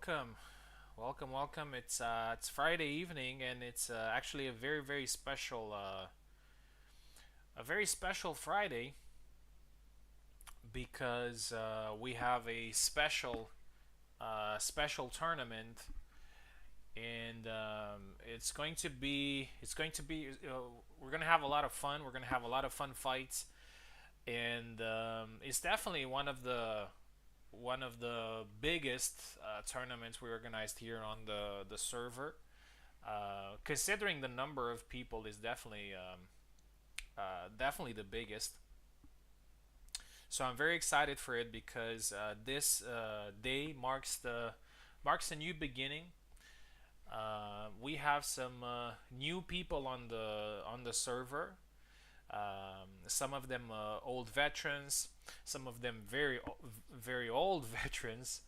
Welcome, welcome. It's Friday evening, and it's actually a very special Friday because we have a special tournament, and we're gonna have a lot of fun. We're gonna have a lot of fun fights, and it's definitely one of the biggest tournaments we organized here on the server. Considering the number of people is definitely the biggest. So I'm very excited for it because this day marks a new beginning. We have some new people on the server. Some of them old veterans, some of them very old veterans,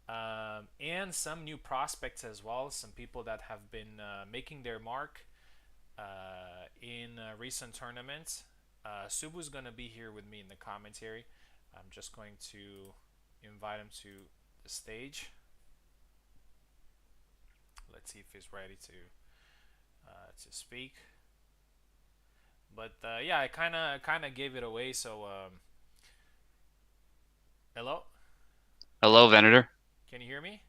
and some new prospects as well. Some people that have been making their mark in recent tournaments. Subu's gonna be here with me in the commentary. I'm just going to invite him to the stage. Let's see if he's ready to speak. But yeah, I kind of gave it away. So hello, Hello, Venator. can you hear me?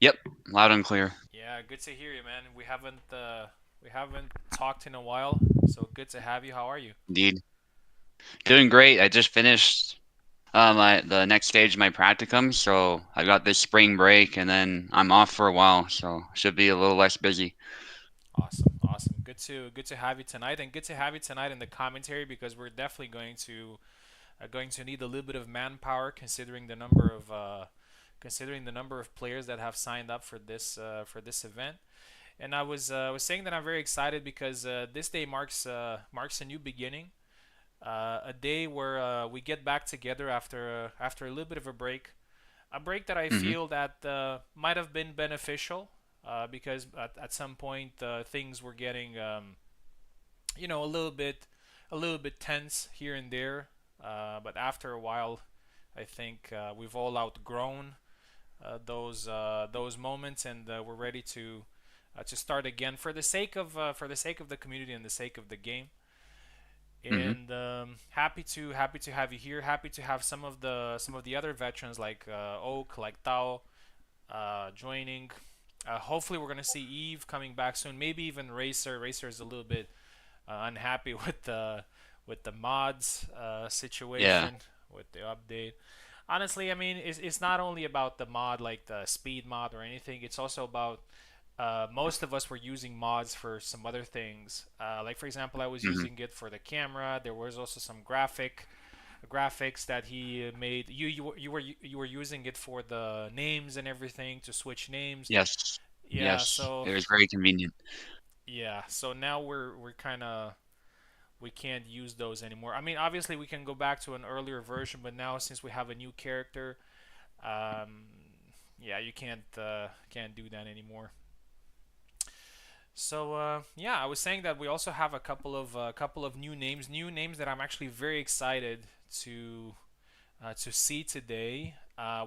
Yep, loud and clear. Yeah, good to hear you, man. We haven't talked in a while, so good to have you. How are you? Indeed. Doing great. I just finished my the next stage of my practicum, so I got this spring break and then I'm off for a while, so should be a little less busy. Awesome, awesome. Good to have you tonight, and good to have you tonight in the commentary because we're definitely going to need a little bit of manpower considering the number of players that have signed up for this event. And I was saying that I'm very excited because this day marks a new beginning, a day where we get back together after a little bit of a break that I Hmm. feel that might have been beneficial because at some point things were getting a little bit tense here and there, but after a while, I think we've all outgrown those moments, and we're ready to start again for the sake of the community and the sake of the game. Hmm. And happy to have you here. Happy to have some of the other veterans like Oak, like Tao, joining. Hopefully, we're gonna see Eve coming back soon. Maybe even Racer. Racer is a little bit unhappy with the mods Yeah. situation with the update. Honestly, I mean, it's not only about the mod like the speed mod or anything. It's also about most of us were using mods for some other things. Like for example, I was Hmm. using it for the camera. There was also some graphics that he made. You were using it for the names and everything to switch names. Yes. Yeah, Yes. so It was very convenient. yeah, so now we're kind of we can't use those anymore. I mean, obviously we can go back to an earlier version, but now since we have a new character, um, yeah, you can't do that anymore. So yeah, I was saying that we also have a couple of new names that I'm actually very excited to see today.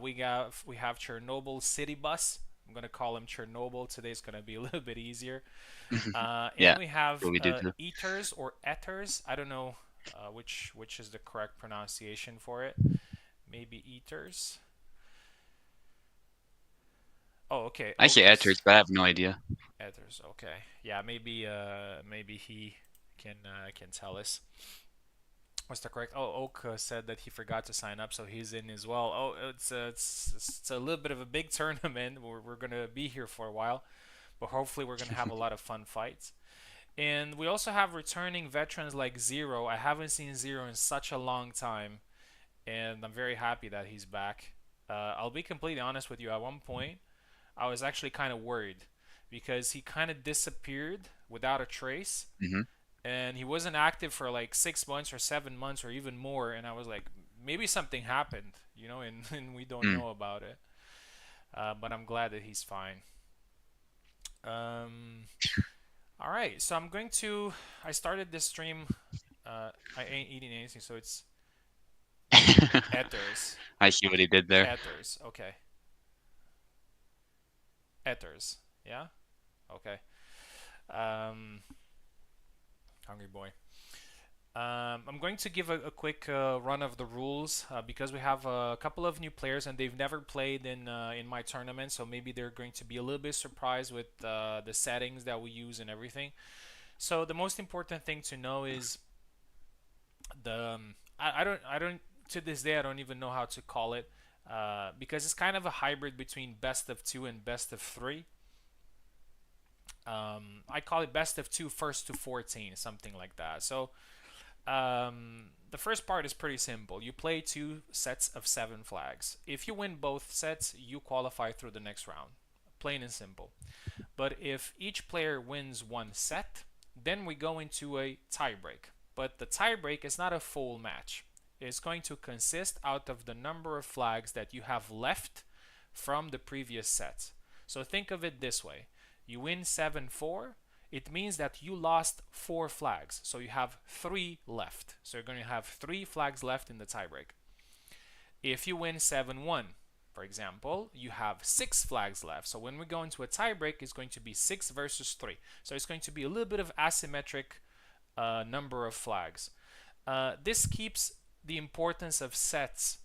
We have Chernobyl City Bus. I'm gonna call him Chernobyl. Today's gonna be a little bit easier. And Yeah, we have what we do too. Eaters or Etters. I don't know which is the correct pronunciation for it. Maybe Eaters. Oh, okay. I say Oaks Etters, but I have no idea. Etters. Okay. Yeah, maybe he can tell us. What's the correct? Oh, Oak said that he forgot to sign up, so he's in as well. Oh, it's a little bit of a big tournament. We're gonna be here for a while, but hopefully we're gonna have a lot of fun fights. And we also have returning veterans like Zero. I haven't seen Zero in such a long time, and I'm very happy that he's back. I'll be completely honest with you. At one point, I was actually kind of worried because he kind of disappeared without a trace, Hmm. and he wasn't active for like 6 months or 7 months or even more. And I was like, maybe something happened, and, and we don't Mm. know about it. But I'm glad that he's fine. Um, all right, so I'm going to. I started this stream. I ain't eating anything, so it's Ethers. I see what he did there. Ethers. Okay. ethers. Yeah. Okay. Um, hungry boy. I'm going to give a quick run of the rules because we have a couple of new players and they've never played in my tournament, so maybe they're going to be a little bit surprised with the settings that we use and everything. So the most important thing to know is I don't to this day I don't even know how to call it because it's kind of a hybrid between best of two and best of three. I call it best of two first to 14, something like that. So the first part is pretty simple. You play two sets of seven flags. If you win both sets, you qualify through the next round. Plain and simple. But if each player wins one set, then we go into a tiebreak. But the tiebreak is not a full match. It's going to consist out of the number of flags that you have left from the previous set. So think of it this way. You win 7-4, it means that you lost 4 flags. So you have 3 left. So you're going to have 3 flags left in the tiebreak. If you win 7-1, for example, you have 6 flags left. So when we go into a tiebreak, it's going to be 6 versus 3. So it's going to be a little bit of asymmetric number of flags. This keeps the importance of sets,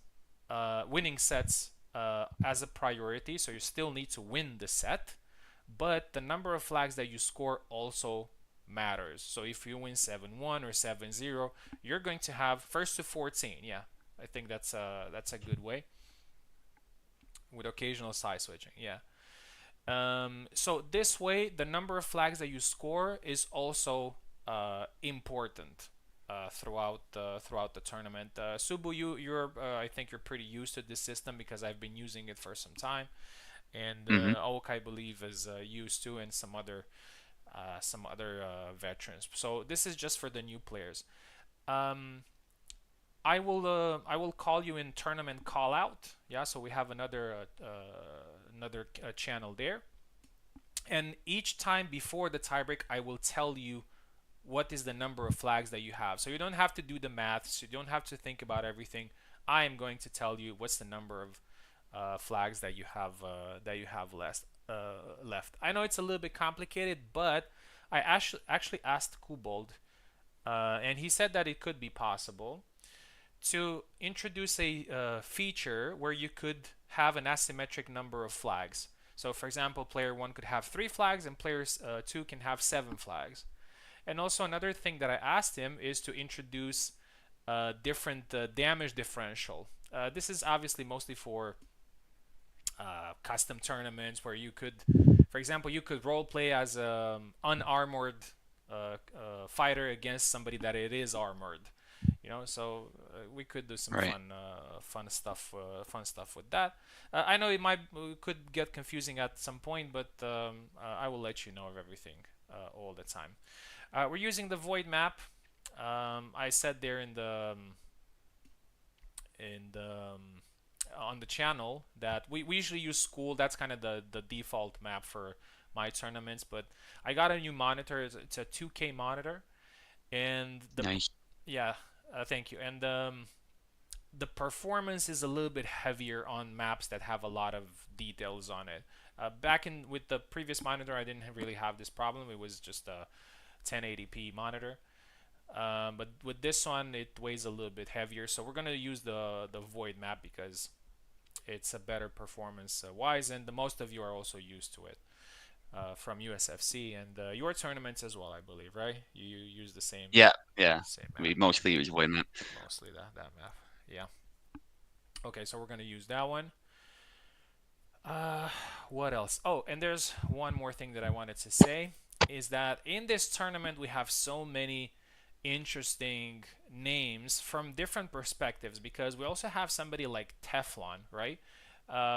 winning sets, as a priority. So you still need to win the set, but the number of flags that you score also matters. So if you win 7-1 or 7-0, you're going to have first to 14. Yeah, I think that's a good way with occasional side switching. Yeah. So this way, the number of flags that you score is also important throughout the tournament. Subu, you're I think you're pretty used to this system because I've been using it for some time, and Hmm. Oak I believe is used to, and some other veterans. So this is just for the new players. Um, I will call you in tournament call out. Yeah, so we have another channel there, and each time before the tiebreak, I will tell you what is the number of flags that you have. So you don't have to do the maths. You don't have to think about everything. I am going to tell you what's the number of flags that you have left. I know it's a little bit complicated, but I actually asked Kubold, and he said that it could be possible to introduce a feature where you could have an asymmetric number of flags. So, for example, player one could have 3 flags, and player two can have 7 flags. And also another thing that I asked him is to introduce different damage differential. This is obviously mostly for custom tournaments where you could, for example, you could role play as an unarmored fighter against somebody that it is armored. So we could do some Right. fun stuff with that. I know it could get confusing at some point, but I will let you know of everything all the time. We're using the void map. I said there in the on the channel that we usually use school. That's kind of the default map for my tournaments. But I got a new monitor. It's a 2K monitor, and Nice. yeah, thank you. And the performance is a little bit heavier on maps that have a lot of details on it. Back in with the previous monitor, I didn't really have this problem. It was just a 1080p monitor. But with this one, it weighs a little bit heavier. So we're gonna use the void map because it's a better performance wise, and the most of you are also used to it from USFC and your tournaments as well, I believe, right? You use the Yeah, yeah. same map, We mostly use void map. mostly that map. Yeah. Okay, so we're gonna use that one. Uh, what else? Oh, and there's one more thing that I wanted to say is that in this tournament we have so many interesting names from different perspectives because we also have somebody like Teflon, right?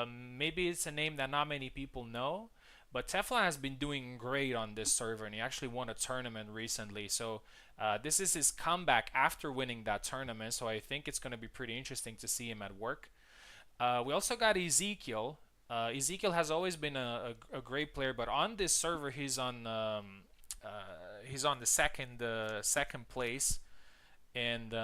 Maybe it's a name that not many people know, but Teflon has been doing great on this server and he actually won a tournament recently. So this is his comeback after winning that tournament. So I think it's going to be pretty interesting to see him at work. We also got Ezekiel. Ezekiel has always been a great player, but on this server he's on the second place, and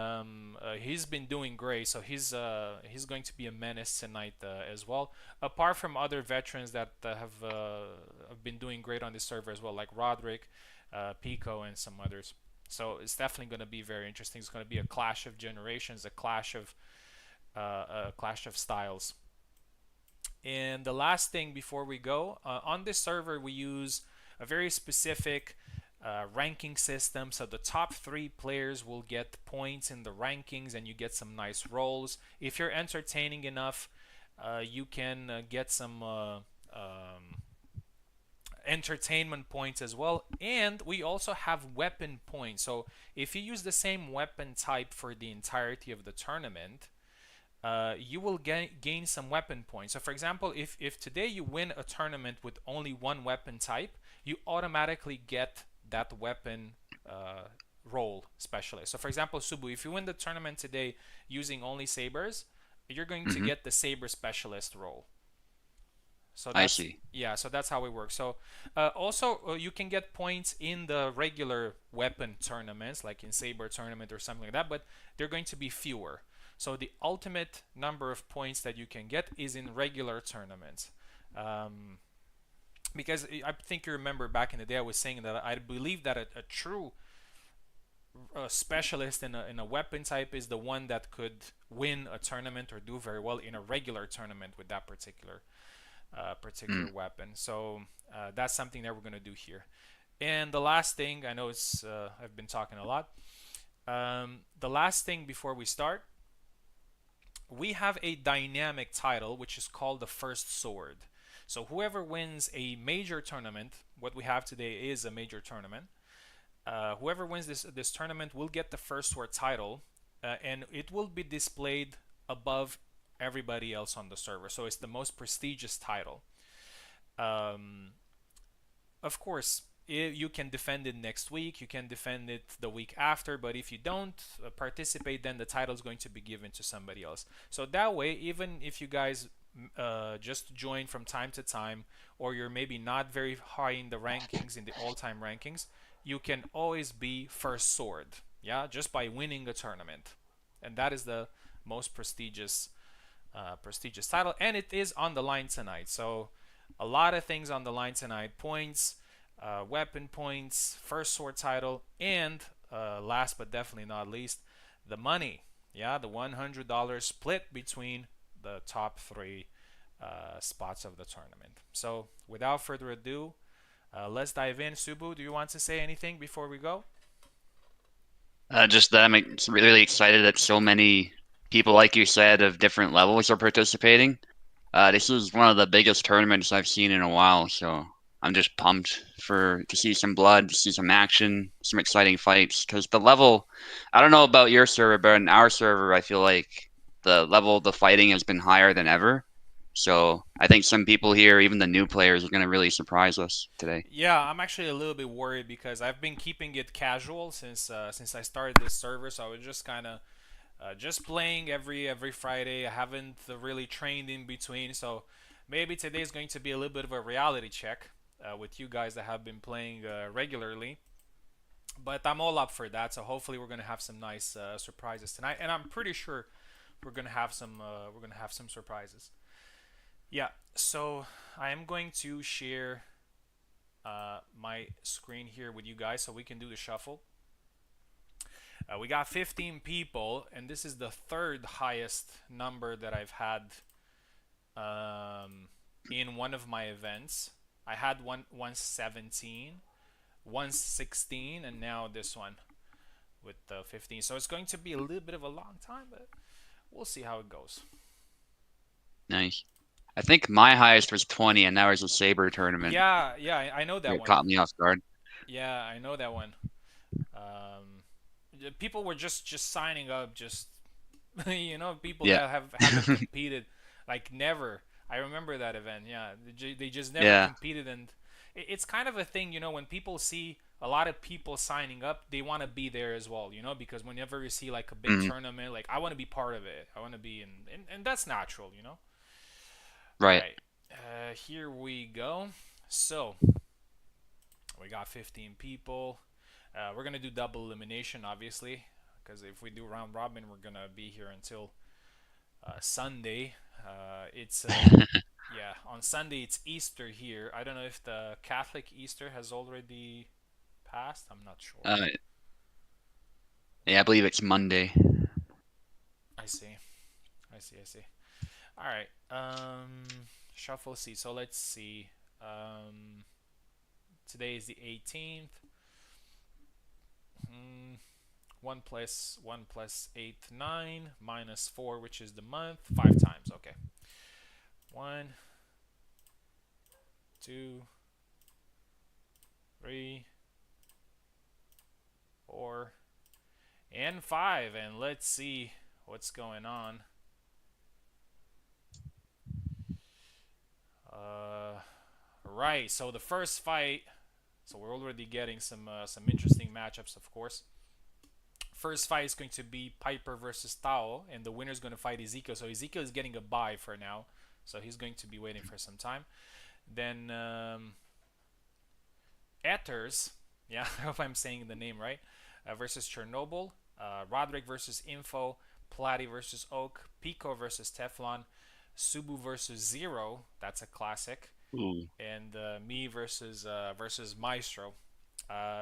he's been doing great. So he's going to be a menace tonight as well. Apart from other veterans that have been doing great on this server as well, like Roderick, Pico, and some others. So it's definitely going to be very interesting. It's going to be a clash of generations, a clash of styles. And the last thing before we go, on this server we use a very specific ranking system. So the top 3 players will get points in the rankings, and you get some nice rolls. If you're entertaining enough, you can get some entertainment points as well. And we also have weapon points. So if you use the same weapon type for the entirety of the tournament, you will gain some weapon points. So, for example, if today you win a tournament with only one weapon type, you automatically get that weapon role specialist. So, for example, Subu, if you win the tournament today using only sabers, you're going to Hmm. get the saber specialist role. So I that's see. yeah. So that's how it works. So also you can get points in the regular weapon tournaments, like in saber tournament or something like that, but they're going to be fewer. So the ultimate number of points that you can get is in regular tournaments. Um, because I think you remember back in the day, I was saying that I believe that a true specialist in a weapon type is the one that could win a tournament or do very well in a regular tournament with that particular Mm. weapon. So that's something that we're going to do here. And the last thing, I know it's I've been talking a lot. The last thing before we start, we have a dynamic title which is called the First Sword. So whoever wins a major tournament, what we have today is a major tournament. Whoever wins this tournament will get the First Sword title, and it will be displayed above everybody else on the server. So it's the most prestigious title. Um, of course, you can defend it next week, you can defend it the week after, but if you don't participate, then the title is going to be given to somebody else. So that way, even if you guys just join from time to time, or you're maybe not very high in the rankings, in the all-time rankings, you can always be first sword, yeah, just by winning a tournament, and that is the most prestigious title, and it is on the line tonight. So a lot of things on the line tonight: points, weapon points, first sword title, and last but definitely not least, the money. Yeah, the $100 split between the top 3 spots of the tournament. So without further ado, let's dive in. Subu, do you want to say anything before we go? Just that I'm really excited that so many people, like you said, of different levels are participating. This is one of the biggest tournaments I've seen in a while, so I'm just pumped for to see some blood, to see some action, some exciting fights. Because the level, I don't know about your server, but in our server, I feel like the level of the fighting has been higher than ever. So I think some people here, even the new players, are going to really surprise us today. Yeah, I'm actually a little bit worried because I've been keeping it casual since I started this server. So I was just kind of just playing every Friday. I haven't really trained in between, so maybe today is going to be a little bit of a reality check with you guys that have been playing regularly. But I'm all up for that. So hopefully we're gonna have some nice surprises tonight, and I'm pretty sure we're gonna have some surprises. Yeah. So I am going to share my screen here with you guys so we can do the shuffle. We got 15 people, and this is the third highest number that I've had in one of my events. I had one 117, 116, and now this one with 15. So it's going to be a little bit of a long time, but we'll see how it goes. Nice. I think my highest was 20, and that was a Saber tournament. Yeah, yeah, I know that It one. caught me off guard. Yeah, I know that one. People were just signing up, just people Yeah. that haven't competed, like never. I remember that event. Yeah, they just never Yeah. competed, and it's kind of a thing, when people see a lot of people signing up, they want to be there as well, because whenever you see like a big Hmm. tournament, like I want to be part of it. I want to be in, and that's natural. All Right. right, here we go. So we got 15 people. We're gonna do double elimination, obviously, because if we do round robin, we're gonna be here until Sunday. It's yeah, on Sunday it's Easter here. I don't know if the Catholic Easter has already passed. I'm not sure. uh, yeah, I believe it's Monday. I see. I see. I see. All right. Shuffle C. So let's see. Today is the 18th. Mm, 1 plus 8, 9 minus 4, which is the month. 5 times. Okay. 1, 2, 3, 4, and 5. And let's see what's going on. Right. So the first fight. So we're already getting some interesting matchups, of course. First fight is going to be Piper versus Tao, and the winner is going to fight Ezekiel. So Ezekiel is getting a bye for now, so he's going to be waiting for some time. Then Ethers, yeah, I hope I'm saying the name right, versus Chernobyl. Roderick versus Info. Platy versus Oak. Pico versus Teflon. Subu versus Zero. That's a classic. Ooh. And me versus Maestro.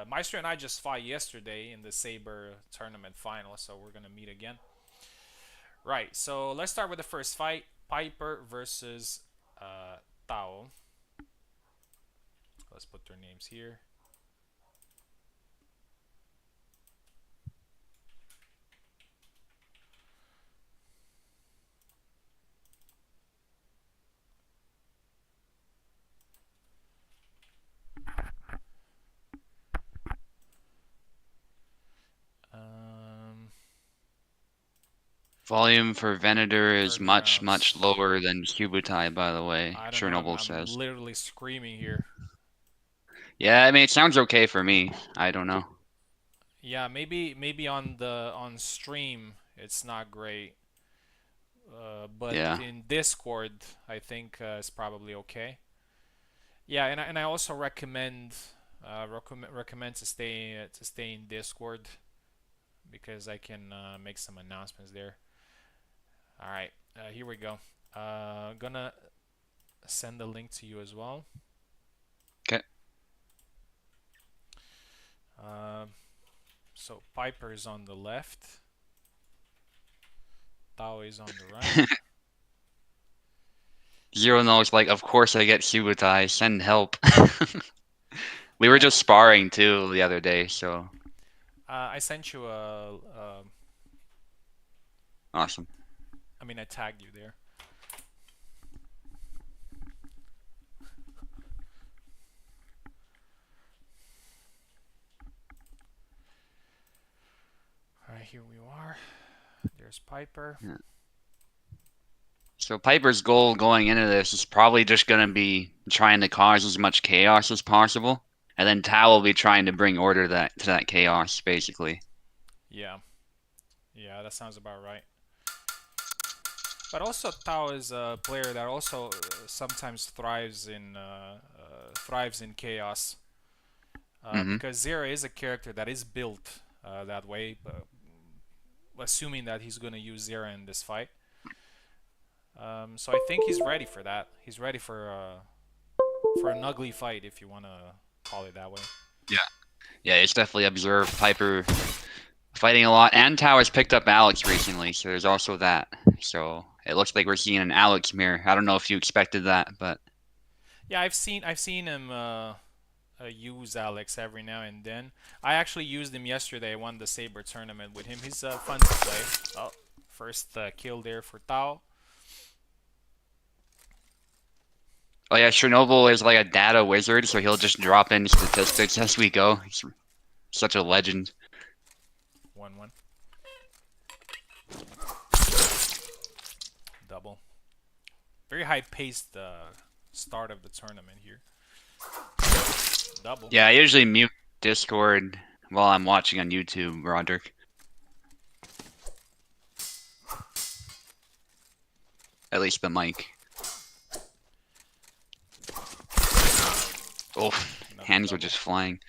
Maestro and I just fought yesterday in the Saber tournament final, so we're gonna meet again. Right. So let's start with the first fight: Piper versus Tao. Let's put their names here. Um, Volume for Venator is 30 much rounds. lower than Kubutai, by the way, I don't know. I'm, Chernobyl I'm says. literally screaming here. Yeah, I mean it sounds okay for me. I don't know. Yeah, maybe on stream it's not great, but Yeah. in Discord I think it's probably okay. Yeah, and I also recommend to stay in Discord because I can make some announcements there. All right, here we go. Gonna send the link to you as well. Okay. Uh, so Piper is on the left, Tao is on the right. Zero knows like of course I get Kubutai, send help. We were Yeah, just sparring too the other day, so I sent you awesome. I mean I tagged you there. All right, here we are. There's Piper. Yeah. So Piper's goal going into this is probably just gonna be trying to cause as much chaos as possible, and then Tao will be trying to bring order to that chaos, basically. Yeah, yeah, that sounds about right. But also Tao is a player that also sometimes thrives in chaos Mm-hmm. because Zera is a character that is built that way. Assuming that he's gonna use Zera in this fight, so I think he's ready for that. He's ready for an ugly fight, if you wanna call it that way. Yeah. Yeah, it's definitely observed Piper fighting a lot, and Tao has picked up Alex recently, so there's also that. So it looks like we're seeing an Alex mirror. I don't know if you expected that, but Yeah, I've seen him use Alex every now and then. I actually used him yesterday. I won the Saber tournament with him. He's fun to play. Oh, first kill there for Tao. oh yeah, Chernobyl is like a data wizard, so he'll just drop in statistics as we go. He's such a legend. 1-1. Double. Very high-paced start of the tournament here. Double. Yeah, I usually mute Discord while I'm watching on YouTube, Roderick. At least the mic. Oh, Another hands are double. just flying.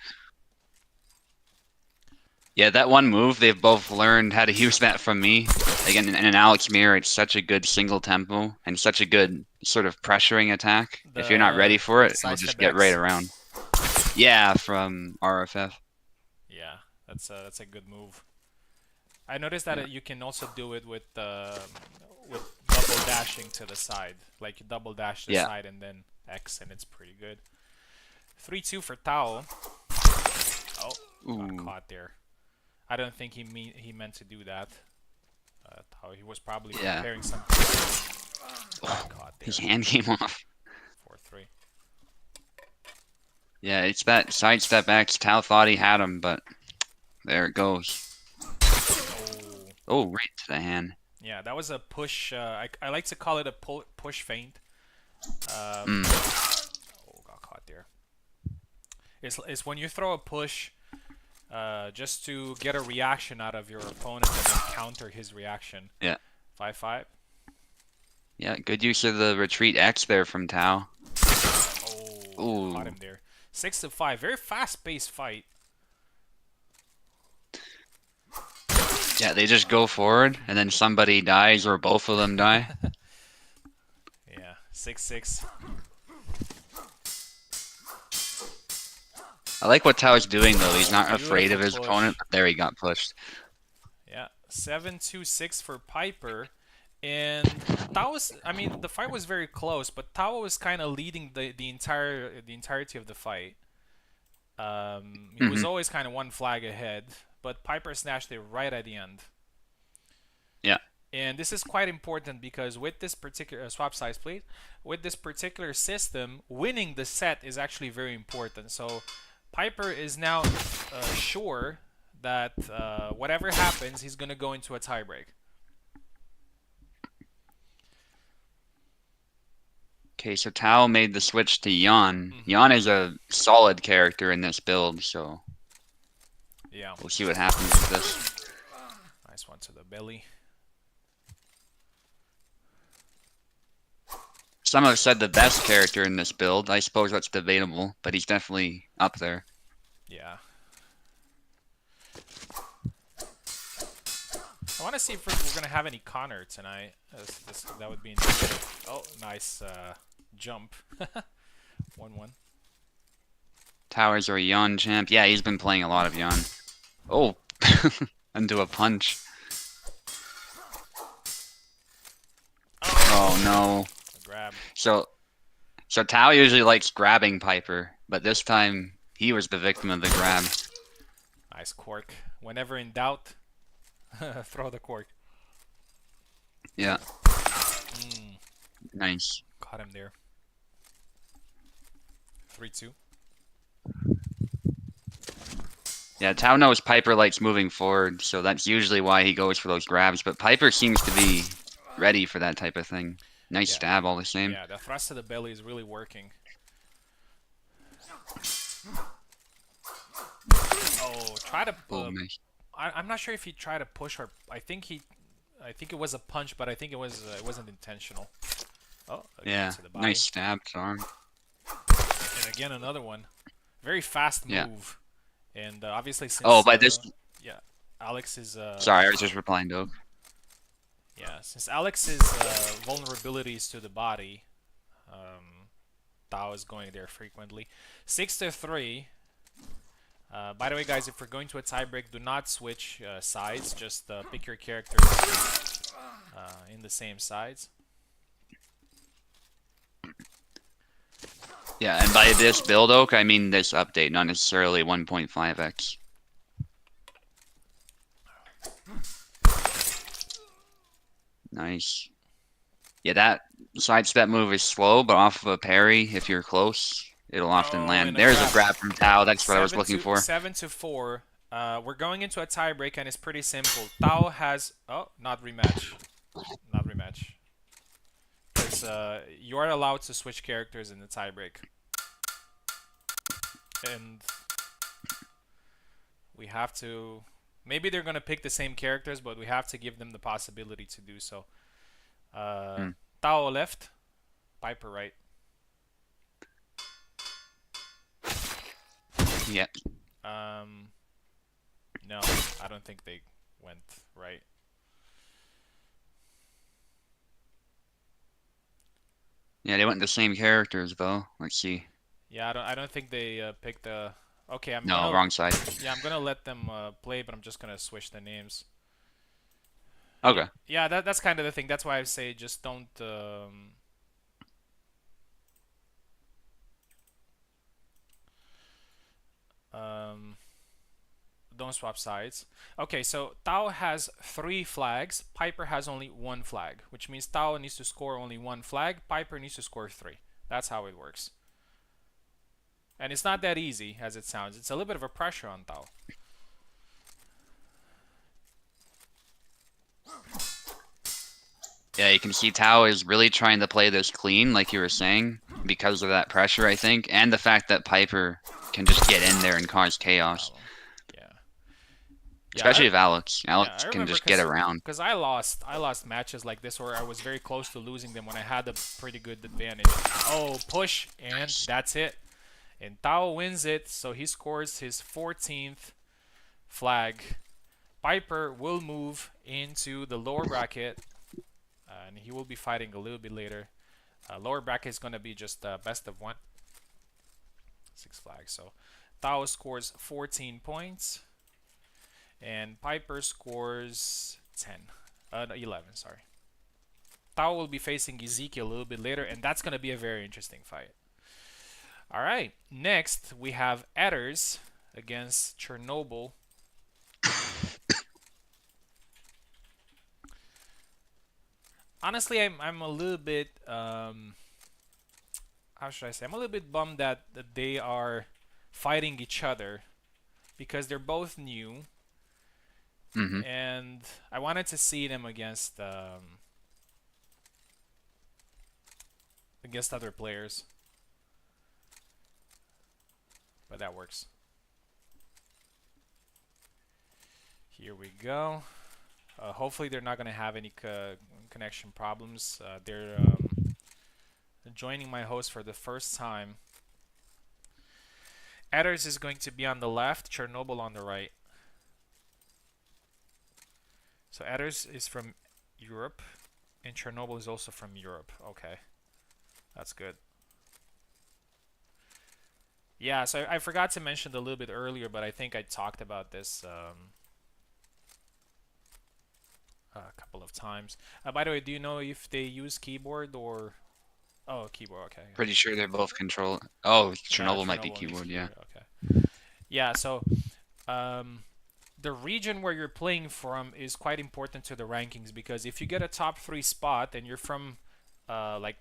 Yeah, that one move, they've both learned how to use that from me. Again, in an Alex mirror, it's such a good single tempo and such a good sort of pressuring attack. If you're not ready for The it, it'll just sidestep get right X. around. Yeah, from RFF. Yeah, that's a good move. I noticed that Yeah. you can also do it with double dashing to the side. Like you double dash the Yeah. side and then X, and it's pretty good. 3-2 for Tao. Oh, got Ooh. caught there. I don't think he meant to do that. Tao, he was probably Yeah. preparing something. Oh, Got caught there. his hand came off. 4-3. Yeah, it's that sidestep X. Tao thought he had him, but there it goes. Oh, Oh, right to the hand. yeah, that was a push. I like to call it a push feint. Mm. Oh, got caught there. It's when you throw a push just to get a reaction out of your opponent and then counter his reaction. Yeah. 5-5. Yeah, good use of the retreat X there from Tao. Oh, Ooh. caught him there. 6-5. Very fast-paced fight. Yeah, they just go forward, and then somebody dies or both of them die. Yeah, 6-6. I like what Tao's doing, though. He's not afraid of Beautiful his push. opponent, but there he got pushed. Yeah, 7-2-6 for Piper. And Tao was, I mean, the fight was very close, but Tao was kind of leading the entirety of the fight. He was Hmm. always kind of one flag ahead, but Piper snatched it right at the end. Yeah. And this is quite important because with this particular swap size, please, with this particular system, winning the set is actually very important. So Piper is now sure that whatever happens, he's gonna go into a tiebreak. Okay, so Tao made the switch to Yan. Mm-hmm. Yan is a solid character in this build, so Yeah. we'll see what happens with this. Nice one to the belly. Some have said the best character in this build. I suppose that's debatable, but he's definitely up there. Yeah. I want to see if we're going to have any Connor tonight. That would be interesting. Oh, nice jump. 1-1. Towers are a Yan champ. Yeah, he's been playing a lot of Yan. Oh, into a punch. Oh no. Grab. So Tao usually likes grabbing Piper, but this time he was the victim of the grab. Nice cork. Whenever in doubt, throw the cork. Yeah. Nice. Caught him there. 3-2. Yeah, Tao knows Piper likes moving forward, so that's usually why he goes for those grabs, but Piper seems to be ready for that type of thing. Nice stab all the same. Yeah, the thrust to the belly is really working. Oh, try to. Oh, nice. I'm not sure if he tried to push or I think it was a punch, but I think it wasn't intentional. Oh, Yeah, to the body. nice stab to arm. And again another one. Very fast move. Yeah. And obviously since Oh, by this. yeah, Alex is Sorry, I was just replying to. yeah, since Alex's vulnerabilities to the body, Tao is going there frequently. 6-3. By the way, guys, if we're going to a tiebreak, do not switch sides. Just pick your characters in the same sides. Yeah, and by this build oak, I mean this update, not necessarily 1.5x. Nice. Yeah, that sidestep move is slow, but off of a parry, if you're close, it'll often land. There's a grab from Tao. That's what I was looking for. 7-4. We're going into a tiebreak, and it's pretty simple. Tao has... Oh, not rematch. Not rematch. Because you are allowed to switch characters in the tiebreak. And we have to... Maybe they're going to pick the same characters, but we have to give them the possibility to do so. Tao left, Piper right. Yeah. No, I don't think they went right. Yeah, they went the same characters though. Let's see. Yeah, I don't think they picked the. Okay, No, wrong side. yeah, I'm gonna let them play, but I'm just gonna switch the names. Yeah, Okay. yeah, that's kind of the thing. That's why I say just um, don't swap sides. Okay, so Tao has three flags. Piper has only one flag, which means Tao needs to score only one flag. Piper needs to score three. That's how it works. And it's not that easy as it sounds. It's a little bit of a pressure on Tao. Yeah, you can see Tao is really trying to play this clean, like you were saying, because of that pressure, I think, and the fact that Piper can just get in there and cause chaos. Problem. Yeah. Yeah, Especially if Alex. yeah, Alex I can remember just get around. because I lost matches like this where I was very close to losing them when I had a pretty good advantage. Oh, push and Nice. that's it. And Tao wins it, so he scores his 14th flag. Piper will move into the lower bracket, and he will be fighting a little bit later. Lower bracket is gonna be just best of one, 6 flags. So Tao scores 14 points, and Piper scores 10, no, 11. Sorry. Tao will be facing Ezekiel a little bit later, and that's gonna be a very interesting fight. All right. Next we have Edders against Chernobyl. Honestly, I'm a little bit how should I say? I'm a little bit bummed that they are fighting each other because they're both new, Hmm. and I wanted to see them against other players, but that works. Here we go. Hopefully, they're not gonna have any connection problems. They're joining my host for the first time. Edders is going to be on the left, Chernobyl on the right. So Edders is from Europe, and Chernobyl is also from Europe. Okay, that's good. Yeah, so I forgot to mention a little bit earlier, but I think I talked about this a couple of times. By the way, do you know if they use keyboard or... Oh, keyboard, okay. Pretty sure they're both control. Oh, No, Chernobyl might be Chernobyl needs keyboard, yeah. keyboard, okay. Yeah, so um, the region where you're playing from is quite important to the rankings because if you get a top 3 spot and you're from like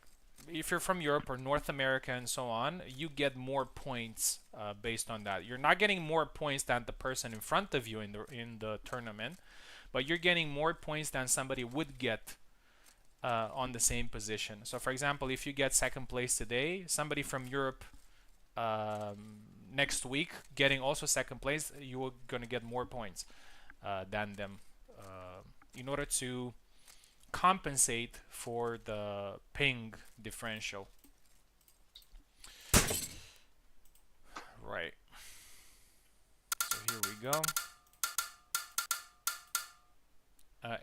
if you're from Europe or North America and so on, you get more points based on that. You're not getting more points than the person in front of you in the tournament, but you're getting more points than somebody would get on the same position. So, for example, if you get second place today, somebody from Europe next week getting also second place, you're going to get more points than them in order to compensate for the ping differential. Right. So here we go.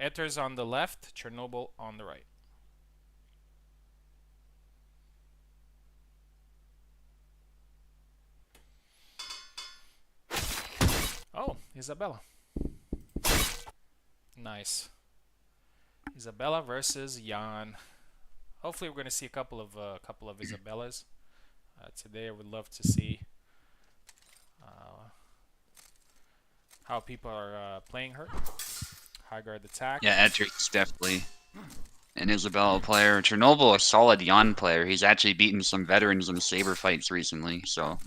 Ethers on the left, Chernobyl on the right. Oh, Isabella. Nice. Isabella versus Jan. Hopefully, we're going to see a couple of Isabellas today. I would love to see uh, how people are playing her. High guard attack. Yeah, Edric's definitely an Isabella player. Chernobyl, a solid Yan player. He's actually beaten some veterans in saber fights recently, so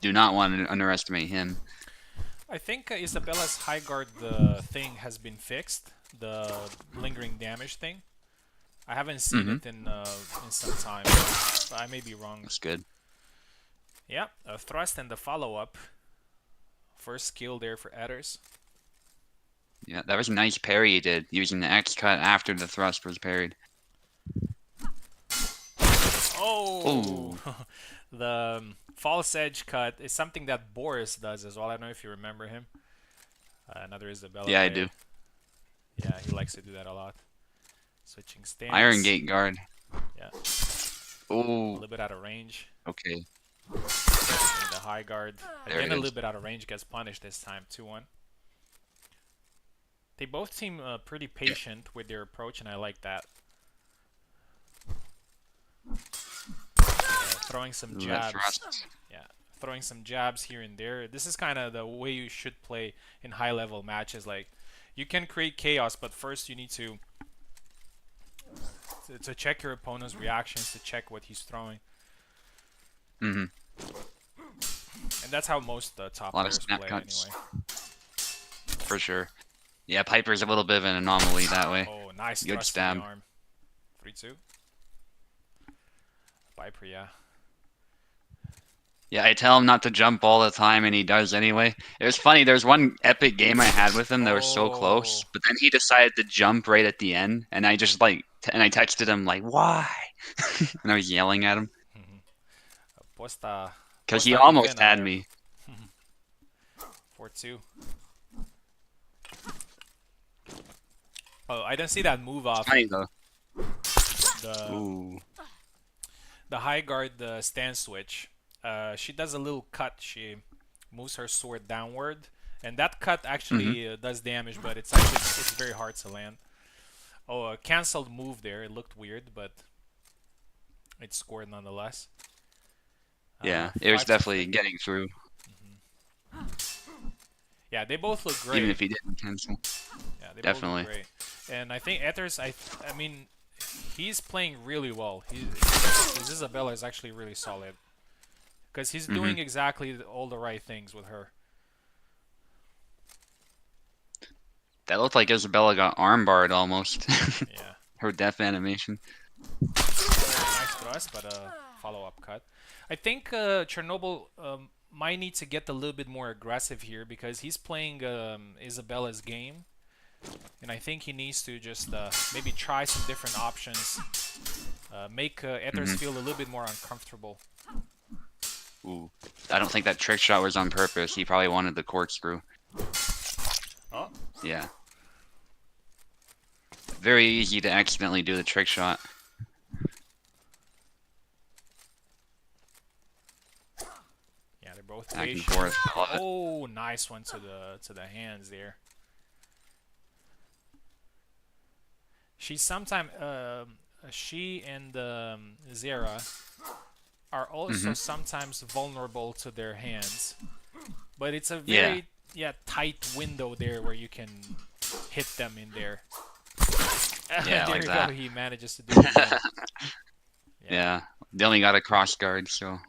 do not want to underestimate him. I think Isabella's high guard thing has been fixed. The lingering damage thing. I haven't seen Hmm. it in some time, but I may be wrong. That's good. Yeah, a thrust and the follow up. First skill there for Edders. Yeah, that was a nice parry he did, using the X cut after the thrust was parried. Oh, Oh, the false edge cut is something that Boris does as well. I don't know if you remember him. Another Isabella Yeah, I do. player. Yeah, he likes to do that a lot. Switching Iron stance. Gate guard. Yeah, a Oh, little bit out of range. okay. Switching the high guard. There Again, it a little is. bit out of range. Gets punished this time. 2-1. They both seem pretty patient with their approach, and I like that. Throwing some Ooh, that jabs. thrust. Yeah, throwing some jabs here and there. This is kind of the way you should play in high-level matches. Like, you can create chaos, but first you need to check your opponent's reactions, to check what he's throwing, Mm-hmm. and that's how most A top lot of players snap play cuts, anyway. for sure. Yeah, Piper's a little bit of an anomaly that way. Oh, nice Good thrust to the stab. arm. 3-2. Viper, yeah. Yeah, I tell him not to jump all the time, and he does anyway. It was funny. There's one epic game I had with him that was so close, Oh. but then he decided to jump right at the end, and I just and I texted him like, "Why?" And I was yelling at him Posta, because he posta almost divena had there. me. 4-2. Oh, I didn't see that move It's off. funny though. The Ooh. the high guard, the stand switch. She does a little cut. She moves her sword downward, and that cut Mm-hmm. actually does damage, but it's actually it's very hard to land. Oh, a cancelled move there. It looked weird, but it scored nonetheless. Yeah, it was 5 to definitely 3. getting through, Yeah, they both look even great. if he didn't cancel. Yeah, they both look Definitely. great. And I think Ethers, I mean, he's playing really well. His Isabella is actually really solid because he's Mm-hmm. doing exactly all the right things with her. That looked like Isabella got armbarred almost. Yeah. Her death animation. Nice thrust, but a follow-up cut. I think Chernobyl might need to get a little bit more aggressive here because he's playing Isabella's game, and I think he needs to just maybe try some different options, make Ethers Mm-hmm. feel a little bit more uncomfortable. Ooh. I don't think that trick shot was on purpose. He probably wanted the corkscrew. Oh, Yeah. Very easy to accidentally do the trick shot. yeah, they're both Back and patient. forth. Oh, nice one to the hands there. She and Zera are also Mm-hmm. sometimes vulnerable to their hands, but it's a Yeah. very tight window there where you can hit them in there. Yeah, There like you go. that. He manages to do it again. Yeah, Yeah. They only got a cross guard, so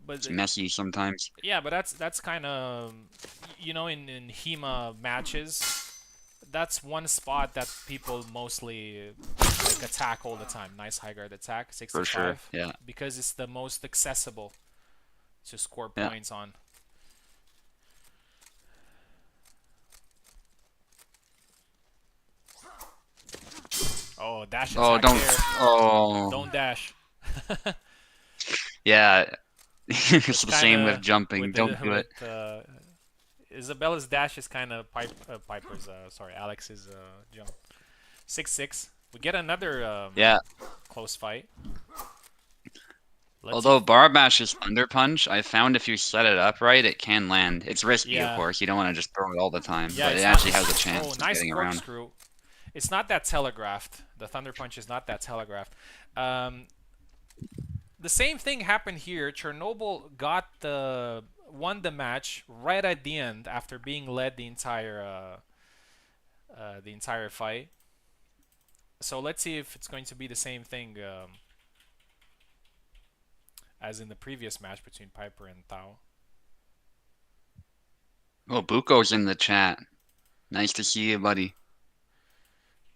but it's messy sometimes. yeah, but that's kind of in HEMA matches, that's one spot that people mostly like attack all the time. Nice high guard attack, For sure. 65, Yeah. because it's the most accessible to score Yeah. points on. Oh, dash Oh, attack don't. there. Oh. Don't dash. Yeah. It's It's the kind same with of jumping. Don't do it. Isabella's dash is kind of Piper's. Sorry, Alex's jump. 6-6. We get another Yeah. close fight. Let's see. Although Bar Bash's Thunder Punch, I found if you set it up right, it can land. It's risky, of Yeah, course. You don't want to just throw it all the time, yeah. but it It's not. actually has a chance Oh, of nice getting around. corkscrew. It's not that telegraphed. The Thunder Punch is not that telegraphed. Um, the same thing happened here. Chernobyl won the match right at the end after being led the entire fight. So let's see if it's going to be the same thing as in the previous match between Piper and Tao. Oh, Buko's in the chat. Nice to see you, buddy.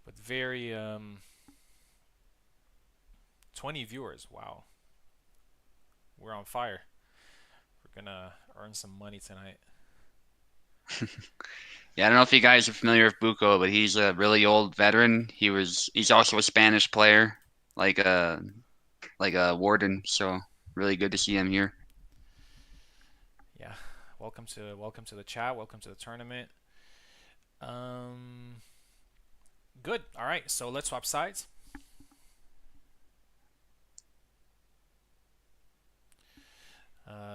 But very 20 viewers. Wow, we're on fire. We're gonna earn some money tonight. Yeah, I don't know if you guys are familiar with Buko, but he's a really old veteran. He's also a Spanish player, like a warden, so really good to see him here. Yeah, welcome to the chat. Welcome to the tournament. Um, Good. All right. So let's swap sides.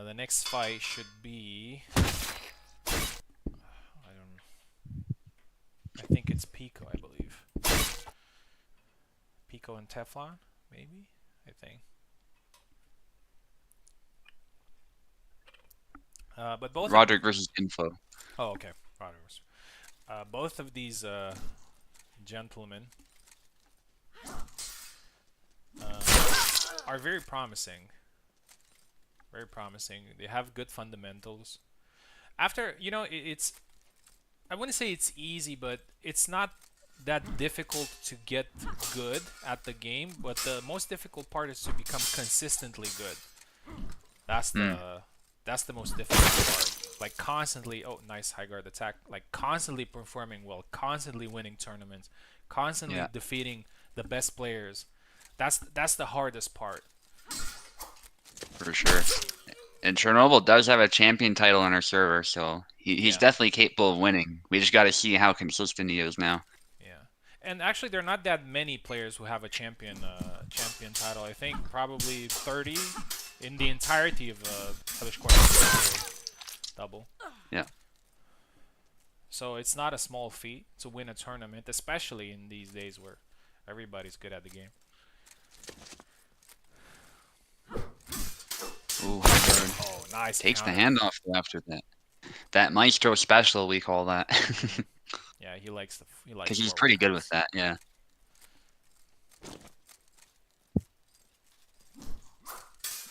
The next fight should be. I don't. I think it's Pico. I believe. Pico and Teflon, maybe. I think. But both of. Roderick versus Info. Oh, okay. Rodgers. Both of these gentlemen are very promising. Very promising. They have good fundamentals. After, it's I wouldn't say it's easy, but it's not that difficult to get good at the game. But the most difficult part is to become consistently good. That's Mm, the most difficult part. Like constantly, oh, nice high guard attack. Like constantly performing well, constantly winning tournaments, constantly yeah, defeating the best players. That's the hardest part. for sure. And Chernobyl does have a champion title on our server, so he's Yeah. definitely capable of winning. We just got to see how consistent he is now. Yeah, and actually, there are not that many players who have a champion title. I think probably 30 in the entirety of Hellish Quart double. Yeah. So it's not a small feat to win a tournament, especially in these days where everybody's good at the game. Ooh, high guard. Oh, nice Takes the counter. handoff after that. That Maestro special, we call that. Yeah, he likes Because he's forward pretty good with attacks. that, yeah.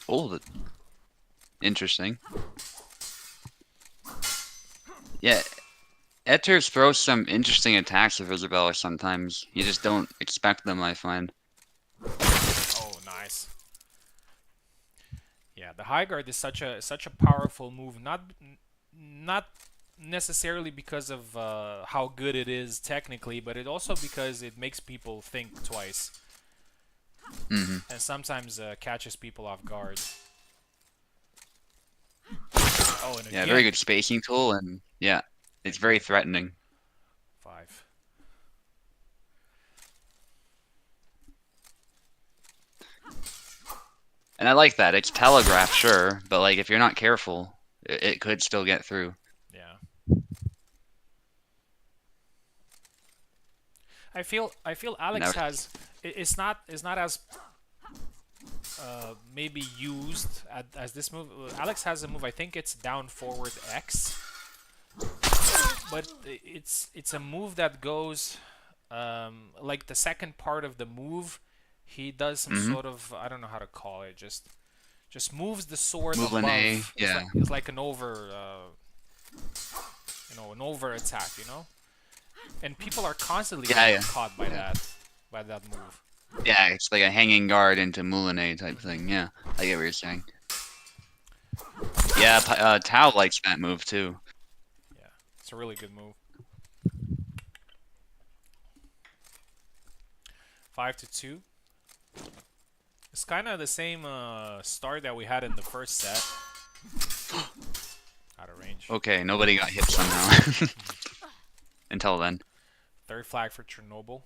Oh, interesting. Yeah, Etters throws some interesting attacks with Isabella sometimes. You just don't expect them, I find. Oh, nice. Yeah, the high guard is such a powerful move. Not necessarily because of how good it is technically, but it also because it makes people think twice Hmm. and sometimes catches people off guard. Oh, and Yeah, very again, good spacing tool, and yeah, it's very again, threatening. five. And I like that. It's telegraphed, sure, but like if you're not careful, it could still get through. Yeah, I feel Alex Never. has it's not as maybe used as this move. Alex has a move. I think it's down forward X, but it's a move that goes like the second part of the move. He does some Hmm. sort of, I don't know how to call it. Just moves the sword Movement A, above. It's yeah. like an over attack. And people are constantly Yeah, getting yeah. caught by that move. Yeah, it's like a hanging guard into Moulinet type thing. Yeah, I get what you're saying. Yeah, Tao likes that move too. Yeah, it's a really good move. 5-2. It's kind of the same start that we had in the first set. Out of range. Okay, nobody got hit somehow. Until then. Third flag for Chernobyl.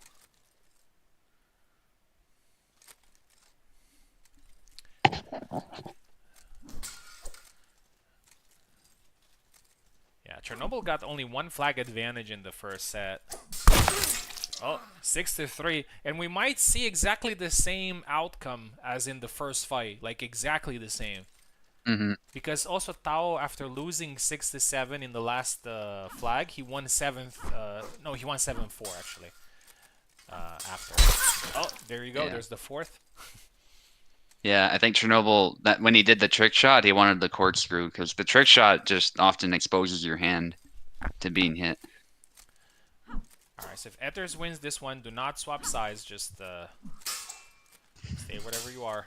Yeah, Chernobyl got only one flag advantage in the first set. Oh, 6-3, and we might see exactly the same outcome as in the first fight, like exactly the same. Hmm. Because also Tao, after losing 6-7 in the last flag, he won 7th. No, he won 7-4 actually. After. Oh, there you go. Yeah. There's the fourth. Yeah, I think Chernobyl, that when he did the trick shot, he wanted the corkscrew because the trick shot just often exposes your hand to being hit. All right. So if Ethers wins this one, do not swap sides. Just stay whatever you are.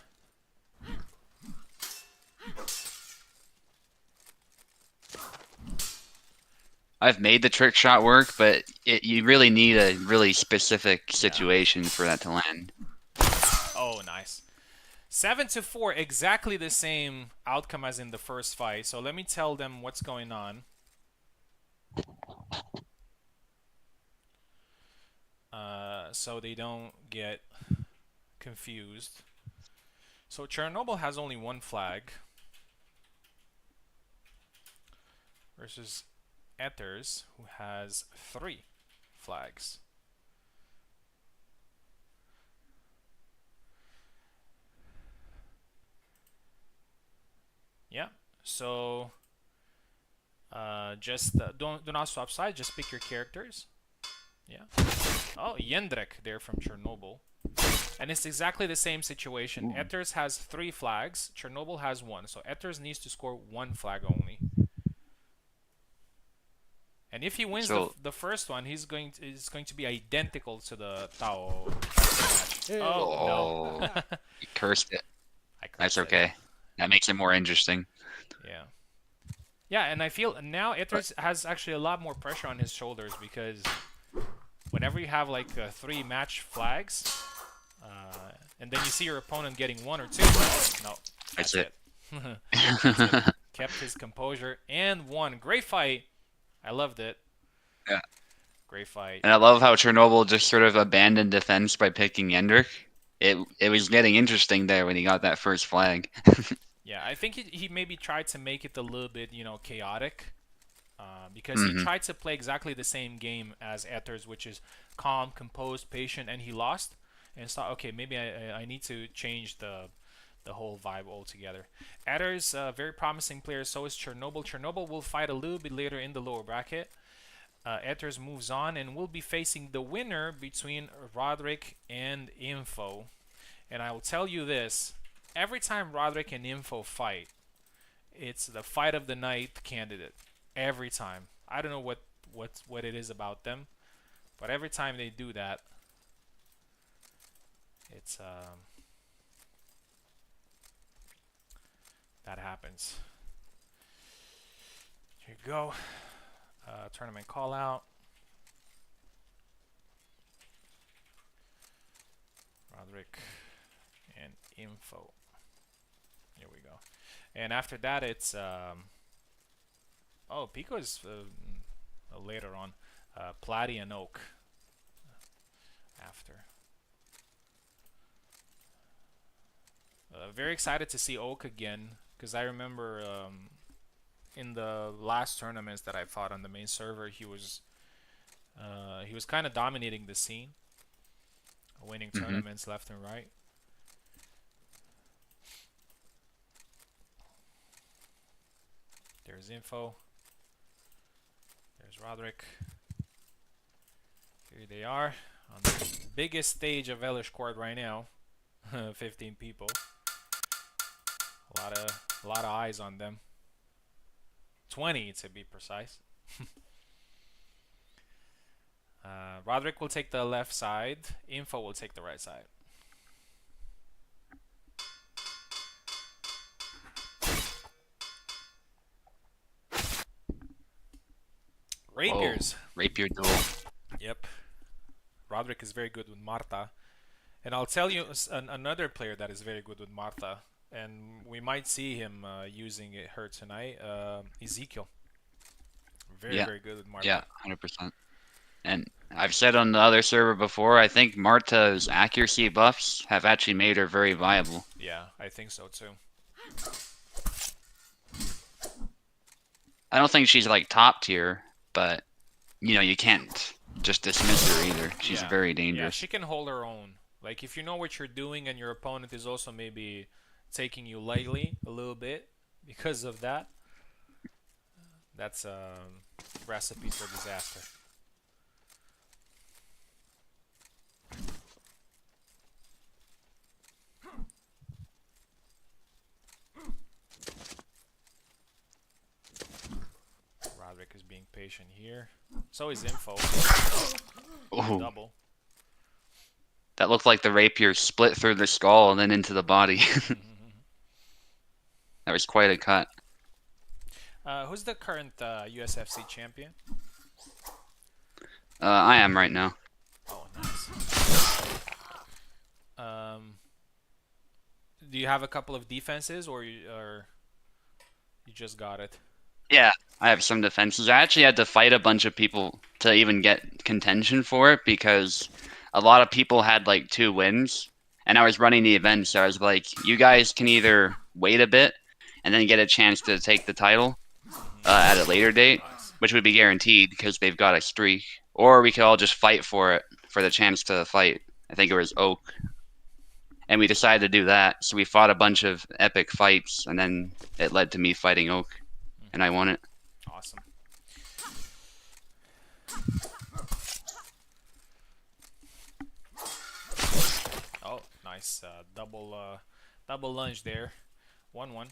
I've made the trick shot work, but you really need a really specific Yeah. situation for that to land. Oh, nice. 7-4, exactly the same outcome as in the first fight. So let me tell them what's going on. so they don't get confused. So Chernobyl has only one flag versus Ethers, who has three flags. Yeah. So just don't do not swap sides. Just pick your characters. Yeah. Oh, Jendrik there from Chernobyl. And it's exactly the same situation. Ooh. Ethers has three flags. Chernobyl has one. So Ethers needs to score one flag only. And if he wins So, the first one, it's going to be identical to the Tao match. Oh no. oh, you cursed it. I That's cursed it. okay. That makes it more interesting. Yeah. Yeah, and I feel now But Ethers has actually a lot more pressure on his shoulders because whenever you have like three match flags, and then you see your opponent getting one or two, no, that's that's it. it. That's it. Kept his composure and won. Great fight. I loved it. Yeah. Great fight. And I love how Chernobyl just sort of abandoned defense by picking Yendrik. It was getting interesting there when he got that first flag. Yeah, I think he maybe tried to make it a little bit, chaotic. Because he Hmm. tried to play exactly the same game as Ethers, which is calm, composed, patient, and he lost. And thought, okay, maybe I need to change the whole vibe altogether. Ethers, very promising player. So is Chernobyl. Chernobyl will fight a little bit later in the lower bracket. Ethers moves on and will be facing the winner between Roderick and Info. And I will tell you this: every time Roderick and Info fight, it's the fight of the night candidate. Every time. I don't know what it is about them, but every time they do that, it's that happens. Here you go. Tournament call out. Roderick and Info. Here we go. And after that, it's oh, Pico is later on. Platy and Oak after. Very excited to see Oak again because I remember in the last tournaments that I fought on the main server, he was kind of dominating the scene, winning Hmm. tournaments left and right. There's Info. There's Roderick. Here they are on the biggest stage of Hellish Quart right now. 15 people. A lot of eyes on them. 20 to be precise. Roderick will take the left side. Info will take the right side. Whoa, Rapiers. rapier duel. Yep. Roderick is very good with Marta. And I'll tell you another player that is very good with Marta. And we might see him using her tonight. Ezekiel. Very, Yeah, very good with yeah, Marta. 100%. And I've said on the other server before, I think Marta's accuracy buffs have actually made her very viable. Yeah, I think so too. I don't think she's like top tier, but you can't just dismiss her either. She's Yeah, very yeah, dangerous. she can hold her own. Like if you know what you're doing and your opponent is also maybe taking you lightly a little bit because of that, that's a recipe for disaster. Roderick is being patient here. So is Info. Oh, Double. that looked like the rapier split through the skull and then into the body. That was quite a cut. Who's the current USFC champion? I am right now. Oh, nice. Do you have a couple of defenses, or you just got it? Yeah, I have some defenses. I actually had to fight a bunch of people to even get contention for it because a lot of people had like 2 wins, and I was running the event, so I was like, you guys can either wait a bit and then get a chance to take the title at a later date, Nice. which would be guaranteed because they've got a streak, or we could all just fight for it for the chance to fight. I think it was Oak, and we decided to do that. So we fought a bunch of epic fights, and then it led to me fighting Oak, and I won it. Awesome. Oh, nice. Double lunge there. 1-1.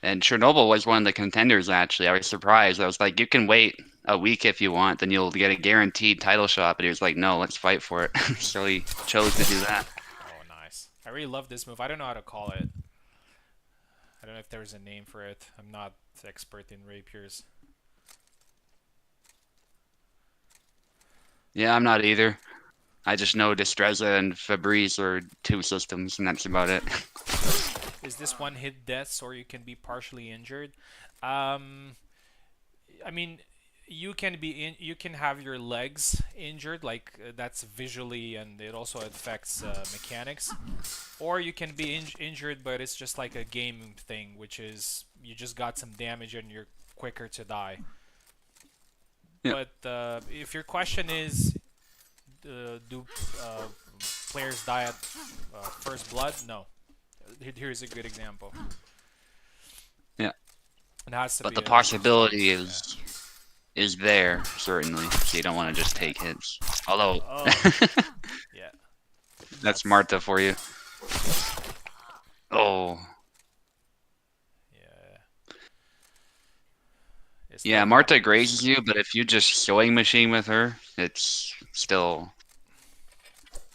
And Chernobyl was one of the contenders, actually. I was surprised. I was like, you can wait a week if you want, then you'll get a guaranteed title shot. But he was like, no, let's fight for it. So he chose to do that. Oh, nice. I really love this move. I don't know how to call it. I don't know if there's a name for it. I'm not expert in rapiers. Yeah, I'm not either. I just know Destreza and Fabrice are 2 systems, and that's about it. Is this one hit deaths or you can be partially injured? Um, I mean, you can have your legs injured, like that's visually, and it also affects mechanics. Or you can be injured, but it's just like a game thing, which is you just got some damage and you're quicker to die. Yeah. But if your question is, do players die at first blood? No. Here's a good example. Yeah. It has to But be the a number of possibility strikes. is there, certainly. So you don't want to just take hits. Although, Yeah. Yeah. that's Marta for you. Oh. Yeah. It Yeah, still Marta happens. grazes you, but if you just sewing machine with her, it's still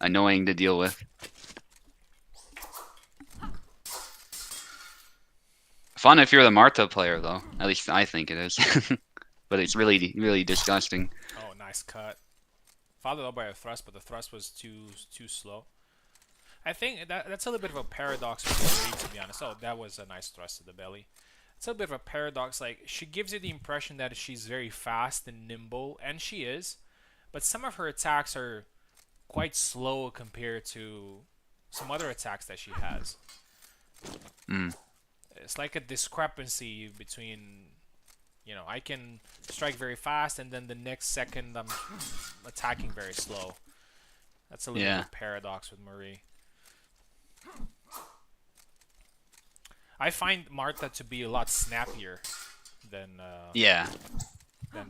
annoying to deal with. Fun if you're the Marta player, though. At least I think it is. But it's really, really disgusting. Oh, nice cut. Followed up by a thrust, but the thrust was too slow. I think that's a little bit of a paradox with Marie, to be honest. Oh, that was a nice thrust to the belly. It's a bit of a paradox. Like, she gives you the impression that she's very fast and nimble, and she is, but some of her attacks are quite slow compared to some other attacks that she has. Mm. It's like a discrepancy between, I can strike very fast, and then the next second I'm attacking very slow. That's a little bit Yeah. of a paradox with Marie. I find Marta to be a lot snappier than Yeah,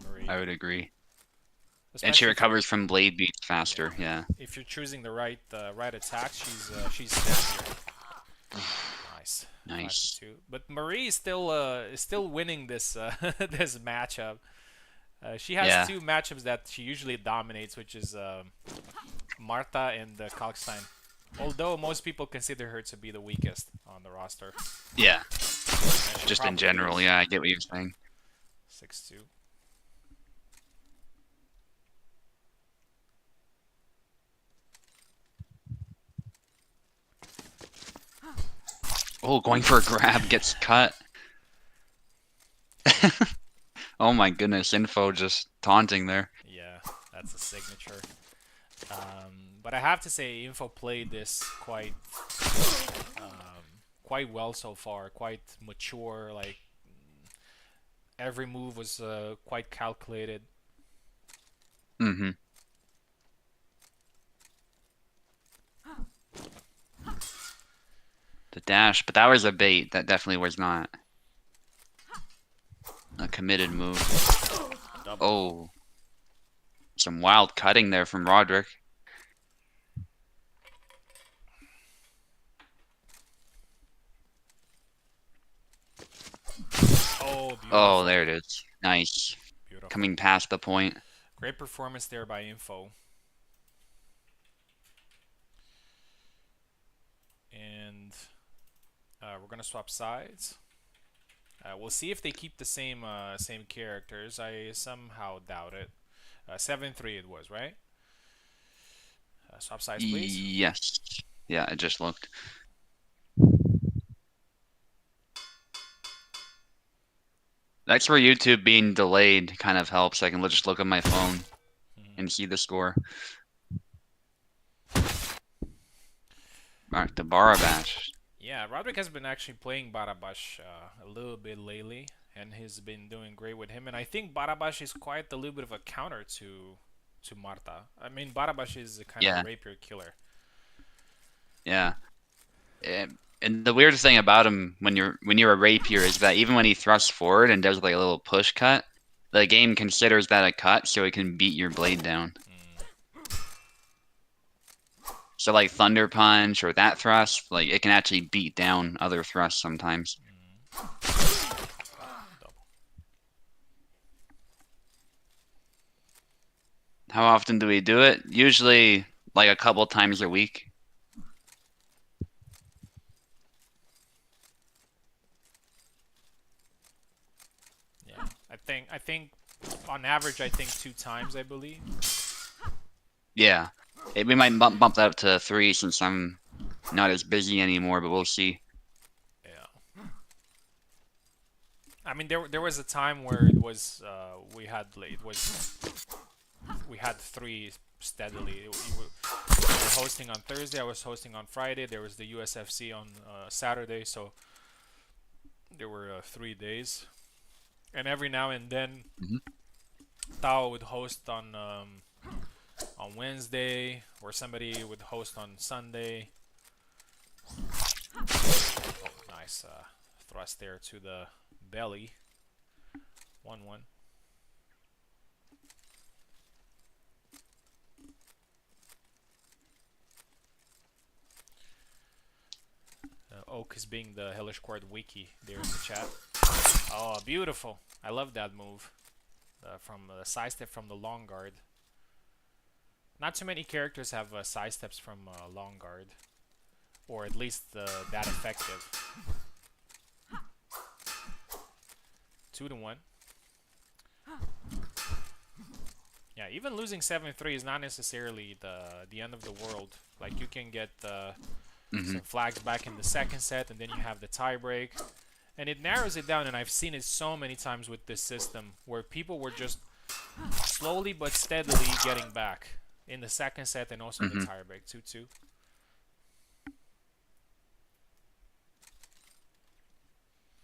Marie, I would agree. And she especially recovers from blade beats faster, yeah. if you're choosing the right attack. She's snappier. Nice, 5 to Nice. 2. But Marie is still winning this this matchup. She has Yeah. 2 matchups that she usually dominates, which is Marta and Kalkstein. Although most people consider her to be the weakest on the roster. Yeah. And she Just in probably general, is. yeah, I get what you're saying. 6-2. Oh, going for a grab gets cut. Oh my goodness, info just taunting there. Yeah, that's a signature. But I have to say, Info played this quite well so far. Quite mature. Like every move was quite calculated. Mm-hmm. The dash, but that was a bait. That definitely was not a committed move. Double. Oh, some wild cutting there from Roderick. Oh, beautiful. Oh, there it is. Nice. Beautiful. Coming past the point. Great performance there by Info. And we're gonna swap sides. We'll see if they keep the same characters. I somehow doubt it. 7-3 it was, right? Swap sides, please. Yes. Yeah, I just looked. That's where YouTube being delayed kind of helps. I can just look at my phone Mhm. and see the score. The Barabash. Yeah, Roderick has been actually playing Barabash a little bit lately, and he's been doing great with him. And I think Barabash is quite a little bit of a counter to Marta. I mean, Barabash is a kind of a Yeah, rapier killer. yeah. And the weird thing about him when you're a rapier is that even when he thrusts forward and does like a little push cut, the game considers that a cut, so it can beat your blade down. Mm, So like Thunder Punch or that thrust, like it can actually beat down other thrusts sometimes. mm. Double. How often do we do it? Usually like a couple times a week. Yeah, I think on average, I think 2 times, I believe. Yeah. We might bump that up to 3 since I'm not as busy anymore, but we'll see. Yeah. I mean, there was a time where it was we had three steadily. We were hosting on Thursday. I was hosting on Friday. There was the USFC on Saturday, so there were 3 days. And every now and then, Hmm. Tao would host on Wednesday, or somebody would host on Sunday. Oh, nice thrust there to the belly. 1-1. Oak is being the Hellish Quart wiki there in the chat. Oh, beautiful. I love that move. From the side step from the long guard. Not too many characters have side steps from long guard. Or at least that effective. 2-1. Yeah, even losing 7-3 is not necessarily the end of the world. Like, you can get Hmm. some flags back in the second set, and then you have the tie break. And it narrows it down, and I've seen it so many times with this system, where people were just slowly but steadily getting back in the second set and also in the Hmm. tie break. 2-2.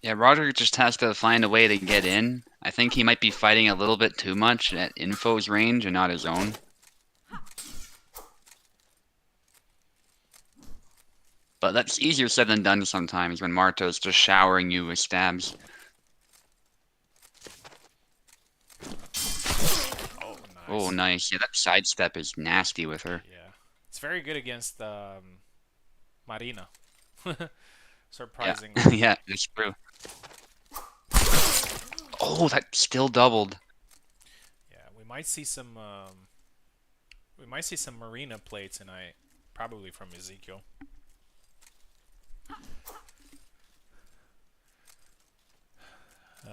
Yeah, Roger just has to find a way to get in. I think he might be fighting a little bit too much at Info's range and not his own. But that's easier said than done sometimes when Marto's just showering you with stabs. Oh, Oh, nice. nice. Yeah, that sidestep is nasty with her. Yeah. It's very good against Marina. Yeah, Surprisingly. yeah, that's true. Oh, that still doubled. Yeah, we might see some Marina play tonight, probably from Ezekiel.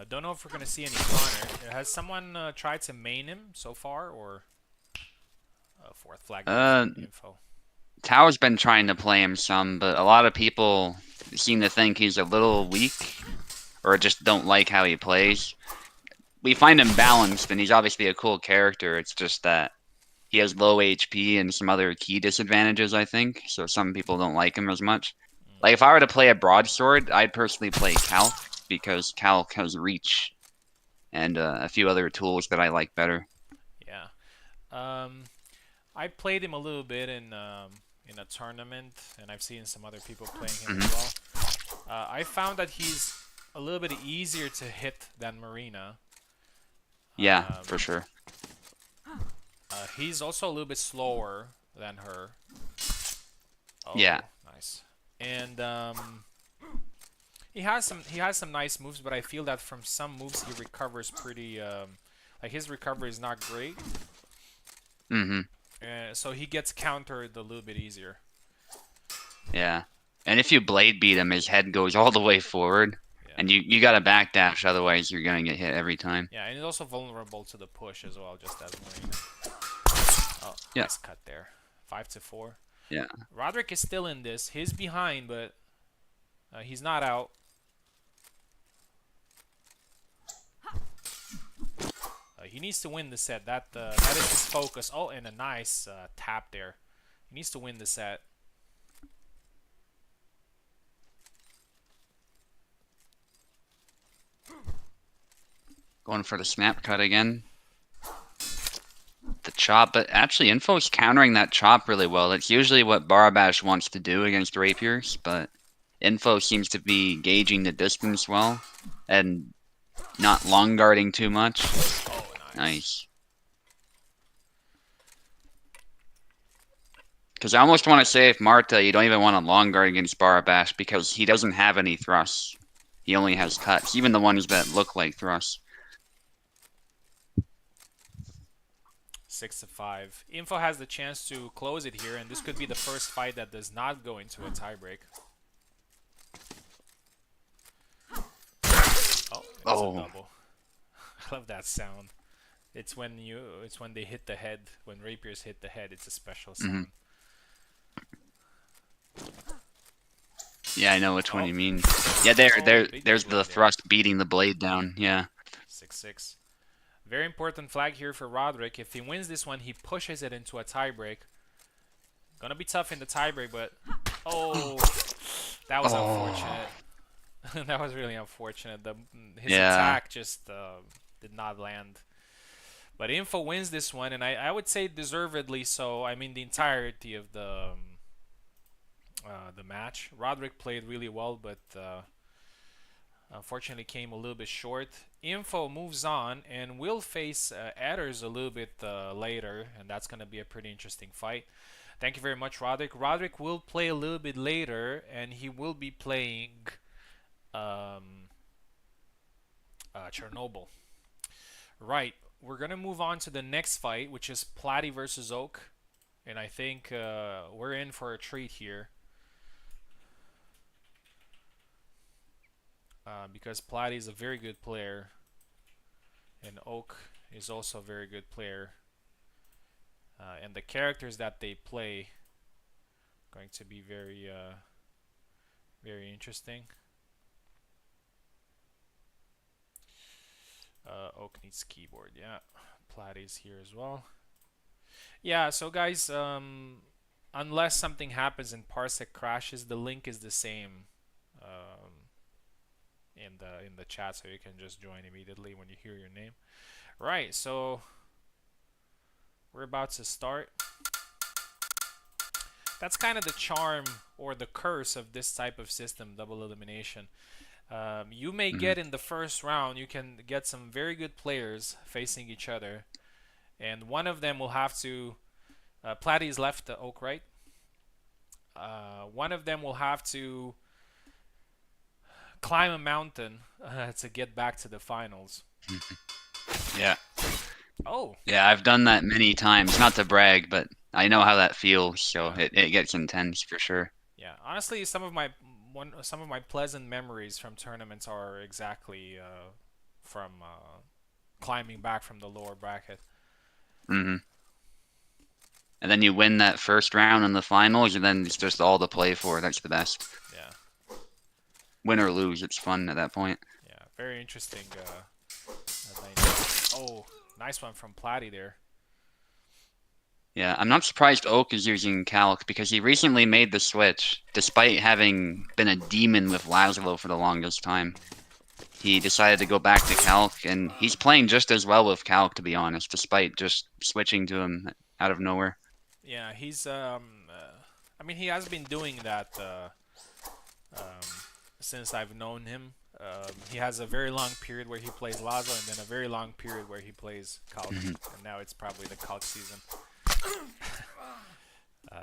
Don't know if we're gonna see any Connor. Has someone tried to main him so far, or fourth flag there Uh, from info? Tao's been trying to play him some, but a lot of people seem to think he's a little weak or just don't like how he plays. We find him balanced, and he's obviously a cool character. It's just that he has low HP and some other key disadvantages, I think, so some people don't like him as much. Like, if I were to play a broadsword, I'd personally play Calc, because Calc has reach and a few other tools that I like better. Yeah. Um, I played him a little bit in a tournament, and I've seen some other people playing him Hmm. as well. I found that he's a little bit easier to hit than Marina. Yeah, Um, for sure. he's also a little bit slower than her. Yeah. Oh, nice. And he has some nice moves, but I feel that from some moves he recovers pretty like his recovery is not great. Hmm. So he gets countered a little bit easier. Yeah. And if you blade beat him, his head goes all the way forward. Yeah. And you gotta backdash, otherwise you're gonna get hit every time. Yeah, and he's also vulnerable to the push as well, just as Marina. Oh, Yeah. nice cut there. 5-4. Yeah. Roderick is still in this. He's behind, but he's not out. He needs to win the set. That is his focus. Oh, and a nice tap there. He needs to win the set. Going for the snap cut again. The chop, but actually Info's countering that chop really well. That's usually what Barabash wants to do against rapiers, but Info seems to be gauging the distance well and not long guarding too much. Oh, nice. Nice. Because I almost want to say if Marta, you don't even want to long guard against Barabash because he doesn't have any thrusts. He only has cuts, even the ones that look like thrusts. 6-5. Info has the chance to close it here, and this could be the first fight that does not go into a tiebreak. Oh, it's a Oh. double. I love that sound. It's when they hit the head. When rapiers hit the head, it's a special sound. Yeah, I know which one Oh. you mean. Yeah, there's Big the blade there. thrust beating the blade down. Yeah. 6-6. Very important flag here for Roderick. If he wins this one, he pushes it into a tiebreak. Gonna be tough in the tiebreak, but oh, that was unfortunate. That was really unfortunate. His Yeah. attack just did not land. But Info wins this one, and I would say deservedly so. I mean, the entirety of the match. Roderick played really well, but unfortunately came a little bit short. Info moves on and will face Adders a little bit later, and that's going to be a pretty interesting fight. Thank you very much, Roderick. Roderick will play a little bit later, and he will be playing Chernobyl. Right, we're going to move on to the next fight, which is Platy versus Oak. And I think we're in for a treat here. Because Platy is a very good player, and Oak is also a very good player. And the characters that they play are going to be very, very interesting. Oak needs keyboard, yeah. Platy's here as well. Yeah, so guys, unless something happens and Parsec crashes, the link is the same. In the chat, so you can just join immediately when you hear your name. Right, so we're about to start. That's kind of the charm or the curse of this type of system, double elimination. You may get in the first round, you can get some very good players facing each other, and one of them will have to. Platy's left the Oak, right? One of them will have to climb a mountain to get back to the finals. Yeah. Oh. Yeah, I've done that many times. Not to brag, but I know how that feels, so it gets intense for sure. Yeah, honestly, some of my pleasant memories from tournaments are exactly from climbing back from the lower bracket. And then you win that first round in the finals, and then it's just all to play for. That's the best. Yeah. Win or lose, it's fun at that point. Yeah, very interesting. Oh, nice one from Platy there. Yeah, I'm not surprised Oak is using Calc because he recently made the switch, despite having been a demon with Laszlo for the longest time. He decided to go back to Calc, and he's playing just as well with Calc, to be honest, despite just switching to him out of nowhere. Yeah, he's I mean, he has been doing that since I've known him. He has a very long period where he plays Lazo, and then a very long period where he plays Calc, and now it's probably the Calc season.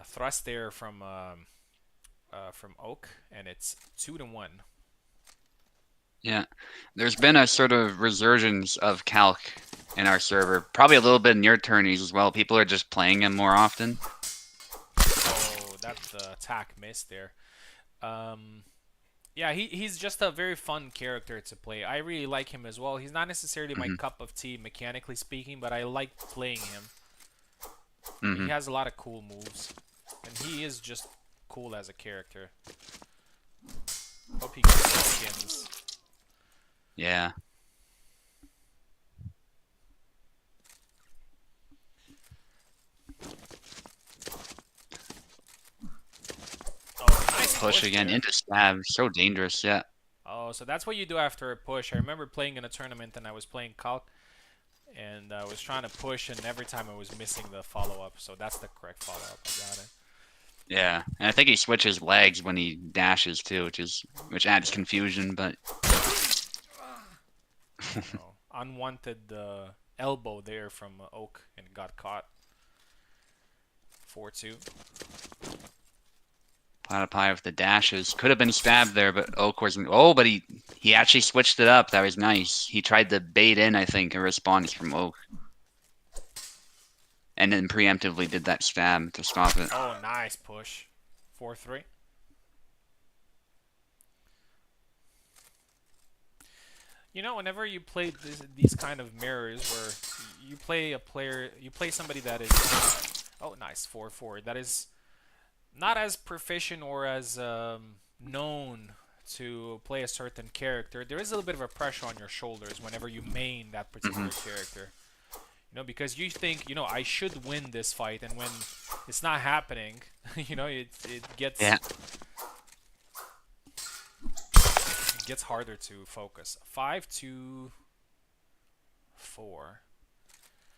Thrust there from Oak, and it's 2-1. Yeah, there's been a sort of resurgence of Calc in our server, probably a little bit in your tourneys as well. People are just playing him more often. Oh, that attack missed there. Yeah, he's just a very fun character to play. I really like him as well. He's not necessarily my cup of tea, mechanically speaking, but I like playing him. He has a lot of cool moves, and he is just cool as a character. Hope he gets some skins. Yeah. Oh, nice Push again there. into stab. So dangerous, yeah. Oh, so that's what you do after a push. I remember playing in a tournament and I was playing Calc and I was trying to push and every time I was missing the follow up. So that's the correct follow up. I got it. Yeah, and I think he switches legs when he dashes too, which adds Yeah. confusion. But Oh no. Unwanted elbow there from Oak and got caught. 4-2. Platypi with the dashes could have been stabbed there, but Oak wasn't. Oh, but he actually switched it up. That was nice. He tried to bait in, I think, a response from Oak, and then preemptively did that stab to stop it. Oh, nice push. 4-3. You know, whenever you play these kind of mirrors where you play a player, you play somebody that is, oh, nice, 4-4, that is not as proficient or as known to play a certain character, there is a little bit of a pressure on your shoulders whenever you main that particular Hmm. character. You know, because you think, you know, I should win this fight, and when it's not happening, you know, Yeah, it gets harder to focus. 5-4.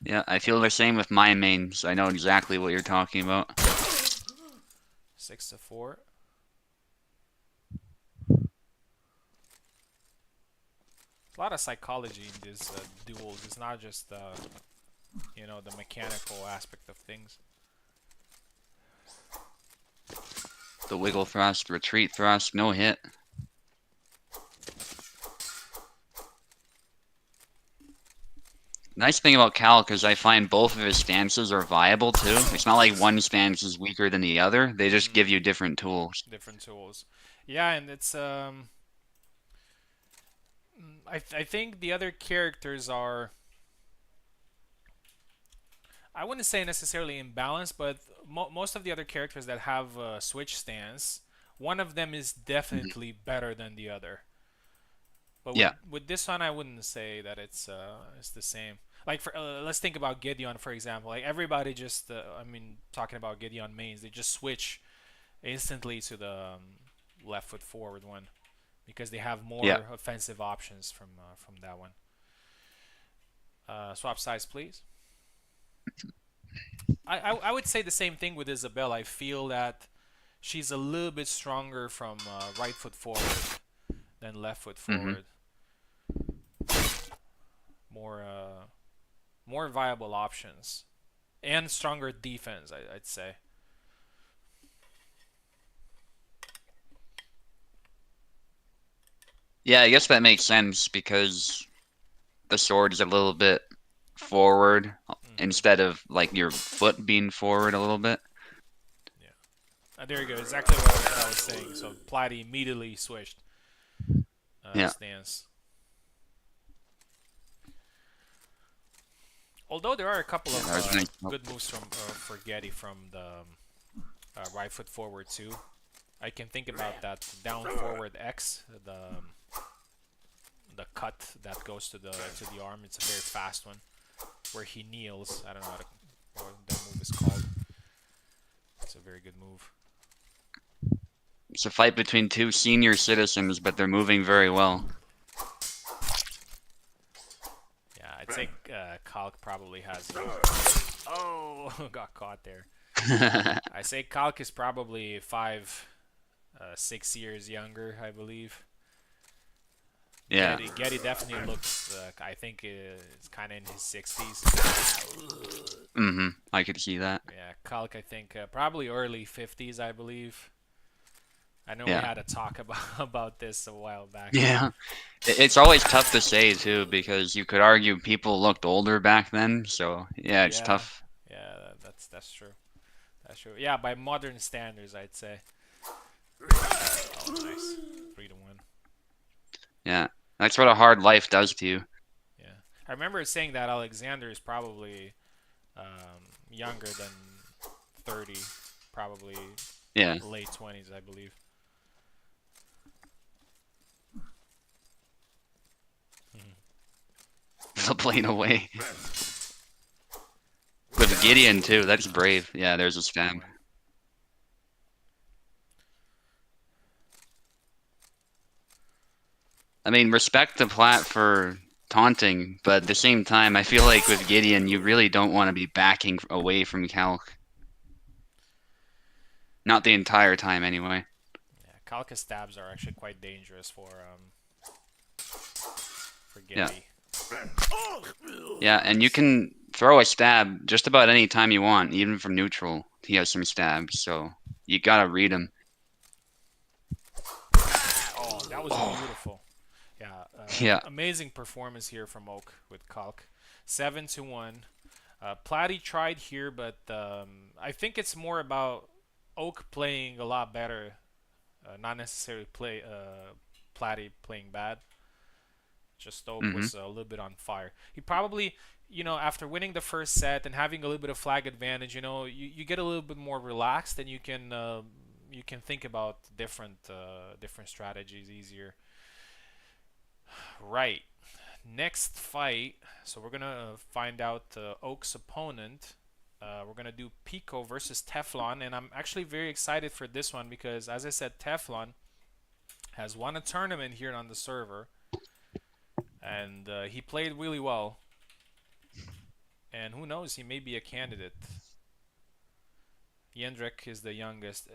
yeah. I feel the same with my mains. I know exactly what you're talking about. 6-4. A lot of psychology in these duels. It's not just you know, the mechanical aspect of things. The wiggle thrust, retreat thrust, no hit. Nice thing about Calc is I find both of his stances are viable too. It's not like one stance is weaker than the other. They just give you different tools. Different tools. Yeah, and it's I think the other characters are, I wouldn't say necessarily imbalanced, but most of the other characters that have switch stance, one of them is Mhm. definitely better than the other. But Yeah, with this one, I wouldn't say that it's the same. Like for let's think about Gideon for example. Like everybody just I mean talking about Gideon mains, they just switch instantly to the left foot forward one because they have yeah. more offensive options from that one. Swap sides, please. I would say the same thing with Isabel. I feel that she's a little bit stronger from right foot forward than left foot Hmm. forward. More more viable options and stronger defense. I'd say. Yeah, I guess that makes sense because the sword is a little bit forward Hmm. instead of like your foot being forward a little bit. Yeah. There you go. Exactly what I was saying. So Platy immediately switched Yeah, stance. Although there are a couple yeah, of that was nice. Oh, good moves from for Getty from the right foot forward too. I can think about that down forward X, the cut that goes to the arm. It's a very fast one where he kneels. I don't know what that move is called. It's a very good move. it's a fight between two senior citizens, but they're moving very well. Yeah, I'd say Kalk probably has. Oh, got caught there. I say Kalk is probably 6 years younger, I believe. Yeah. Getty definitely looks. I think it's kind of in his 60s. I could see that. Yeah, Kalk I think probably early 50s, I believe. I know we Yeah. had a talk about about this a while back. Yeah. It's always tough to say too because you could argue people looked older back then, so yeah, it's Yeah, tough. yeah, that's true. That's true. Yeah, by modern standards, I'd say. Oh, nice. 3-1. Yeah. That's what a hard life does to you. Yeah, I remember saying that Alexander is probably younger than 30, probably Yeah. late 20s, I believe. The plane away. With Gideon too, that's brave. Yeah, there's a Good stab. one. I mean, respect the plat for taunting, but at the same time, I feel like with Gideon, you really don't want to be backing away from Calc. Not the entire time, anyway. Yeah, Kalka stabs are actually quite dangerous for Yeah. Gary. Yeah, and you can throw a stab just about any time you want, even from neutral. He has some stabs, so you gotta read him. Oh, that was Oh, beautiful. Yeah, yeah. amazing performance here from Oak with Kalk. 7-1. Platy tried here, but I think it's more about Oak playing a lot better, not necessarily Platy playing bad. Just Oak Mm-hmm. was a little bit on fire. He probably, after winning the first set and having a little bit of flag advantage, you get a little bit more relaxed and you can think about different strategies easier. Right. Next fight. So we're gonna find out Oak's opponent. We're gonna do Pico versus Teflon, and I'm actually very excited for this one because, as I said, Teflon has won a tournament here on the server, and he played really well. And who knows, he may be a candidate. Jendrik is the youngest.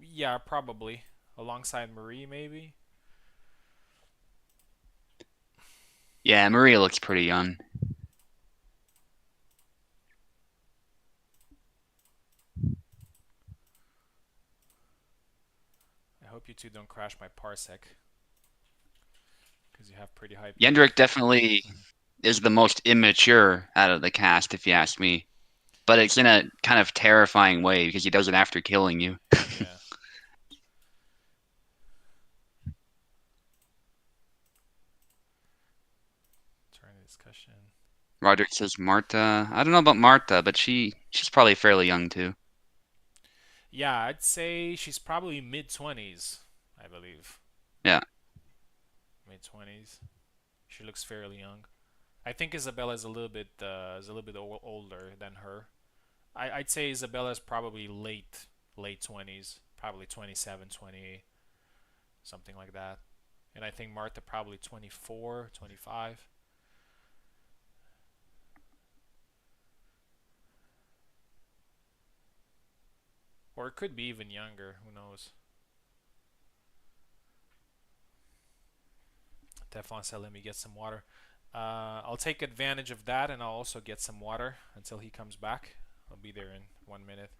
Yeah, probably alongside Marie, maybe. Yeah, Maria looks pretty young. I hope you two don't crash my parsec because you have pretty high ping. Yendrik definitely is the most immature out of the cast, if you ask me. But it's in a kind of terrifying way because he does it after killing you. Yeah. Turn the discussion. Roderick says Marta. I don't know about Marta, but she's probably fairly young too. Yeah, I'd say she's probably mid 20s, I believe. Yeah. Mid 20s. She looks fairly young. I think Isabella is a little bit older than her. I'd say Isabella's probably late 20s, probably 27, 28, something like that. And I think Martha probably 24, 25. Or it could be even younger, who knows. Teflon said, let me get some water. I'll take advantage of that and I'll also get some water until he comes back. I'll be there in 1 minute.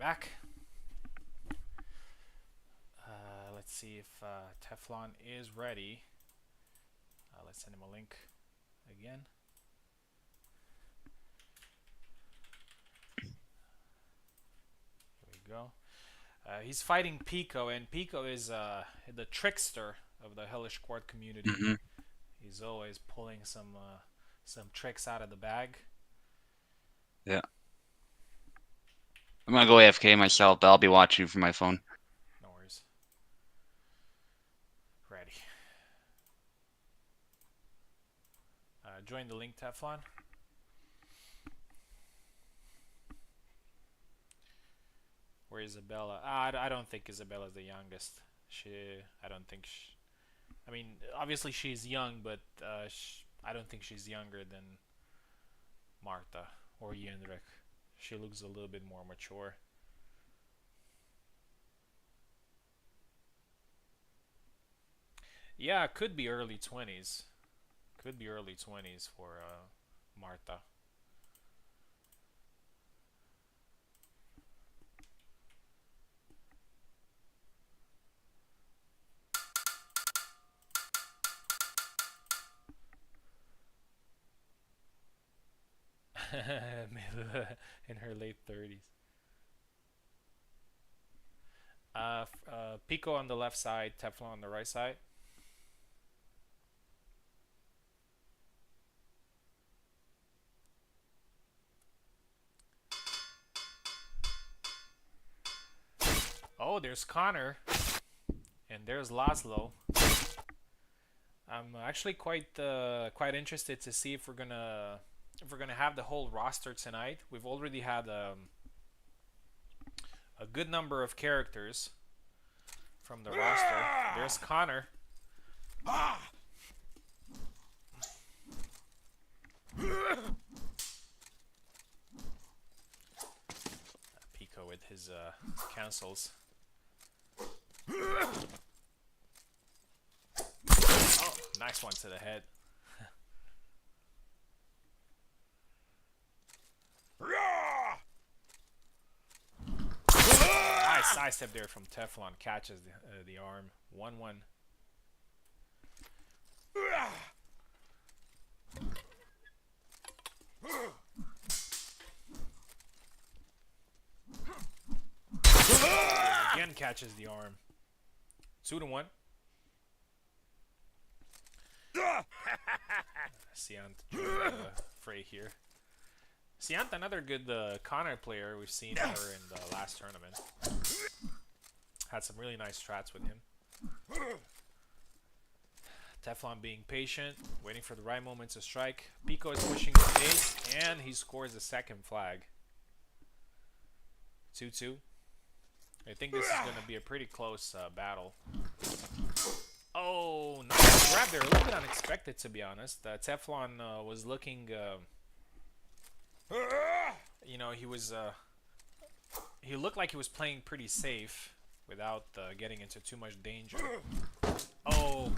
back. Let's see if Teflon is ready. Let's send him a link again. Here we go. He's fighting Pico, and Pico is the trickster of the Hellish Quart community. Mm-hmm. He's always pulling some tricks out of the bag. Yeah. I'm gonna go AFK myself, but I'll be watching from my phone. No worries. Ready. Join the link, Teflon. Where Isabella? I don't think Isabella's the youngest. I don't think I mean, obviously she's young, but I don't think she's younger than Marta or Yenrik. She looks a little bit more mature. Yeah, it could be early 20s. Could be early 20s for Marta. In her late 30s. Pico on the left side, Teflon on the right side. Oh, there's Connor, and there's Laszlo. I'm actually quite interested to see if we're gonna have the whole roster tonight. We've already had a good number of characters from the roster. There's Connor. Pico with his cancels. Oh, nice one to the head. Nice side step there from Teflon. Catches the arm. 1-1. Again catches the arm. 2-1. Siant joined the fray here. Siant, another good Connor player. We've seen her in the last tournament. Had some really nice strats with him. Teflon being patient, waiting for the right moment to strike. Pico is pushing the pace, and he scores the second flag. 2-2. I think this is going to be a pretty close battle. Oh, nice grab there. A little bit unexpected, to be honest. Teflon was looking... you know, he looked like he was playing pretty safe without getting into too much danger. Oh,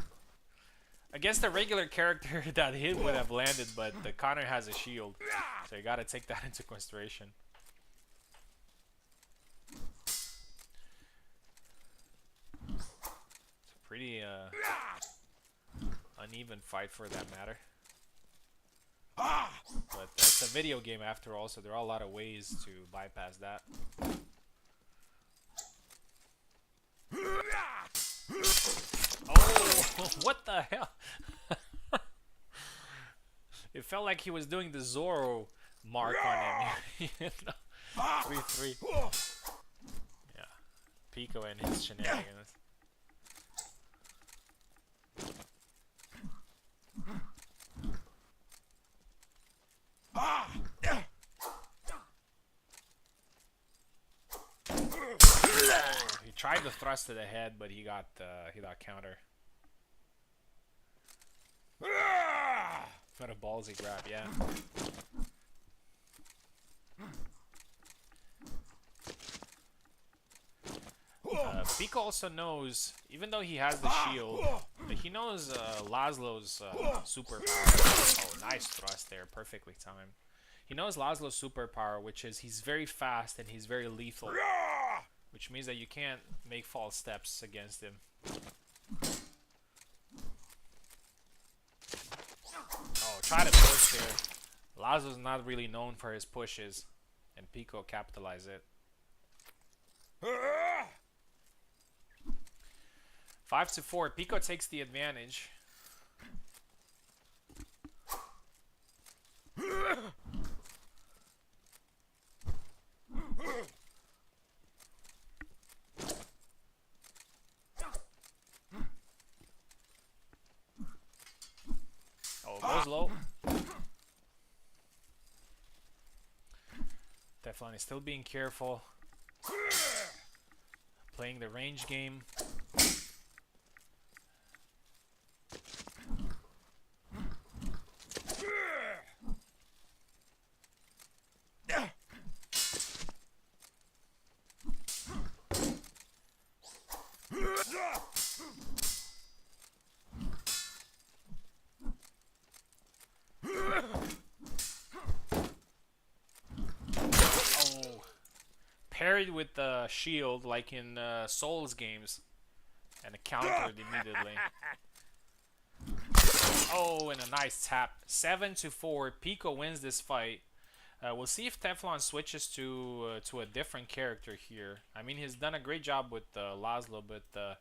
I guess the regular character that hit would have landed, but the Connor has a shield, so you gotta take that into consideration. It's a pretty uneven fight for that matter. But it's a video game after all, so there are a lot of ways to bypass that. Oh, what the hell? It felt like he was doing the Zorro mark on him. 3-3. Yeah. Pico and his shenanigans. He tried to thrust to the head, but he got counter. What a ballsy grab, yeah. Pico also knows, even though he has the shield, he knows Laszlo's super. Oh, nice thrust there, perfectly timed. He knows Laszlo's superpower, which is he's very fast and he's very lethal, which means that you can't make false steps against him. Oh, try to push there. Laszlo's not really known for his pushes, and Pico capitalized it. 5-4. Pico takes the advantage. Oh, it goes low. Teflon is still being careful. Playing the range game. Parried with the shield like in Souls games and countered immediately. Oh, and a nice tap. 7-4. Pico wins this fight. We'll see if Teflon switches to a different character here. I mean, he's done a great job with Laszlo, but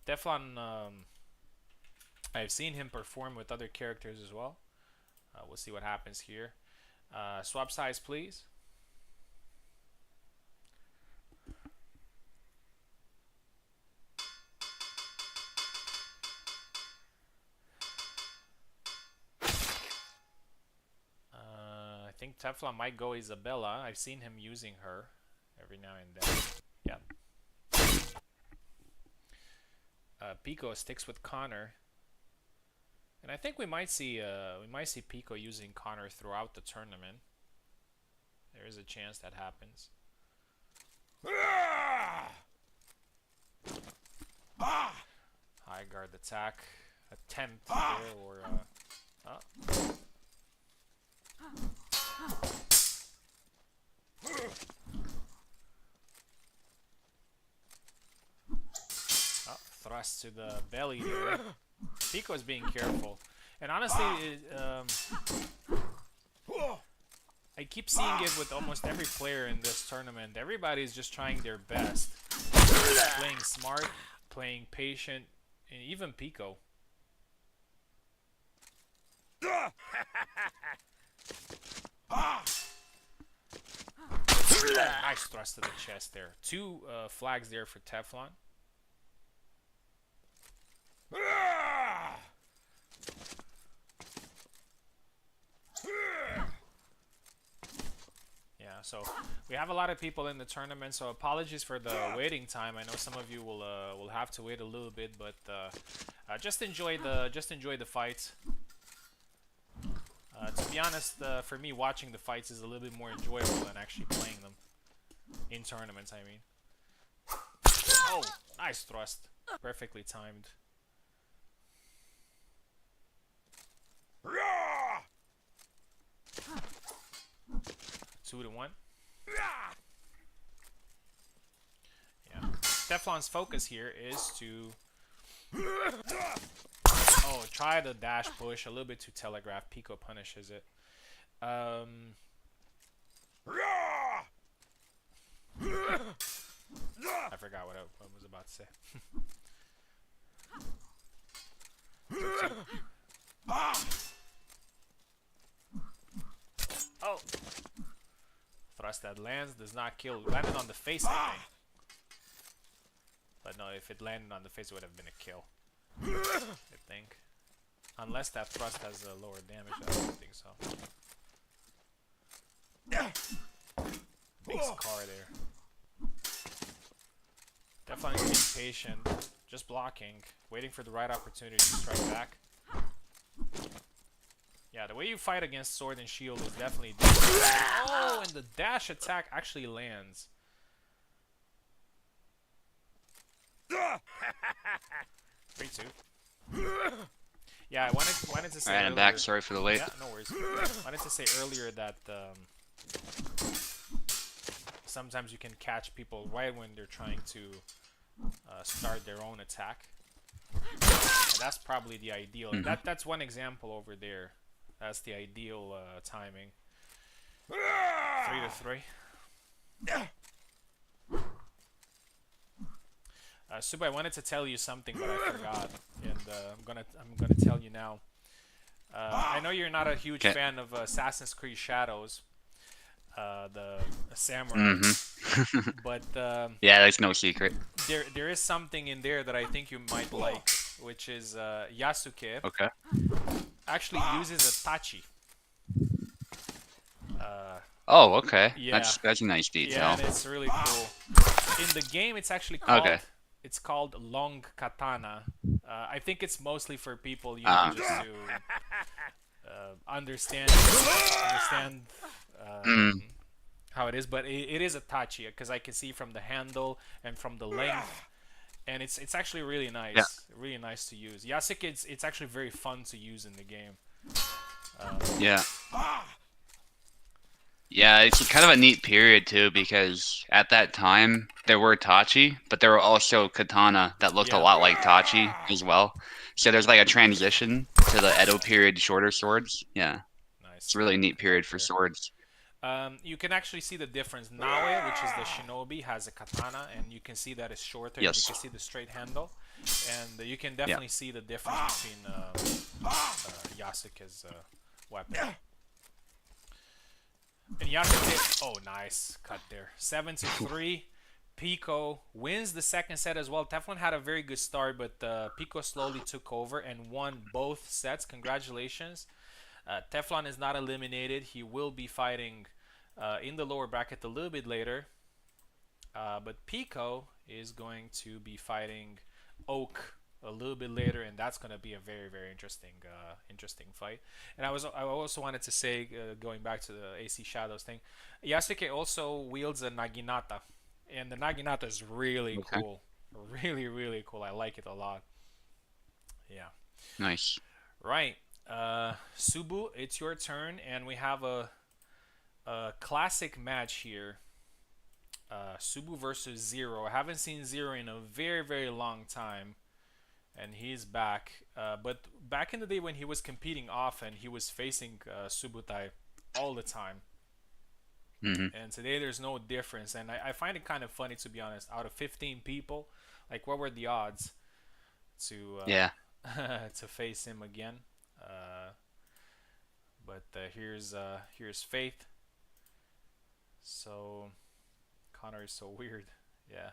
Teflon, I've seen him perform with other characters as well. We'll see what happens here. Swap size, please. I think Teflon might go Isabella. I've seen him using her every now and then. Yeah. Pico sticks with Connor, and I think we might see Pico using Connor throughout the tournament. There is a chance that happens. High guard attack attempt there, or thrust to the belly there. Pico's being careful, and honestly, I keep seeing it with almost every player in this tournament. Everybody's just trying their best, playing smart, playing patient, and even Pico. Nice thrust to the chest there. Two flags there for Teflon. Yeah, so we have a lot of people in the tournament, so apologies for the waiting time. I know some of you will have to wait a little bit, but just enjoy the fights. To be honest, for me, watching the fights is a little bit more enjoyable than actually playing them in tournaments. I mean, oh, nice thrust, perfectly timed. 2-1. Yeah. Teflon's focus here is to try the dash push a little bit too telegraph. Pico punishes it. I forgot what I was about to say. Oh! Thrust that lands, does not kill. Landed on the face, I think. But no, if it landed on the face, it would have been a kill. I think. Unless that thrust has a lower damage, I don't think so. Big scar there. Definitely being patient, just blocking, waiting for the right opportunity to strike back. Yeah, the way you fight against sword and shield is definitely different. Oh, and the dash attack actually lands. 3-2. Yeah, I wanted to All say right, I'm back. earlier. Sorry for the wait. Yeah, no worries. Wanted to say earlier that sometimes you can catch people right when they're trying to start their own attack. And that's probably the ideal. And Hmm. that's one example over there. That's the ideal timing. 3 to 3. Suba, I wanted to tell you something, but I forgot, and I'm gonna tell you now. I know you're not a huge Okay. fan of Assassin's Creed Shadows, the samurai, Hmm. but Yeah, that's no secret. there is something in there that I think you might like, which is Yasuke Okay. actually uses a tachi. Uh, Oh, okay. yeah, That's a nice yeah, and detail. it's really cool. In the game, Okay. it's called long katana. I think it's mostly for people, Uh, just to understand mm, how it is. But it is a tachi because I can see from the handle and from the length, and it's actually yeah. really nice to use. Yasuke, it's actually very fun to use in the game. Uh, Yeah. Yeah, it's kind of a neat period too because at that time there were Tachi, but there were also katana that looked a yeah, lot like Tachi as well. So there's like a transition to the Edo period shorter swords. Yeah, it's nice. a really neat I like period for there. swords. You can actually see the difference. Naoe, which is the shinobi, has a katana, and you can see that it's shorter, and you Yes. can see the straight handle, and you can Yeah. definitely see the difference between Yasuke's weapon. And Yasuke, oh, nice cut there. 7-3. Pico wins the second set as well. Teflon had a very good start, but Pico slowly took over and won both sets. Congratulations. Teflon is not eliminated. He will be fighting in the lower bracket a little bit later. But Pico is going to be fighting Oak a little bit later, and that's going to be a very interesting fight. And I also wanted to say, going back to the AC Shadows thing, Yasuke also wields a Naginata, and the Naginata is really Okay. cool, really cool. I like it a lot. Yeah. Nice. Right. Subu, it's your turn, and we have a classic match here. Subu versus Zero. I haven't seen Zero in a very long time, and he's back. But back in the day when he was competing often, he was facing Subutai all the time. Hmm. And today there's no difference, and I find it kind of funny, to be honest. Out of 15 people, like, what were the odds to Yeah. to face him again? Uh, but here's Faith. So Connor is so weird. Yeah.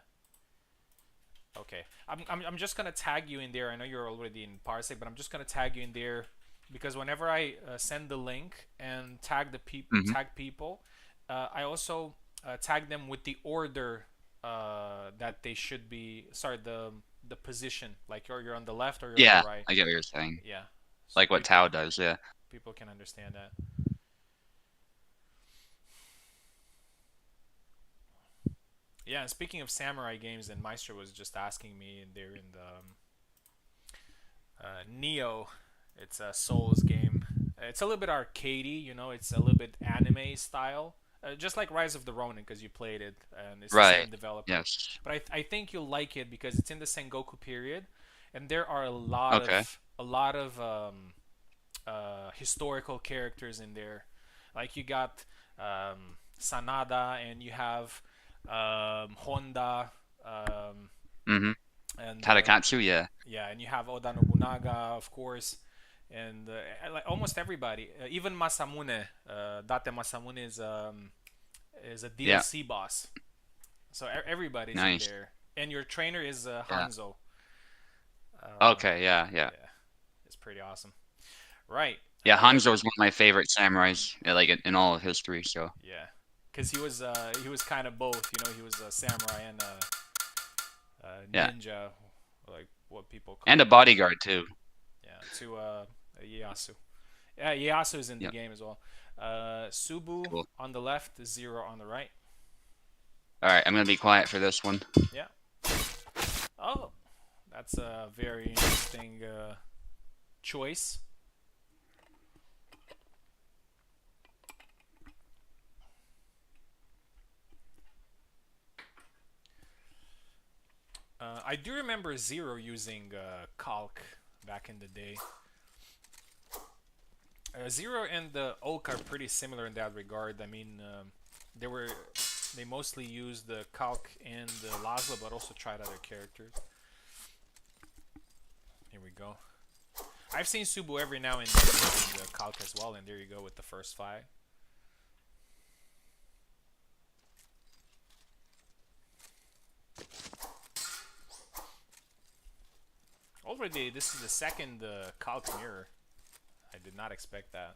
Okay. I'm just gonna tag you in there. I know you're already in Parsec, but I'm just gonna tag you in there because whenever I send the link and Hmm. tag people, I also tag them with the order that they should be. Sorry, the position. Like you're on the left or you're on the Yeah, right. I get what you're saying. Yeah. So Like what Tao does. Yeah. people can understand that. Yeah. And speaking of samurai games, and Meister was just asking me, and they're in the Neo. It's a Souls game. It's a little bit arcadey, it's a little bit anime style, just like Rise of the Ronin because you played it, and it's the Right. same developer. Yes. But I think you'll like it because it's in the Sengoku period, and there are Okay. a lot of historical characters in there. Like you got Sanada, and you have Honda, Hmm. and Tadakatsu. Yeah. yeah, and you have Oda Nobunaga, of course, and like almost everybody, even Masamune. Date Masamune is a Yeah. DLC boss, so everybody's in Nice. there. And your trainer is Yeah. Hanzo. Uh, Okay. Yeah. Yeah. yeah, it's pretty awesome. Right. Yeah, Let Hanzo is one of my favorite samurais, like in all of history. So Yeah, because he was kind of both. He was a samurai and a yeah, ninja, like what people and call a it. bodyguard too. Yeah, to Ieyasu. Yeah, Ieyasu is in the Yep. game as well. Subu Cool. on the left, Zero on the right. All right, I'm gonna be quiet for this one. Yeah. Oh, that's a very interesting choice. I do remember Zero using Calc back in the day. Zero and the Oak are pretty similar in that regard. I mean, they were they mostly used the Calc and the Laszlo, but also tried other characters. Here we go. I've seen Subu every now and then using the Calc as well, and there you go with the first flag. Already, this is the second Calc mirror. I did not expect that.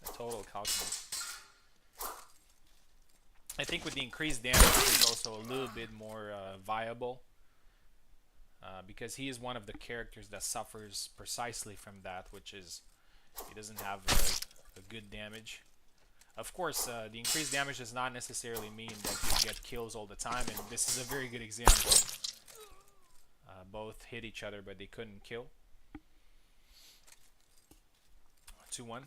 A total Calc mirror. I think with the increased damage, it's also a little bit more viable. Because he is one of the characters that suffers precisely from that, which is he doesn't have a good damage. Of course, the increased damage does not necessarily mean that you get kills all the time, and this is a very good example. Both hit each other, but they couldn't kill. 2-1.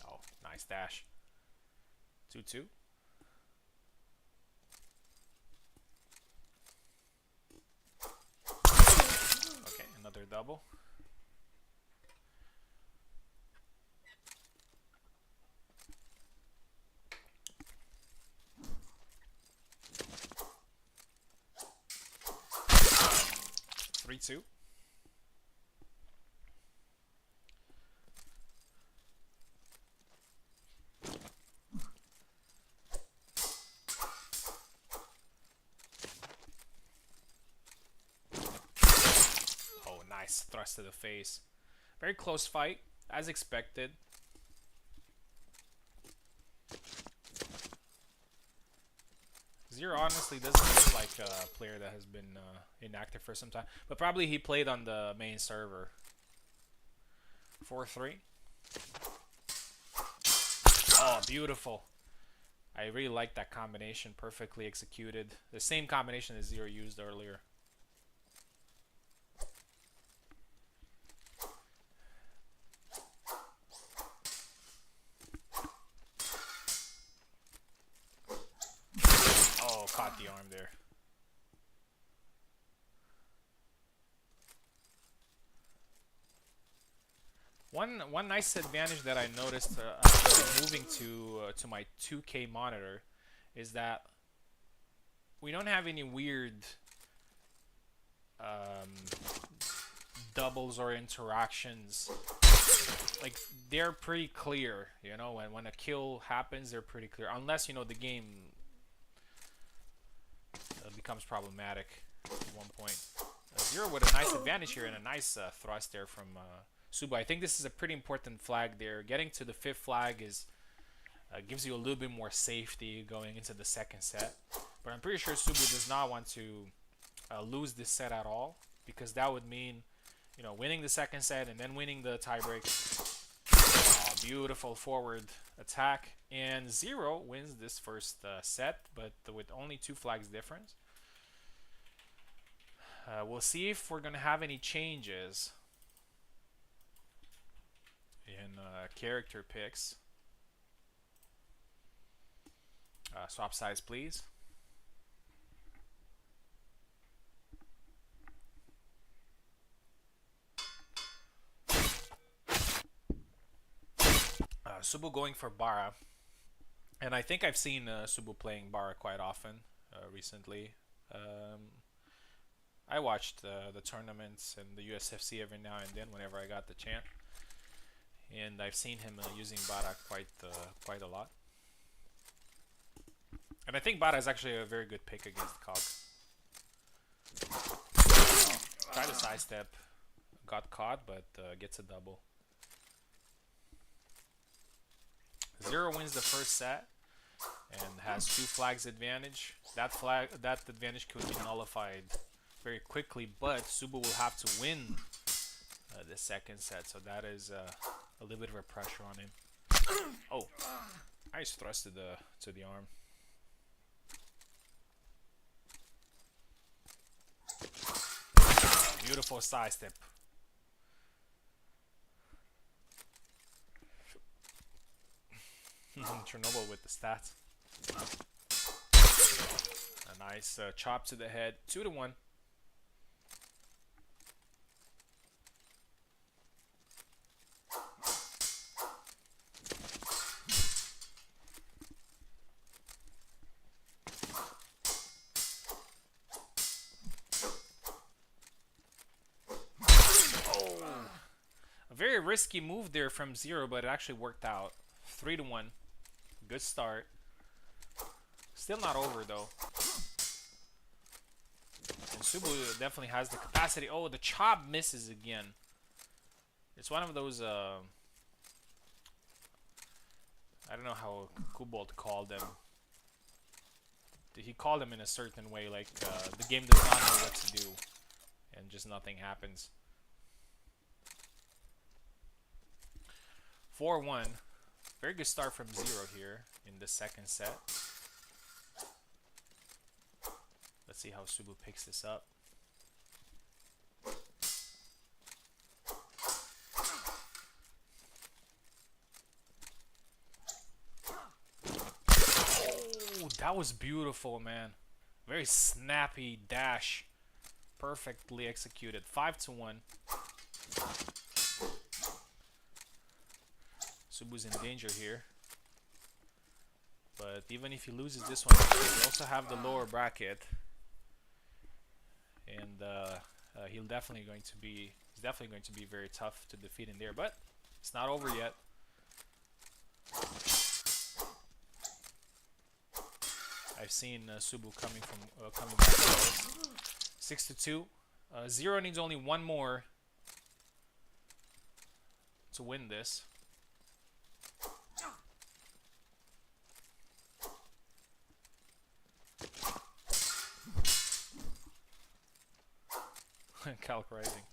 Oh, nice dash. 2-2. Okay, another double. Three, two. Oh, nice thrust to the face. Very close fight, as expected. Zero honestly doesn't look like a player that has been inactive for some time, but probably he played on the main server. 4-3. Oh, beautiful. I really like that combination, perfectly executed. The same combination as Zero used earlier. Oh, caught the arm there. One nice advantage that I noticed after moving to my 2K monitor is that we don't have any weird doubles or interactions. Like, they're pretty clear, you know, when a kill happens, they're pretty clear. Unless, you know, the game becomes problematic at one point. Zero with a nice advantage here and a nice thrust there from Subu. I think this is a pretty important flag there. Getting to the fifth flag is gives you a little bit more safety going into the second set. But I'm pretty sure Subu does not want to lose this set at all, because that would mean, you know, winning the second set and then winning the tiebreak. Oh, beautiful forward attack. And Zero wins this first set, but with only 2 flags difference. We'll see if we're going to have any changes in character picks. Swap sides, please. Subu going for Bara. And I think I've seen Subu playing Bara quite often recently. I watched the tournaments and the USFC every now and then whenever I got the chance. And I've seen him using Bara quite a lot. And I think Bara is actually a very good pick against Cog. Tried to sidestep, got caught, but gets a double. Zero wins the first set and has 2 flags advantage. That advantage could be nullified very quickly, but Subu will have to win the second set, so that is a little bit of a pressure on him. Oh, nice thrust to the arm. Beautiful side step. Chernobyl with the stats. A nice chop to the head. 2-1. A very risky move there from Zero, but it actually worked out. 3-1. Good start. Still not over though. And Subu definitely has the capacity. Oh, the chop misses again. It's one of those, I don't know how Kubalt called them. He called them in a certain way, like the game does not know what to do. And just nothing happens. 4-1. Very good start from Zero here in the second set. Let's see how Subu picks this up. Oh, that was beautiful, man. Very snappy dash. Perfectly executed. 5-1. Subu's in danger here. But even if he loses this one, we also have the lower bracket. And he's definitely going to be very tough to defeat in there. But it's not over yet. I've seen Subu coming back. 6-2. Zero needs only one more to win this. Calc Rising.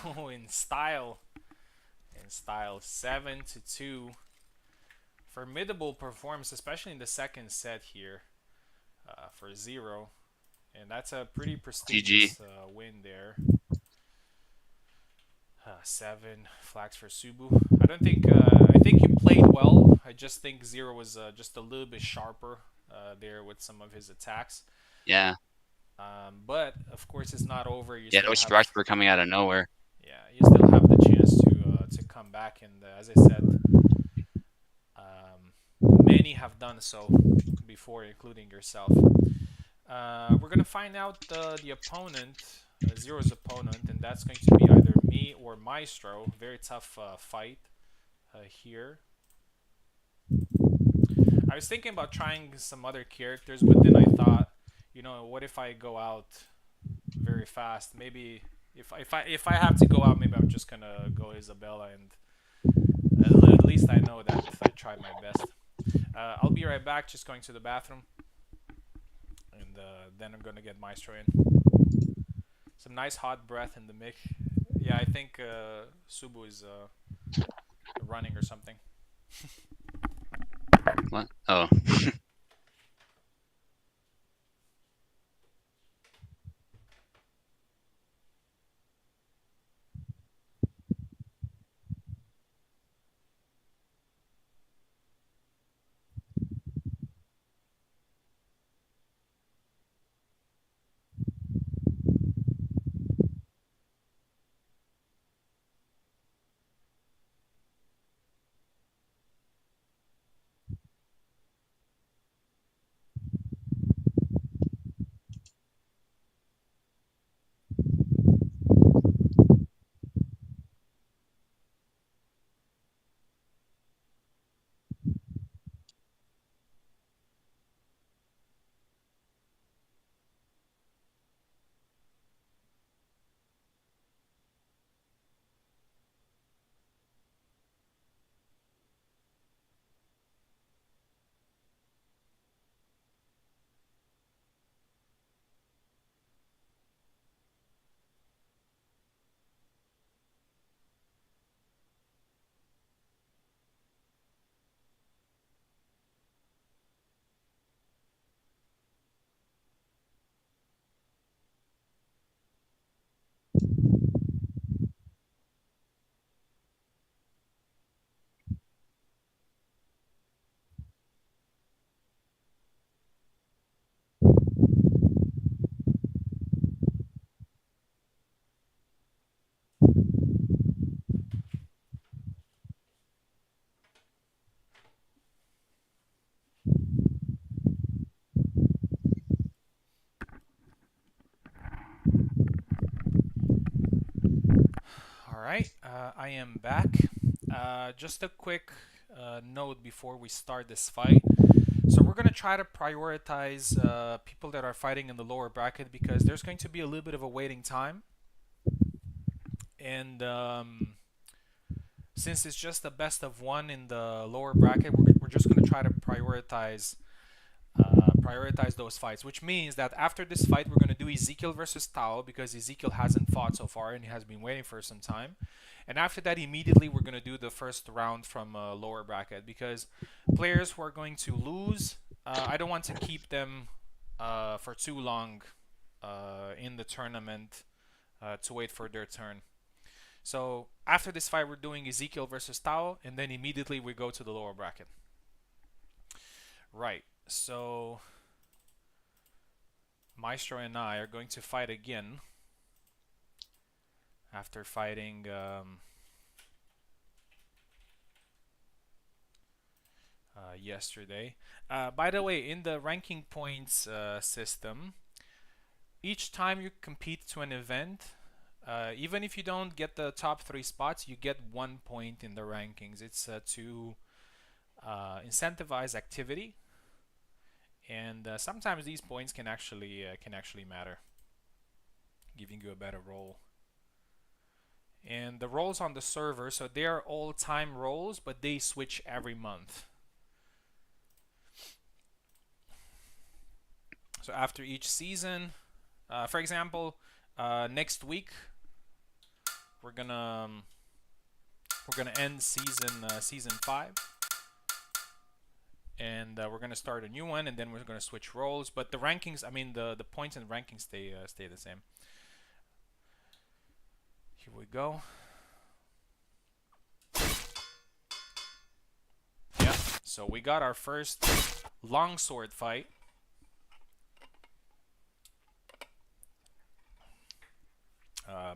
Oh, in style. 7-2. Formidable performance, especially in the second set here for Zero. And that's a pretty GG. prestigious win there. 7 flags for Subu. I think you played well. I just think Zero was just a little bit sharper there with some of his attacks. Yeah. But of course, it's not over. Yeah, those strikes were coming out of nowhere. Yeah, you still have the chance to come back. And as I said, many have done so before, including yourself. We're gonna find out the opponent, Zero's opponent, and that's going to be either me or Maestro. Very tough fight here. I was thinking about trying some other characters, but then I thought, you know, what if I go out very fast? Maybe if I have to go out, maybe I'm just gonna go Isabella, and at least I know that I tried my best. I'll be right back. Just going to the bathroom, and then I'm gonna get Maestro in. Some nice hot breath in the mic. Yeah, I think Subu is running or something. What? Oh. All right, I am back. Just a quick note before we start this fight. So we're gonna try to prioritize people that are fighting in the lower bracket because there's going to be a little bit of a waiting time, and since it's just the best of one in the lower bracket, we're just gonna try to prioritize those fights, which means that after this fight, we're going to do Ezekiel versus Tao because Ezekiel hasn't fought so far and he has been waiting for some time. And after that, immediately we're going to do the first round from lower bracket because players who are going to lose, I don't want to keep them for too long in the tournament to wait for their turn. So after this fight, we're doing Ezekiel versus Tao, and then immediately we go to the lower bracket. Right. So Maestro and I are going to fight again after fighting yesterday. By the way, in the ranking points system, each time you compete to an event, even if you don't get the top 3 spots, you get 1 point in the rankings. It's to incentivize activity, and sometimes these points can actually matter, giving you a better roll. And the roles on the server, so they are all-time roles, but they switch every month. So after each season, for example, next week we're gonna end season 5, and we're gonna start a new one, and then we're gonna switch roles. But the rankings, I mean the points and rankings stay the same. Here we go. Yeah. So we got our first longsword fight.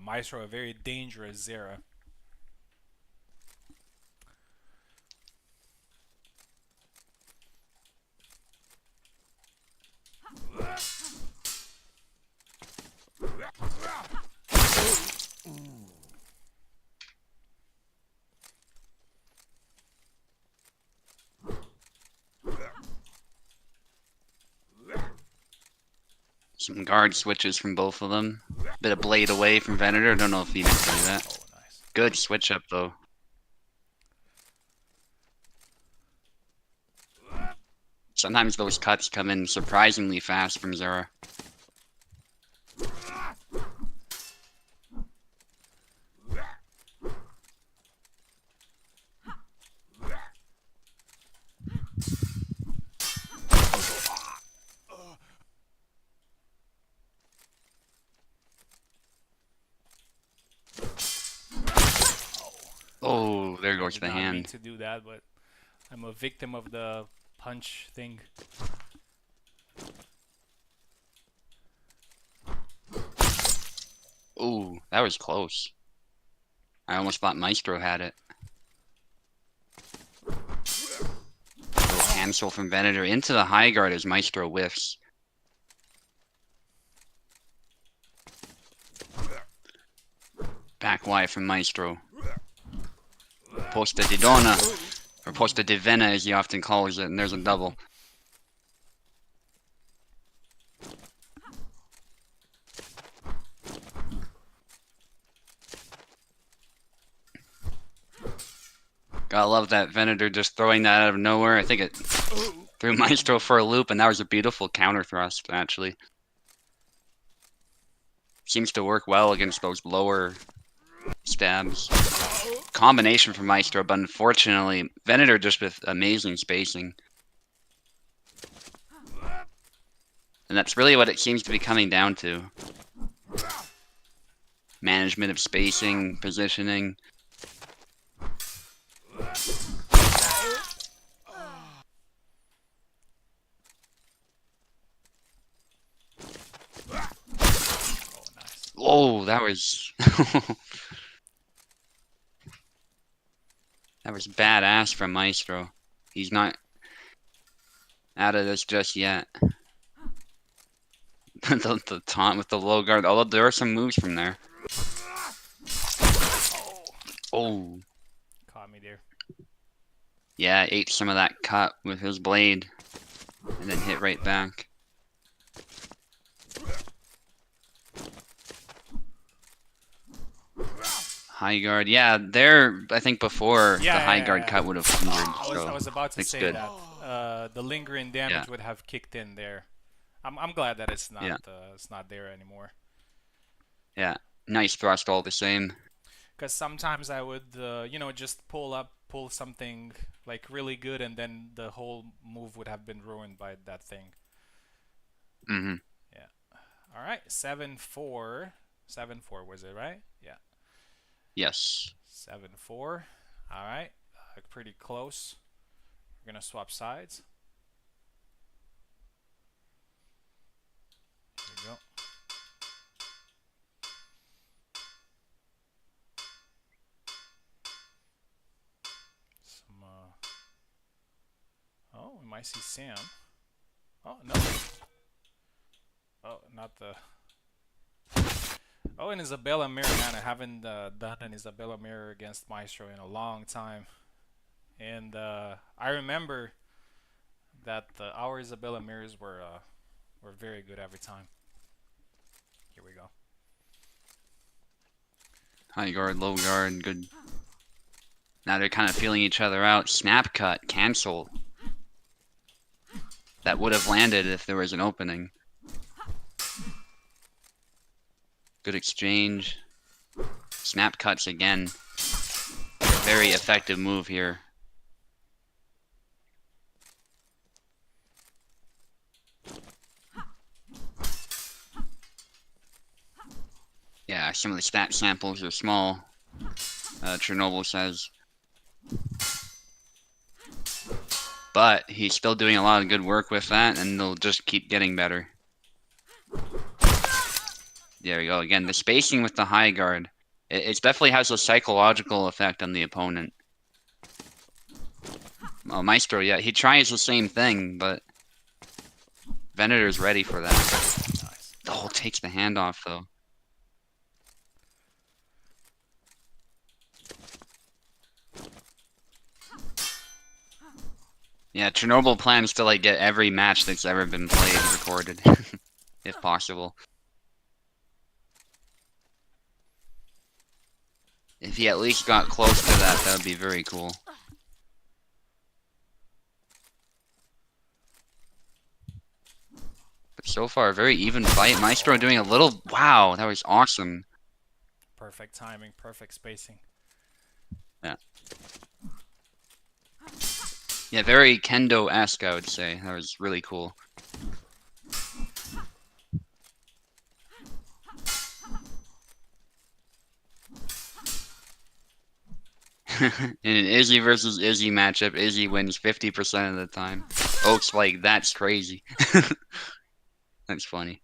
Maestro, a very dangerous Zera. Some guard switches from both of them. Bit of blade away from Venator. Don't know if he meant to do that. Oh, nice. Good switch up though. Sometimes those cuts come in surprisingly fast from Zera. Oh, there I goes did the not mean hand. to do that, but I'm a victim of the punch thing. Ooh, that was close. I almost thought Maestro had it. Little cancel from Venator into the high guard as Maestro whiffs. Back wide from Maestro. Posta di Donna, or Posta di Vena as he often calls it, and there's a double. Gotta love that Venator just throwing that out of nowhere. I think it threw Maestro for a loop, and that was a beautiful counter thrust, actually. Seems to work well against those lower stabs. Combination from Maestro, but unfortunately, Venator just with amazing spacing. And that's really what it seems to be coming down to. Management of spacing, positioning. Whoa, that was... that was badass from Maestro. He's not out of this just yet. the taunt with the low guard, although there are some moves from there. Oh, Caught me there. yeah, ate some of that cut with his blade, and then hit right back. High guard, yeah, there. I think before Yeah, the high yeah, guard yeah, cut would have hindered, I so was about to it's say good. that the lingering Yeah, damage would have kicked in there. I'm glad that yeah, it's not there anymore. yeah. Nice thrust all the same. Because sometimes I would just pull something like really good, and then the whole move would have been ruined by that thing. Mm-hmm. Yeah. All right, 7-4. 7-4 was it, right? Yeah. Yes. 7-4. All right. Pretty close. We're gonna swap sides. There we go. Some. Oh, we might see Sam. Oh no. Oh, not the. Oh, and Isabella Mirror, man. I haven't done an Isabella Mirror against Maestro in a long time. And I remember that our Isabella Mirrors were very good every time. Here we go. High guard, low guard, good. Now they're kind of feeling each other out. Snap cut, cancel. That would have landed if there was an opening. Good exchange. Snap cuts again. Very effective move here. Yeah, some of the stat samples are small. Chernobyl says. But he's still doing a lot of good work with that, and they'll just keep getting better. There we go. Again, the spacing with the high guard. It definitely has a psychological effect on the opponent. Well, Maestro, yeah, he tries the same thing, but Venator's ready for that. Nice. Oh, takes the hand off, though. Yeah, Chernobyl plans to like get every match that's ever been played recorded, if possible. If he at least got close to that, that would be very cool. But so far, a very even fight. Maestro doing a little... Wow, that was awesome. Perfect timing, perfect spacing. Yeah. Yeah, very Kendo-esque, I would say. That was really cool. In an Izzy versus Izzy matchup, Izzy wins 50% of the time. Oak's like, that's crazy. That's funny.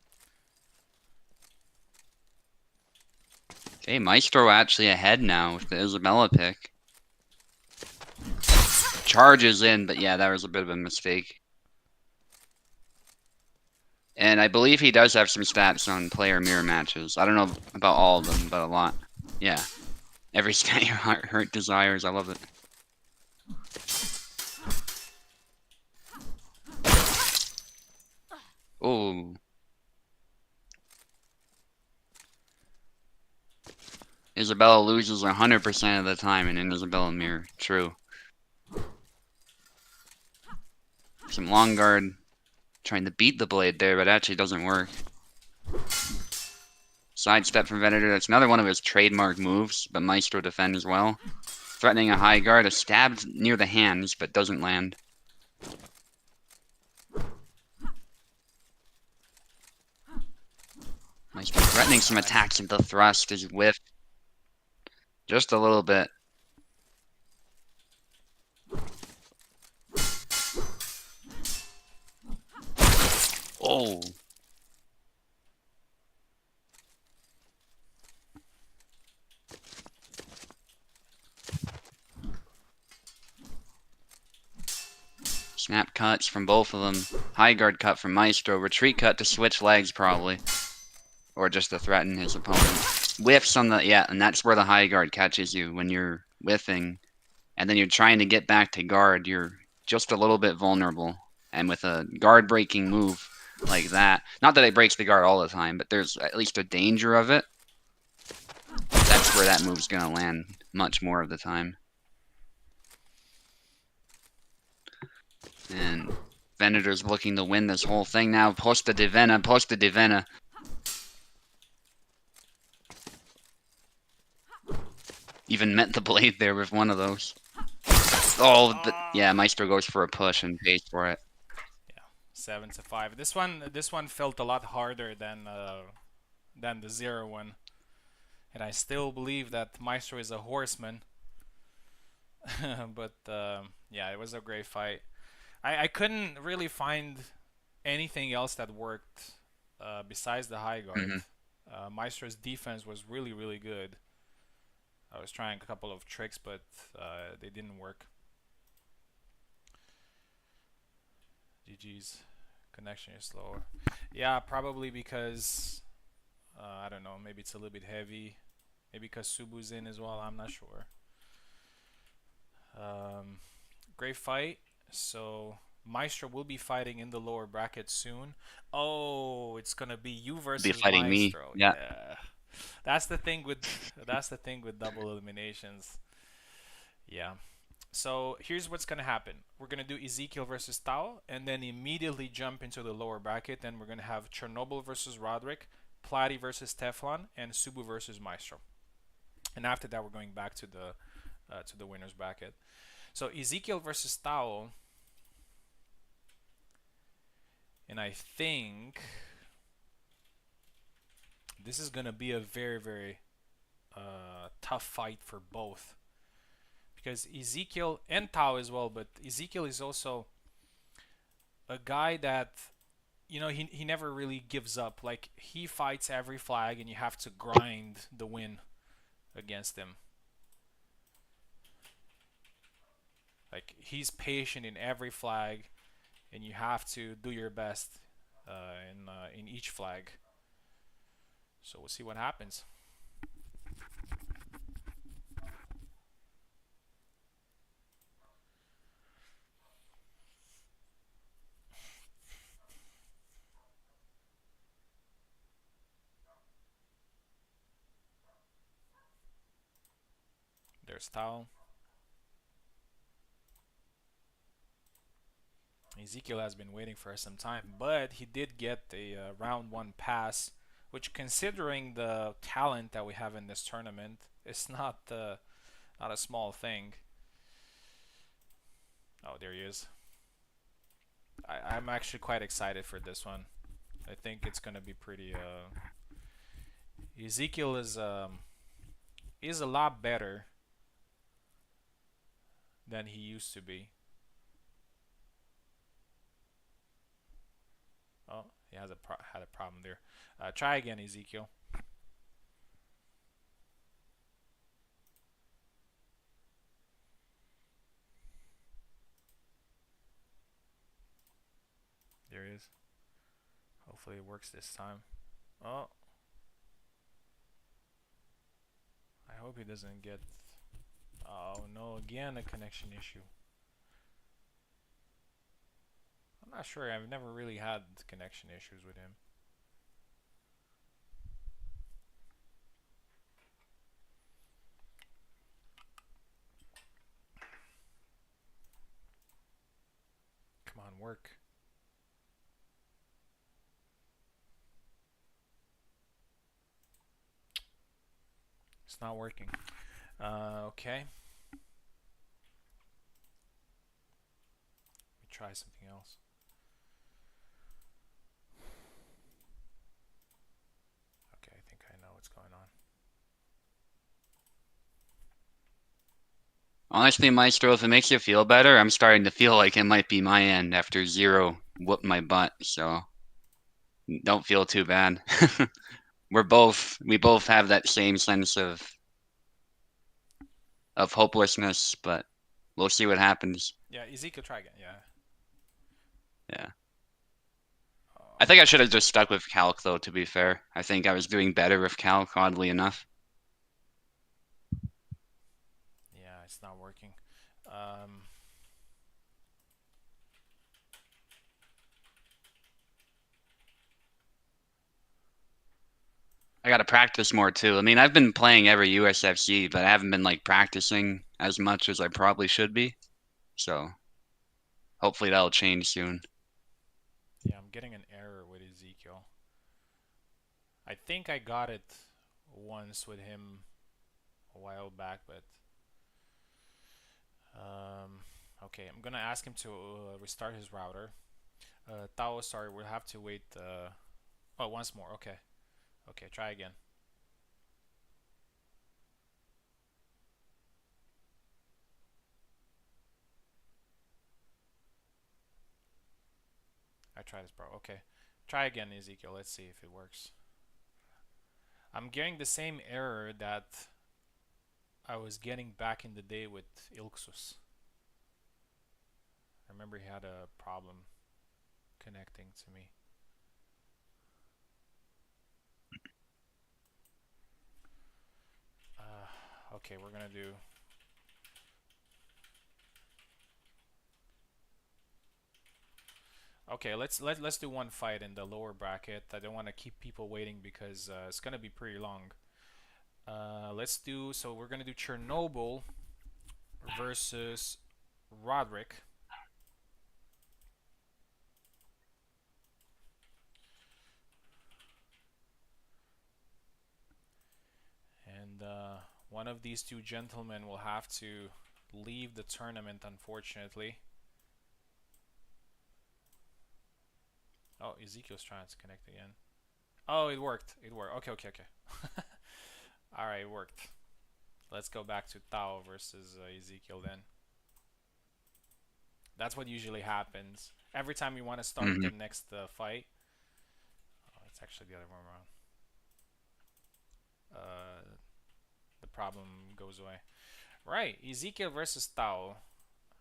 Okay, Maestro actually ahead now with the Isabella pick. Charges in, but yeah, that was a bit of a mistake. And I believe he does have some stats on player mirror matches. I don't know about all of them, but a lot. Yeah. Every stat your heart desires. I love it. Oh. Isabella loses 100% of the time in an Isabella mirror. True. Some long guard trying to beat the blade there, but actually doesn't work. Sidestep from Venator. That's another one of his trademark moves, but Maestro defends well. Threatening a high guard. A stab near the hands, but doesn't land. Maestro threatening some attacks into the thrust. Is whiffed. Just a little bit. Oh. Snap cuts from both of them. High guard cut from Maestro. Retreat cut to switch legs, probably. Or just to threaten his opponent. whiffs on the yeah, and that's where the high guard catches you when you're whiffing, and then you're trying to get back to guard. You're just a little bit vulnerable, and with a guard breaking move like that, not that it breaks the guard all the time, but there's at least a danger of it. That's where that move's gonna land much more of the time. And Venator's looking to win this whole thing now. Post the Divena, post the Divena. Even met the blade there with one of those. Oh, yeah, Maestro goes for a push and pays for it. Yeah, 7 to 5. This one felt a lot harder than the 0 one, and I still believe that Maestro is a horseman. But yeah, it was a great fight. I couldn't really find anything else that worked besides the high guard. Mm-hmm. Maestro's defense was really, really good. I was trying a couple of tricks, but they didn't work. GG's. Connection is slower. Yeah, probably because I don't know. Maybe it's a little bit heavy. Maybe because Subu's in as well. I'm not sure. Um, Great fight. So Maestro will be fighting in the lower bracket soon. Oh, it's gonna be you Be versus fighting me. Maestro. Yeah. Yeah, that's the thing with that's the thing with double eliminations. Yeah. So here's what's gonna happen. We're gonna do Ezekiel versus Tao, and then immediately jump into the lower bracket. Then we're gonna have Chernobyl versus Roderick, Platy versus Teflon, and Subu versus Maestro. And after that, we're going back to the winners bracket. So Ezekiel versus Tao, and I think this is gonna be a very very tough fight for both because Ezekiel and Tao as well, but Ezekiel is also a guy that he never really gives up. Like he fights every flag, and you have to grind the win against him. Like he's patient in every flag, and you have to do your best in each flag. So we'll see what happens. There's Tao. Ezekiel has been waiting for some time, but he did get a round one pass, which, considering the talent that we have in this tournament, is not a small thing. Oh, there he is. I'm actually quite excited for this one. I think it's gonna be pretty. Ezekiel is a lot better than he used to be. Oh, he had a problem there. Try again, Ezekiel. There he is. Hopefully it works this time. Oh, I hope he doesn't get. Oh no, again a connection issue. I'm not sure. I've never really had connection issues with him. Come on, work. It's not working. Okay. Let me try something else. Okay, I think I know what's going on. Honestly, Maestro, if it makes you feel better, I'm starting to feel like it might be my end after Zero whooped my butt, so don't feel too bad. We both have that same sense of hopelessness, but we'll see what happens. Yeah, Ezekiel, try again. Yeah. Yeah. I Oh, think I should have just stuck with Calc though, to be fair. I think I was doing better with Calc, oddly enough. it's not working. Um, I gotta practice more too. I mean, I've been playing every USFC, but I haven't been like practicing as much as I probably should be. So hopefully that'll change soon. yeah, I'm getting an error with Ezekiel. I think I got it once with him a while back, but okay, I'm gonna ask him to restart his router. Tao, sorry, we'll have to wait. Oh, once more. Okay, okay, try again. I tried this, bro. Okay, try again, Ezekiel. Let's see if it works. I'm getting the same error that I was getting back in the day with Ilksus. I remember he had a problem connecting to me. Okay, we're gonna do. Okay, let's do one fight in the lower bracket. I don't want to keep people waiting because it's gonna be pretty long. Let's do. So we're gonna do Chernobyl versus Roderick. And one of these two gentlemen will have to leave the tournament, unfortunately. Oh, Ezekiel's trying to connect again. Oh, it worked. It worked. Okay, okay, okay. Alright, it worked. Let's go back to Tao versus Ezekiel then. That's what usually happens. Every time you want to start the Hmm. next fight. Oh, it's actually the other one around. Uh, the problem goes away. Right, Ezekiel versus Tao.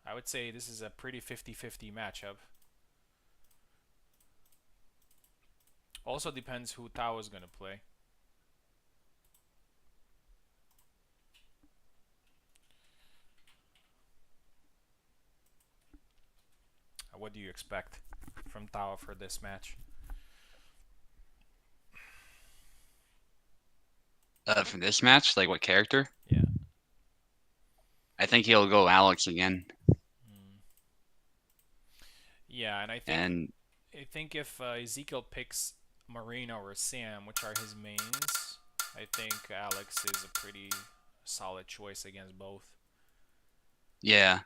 I would say this is a pretty 50-50 matchup. Also depends who Tao is going to play. What do you expect from Tao for this match? For this match, like what character? Yeah. I think he'll go Alex again. Mm. Yeah, and And I think if Ezekiel picks Marina or Sam, which are his mains, I think Alex is a pretty solid choice against both. yeah,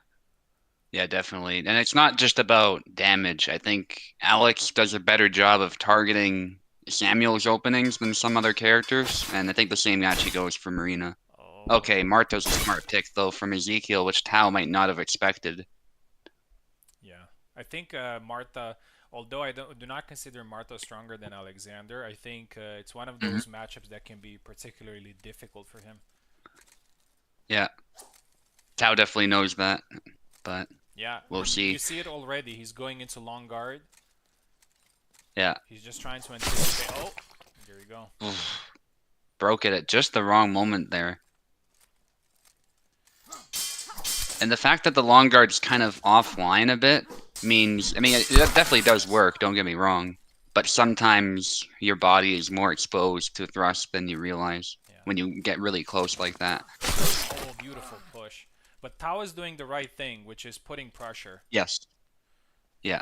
yeah, definitely. And it's not just about damage. I think Alex does a better job of targeting Samuel's openings than some other characters, and I think the same actually goes for Marina. Okay, Oh, Marto's a smart pick though from Ezekiel, which Tao might not have expected. yeah. I think Marta, although do not consider Marta stronger than Alexander, I think it's one of Hmm. those matchups that can be particularly difficult for him. Yeah, Tao definitely knows that, but Yeah, we'll you see. see it already. He's going into long guard. Yeah. He's just trying to anticipate. Oh, there you go. Broke it at just the wrong moment there. And the fact that the long guard's kind of offline a bit means, I mean, it definitely does work, don't get me wrong, but sometimes your body is more exposed to thrust than you realize Yeah. when you get really close like that. Oh, beautiful push. But Tao is doing the right thing, which is putting pressure. Yes. Yeah.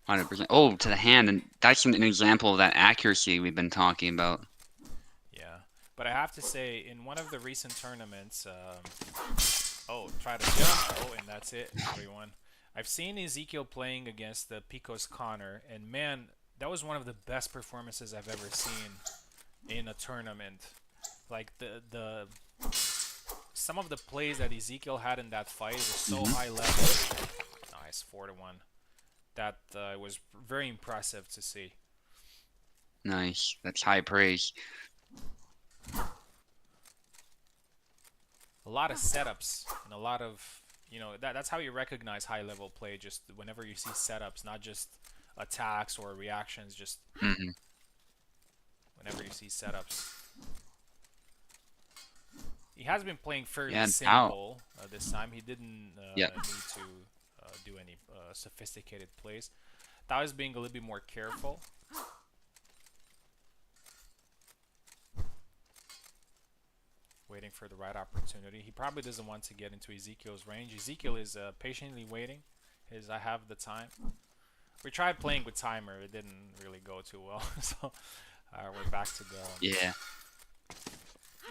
100%. Oh, to the hand, and that's an example of that accuracy we've been talking about. Yeah. But I have to say, in one of the recent tournaments, oh, try to jump. Oh, and that's it. 3-1. I've seen Ezekiel playing against the Picos Connor, and man, that was one of the best performances I've ever seen in a tournament. Like the some of the plays that Ezekiel had in that fight were so Hmm. high level. Nice, 4-1. That was very impressive to see. Nice. That's high praise. A lot of setups and a lot of that's how you recognize high level play. Just whenever you see setups, not just attacks or reactions. Just Hmm. whenever you see setups. He has been playing fairly Yeah, Tao. simple this time. He didn't Yeah, need to do any sophisticated plays. Tao is being a little bit more careful. Waiting for the right opportunity. He probably doesn't want to get into Ezekiel's range. Ezekiel is patiently waiting. His I have the time. We tried playing with timer. It didn't really go too well. So we're back to the. yeah.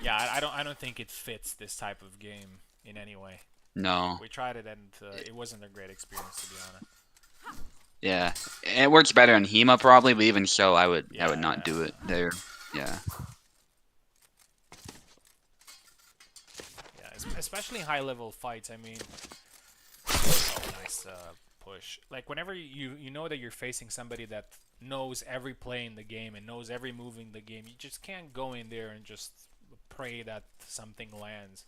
Yeah, I don't think it fits this type of game in any way. No. We tried it and it wasn't a great experience, to be honest. Yeah. It works better on Hema probably, but even so, I would Yeah, not do it there. Yeah. yeah. Especially high level fights. I mean, oh, nice push. Like whenever you know that you're facing somebody that knows every play in the game and knows every move in the game, you just can't go in there and just pray that something lands.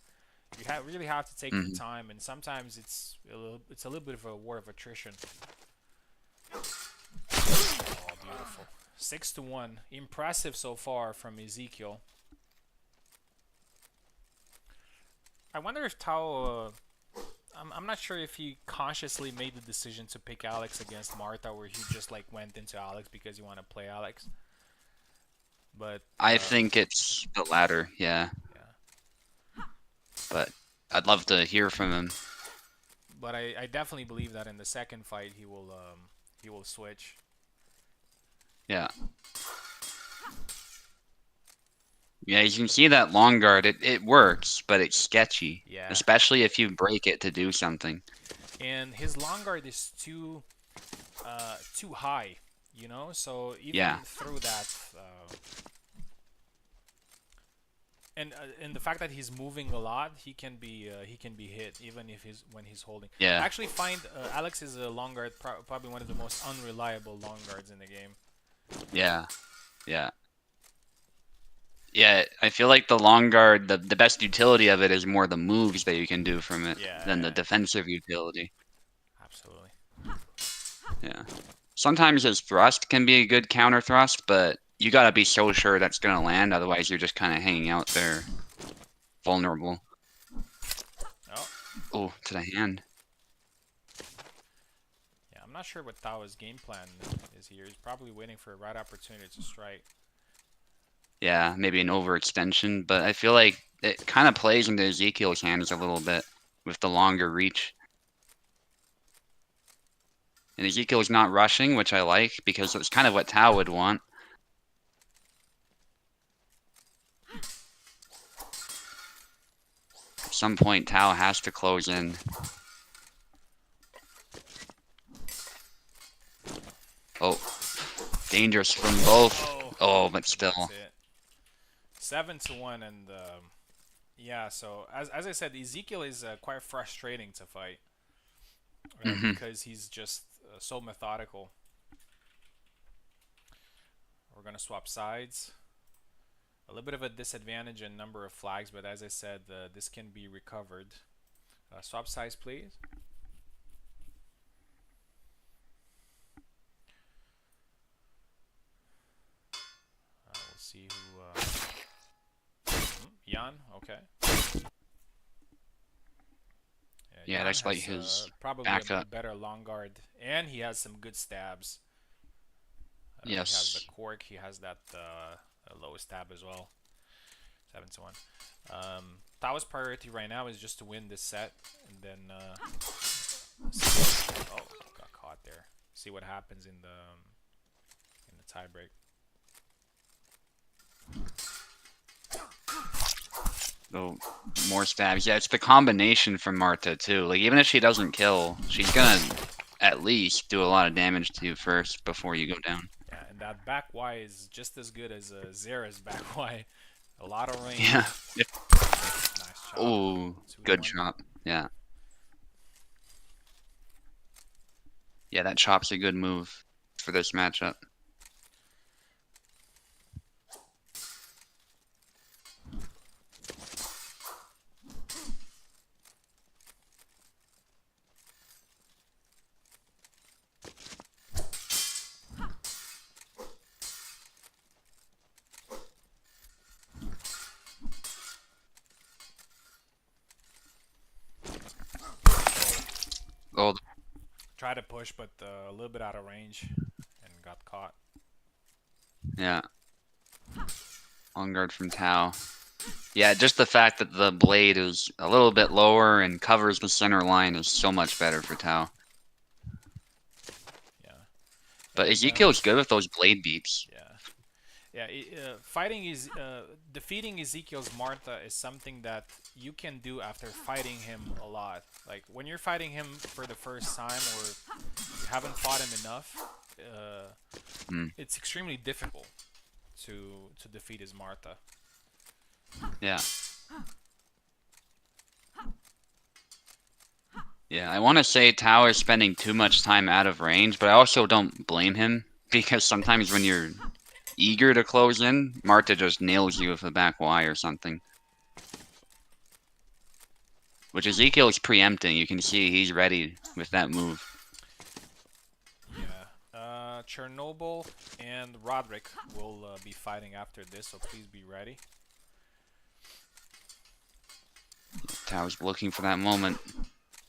You really have to take your Hmm. time, and sometimes it's a little bit of a war of attrition. Oh, beautiful. 6-1. Impressive so far from Ezekiel. I wonder if Tao. I'm not sure if he consciously made the decision to pick Alex against Martha, or he just like went into Alex because he want to play Alex. But I think it's the latter, yeah. yeah, But I'd love to hear from him. but I definitely believe that in the second fight he will switch. Yeah. Yeah, you can see that long guard. It works, but it's sketchy, Yeah, especially if you break it to do something. and his long guard is too high, So even Yeah. through that, and the fact that he's moving a lot, he can be hit even if he's when he's holding. I Yeah. actually find Alex is a long guard probably one of the most unreliable long guards in the game. Yeah. Yeah. Yeah, I feel like the long guard, the best utility of it is more the moves that you can do from it than the Yeah, defensive utility. absolutely. Yeah. Sometimes his thrust can be a good counter thrust, but you gotta be so sure that's gonna land, otherwise you're just kind of hanging out there, vulnerable. Oh, Oh, to the hand. yeah. I'm not sure what Tao's game plan is here. He's probably waiting for a right opportunity to strike. Yeah, maybe an overextension, but I feel like it kind of plays into Ezekiel's hands a little bit with the longer reach. And Ezekiel's not rushing, which I like because it's kind of what Tao would want. At some point, Tao has to close in. Oh, dangerous from both. Oh, Oh, but and that's still. it. 7-1, and yeah. So as I said, Ezekiel is quite frustrating to fight, Hmm. because he's just so methodical. We're gonna swap sides. A little bit of a disadvantage in number of flags, but as I said, this can be recovered. Swap sides, please. We'll see who. Jan, okay. Yeah, Jan that's like has his probably a backup. better long guard, and he has some good stabs. He has the Yes. cork. He has that low stab as well. 7-1. Tao's priority right now is just to win this set, and then oh, got caught there. See what happens in the tiebreak. Oh, more stabs. Yeah, it's the combination from Marta too. Like even if she doesn't kill, she's gonna at least do a lot of damage to you first before you go down. Yeah, and that back Y is just as good as Zera's back Y. A lot of range. Yeah. Nice chop. Oh, Two to good one. chop. Yeah. Yeah, that chop's a good move for this matchup. Tried to push, but a little bit out of range and got caught. Yeah, on guard from Tao. Yeah, just the fact that the blade is a little bit lower and covers the center line is so much better for Tao. Yeah, But and Ezekiel's good with those blade beats. yeah, yeah. Fighting is defeating Ezekiel's Martha is something that you can do after fighting him a lot. Like when you're fighting him for the first time or you haven't fought him enough, Hmm. it's extremely difficult to defeat his Martha. Yeah. Yeah, I want to say Tao is spending too much time out of range, but I also don't blame him because sometimes when you're eager to close in, Marta just nails you with a back Y or something. Which Ezekiel is preempting. You can see he's ready with that move. Yeah. Chernobyl and Roderick will be fighting after this, so please be ready. Tao's looking for that moment.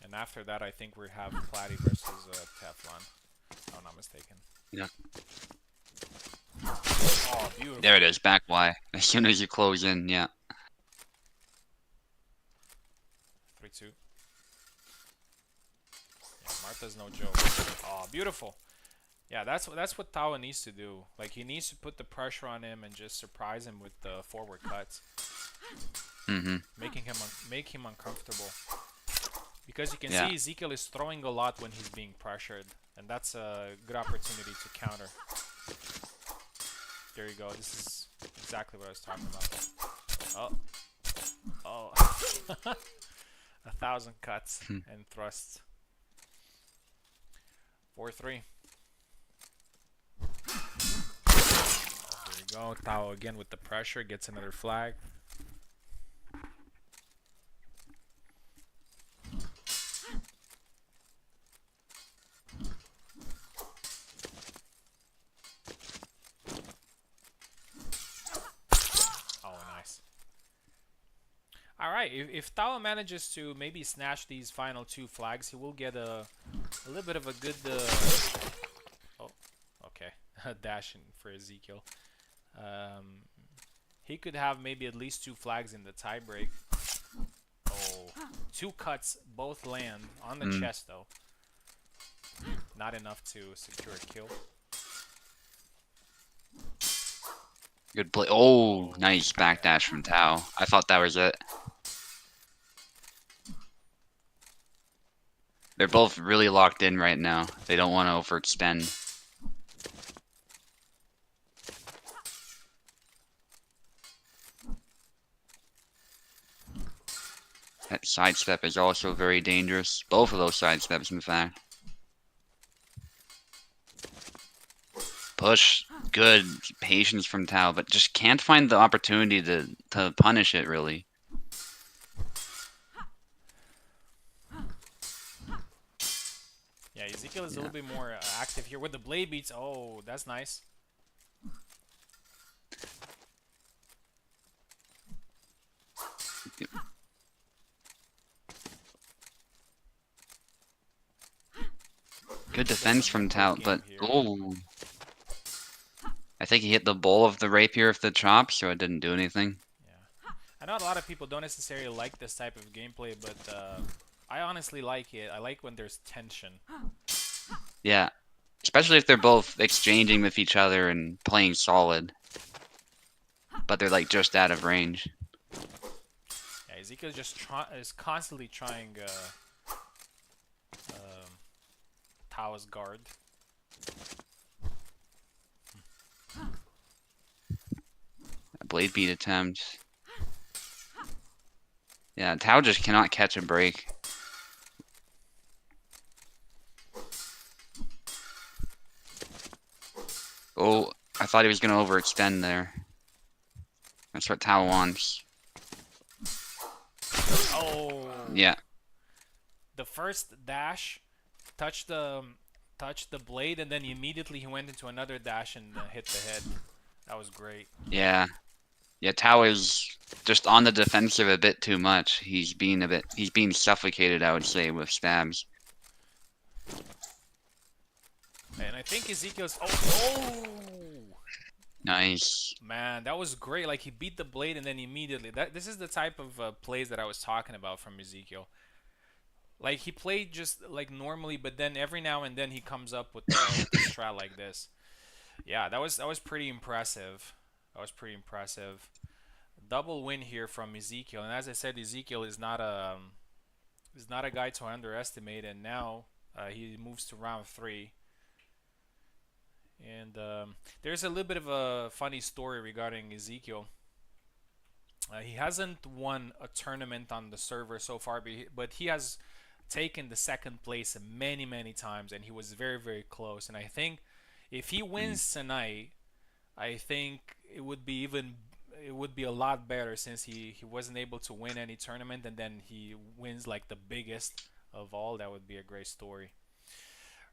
And after that, I think we have Platy versus Teflon. If I'm not mistaken. Yeah. Oh, beautiful. There it is, back Y. As soon as you close in, yeah. 3-2. Yeah, Martha's no joke. Oh, beautiful. Yeah, that's what Tao needs to do. Like he needs to put the pressure on him and just surprise him with the forward cuts, make him uncomfortable. Because you can see Ezekiel is throwing a lot when he's being pressured, and that's a good opportunity to counter. There you go. This is exactly what I was talking about. Oh, oh, 1,000 cuts and thrusts. 4-3. There you go. Tao again with the pressure gets another flag. All right, if Tao manages to maybe snatch these final 2 flags, he will get a little bit of a good. Oh, okay, dash in for Ezekiel. He could have maybe at least 2 flags in the tiebreak. Oh, 2 cuts, both land on the chest though. Not enough to secure a kill. Good play. Oh, nice backdash from Tao. I thought that was it. They're both really locked in right now. They don't want to overextend. That sidestep is also very dangerous. Both of those sidesteps, in fact. Push. Good patience from Tao, but just can't find the opportunity to punish it, really. Yeah, Ezekiel is a little bit more active here with the blade beats. Oh, that's nice. Good defense from Tao, but oh, I think he hit the bowl of the rapier with the chop, so it didn't do anything. Yeah, I know a lot of people don't necessarily like this type of gameplay, but I honestly like it. I like when there's tension. Yeah, especially if they're both exchanging with each other and playing solid, but they're like just out of range. Yeah, Ezekiel just is constantly trying Tao's guard. Blade beat attempt. Yeah, Tao just cannot catch a break. Oh, I thought he was going to overextend there. That's what Tao wants. Oh. Yeah. The first dash touched the blade, and then immediately he went into another dash and hit the head. That was great. Yeah. Yeah, Tao is just on the defensive a bit too much. He's being suffocated, I would say, with stabs. And I think Ezekiel's. Oh, Nice. man, that was great. Like he beat the blade and then immediately. This is the type of plays that I was talking about from Ezekiel. Like he played just like normally, but then every now and then he comes up with a strat like this. Yeah, that was pretty impressive. That was pretty impressive. Double win here from Ezekiel, and as I said, Ezekiel is not a guy to underestimate. And now he moves to round three. And there's a little bit of a funny story regarding Ezekiel. He hasn't won a tournament on the server so far, but he has taken the second place many, many times, and he was very, very close. And I think if he Mm. wins tonight, I think it would be a lot better since he wasn't able to win any tournament, and then he wins like the biggest of all. That would be a great story.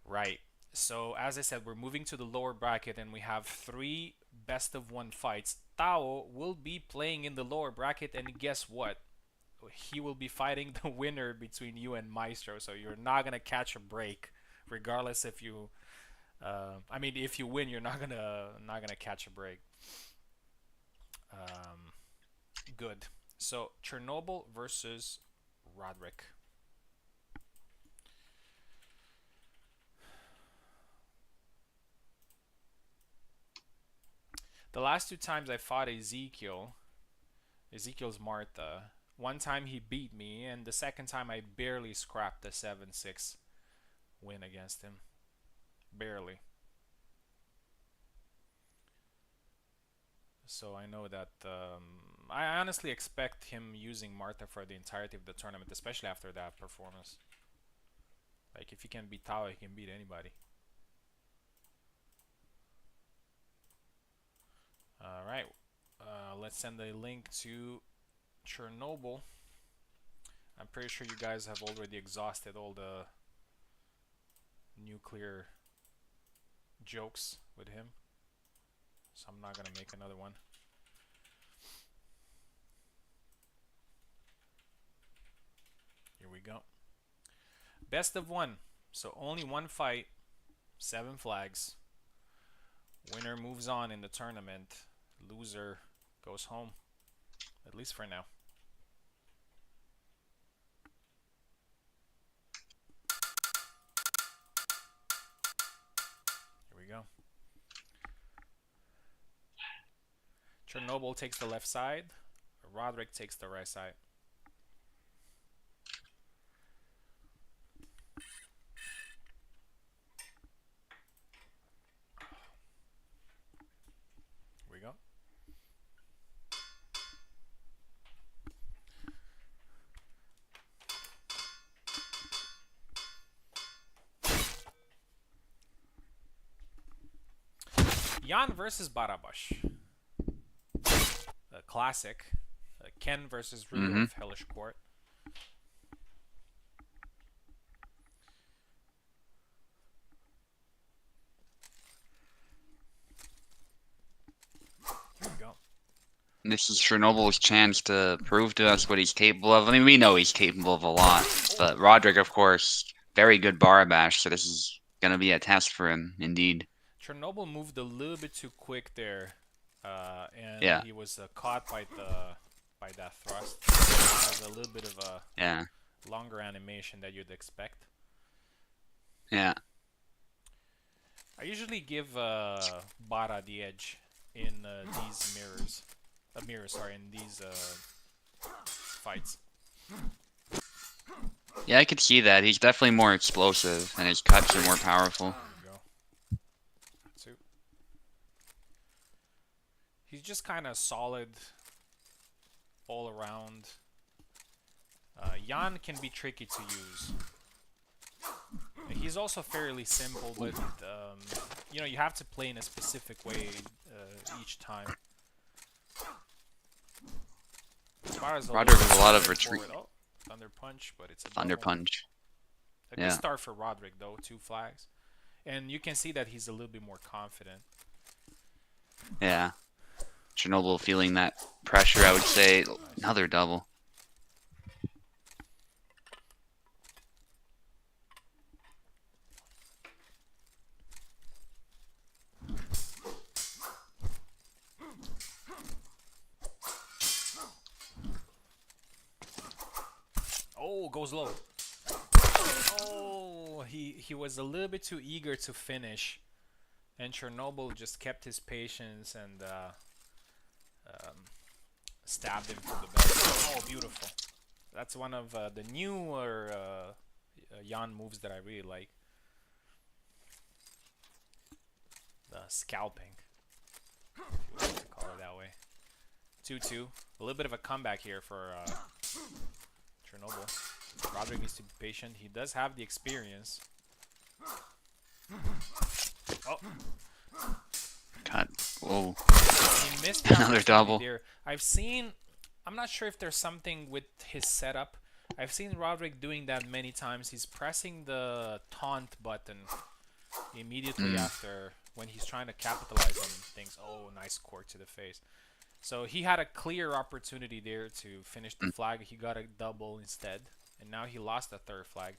Right. So as I said, we're moving to the lower bracket and we have three best of one fights. Tao will be playing in the lower bracket, and guess what? He will be fighting the winner between you and Maestro. So you're not gonna catch a break, regardless if you. I mean, if you win, you're not gonna catch a break. Um, good. So Chernobyl versus Roderick. The last two times I fought Ezekiel's Martha. One time he beat me, and the second time I barely scrapped the 7-6 win against him. Barely. So I know that I honestly expect him using Martha for the entirety of the tournament, especially after that performance. Like if he can beat Tao, he can beat anybody. All right, let's send a link to Chernobyl. I'm pretty sure you guys have already exhausted all the nuclear jokes with him, so I'm not gonna make another one. Here we go. Best of one. So only one fight, 7 flags. Winner moves on in the tournament. Loser goes home, at least for now. Here we go. Chernobyl takes the left side. Roderick takes the right side. Here we go. Jan versus Barabash. A classic. Ken versus Ryu Mm-hmm. of Hellish Quart. Here we go. This is Chernobyl's chance to prove to us what he's capable of. I mean, we know he's capable of a lot, Oh, but Roderick, of course, very good bar bash, so this is gonna be a test for him, indeed. Chernobyl moved a little bit too quick there, and Yeah, he was caught by that thrust. It has a little bit of a yeah, longer animation that you'd expect. yeah. I usually give Bara the edge in these sorry, in these fights. Yeah, I could see that. He's definitely more explosive, and his cuts are more powerful. There we go. Two. He's just kind of solid all around. Jan can be tricky to use. He's also fairly simple, but you know you have to play in a specific way each time. Bara's a little Roderick bit has a more lot of retreat. straightforward. Oh, Thunder Punch, but it's a Thunder double. punch. A good Yeah, start for Roderick though, 2 flags. And you can see that he's a little bit more confident. yeah. Chernobyl feeling that pressure, I would say. Nice. Another double. goes low. Oh, he was a little bit too eager to finish, and Chernobyl just kept his patience and um, stabbed him through the belly. Oh, beautiful. That's one of the newer Jan moves that I really like. The scalping, if you want to call it that way. 2-2. A little bit of a comeback here for Chernobyl. Roderick needs to be patient. He does have the experience. Oh, God. Whoa. he missed the Another opportunity double. there. I'm not sure if there's something with his setup. I've seen Roderick doing that many times. He's pressing the taunt button immediately Mm. after when he's trying to capitalize on things. Oh, nice court to the face. So he had a clear opportunity there to finish the Mm. flag. He got a double instead, and now he lost the third flag.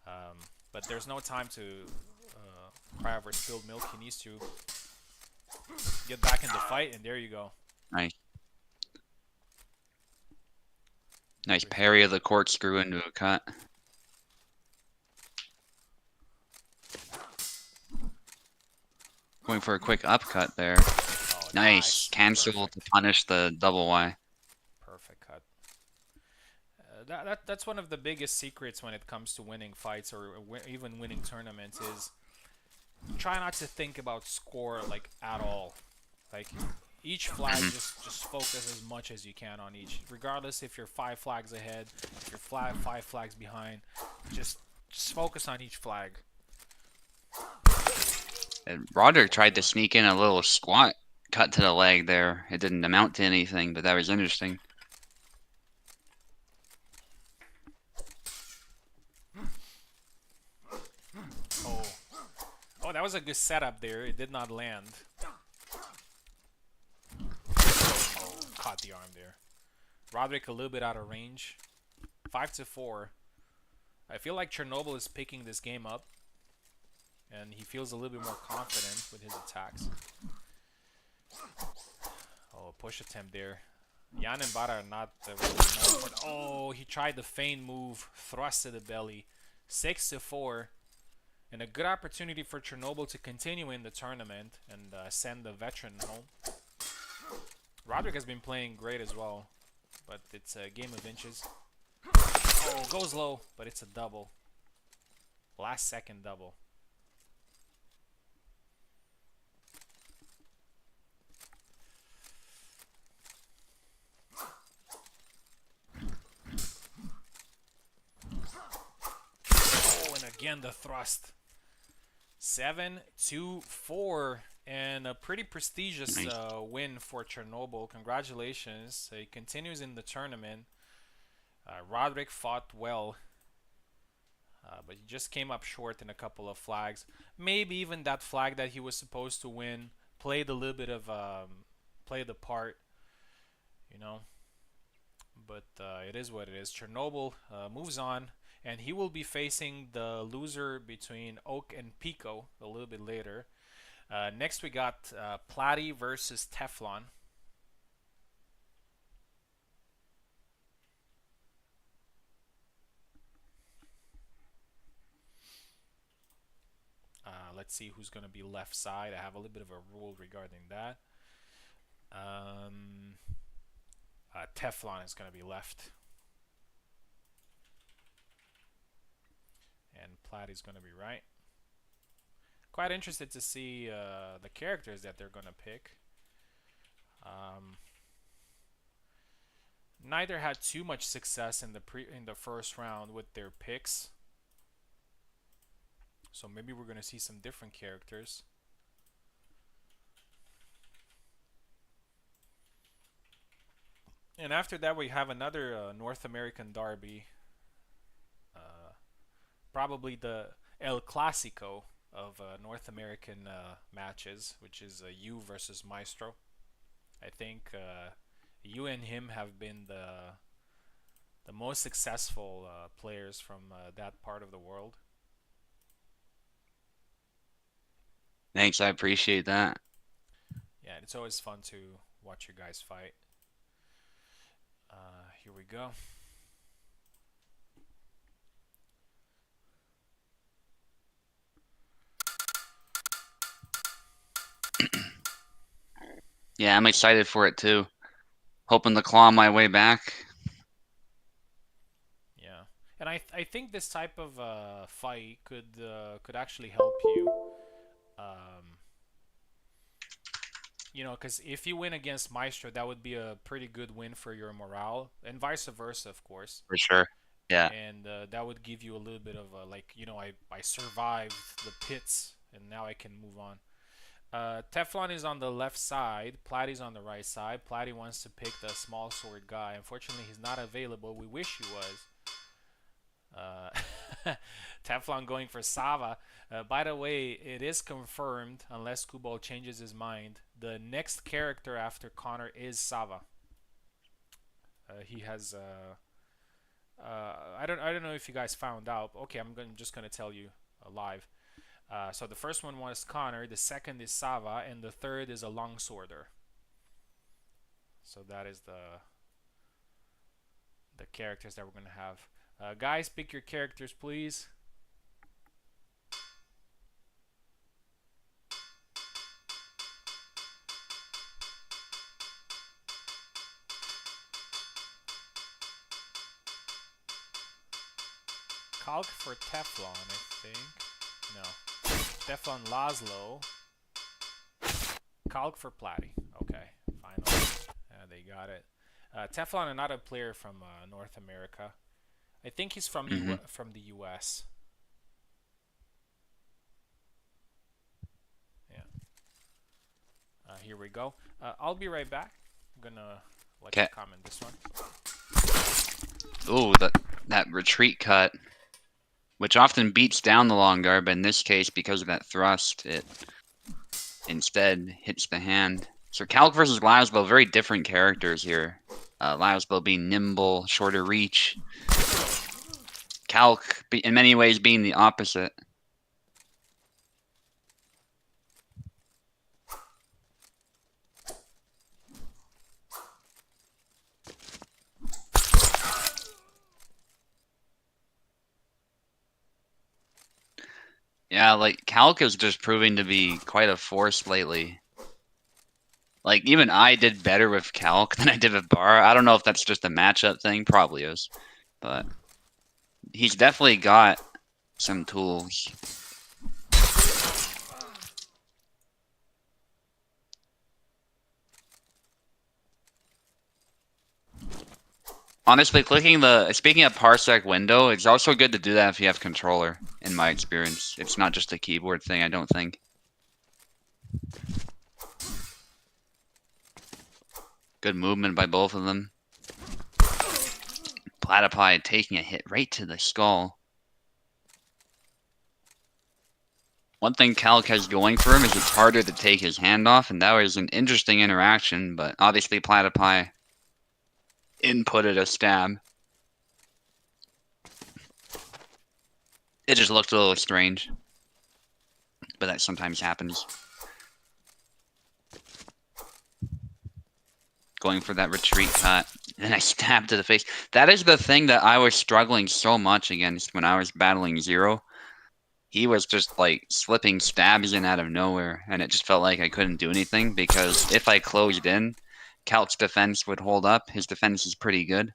Um, but there's no time to cry over spilled milk. He needs to get back in the fight, and there you go. Nice. Nice parry of the corkscrew into a cut. Going for a quick upcut there. Oh, Nice. nice. Cancel to Perfect. punish the double Y. Perfect cut. That's one of the biggest secrets when it comes to winning fights or even winning tournaments is try not to think about score like at all. Like each flag, Mhm. just focus as much as you can on each, regardless if you're 5 flags ahead, if you're 5 flags behind. Just just focus on each flag. And Roderick Goes tried to low. sneak in a little squat cut to the leg there. It didn't amount to anything, but that was interesting. Oh, oh, that was a good setup there. It did not land. Oh, caught the arm there. Roderick a little bit out of range. 5-4. I feel like Chernobyl is picking this game up, and he feels a little bit more confident with his attacks. Oh, push attempt there. Jan and Bara are not really known for. Oh, he tried the feint move, thrust to the belly. 6-4, and a good opportunity for Chernobyl to continue in the tournament and send the veteran home. Roderick has been playing great as well, but it's a game of inches. Oh, goes low, but it's a double. Last second double. Oh, and again the thrust. 7-4, and a pretty prestigious Nice. win for Chernobyl. Congratulations. He continues in the tournament. Roderick fought well, but he just came up short in a couple of flags. Maybe even that flag that he was supposed to win played a little bit of played the part, you know. But it is what it is. Chernobyl moves on, and he will be facing the loser between Oak and Pico a little bit later. Next, we got Platy versus Teflon. Let's see who's going to be left side. I have a little bit of a rule regarding that. Um, Teflon is going to be left, and Platy's going to be right. Quite interested to see the characters that they're going to pick. Um, Neither had too much success in the first round with their picks, so maybe we're going to see some different characters. And after that, we have another North American derby, uh, probably the El Clasico of North American matches, which is you versus Maestro. I think you and him have been the most successful players from that part of the world. Thanks, I appreciate that. Yeah, it's always fun to watch you guys fight. Here we go. Yeah, I'm excited for it too. Hoping to claw my way back. Yeah, and I think this type of fight could actually help you. Um, because if you win against Maestro, that would be a pretty good win for your morale, and vice versa, of course. For sure. Yeah. And that would give you a little bit of a, like, I survived the pits, and now I can move on. Teflon is on the left side. Platty's on the right side. Platty wants to pick the small sword guy. Unfortunately, he's not available. We wish he was. Teflon going for Sava. By the way, it is confirmed, unless Kubo changes his mind, the next character after Connor is Sava. He has. I don't know if you guys found out. Okay, just gonna tell you live. So the first one was Connor, the second is Sava, and the third is a longsworder. So that is the characters that we're gonna have. Guys, pick your characters, please. Calc for Teflon, I think. No. Teflon Laszlo. Calc for Platty. Okay, finally. They got it. Teflon, another player from North America. I think he's Hmm. from the U.S. Yeah. Here we go. I'll be right back. I'm gonna let you Okay. comment this one. Ooh, that retreat cut, which often beats down the long guard, but in this case, because of that thrust, it instead hits the hand. So Calc versus Laszlo, very different characters here. Laszlo being nimble, shorter reach. Calc, in many ways, being the opposite. Yeah, like Calc is just proving to be quite a force lately. Like even I did better with Calc than I did with Bar. I don't know if that's just a matchup thing, probably is, but he's definitely got some tools. Honestly, speaking of parsec window, it's also good to do that if you have controller, in my experience. It's not just a keyboard thing, I don't think. Good movement by both of them. Platypi taking a hit right to the skull. One thing Calc has going for him is it's harder to take his hand off, and that was an interesting interaction, but obviously Platypi inputted a stab. It just looked a little strange, but that sometimes happens. Going for that retreat cut, and I stabbed to the face. That is the thing that I was struggling so much against when I was battling Zero. He was just like slipping stabs in out of nowhere, and it just felt like I couldn't do anything because if I closed in, Calc's defense would hold up. His defense is pretty good.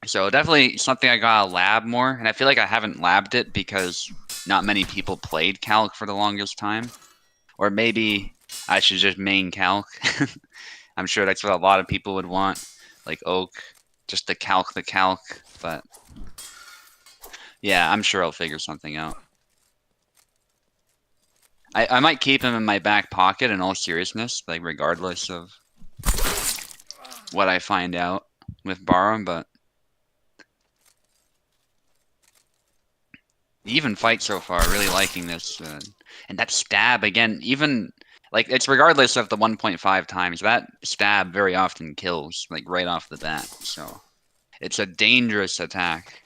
So definitely something I gotta lab more, and I feel like I haven't labbed it because not many people played Calc for the longest time. Or maybe I should just main Calc. I'm sure that's what a lot of people would want, like Oak, just to calc the calc, but yeah, I'm sure I'll figure something out. I might keep him in my back pocket in all seriousness, like regardless of what I find out with Barham, but even fight so far, really liking this. And that stab, again, even, like, it's regardless of the 1.5 times, that stab very often kills, like, right off the bat, so it's a dangerous attack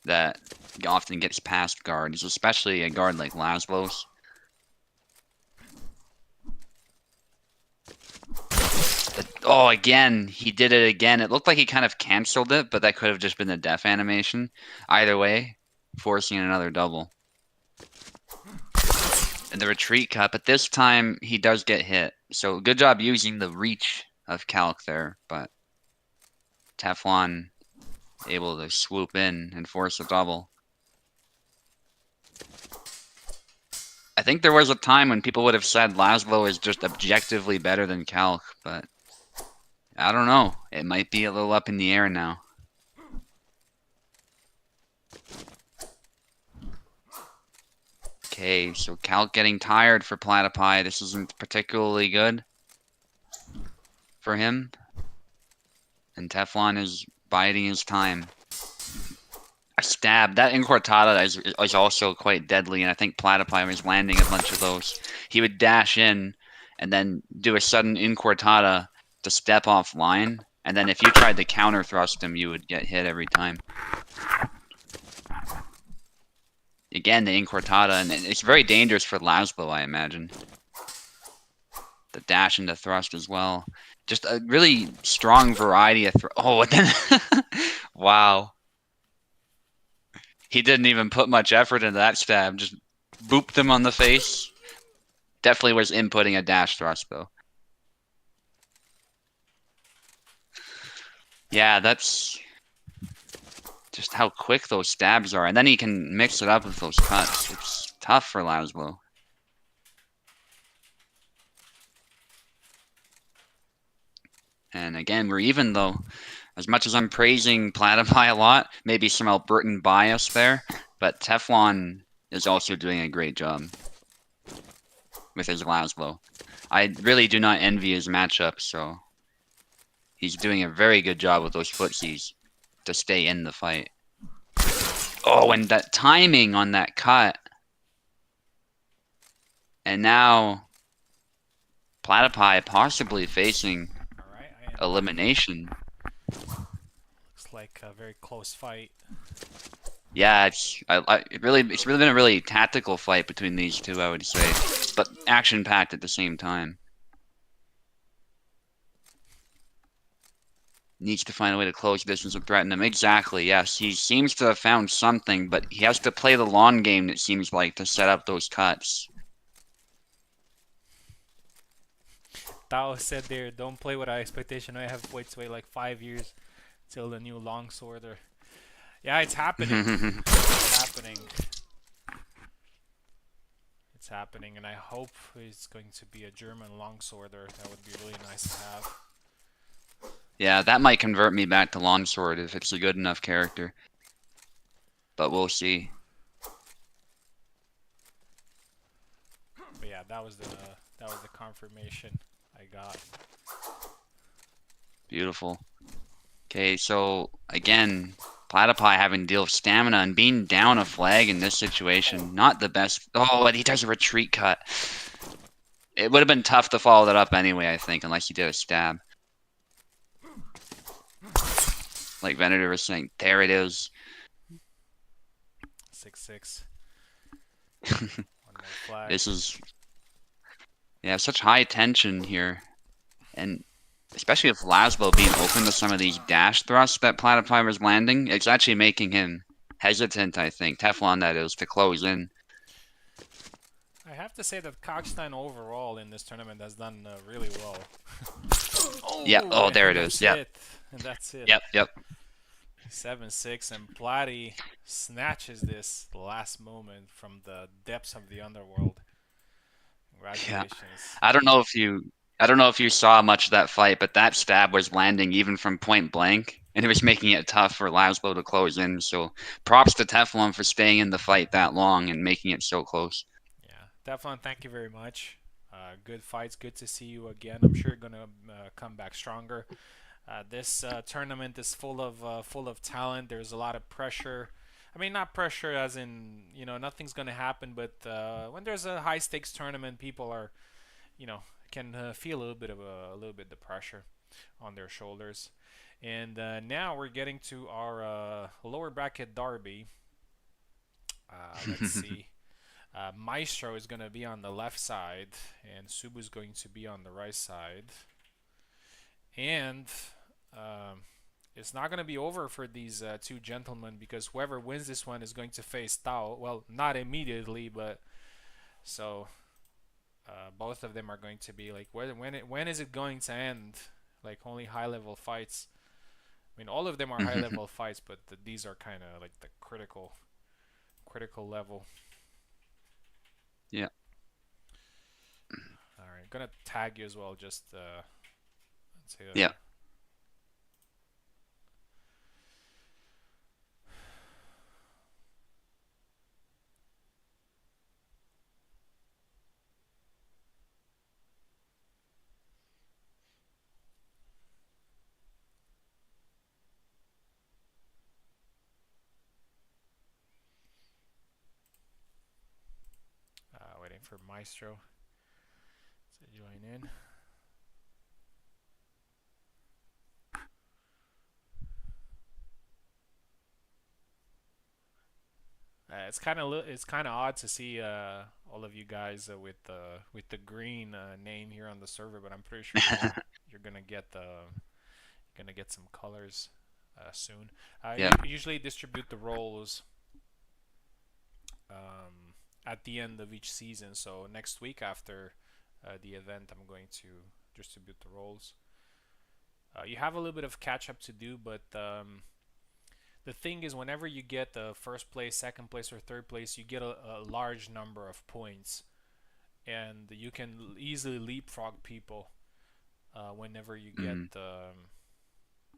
that often gets past guards, especially a guard like Laszlo's. Oh, again, he did it again. It looked like he kind of canceled it, but that could have just been the death animation. Either way, forcing another double. the retreat cut, but this time he does get hit. So good job using the reach of Calc there, but Teflon able to swoop in and force a double. I think there was a time when people would have said Laszlo is just objectively better than Calc, but I don't know. It might be a little up in the air now. Okay, so Calc getting tired for Platypi. This isn't particularly good for him. And Teflon is biding his time. A stab. That Incortada is also quite deadly, and I think Platypi was landing a bunch of those. He would dash in and then do a sudden Incortada to step off line, and then if you tried to counter thrust him, you would get hit every time. Again, the Incortada, and it's very dangerous for Laszlo, I imagine. The dash into thrust as well. Just a really strong variety of oh, and then wow. He didn't even put much effort into that stab. Just booped him on the face. Definitely was inputting a dash thrust, though. Yeah, that's just how quick those stabs are. And then he can mix it up with those cuts. It's tough for Laszlo. And again, we're even, though. As much as I'm praising Platypi a lot, maybe some Albertan bias there, but Teflon is also doing a great job with his Laszlo. I really do not envy his matchup, so he's doing a very good job with those footsies to stay in the fight. Oh, and that timing on that cut. And now Platypi possibly facing elimination. Looks like a very close fight. Yeah, it's really been a really tactical fight between these two, I would say, but action-packed at the same time. Needs to find a way to close distance and threaten him. Exactly, yes. He seems to have found something, but he has to play the long game, it seems like, to set up those cuts. Tao said there, don't play with our expectation. I have to wait like 5 years till the new longsworder. Yeah, it's happening. It's happening. It's happening, and I hope it's going to be a German longsworder. That would be really nice to have. Yeah, that might convert me back to longsword if it's a good enough character. But we'll see. But yeah, that was the confirmation I got. Beautiful. Okay, so again, Platypi having to deal with stamina and being down a flag in this situation, not the best. Oh, and he does a retreat cut. It would have been tough to follow that up anyway, I think, unless he did a stab. Like Venator was saying, there it is. 6-6. One more flag. This is, yeah, such high tension here. And especially with Laszlo being open to some of these dash thrusts that Platypi was landing, it's actually making him hesitant, I think. Teflon, that is, to close in. I have to say that Kalkstein overall in this tournament has done really well. Oh, yeah, oh, there it is. Yep. And that's it. Yep. 7-6, and Platy snatches this last moment from the depths of the underworld. Congratulations. Yeah. I don't know if you saw much of that fight, but that stab was landing even from point blank, and it was making it tough for Laszlo to close in. So props to Teflon for staying in the fight that long and making it so close. Yeah, Teflon, thank you very much. Good fights. Good to see you again. I'm sure you're gonna come back stronger. This tournament is full of talent. There's a lot of pressure. I mean, not pressure as in nothing's gonna happen, but when there's a high stakes tournament, people are can feel a little bit the pressure on their shoulders. And now we're getting to our lower bracket derby. Let's see. Maestro is going to be on the left side, and Subu's going to be on the right side. And it's not going to be over for these two gentlemen, because whoever wins this one is going to face Tao. Well, not immediately, but so Both of them are going to be like, when is it going to end? Like only high level fights. I mean, all of them are high level fights, but these are kind of like the critical level. Yeah. All right, gonna tag you as well. Just let's see. Yeah. Waiting for Maestro to join in. It's kind of odd to see all of you guys with the green name here on the server, but I'm pretty sure you're gonna get some colors soon. Yeah. Usually distribute the roles um, at the end of each season. So next week after the event, I'm going to distribute the roles. You have a little bit of catch up to do, but the thing is, whenever you get the first place, second place, or third place, you get a large number of points, and you can easily leapfrog people whenever Mm.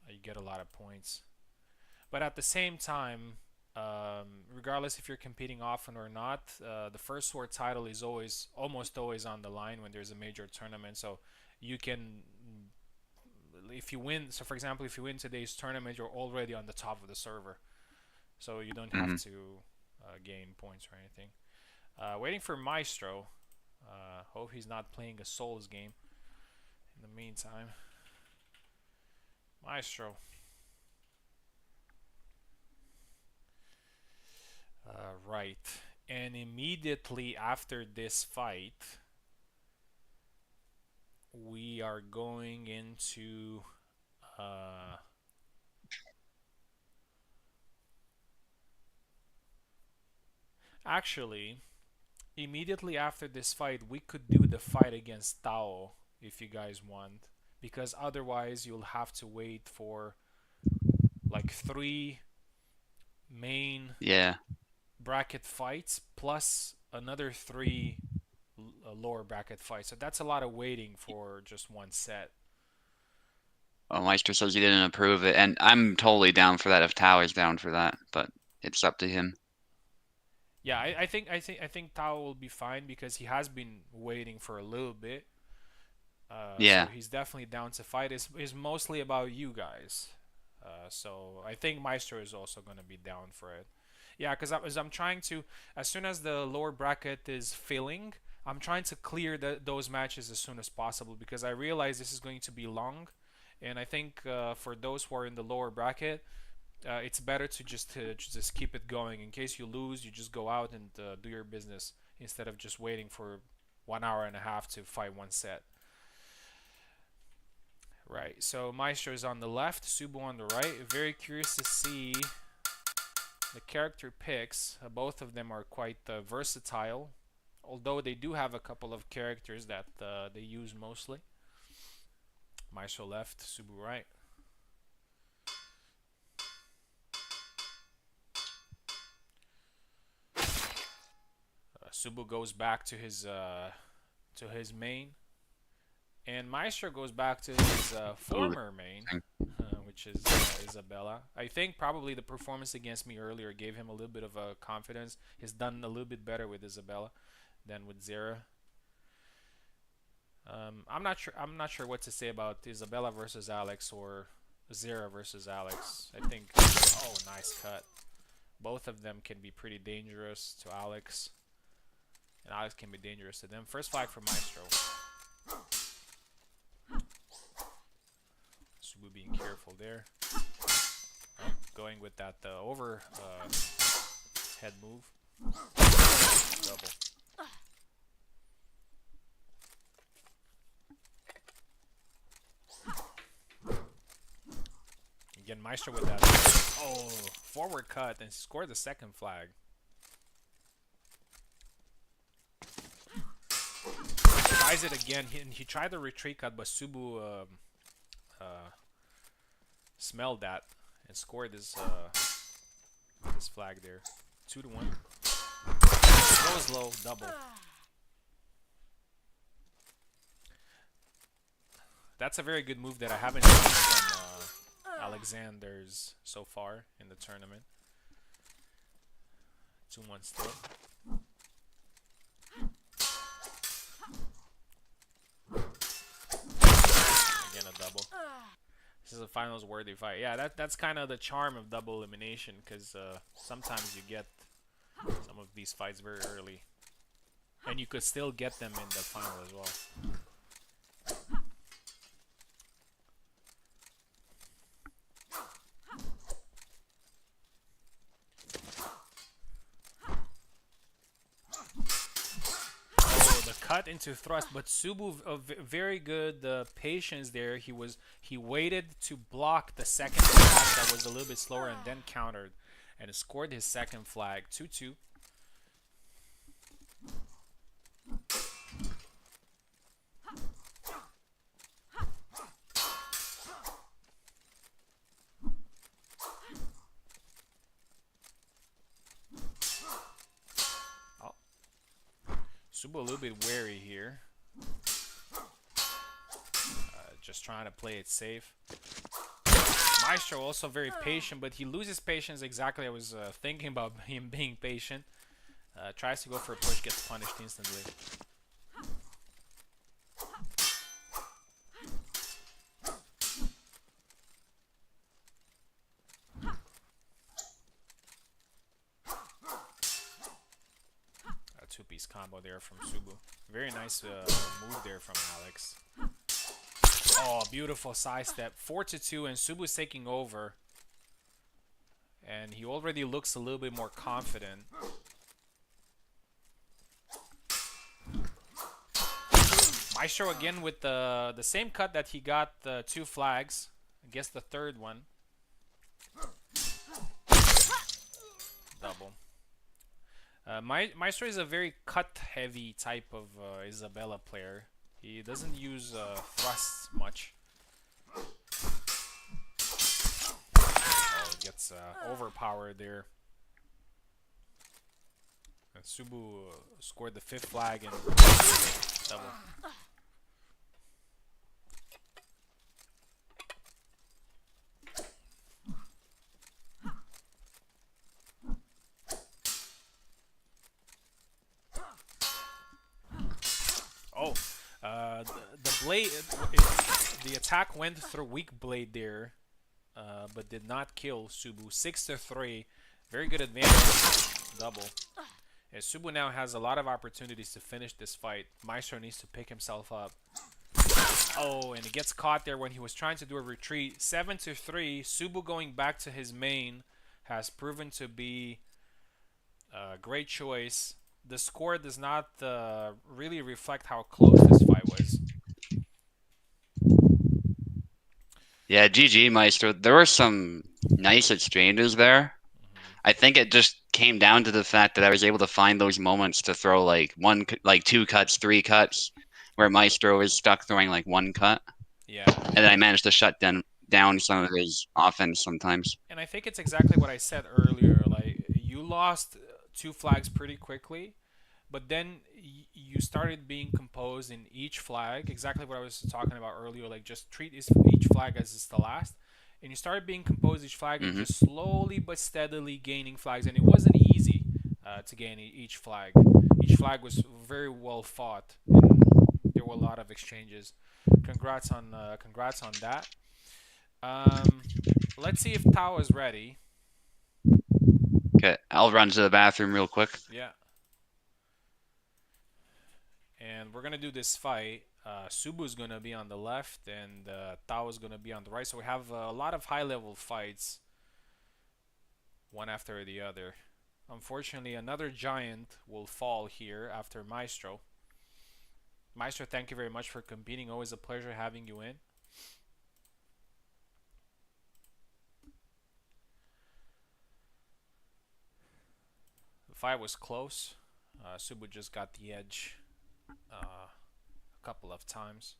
you get a lot of points. But at the same time, regardless if you're competing often or not, the first sword title is almost always on the line when there's a major tournament. So you can, if you win. So for example, if you win today's tournament, you're already on the top of the server, so you don't have Mm. to gain points or anything. Waiting for Maestro. Hope he's not playing a Souls game. In the meantime, Maestro. Right. And immediately after this fight, we are going into. Uh, Actually, immediately after this fight, we could do the fight against Tao if you guys want. Because otherwise, you'll have to wait for like 3 main Yeah. bracket fights plus another 3 lower bracket fights. So that's a lot of waiting for just one set. Well, Meister says he didn't approve it, and I'm totally down for that if Tao is down for that, but it's up to him. Yeah, I think Tao will be fine because he has been waiting for a little bit. So Yeah. he's definitely down to fight. Is mostly about you guys. So I think Maestro is also gonna be down for it. Yeah, because I'm trying to, as soon as the lower bracket is filling, I'm trying to clear those matches as soon as possible because I realize this is going to be long, and I think for those who are in the lower bracket, it's better to just keep it going. In case you lose, you just go out and do your business instead of just waiting for 1 hour and a half to fight one set. Right. So Maestro is on the left, Subu on the right. Very curious to see the character picks. Both of them are quite versatile, although they do have a couple of characters that they use mostly. Maestro left, Subu right. Subu goes back to his main, and Maestro goes back to his Ooh. former main, which is Isabella. I think probably the performance against me earlier gave him a little bit of confidence. He's done a little bit better with Isabella than with Zera. I'm not sure. I'm not sure what to say about Isabella versus Alex or Zera versus Alex. I think. Oh, nice cut. Both of them can be pretty dangerous to Alex, and Alex can be dangerous to them. First fight for Maestro. Subu being careful there. Oh, going with that over head move. Double. Again, Maestro with that. Oh, forward cut and scored the second flag. Tries it again. He tried the retreat cut, but Subu uh, smelled that and scored his flag there. 2-1. Goes low, double. That's a very good move that I haven't seen from Alexander's so far in the tournament. 2-1 still. Again a double. This is a finals worthy fight. Yeah, that's kind of the charm of double elimination, because sometimes you get some of these fights very early, and you could still get them in the final as well. Oh, the cut into thrust, but Subu very good patience there. He waited to block the second attack that was a little bit slower and then countered, and scored his second flag. 2-2. Oh, Subu a little bit wary here. Just trying to play it safe. Maestro also very patient, but he loses patience exactly. I was thinking about him being patient. Tries to go for a push, gets punished instantly. A two-piece combo there from Subu. Very nice move there from Alex. Oh, beautiful side step. 4-2, and Subu's taking over. And he already looks a little bit more confident. Maestro again with the same cut that he got the 2 flags. I guess the third one. Double. Maestro is a very cut-heavy type of Isabella player. He doesn't use thrusts much. Oh, he gets overpowered there. And Subu scored the 5th flag and double. Oh, the blade, the attack went through weak blade there, but did not kill Subu. 6-3, very good advantage. Double. Yeah, Subu now has a lot of opportunities to finish this fight. Maestro needs to pick himself up. Oh, and he gets caught there when he was trying to do a retreat. 7-3. Subu going back to his main has proven to be a great choice. The score does not really reflect how close this fight was. Yeah, GG Maestro. There were some nice exchanges there. I think it just came down to the fact that I was able to find those moments to throw like 2 cuts, 3 cuts, where Maestro was stuck throwing like 1 cut. Yeah. And then I managed to shut down some of his offense sometimes. And I think it's exactly what I said earlier. Like, you lost 2 flags pretty quickly, but then you started being composed in each flag. Exactly what I was talking about earlier. Like, just treat each flag as it's the last. And you started being composed each flag and just slowly but steadily gaining flags. And it wasn't easy to gain each flag. Each flag was very well fought. And there were a lot of exchanges. Congrats on that. Let's see if Tao is ready. Okay, I'll run to the bathroom real quick. Yeah. And we're gonna do this fight. Subu's gonna be on the left, and Tao is gonna be on the right. So we have a lot of high-level fights, one after the other. Unfortunately, another giant will fall here after Maestro. Maestro, thank you very much for competing. Always a pleasure having you in. The fight was close. Subu just got the edge a couple of times.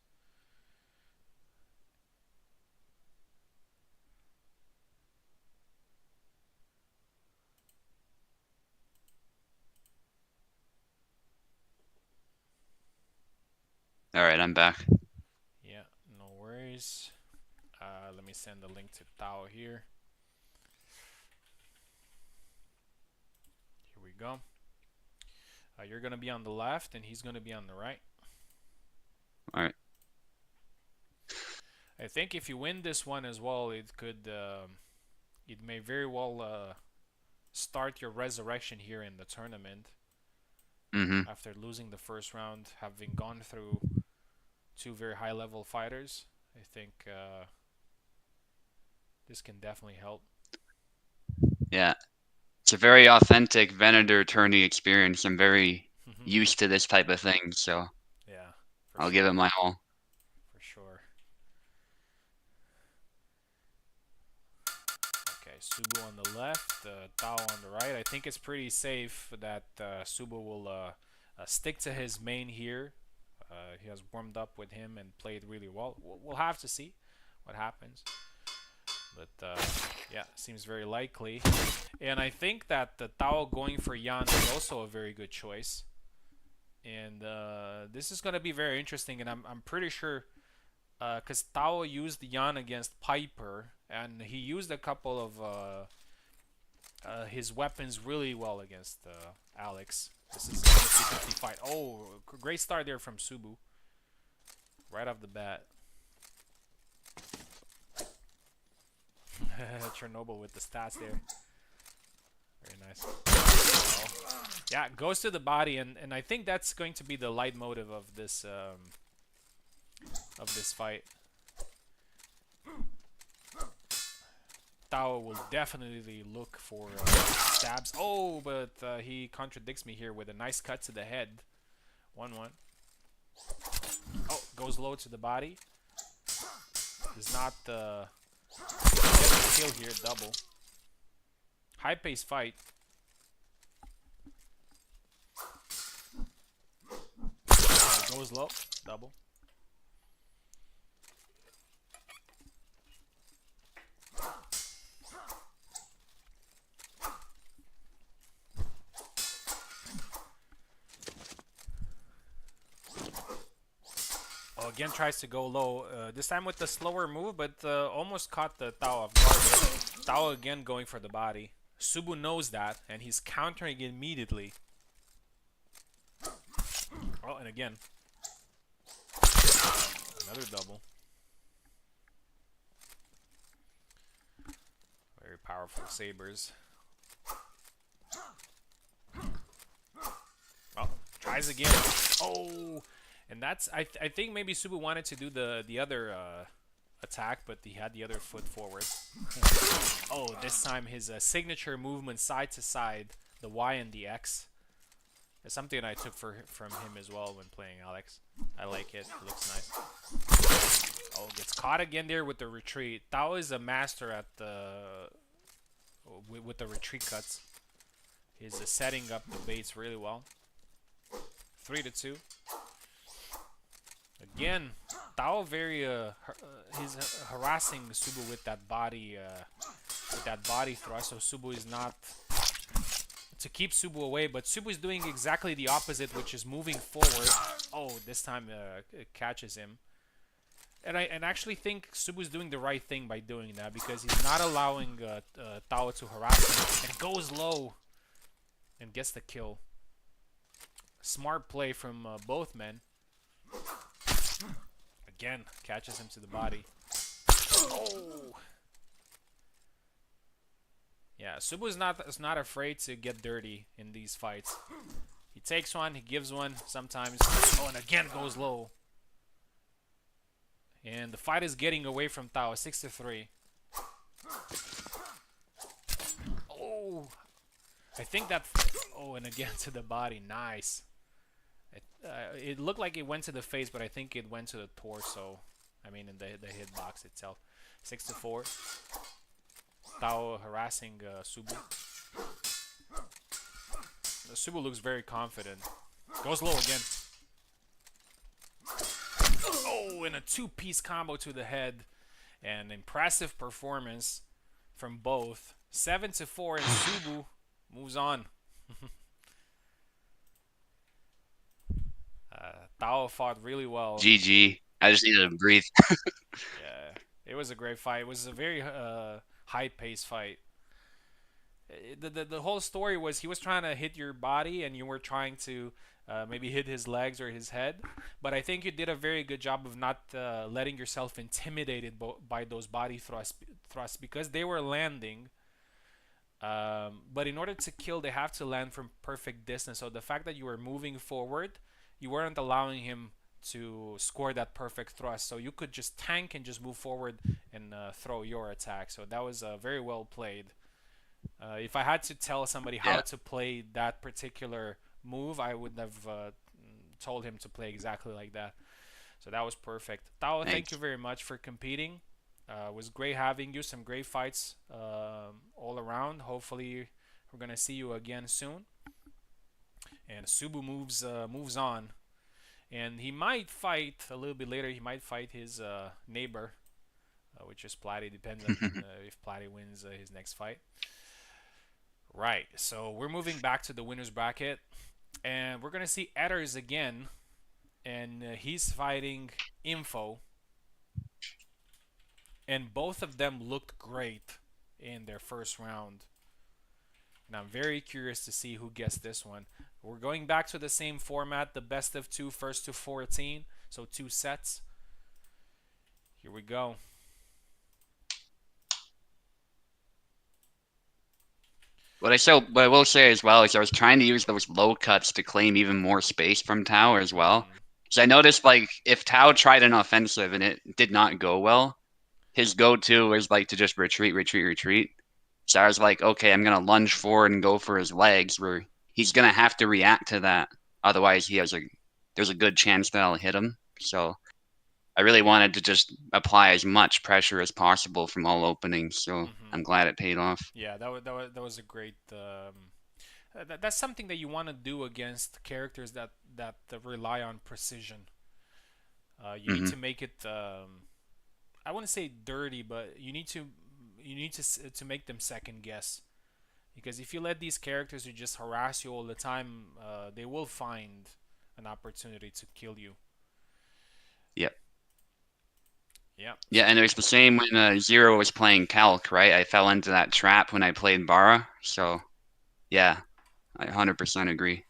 All right, I'm back. Yeah, no worries. Let me send the link to Tao here. Here we go. You're gonna be on the left, and he's gonna be on the right. All right. I think if you win this one as well, it may very well start your resurrection here in the tournament Mm-hmm. after losing the first round, having gone through two very high level fighters. I think this can definitely help. Yeah. It's a very authentic Venator tourney experience. I'm very used to this type of thing, so Yeah, for I'll give it sure. my all. For sure. Okay, Subu on the left, Tao on the right. I think it's pretty safe that Subu will stick to his main here. He has warmed up with him and played really well. We'll have to see what happens. But yeah, seems very likely. And I think that the Tao going for Yan is also a very good choice. And this is going to be very interesting. And I'm pretty sure because Tao used Yan against Piper, and he used a couple of his weapons really well against Alex. This is a 50-50 fight. Oh, great start there from Subu. Right off the bat. Chernobyl with the stats there. Very nice. Oh. Yeah, goes to the body, and I think that's going to be the leitmotif of this fight. Tao will definitely look for stabs. Oh, but he contradicts me here with a nice cut to the head. 1-1. Oh, goes low to the body. Does not get the kill here, double. High pace fight. Goes low, double. Oh, again tries to go low. This time with the slower move, but almost caught the Tao off guard. Tao again going for the body. Subu knows that, and he's countering immediately. Oh, and again. Another double. Very powerful sabers. Oh, tries again. Oh! And that's I think maybe Subu wanted to do the other attack, but he had the other foot forward. Oh, this time his signature movement side to side, the Y and the X. It's something I took from him as well when playing Alex. I like it. It looks nice. Oh, gets caught again there with the retreat. Tao is a master at with the retreat cuts. He's setting up the baits really well. 3-2. Again, Tao very he's harassing Subu with that body thrust. So Subu is not to keep Subu away, but Subu is doing exactly the opposite, which is moving forward. Oh, this time it catches him. And I actually think Subu is doing the right thing by doing that because he's not allowing Tao to harass him and goes low and gets the kill. Smart play from both men. Again, catches him to the body. Oh! Yeah, Subu is not afraid to get dirty in these fights. He takes one, he gives one sometimes. Oh, and again goes low. And the fight is getting away from Tao. 6-3. Oh! I think that... Oh, and again to the body. Nice. It looked like it went to the face, but I think it went to the torso. I mean, in the hitbox itself. 6-4. Tao harassing Subu. Subu looks very confident. Goes low again. Ooh, and a two-piece combo to the head, and impressive performance from both. 7-4, and Subu moves on. Tao fought really well. GG. I just needed to breathe. Yeah, it was a great fight. It was a very high-paced fight. The whole story was he was trying to hit your body and you were trying to maybe hit his legs or his head, but I think you did a very good job of not letting yourself intimidated by those body thrusts because they were landing. But in order to kill, they have to land from perfect distance. So the fact that you were moving forward, you weren't allowing him to score that perfect thrust. So you could just tank and just move forward and throw your attack. So that was very well played. If I had to tell somebody how Yeah, to play that particular move, I would have told him to play exactly like that. So that was perfect. Tao, thank you thanks. very much for competing. It was great having you. Some great fights all around. Hopefully, we're gonna see you again soon. And Subu moves on, and he might fight a little bit later. He might fight his neighbor, which is Platy. Depends on if Platy wins his next fight. Right. So we're moving back to the winners bracket, and we're gonna see Edders again, and he's fighting Info, and both of them looked great in their first round. And I'm very curious to see who gets this one. We're going back to the same format, the best of two, first to 14, so two sets. Here we go. What I will say as well is I was trying to use those low cuts to claim even more space from Tao as well. Mm-hmm. So I noticed like if Tao tried an offensive and it did not go well, his go-to was like to just retreat, retreat, retreat. So I was like, okay, I'm gonna lunge forward and go for his legs, where he's gonna have to react to that. Otherwise, there's a good chance that I'll hit him. So I really wanted to just apply as much pressure as possible from all openings. So Mm-hmm. I'm glad it paid off. Yeah, that was a great. That's something that you want to do against characters that rely on precision. You need Hmm. to make it. I wouldn't say dirty, but you need to make them second guess. Because if you let these characters who just harass you all the time, they will find an opportunity to kill you. Yeah. Yeah. Yeah, So and it was the same when Zero was playing Calc, right? I fell into that trap when I played Bara. So yeah, I 100% agree.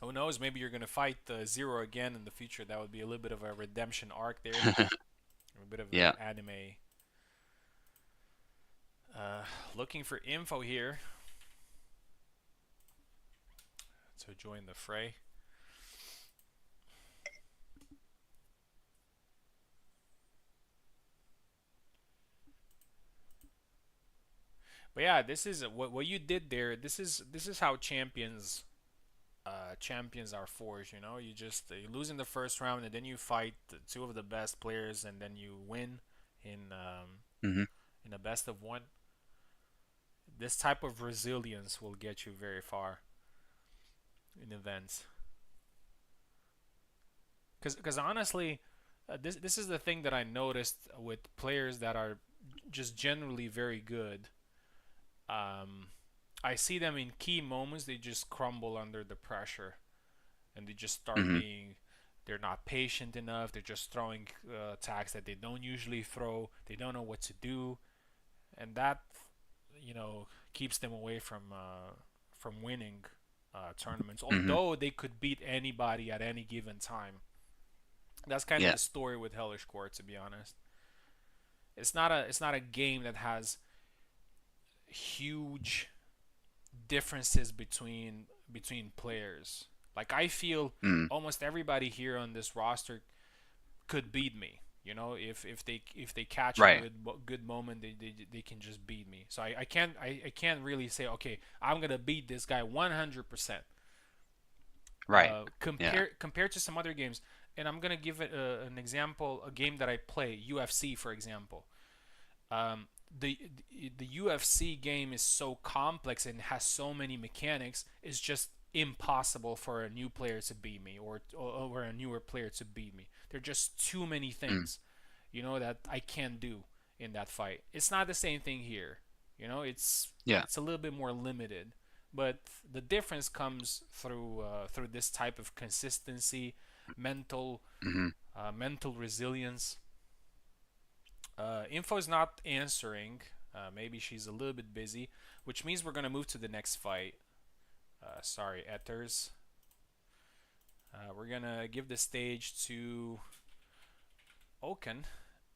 who knows? Maybe you're gonna fight Zero again in the future. That would be a little bit of a redemption arc there, a bit of Yeah. an anime. Uh, Looking for info here to join the fray. But yeah, this is what you did there. This is how champions are forged. You lose in the first round and then you fight the two of the best players and then you win in Hmm. in a best of one. This type of resilience will get you very far in events. Because honestly, this is the thing that I noticed with players that are just generally very good. Um, I see them in key moments; they just crumble under the pressure, and they just start Hmm. being. They're not patient enough. They're just throwing attacks that they don't usually throw. They don't know what to do, and that, keeps them away from winning tournaments. Hmm. Although they could beat anybody at any given time. That's kind of Yeah. the story with Hellish Quart, to be honest. It's not a game that has huge differences between players. Like I feel Mm. almost everybody here on this roster could beat me. If they catch a Right. good moment, they can just beat me. So I can't really say okay, I'm gonna beat this guy 100%. Right. Yeah. Compared to some other games, and I'm gonna give it an example, a game that I play, UFC for example. Um, the UFC game is so complex and has so many mechanics. It's just impossible for a new player to beat me, or a newer player to beat me. There are just too many Mm. things, that I can't do in that fight. It's not the same thing here. Yeah. It's a little bit more limited, but the difference comes through this type of consistency, mental Hmm. mental resilience. Info's not answering. Maybe she's a little bit busy, which means we're gonna move to the next fight. Sorry, Ethers. We're gonna give the stage to Oaken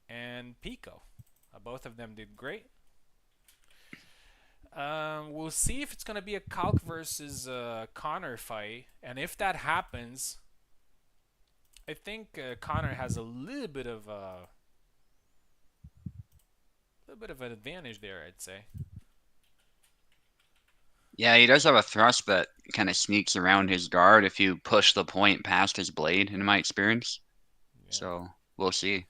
and Pico. Both of them did great. We'll see if it's gonna be a Calc versus Connor fight, and if that happens, I think Connor has a little bit of an advantage there, I'd say. Yeah, he does have a thrust that kind of sneaks around his guard if you push the point past his blade, in my experience. Yeah, So we'll see.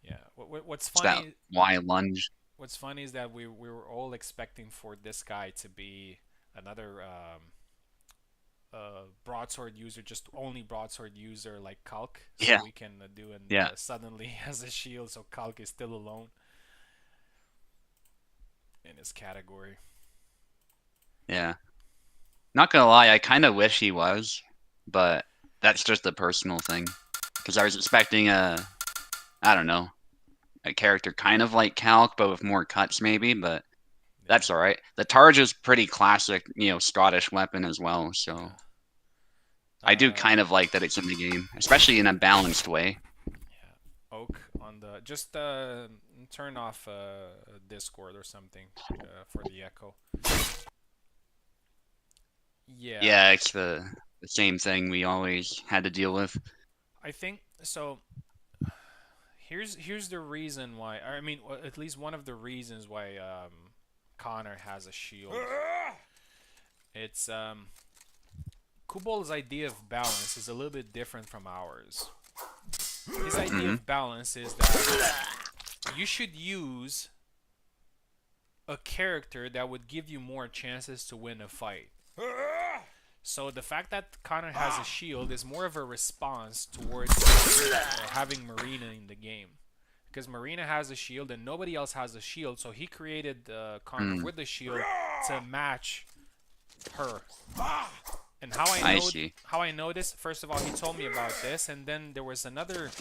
yeah. What's It's that funny? Y lunge. What's funny is that we were all expecting for this guy to be another broadsword user, just only broadsword user like Kalk, so Yeah, we can do, and yeah, suddenly has a shield, so Kalk is still alone in his category. yeah. Not gonna lie, I kind of wish he was, but that's just a personal thing. Because I was expecting I don't know, a character kind of like Calc, but with more cuts maybe, but Yeah, that's all right. The Targe is pretty classic, Scottish weapon as well, so yeah. I do kind of like that it's in the game, especially in a balanced way. Yeah. Oak on the just turn off Discord or something for the echo. Yeah, Yeah, it's the same thing we always had to deal with. I think so. Here's the reason why. I mean, at least one of the reasons why Connor has a shield. It's Kubol's idea of balance is a little bit different from ours. His idea Hmm. of balance is that you should use a character that would give you more chances to win a fight. So the fact that Connor has a shield is more of a response towards having Marina in the game. Because Marina has a shield and nobody else has a shield, so he created Connor Mm, with the shield to match her. And how I see. I know this, first of all, he told me about this, and then there was another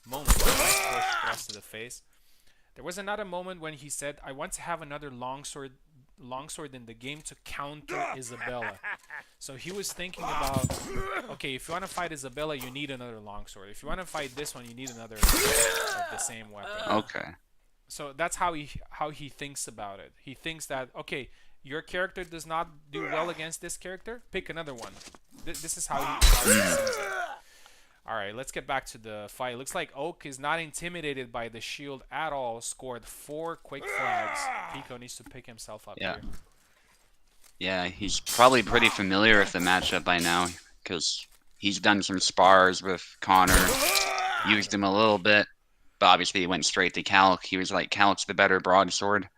moment. Nice push thrust to the face. There was another moment when he said, "I want to have another longsword in the game to counter Isabella." So he was thinking about, okay, if you want to fight Isabella, you need another longsword. If you want to fight this one, you need another of the same weapon. Okay. So that's how he thinks about it. He thinks that, okay, your character does not do well against this character, pick another one. This is how he sees it. All right, let's get back to the fight. Looks like Oak is not intimidated by the shield at all. Scored 4 quick flags. Pico needs to pick himself up Yeah. here. Yeah, he's probably pretty familiar with the matchup by now because he's done some spars with Connor, used him a little bit, but obviously he went straight to Calc. He was like, Calc's the better broadsword,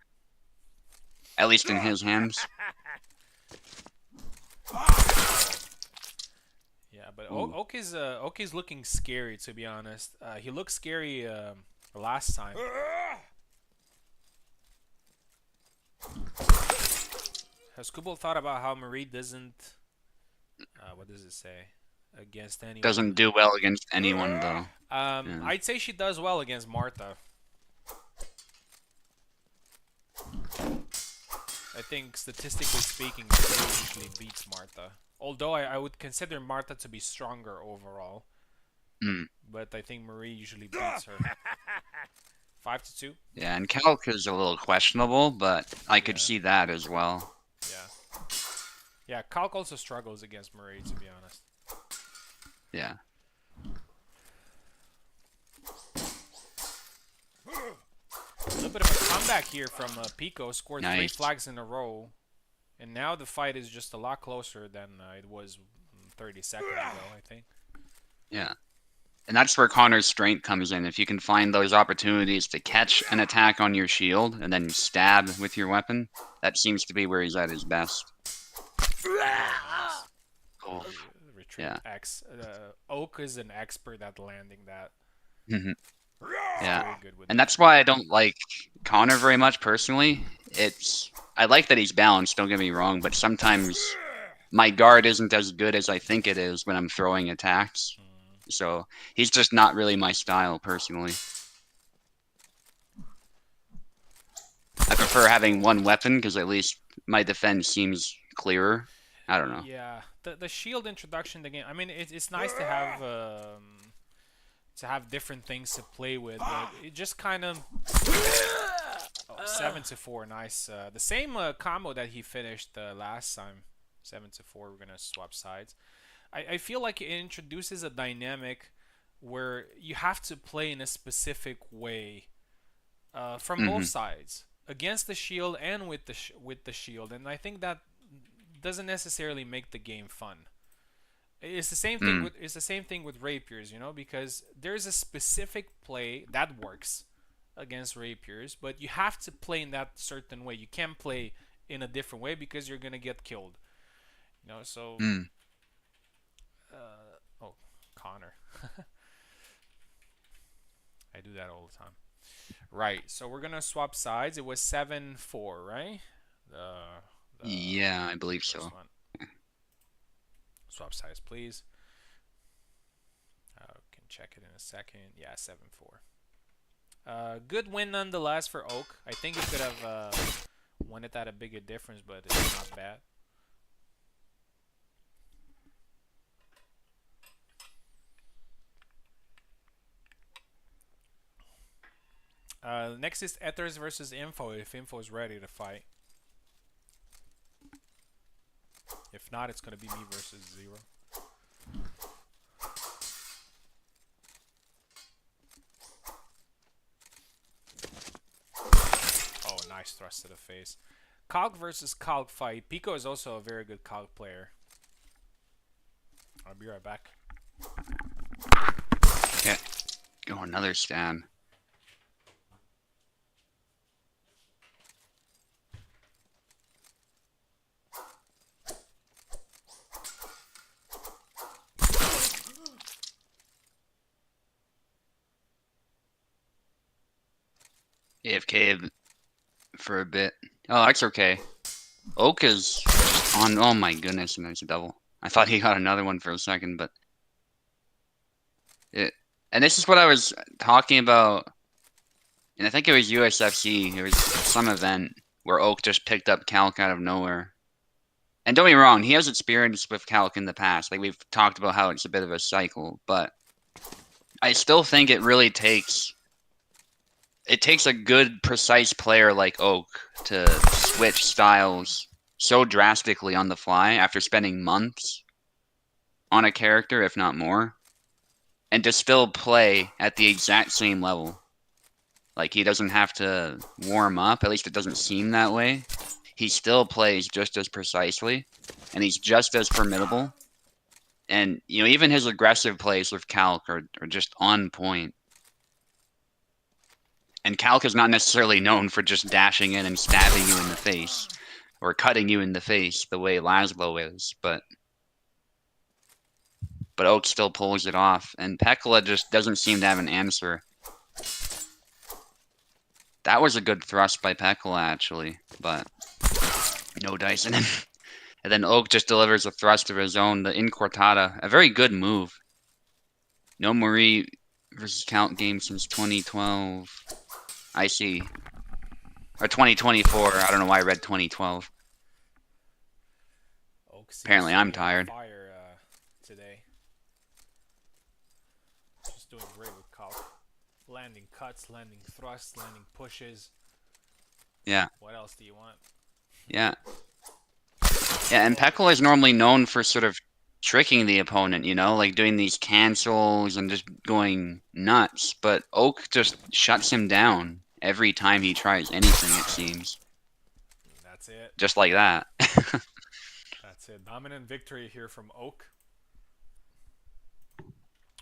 at least in his hands. Yeah, but Ooh, Oak is looking scary, to be honest. He looked scary last time. Has Kubel thought about how Marie doesn't? What does it say? Against anyone. doesn't do well against anyone though. Yeah. I'd say she does well against Martha. I think statistically speaking, Marie usually beats Martha. Although I would consider Martha to be stronger overall, Mm. but I think Marie usually beats her. 5-2. Yeah, and Calc is a little questionable, but I could Yeah, see that as well. yeah, yeah. Kalk also struggles against Marie, to be honest. Yeah. A little bit of a comeback here from Pico. Scored 3 Nice. flags in a row, and now the fight is just a lot closer than it was 30 seconds ago, I think. Yeah. And that's where Connor's strength comes in. If you can find those opportunities to catch an attack on your shield and then stab with your weapon, that seems to be where he's at his best. Nice. Oh, Retreat yeah. X. Oak is an expert at landing that. Mhm. He's Yeah. very good with And that. that's why I don't like Connor very much personally. I like that he's balanced, don't get me wrong, but sometimes my guard isn't as good as I think it is when I'm throwing attacks. Mm. So he's just not really my style personally. I prefer having one weapon because at least my defense seems clearer. I don't know. Yeah, the shield introduction to the game. I mean, it's nice to have different things to play with, but it just kind of 7-4, nice. The same combo that he finished last time, 7-4. We're gonna swap sides. I feel like it introduces a dynamic where you have to play in a specific way from both Hmm. sides against the shield and with with the shield, and I think that doesn't necessarily make the game fun. Mm. It's the same thing with rapiers, you know, because there's a specific play that works against rapiers, but you have to play in that certain way. You can't play in a different way because you're gonna get killed. You know, so Mm. oh, Connor, I do that all the time. Right. So we're gonna swap sides. It was 7-4, right? The Yeah, I believe first so. one. Swap sides, please. Can check it in a second. Yeah, 7-4. Good win nonetheless for Oak. I think he could have won it at a bigger difference, but it's not bad. Next is Ethers versus Info. If Info is ready to fight, if not, it's gonna be me versus Zero. Oh, nice thrust to the face. Cog versus Cog fight. Pico is also a very good Cog player. I'll be right back. Yeah. Oh, another stab. AFK for a bit. Oh, that's okay. Oak is on. Oh my goodness, and there's a double. I thought he got another one for a second, but it. And this is what I was talking about, and I think it was USFC. It was some event where Oak just picked up Calc out of nowhere. And don't get me wrong, he has experience with Calc in the past. Like we've talked about how it's a bit of a cycle, but I still think it takes a good, precise player like Oak to switch styles so drastically on the fly after spending months on a character, if not more, and to still play at the exact same level. Like he doesn't have to warm up, at least it doesn't seem that way. He still plays just as precisely, and he's just as formidable. And even his aggressive plays with Calc are just on point. And Calc is not necessarily known for just dashing in and stabbing you in the face or cutting you in the face the way Laszlo is, but Oak still pulls it off, and Pekla just doesn't seem to have an answer. That was a good thrust by Pekla actually, but no dice. And then Oak just delivers a thrust of his own, the Incortada, a very good move. No Marie versus Count game since 2012. I see. Or 2024. I don't know why I read 2012. Oak seems Apparently to I'm be on tired. fire today. Just doing great with Cog. Landing cuts, landing thrusts, landing pushes. Yeah. What else do you want? Yeah. Yeah, and Pekla is normally known for sort of tricking the opponent, like doing these cancels and just going nuts. But Oak just shuts him down every time he tries anything, it seems. That's it. Just like that. That's it. Dominant victory here from Oak.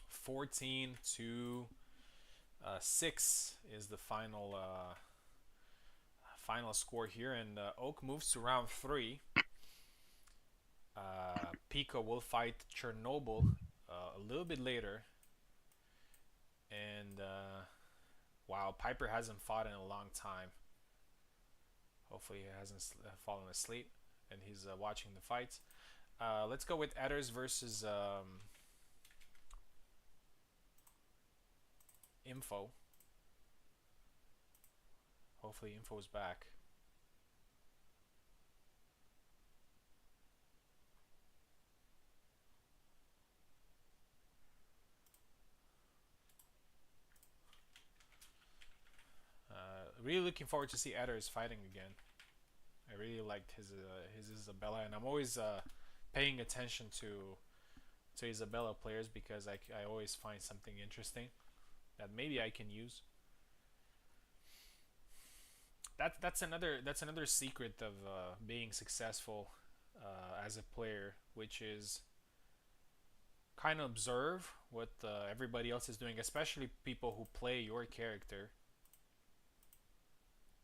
14 to 6 is the final score here, and Oak moves to round 3. Pico will fight Chernobyl a little bit later, and wow, Piper hasn't fought in a long time. Hopefully, he hasn't fallen asleep and he's watching the fights. Let's go with Edders versus Info. Hopefully, Info's back. Really looking forward to see Edders fighting again. I really liked his Isabella, and I'm always paying attention to Isabella players because I always find something interesting that maybe I can use. That's another secret of being successful as a player, which is kind of observe what everybody else is doing, especially people who play your character,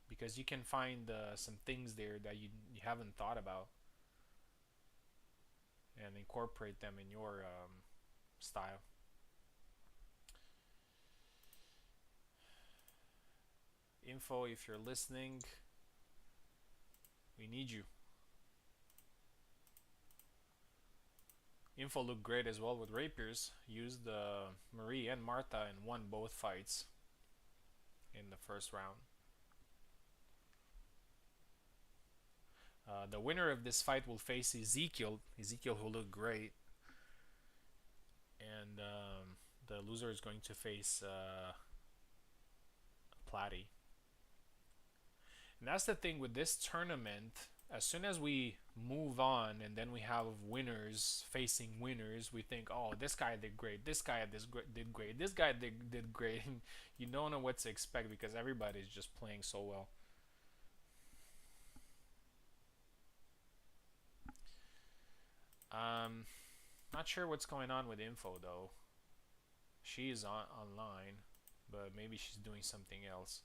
because you can find some things there that you haven't thought about and incorporate them in your style. Info, if you're listening, we need you. Info looked great as well with rapiers. Used Marie and Martha and won both fights in the first round. The winner of this fight will face Ezekiel. Ezekiel, who looked great, and the loser is going to face Platy. And that's the thing with this tournament. As soon as we move on and then we have winners facing winners, we think, oh, this guy did great, this guy did great, this guy did great. You don't know what to expect because everybody's just playing so well. Not sure what's going on with Info though. She is online, but maybe she's doing something else.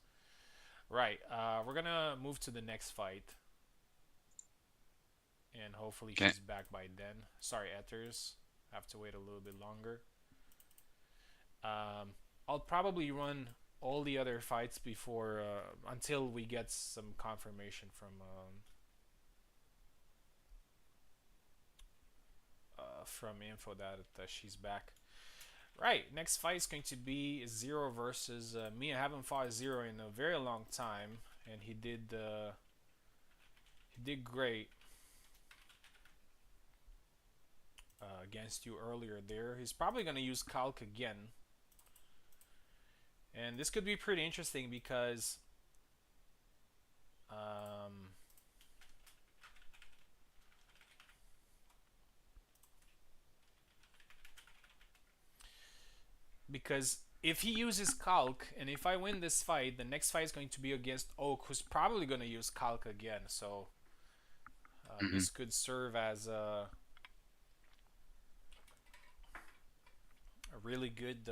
Right. We're gonna move to the next fight, and hopefully Okay. she's back by then. Sorry, Ethers. Have to wait a little bit longer. I'll probably run all the other fights before until we get some confirmation from Info that she's back. Right, next fight is going to be Zero versus me. I haven't fought Zero in a very long time, and he did great against you earlier there. He's probably going to use Calc again, and this could be pretty interesting because um, if he uses Calc, and if I win this fight, the next fight is going to be against Oak, who's probably going to use Calc again. So Mm-hmm. this could serve as a really good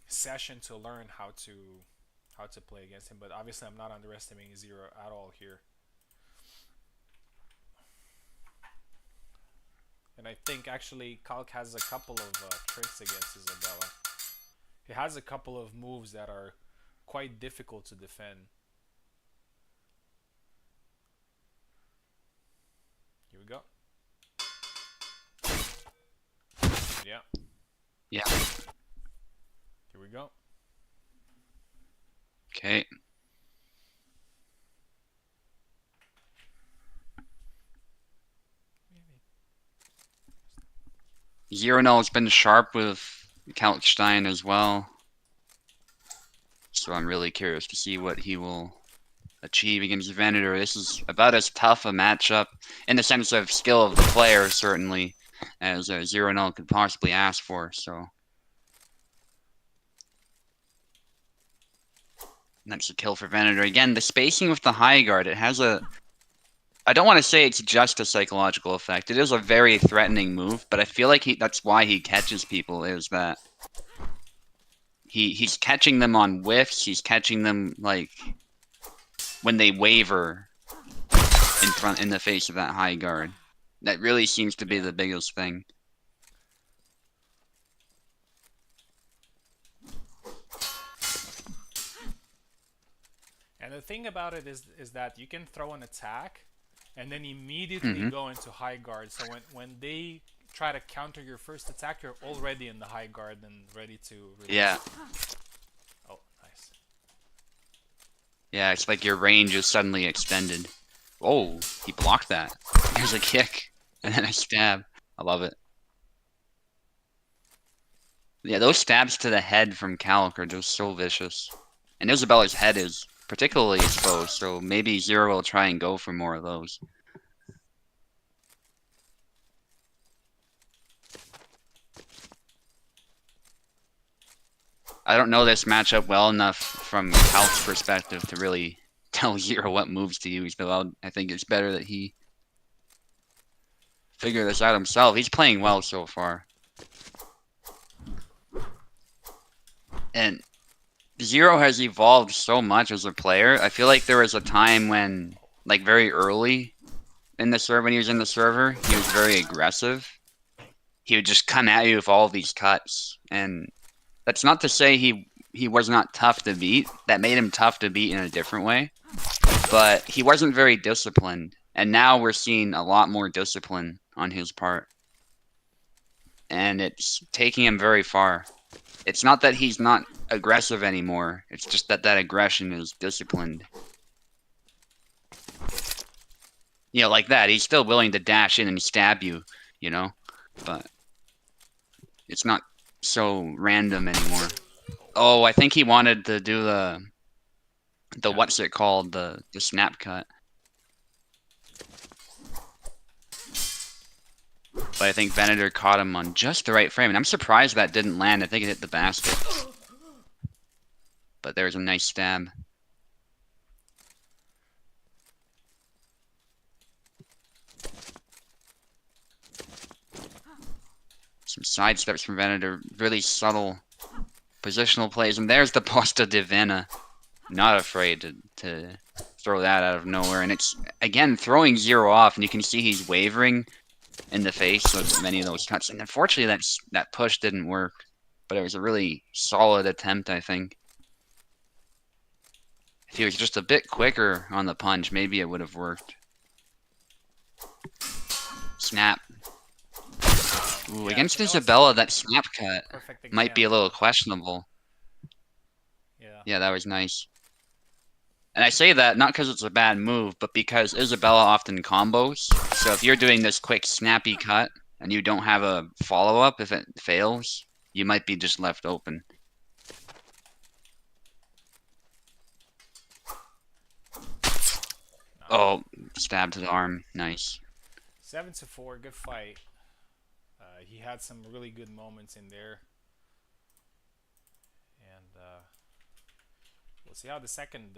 session to learn how to play against him. But obviously, I'm not underestimating Zero at all here. And I think actually Calc has a couple of tricks against Isabella. He has a couple of moves that are quite difficult to defend. Here we go. Yeah. Yeah. Here we go. Okay. Zero has been sharp with Kalkstein as well. So I'm really curious to see what he will achieve against Venator. This is about as tough a matchup in the sense of skill of the player, certainly, as Zero could possibly ask for. So that's a kill for Venator. Again, the spacing with the high guard, it has a... I don't want to say it's just a psychological effect. It is a very threatening move, but I feel like that's why he catches people, is that he's catching them on whiffs. He's catching them like when they waver in front in the face of that high guard. That really seems to be Yeah. the biggest thing. And the thing about it is that you can throw an attack and then immediately Hmm. go into high guard. So when they try to counter your first attack, you're already in the high guard and ready to Yeah. release. Oh, nice. Yeah, it's like your range is suddenly extended. Oh, he blocked that. Here's a kick and then a stab. I love it. Yeah, those stabs to the head from Calc are just so vicious. And Isabella's head is particularly exposed, so maybe Zero will try and go for more of those. I don't know this matchup well enough from Calc's perspective to really tell Zero what moves to use, but I think it's better that he figure this out himself. He's playing well so far. And Zero has evolved so much as a player. I feel like there was a time when, like very early in the server, when he was in the server, he was very aggressive. He would just come at you with all these cuts, and that's not to say he was not tough to beat. That made him tough to beat in a different way, but he wasn't very disciplined. And now we're seeing a lot more discipline on his part, and it's taking him very far. It's not that he's not aggressive anymore. It's just that that aggression is disciplined. You know, like that. He's still willing to dash in and stab you, you know? But it's not so random anymore. Oh, I think he wanted to do the Yeah. what's it called? The snap cut. But I think Venator caught him on just the right frame. And I'm surprised that didn't land. I think it hit the basket. But there's a nice stab. Some side steps from Venator. Really subtle positional plays. And there's the Posta Divina. Not afraid to throw that out of nowhere. And it's, again, throwing Zero off. And you can see he's wavering in the face of many of those cuts. And unfortunately, that push didn't work. But it was a really solid attempt, I think. If he was just a bit quicker on the punch, maybe it would have worked. Snap. Ooh, Yeah, against you know what's Isabella, that snap cut perfect might be a little example? questionable. Yeah. Yeah, that was nice. And I say that not because it's a bad move, but because Isabella often combos. So if you're doing this quick snappy cut and you don't have a follow-up, if it fails, you might be just left open. No. Oh, stab to the arm. Nice. 7-4, good fight. He had some really good moments in there, and we'll see how the second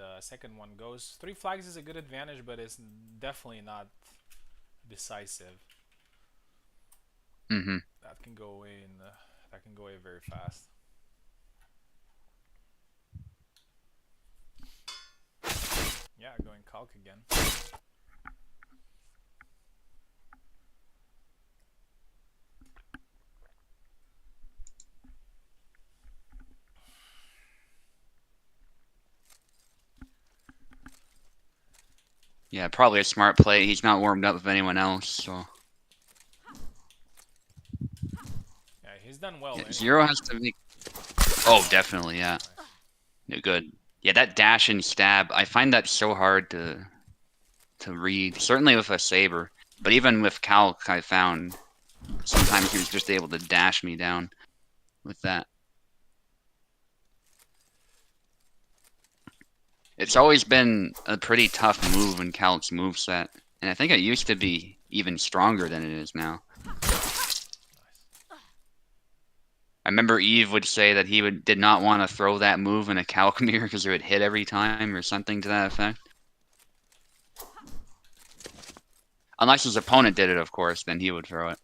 one goes. 3 flags is a good advantage, but it's definitely not decisive. Mm-hmm. That can go away that can go away very fast. Yeah, going Calc again. Yeah, probably a smart play. He's not warmed up with anyone else, so... Yeah, he's done well Yeah, anyway. Zero has to make... Oh, definitely, yeah. Nice. Yeah, good. Yeah, that dash and stab, I find that so hard to read. Certainly with a Saber. But even with Calc, I found sometimes he was just able to dash me down with that. It's always been a pretty tough move in Calc's moveset. And I think it used to be even stronger than it is now. Nice. I remember Eve would say that he did not want to throw that move in a Calc mirror because it would hit every time or something to that effect. Unless his opponent did it, of course, then he would throw it.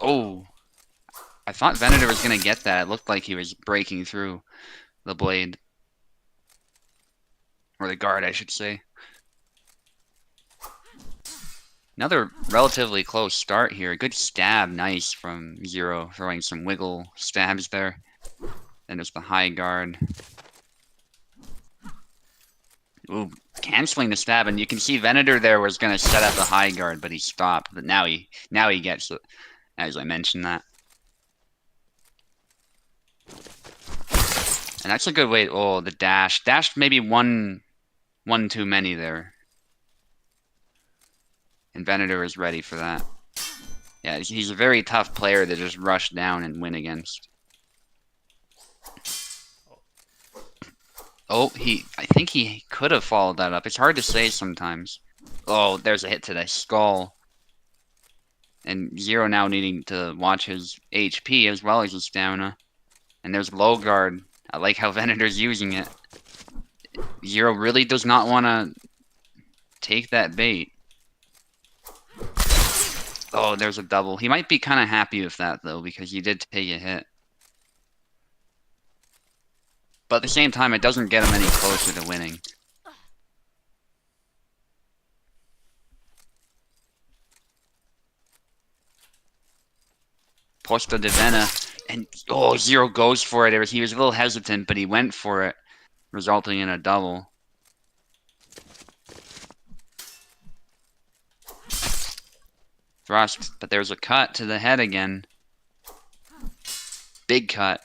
Oh, I thought Venator was going to get that. It looked like he was breaking through the blade. Or the guard, I should say. Another relatively close start here. Good stab, nice from Zero, throwing some wiggle stabs there. Then there's the high guard. Ooh, canceling the stab, and you can see Venator there was gonna set up the high guard, but he stopped. But now he gets it, as I mentioned that. And that's a good way. Oh, the dash. Dash maybe one too many there. And Venator is ready for that. Yeah, he's a very tough player to just rush down and win against. Oh, I think he could have followed that up. It's hard to say sometimes. Oh, there's a hit to the skull. And Zero now needing to watch his HP as well as his stamina. And there's low guard. I like how Venator's using it. Zero really does not want to take that bait. Oh, there's a double. He might be kind of happy with that, though, because he did take a hit. But at the same time, it doesn't get him any closer to winning. Posta de Vena. And, oh, Zero goes for it. He was a little hesitant, but he went for it, resulting in a double. Thrust, but there's a cut to the head again. Big cut.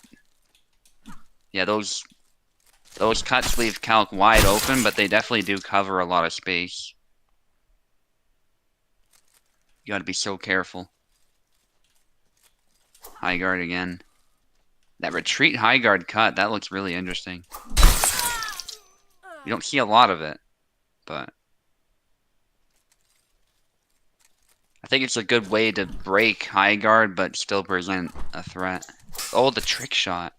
Yeah, those cuts leave Calc wide open, but they definitely do cover a lot of space. You gotta be so careful. High guard again. That retreat high guard cut, that looks really interesting. You don't see a lot of it, but I think it's a good way to break high guard but still present a threat. Oh, the trick shot.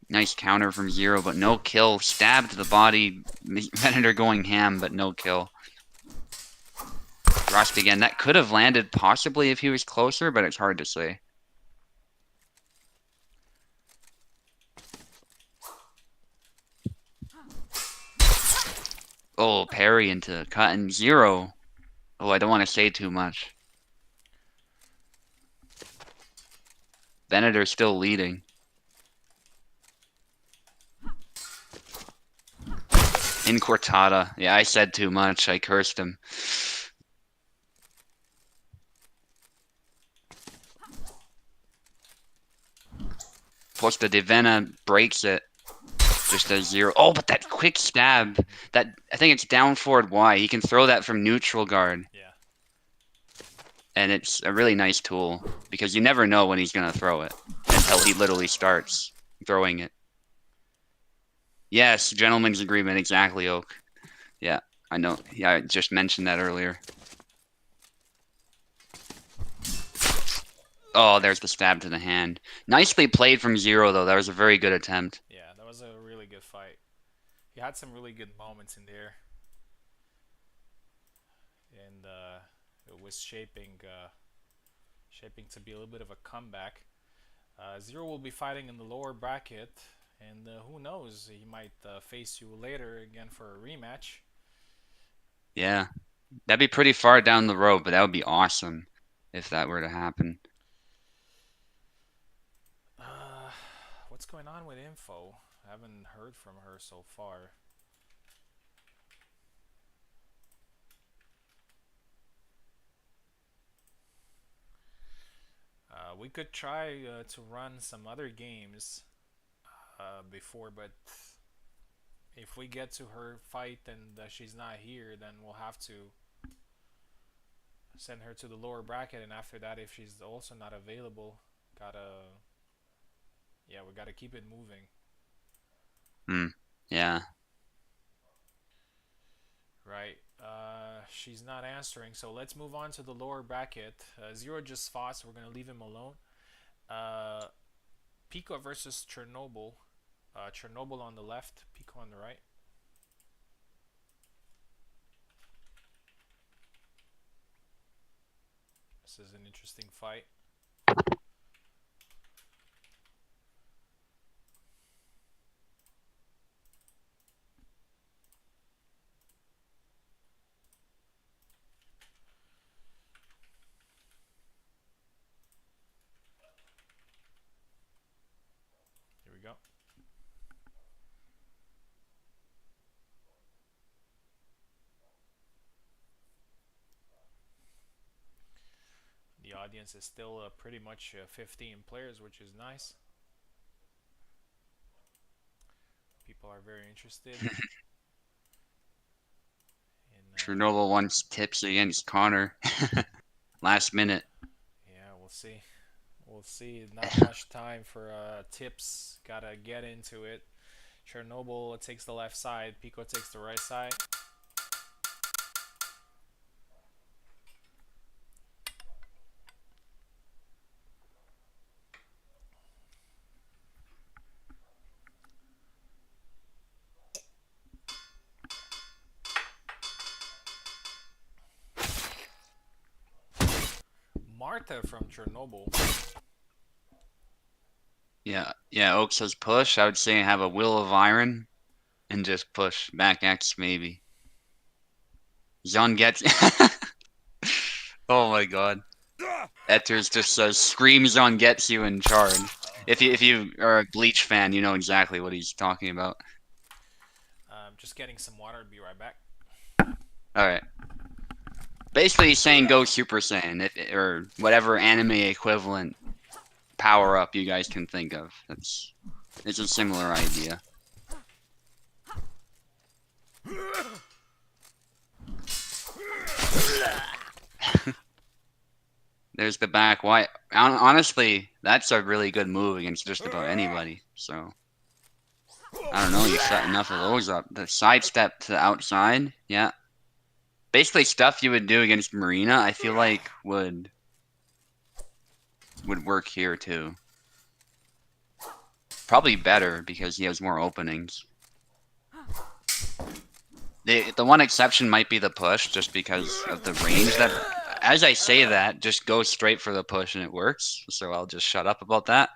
Nice counter from Zero, but no kill. Stab to the body. Venator going ham, but no kill. Thrust again. That could have landed possibly if he was closer, but it's hard to say. Oh, parry into cut and Zero. Oh, I don't want to say too much. Venator's still leading. In Cortada. Yeah, I said too much. I cursed him. Posta de Vena breaks it. Just a Zero. Oh, but that quick stab. That I think it's down forward Y. He can throw that from neutral guard. Yeah. And it's a really nice tool because you never know when he's going to throw it until he literally starts throwing it. Yes, gentleman's agreement, exactly, Oak. Yeah, I know. Yeah, I just mentioned that earlier. Oh, there's the stab to the hand. Nicely played from Zero, though. That was a very good attempt. Yeah, that was a really good fight. He had some really good moments in there, and it was shaping to be a little bit of a comeback. Zero will be fighting in the lower bracket, and who knows, he might face you later again for a rematch. Yeah, that'd be pretty far down the road, but that would be awesome if that were to happen. Uh, what's going on with info? I haven't heard from her so far. We could try to run some other games before, but if we get to her fight and she's not here, then we'll have to send her to the lower bracket. And after that, if she's also not available, gotta yeah, we gotta keep it moving. Hmm. Yeah. Right. She's not answering, so let's move on to the lower bracket. Zero just fought, so we're gonna leave him alone. Uh, Pico versus Chernobyl. Chernobyl on the left, Pico on the right. This is an interesting fight. audience is still pretty much 15 players, which is nice. People are very interested in. Chernobyl wants tips against Connor. Last minute. Yeah, we'll see. We'll see. Not much time for tips. Gotta get into it. Chernobyl takes the left side. Pico takes the right side. Marta from Chernobyl. Yeah, Oak says push. I would say have a Will of Iron and just push. Back X maybe. Jean gets. Oh my god. Etters just says screams on gets you in charge. If you are a Bleach fan, you know exactly what he's talking about. Just getting some water. Be right back. All right. Basically, he's saying go Super Saiyan or whatever anime equivalent power up you guys can think of. It's a similar idea. There's the back. Why? Honestly, that's a really good move against just about anybody. So I don't know. You set enough of those up. The sidestep to the outside, yeah. Basically, stuff you would do against Marina, I feel like would work here too. Probably better because he has more openings. The one exception might be the push, just because of the range. That, as I say that, just go straight for the push and it works. So I'll just shut up about that.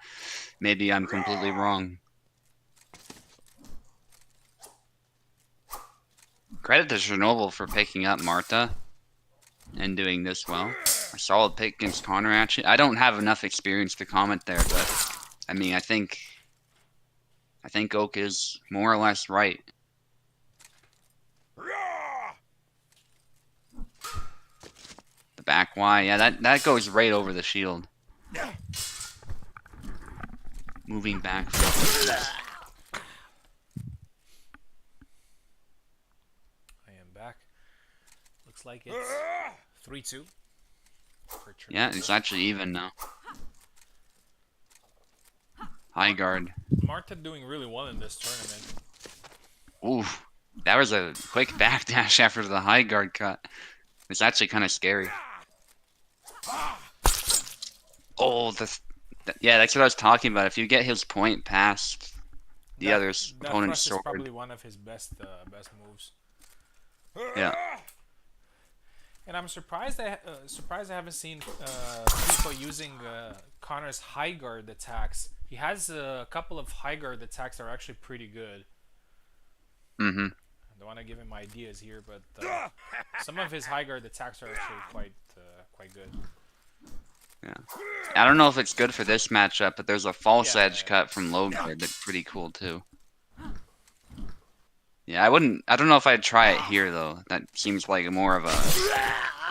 Maybe I'm completely wrong. Credit to Chernobyl for picking up Marta and doing this well. A solid pick against Connor, actually. I don't have enough experience to comment there, but I mean, I think Oak is more or less right. The back Y, yeah, that goes right over the shield. Moving back. Back. Looks like it's 3-2 for Chernobyl. Yeah, it's actually even now. High guard. Marta doing really well in this tournament. Ooh, that was a quick backdash after the high guard cut. It's actually kind of scary. Oh, yeah, that's what I was talking about. If you get his point past the other opponent's sword, is probably one of his best moves. Yeah. And I'm surprised I haven't seen people using Connor's high guard attacks. He has a couple of high guard attacks that are actually pretty good. Mm-hmm. I don't want to give him ideas here, but some of his high guard attacks are actually quite good. Yeah. I don't know if it's good for this matchup, but there's a false edge cut from low guard that's pretty cool too. Yeah, I don't know if I'd try it here though. That seems like more of a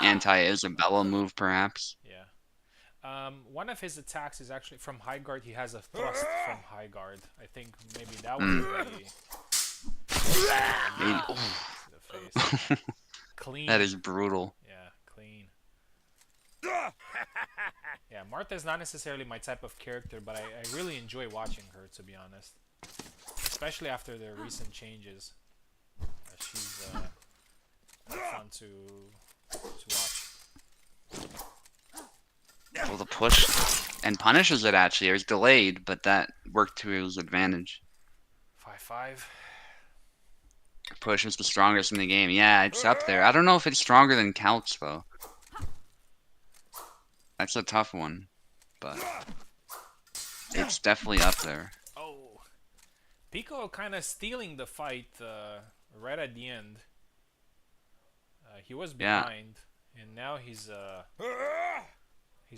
anti-Isabella move, perhaps. Yeah. One of his attacks is actually from high guard. He has a thrust from high guard. I think maybe that would be the face. Clean. That is brutal. Yeah, clean. Yeah, Martha's not necessarily my type of character, but I really enjoy watching her, to be honest. Especially after the recent changes. She's fun to watch. Well, the push and punishes it actually. It was delayed, but that worked to his advantage. 5-5. Push is the strongest in the game. Yeah, it's up there. I don't know if it's stronger than Calx though. That's a tough one, but it's definitely up there. Oh, Pico kind of stealing the fight right at the end. He was behind, and now he's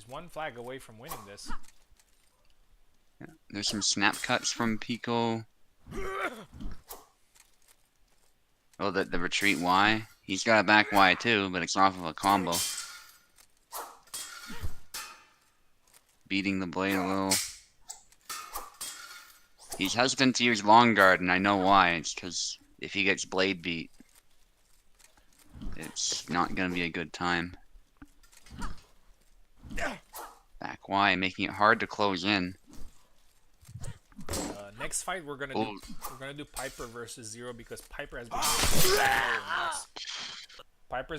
one flag away from winning this. Yeah, there's some snap cuts from Pico. Oh, the retreat Y. He's got a back Y too, but it's off of a combo. beating the blade a little. He's hesitant to use long guard, and I know why. It's because if he gets blade beat, it's not gonna be a good time. Back Y, making it hard to close in. Next fight Oh, we're gonna do Piper versus Zero because Piper's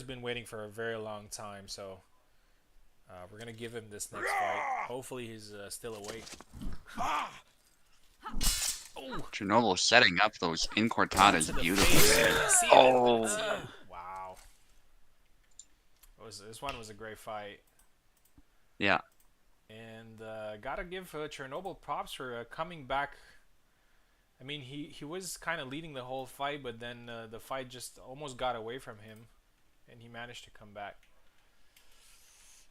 been waiting for a very long time, so we're gonna give him this next fight. Hopefully he's still awake. Oh, Chernobyl setting up those incortadas to the beautifully face. there. You see it. Oh, Wow. This one was a great fight. yeah. And gotta give Chernobyl props for coming back. I mean, he was kind of leading the whole fight, but then the fight just almost got away from him, and he managed to come back.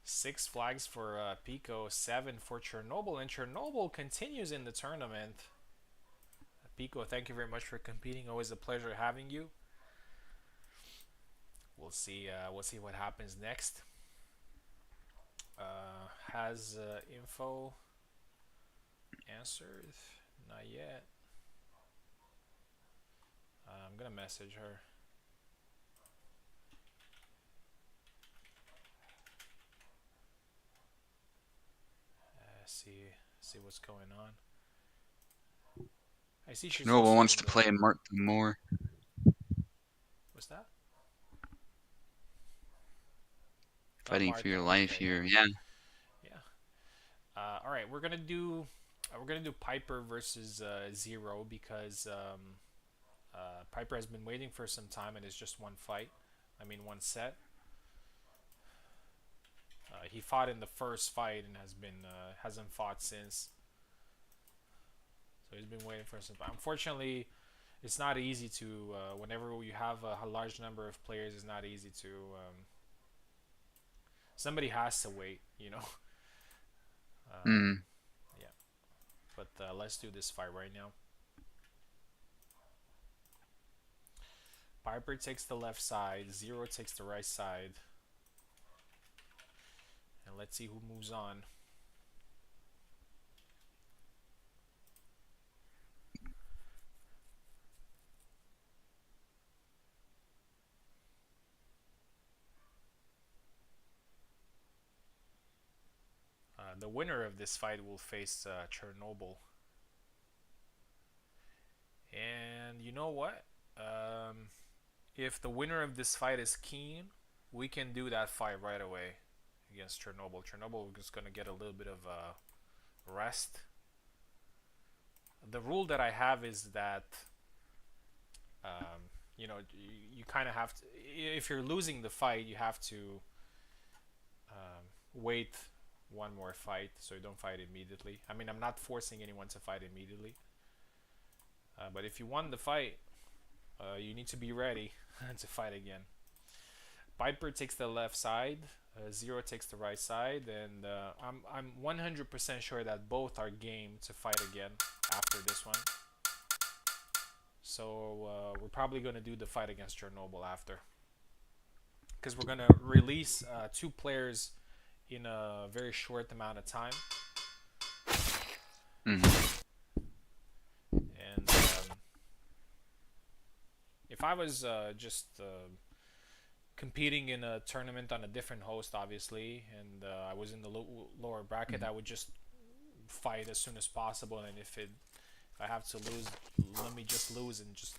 6 flags for Pico, 7 for Chernobyl, and Chernobyl continues in the tournament. Pico, thank you very much for competing. Always a pleasure having you. We'll see. We'll see what happens next. Has info answered? Not yet. I'm gonna message her. See what's going on. I see she's Chernobyl also wants in to the. play Mark more. What's that? Oh, Fighting for Marta. your life Okay, here. yeah, Yeah. yeah. All right, we're gonna do Piper versus Zero because Piper has been waiting for some time and it's just one fight. I mean, one set. He fought in the first fight and hasn't fought since. So he's been waiting for some time. Unfortunately, it's not easy to whenever you have a large number of players. It's not easy to. Somebody has to wait, you know. Mm. Yeah, but let's do this fight right now. Piper takes the left side. Zero takes the right side. And let's see who moves on. The winner of this fight will face Chernobyl. And you know what? If the winner of this fight is keen, we can do that fight right away against Chernobyl. Chernobyl is going to get a little bit of rest. The rule that I have is that you kind of have to. If you're losing the fight, you have to wait one more fight, so you don't fight immediately. I mean, I'm not forcing anyone to fight immediately, but if you won the fight, you need to be ready to fight again. Piper takes the left side, Zero takes the right side, and I'm 100% sure that both are game to fight again after this one. So we're probably gonna do the fight against Chernobyl after, because we're gonna release 2 players in a very short amount of time. Mm-hmm. And if I was just competing in a tournament on a different host, obviously, and I was in the lower bracket, I would just fight as soon as possible. And if I have to lose, let me just lose and just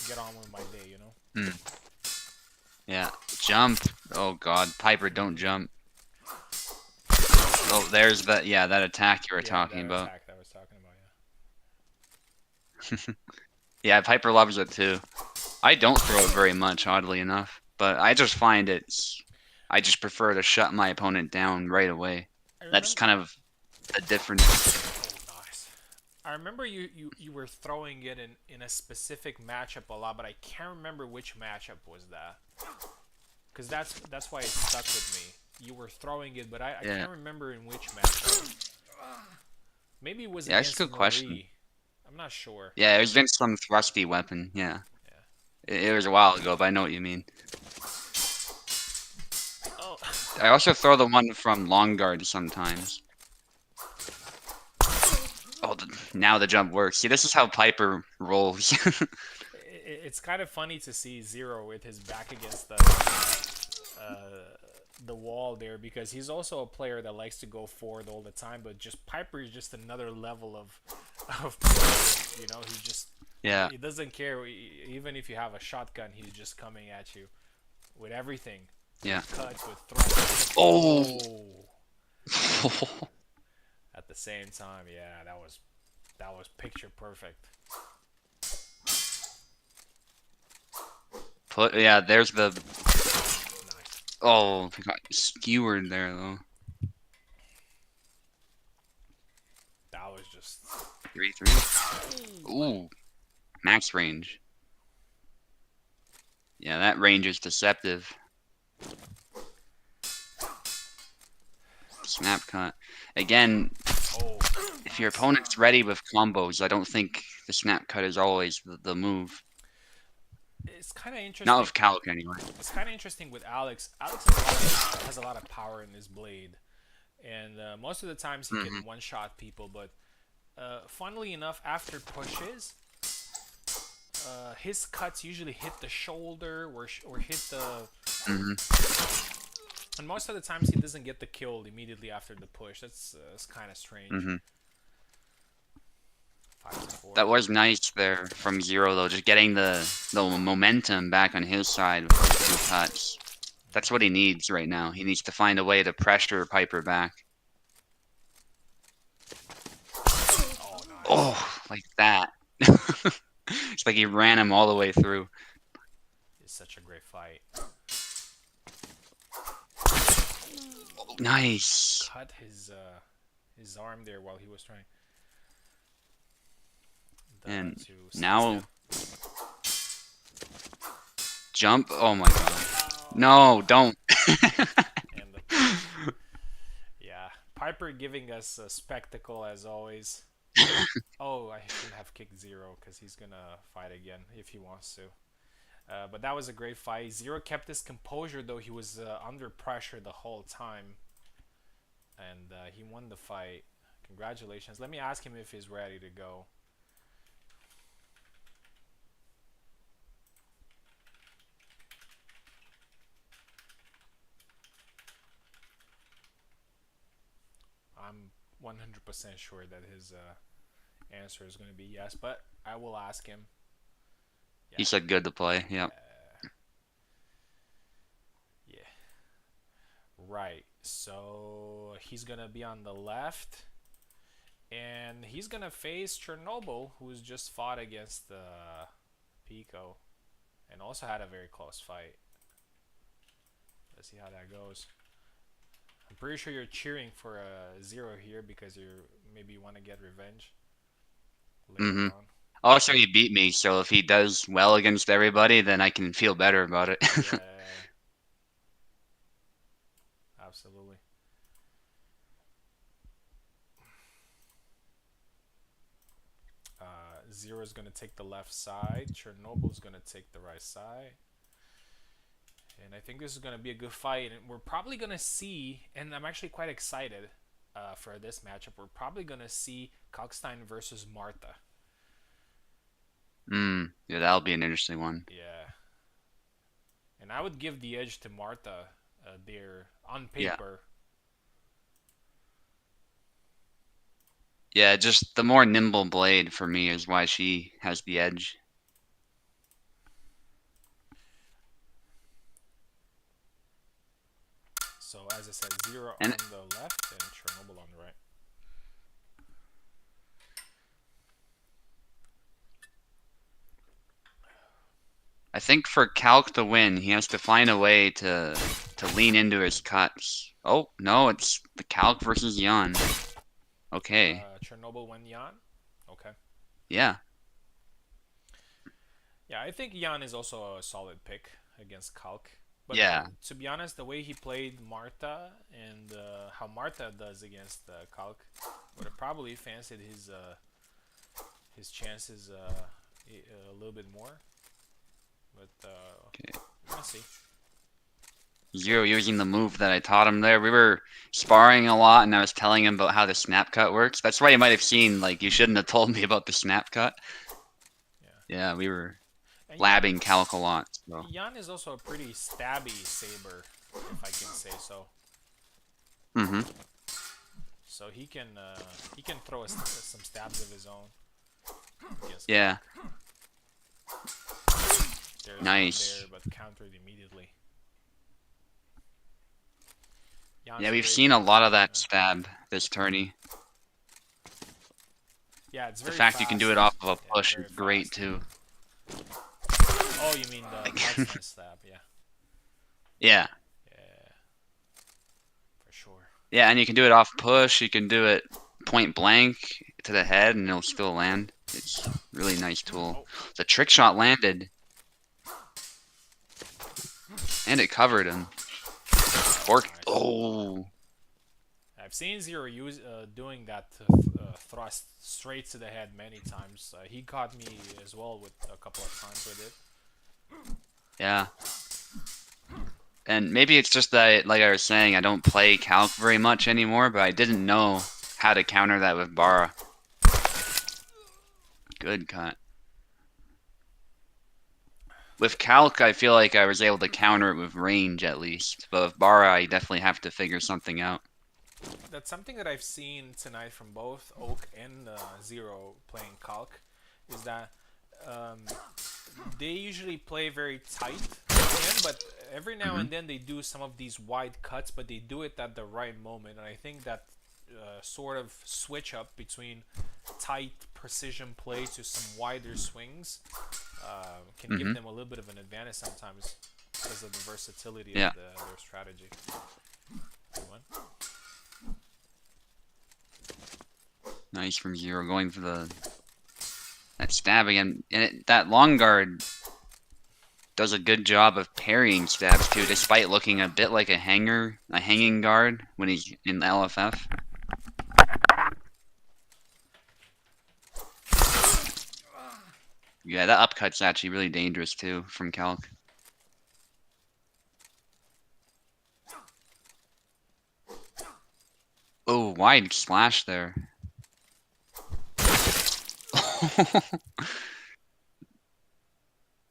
get on with my day, you know. Mm. Yeah. Jump. Oh God, Piper, don't jump. Oh, there's that. Yeah, that attack you were talking that about. attack that I was talking about, yeah. Yeah, Piper loves it too. I don't throw it very much, oddly enough, but I just find I just prefer to shut my opponent down right away. I That's remember. kind of the difference. Oh, nice. I remember you were throwing it in a specific matchup a lot, but I can't remember which matchup was that. Because that's why it stuck with me. You were throwing it, but I Yeah. can't remember in which matchup. Maybe it was Yeah, that's a against good question. Marie. I'm not sure. Yeah, there's been some thrusty weapon. Yeah. Yeah. It was a while ago, but I know what you mean. Oh. I also throw the one from long guard sometimes. Oh, now the jump works. See, this is how Piper rolls. It's kind of funny to see Zero with his back against the wall there because he's also a player that likes to go forward all the time. But just Piper is just another level of player. You know, he just Yeah, he doesn't care even if you have a shotgun. He's just coming at you with everything, yeah. with cuts, with thrusts. Oh! Oh, at the same time, yeah, that was picture perfect. Yeah, there's the... Nice. Oh, I got skewered there, though. That was just 3-3. Ooh, max range. Yeah, that range is deceptive. Snap cut. Again, oh if your nice. opponent's ready with combos, I don't think the snap cut is always the move. It's kind of Not interesting. with Calc, anyway. It's kind of interesting with Alex. Alex has a lot of power in his blade, and most of the times he Hmm. can one-shot people. But funnily enough, after pushes, his cuts usually hit the shoulder or hit the. Hmm. And most of the times he doesn't get the kill immediately after the push. That's kind of strange. Hmm. 5-4. That was nice there from Zero, though, just getting the momentum back on his side with those two cuts. That's what he needs right now. He needs to find a way to pressure Piper back. Oh, nice. Oh, like that. It's like he ran him all the way through. It's such a great fight. Nice. Cut his arm there while he was trying And to now sidestep. jump. Oh my god. No, Oh, don't. and the punish. Yeah, Piper giving us a spectacle as always. Oh, I shouldn't have kicked Zero because he's gonna fight again if he wants to. But that was a great fight. Zero kept his composure though he was under pressure the whole time, and he won the fight. Congratulations. Let me ask him if he's ready to go. I'm 100% sure that his answer is going to be yes, but I will ask him. He Yeah, said good to play. Yep. yeah. Right. So he's going to be on the left, and he's going to face Chernobyl, who's just fought against Pico and also had a very close fight. Let's see how that goes. I'm pretty sure you're cheering for a Zero here because you maybe want to get revenge later Hmm. on. Also, he beat me, so if he does well against everybody, then I can feel better about it. Yeah, absolutely. Zero is going to take the left side. Chernobyl is going to take the right side. And I think this is going to be a good fight. And we're probably going to see, and I'm actually quite excited for this matchup, we're probably going to see Kalkstein versus Martha. Yeah, that'll be an interesting one. Yeah. And I would give the edge to Martha there on Yeah. paper. Yeah, just the more nimble blade for me is why she has the edge. So as I said, Zero And on the left and Chernobyl on the right. I think for Calc to win, he has to find a way to lean into his cuts. Oh, no, it's the Calc versus Yan. Okay. Chernobyl went Yan. Okay. Yeah. Yeah, I think Jan is also a solid pick against Kalk. But Yeah. to be honest, the way he played Marta and how Marta does against Kalk would have probably fancied his chances a little bit more. But Okay. we'll see. Zero using the move that I taught him there. We were sparring a lot, and I was telling him about how the snap cut works. That's why you might have seen, like, you shouldn't have told me about the snap cut. Yeah. Yeah, we were And labbing calc a lot. So. Yan is also a pretty stabby saber, if I can say so. Mm-hmm. So he can throw some stabs of his own. Yes. Yeah. There's one there, Nice. but countered immediately. Yeah, Jan's we've great seen a with. lot of that stab this tourney. Yeah, it's The very fact you can do it fast. off of a Yeah, push is very great fast. too. Oh, you mean the Like, marksman stab? Yeah. yeah. Yeah, for sure. Yeah, and you can do it off push, you can do it point blank to the head and it'll still land. It's a really nice tool. Oh, The trick shot landed and it covered him. Fork. nice. Oh, I've seen Zero doing that thrust straight to the head many times. He caught me as well with a couple of times with it. yeah. And maybe it's just that, like I was saying, I don't play calc very much anymore, but I didn't know how to counter that with Bara. Good cut. With calc, I feel like I was able to counter it with range at least, but with Bara, I definitely have to figure something out. That's something that I've seen tonight from both Oak and Zero playing Calc, is that um, they usually play very tight with him, but every now Hmm. and then they do some of these wide cuts, but they do it at the right moment. And I think that sort of switch up between tight precision play to some wider swings can give Hmm. them a little bit of an advantage sometimes because of the versatility of Yeah, their strategy. Anyone? nice from Zero going for that stab again. And that long guard does a good job of parrying stabs too, despite looking a bit like a hanging guard when he's in LFF. Yeah, that upcut's actually really dangerous too from calc. Oh, wide slash there.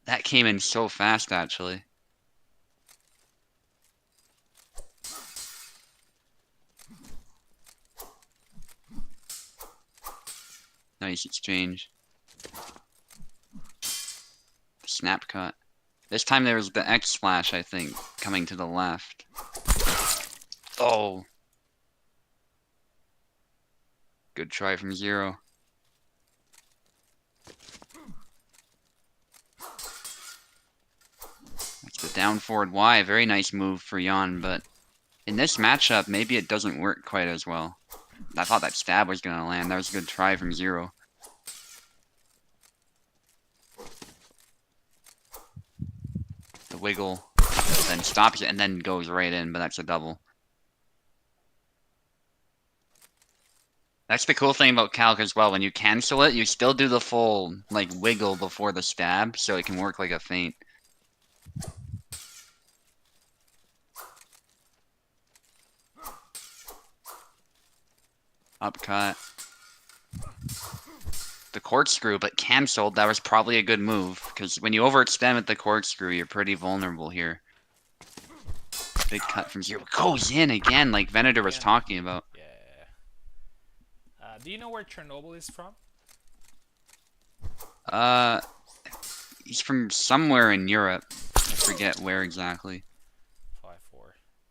That came in so fast actually. Nice exchange. Snap cut. This time there was the X slash, I think, coming to the left. Oh, good try from Zero. That's the down forward Y. Very nice move for Jan, but in this matchup, maybe it doesn't work quite as well. I thought that stab was going to land. That was a good try from Zero. The wiggle, then stops it, and then goes right in, but that's a double. That's the cool thing about calc as well. When you cancel it, you still do the full, like, wiggle before the stab, so it can work like a feint. Upcut. The corkscrew, but cancelled. That was probably a good move, because when you overextend with the corkscrew, you're pretty vulnerable here. Big cut from Zero. Goes in again, like Venator was Again. talking about. Yeah. Do you know where Chernobyl is from? Uh, he's from somewhere in Europe. I forget where exactly. 5-4.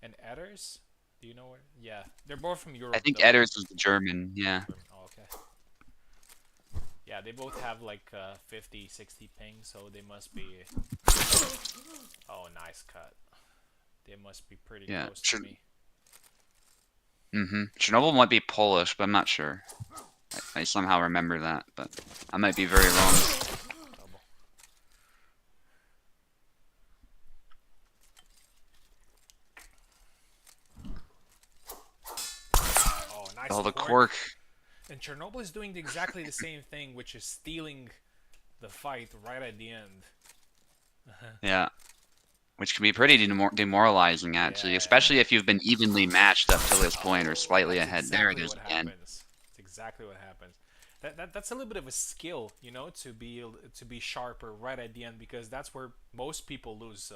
And Edders? Do you know where? Yeah, they're both from I Europe think though. Edders is German, yeah. Oh, okay. Yeah, they both have like 50, 60 ping, so they must be. Oh, nice cut. They must be pretty Yeah. close to me. Chernobyl might be Polish, but I'm not sure. I somehow remember that, but I might be very wrong. Double. Oh, nice Oh, the cork. cork. And Chernobyl is doing exactly the same thing, which is stealing the fight right at the end. Yeah. which can be pretty demoralizing actually, Yeah. especially if you've been evenly matched up till this point or Oh, slightly that's ahead. There it exactly is what again. happens. That's exactly what happens. That's a little bit of a skill, to be sharper right at the end because that's where most people lose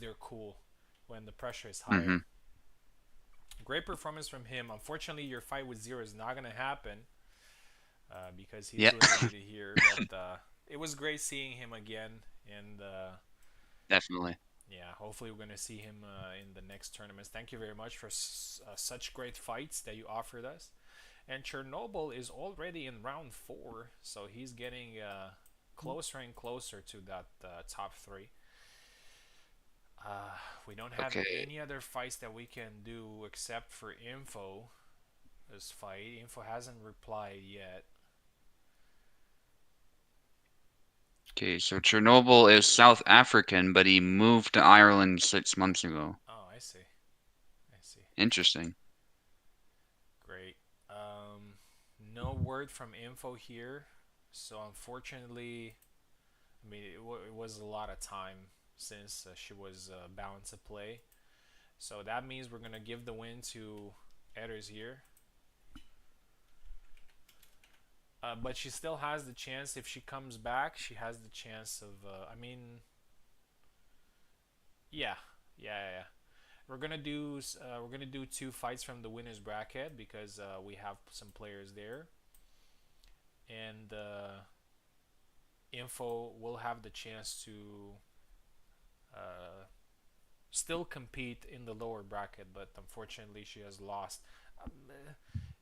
their cool when the pressure is higher. Mm-hmm. Great performance from him. Unfortunately, your fight with Zero is not gonna happen because he's Yeah, eliminated here. But it was great seeing him again, and definitely. yeah, hopefully we're gonna see him in the next tournaments. Thank you very much for such great fights that you offered us. And Chernobyl is already in round 4, so he's getting closer and closer to that top 3. We don't have Okay. any other fights that we can do except for Info. This fight, Info hasn't replied yet. Okay, so Chernobyl is South African, but he moved to Ireland 6 months ago. Oh, I see. I see. Interesting. Great. No word from Info here, so unfortunately, I mean, it was a lot of time since she was bound to play. So that means we're gonna give the win to Edders here. But she still has the chance if she comes back. She has the chance of. I mean, yeah, yeah. We're gonna do 2 fights from the winners bracket because we have some players there, and Info will have the chance to uh, still compete in the lower bracket, but unfortunately she has lost.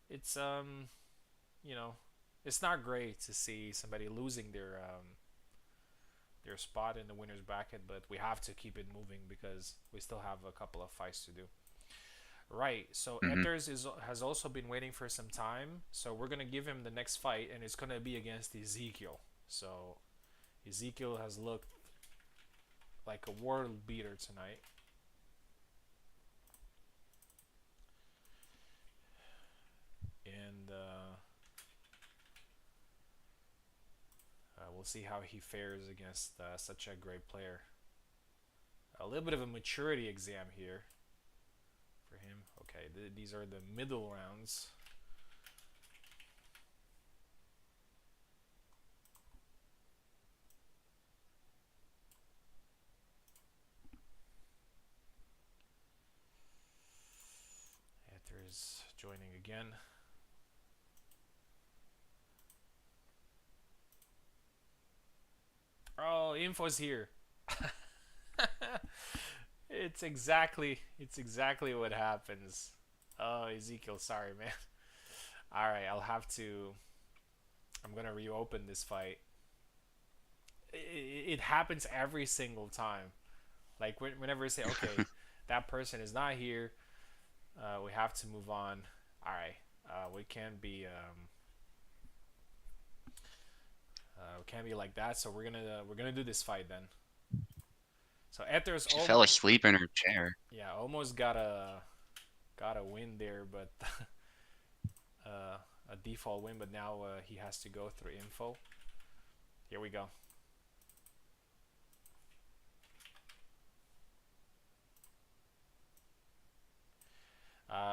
It's you know, it's not great to see somebody losing their spot in the winners bracket, but we have to keep it moving because we still have a couple of fights to do. Right. So Hmm. Ethers has also been waiting for some time, so we're gonna give him the next fight, and it's gonna be against Ezekiel. So Ezekiel has looked like a world beater tonight, and we'll see how he fares against such a great player. A little bit of a maturity exam here for him. Okay, these are the middle rounds. Ethers joining again. Oh, info's here. It's exactly what happens. Oh, Ezekiel, sorry, man. All right, I'm gonna reopen this fight. It happens every single time. Like whenever I say, okay, that person is not here, we have to move on. All right, we can't be like that. So we're gonna do this fight then. So Ethers, She fell asleep in her chair. yeah, almost got a win there, but uh, a default win. But now he has to go through Info. Here we go.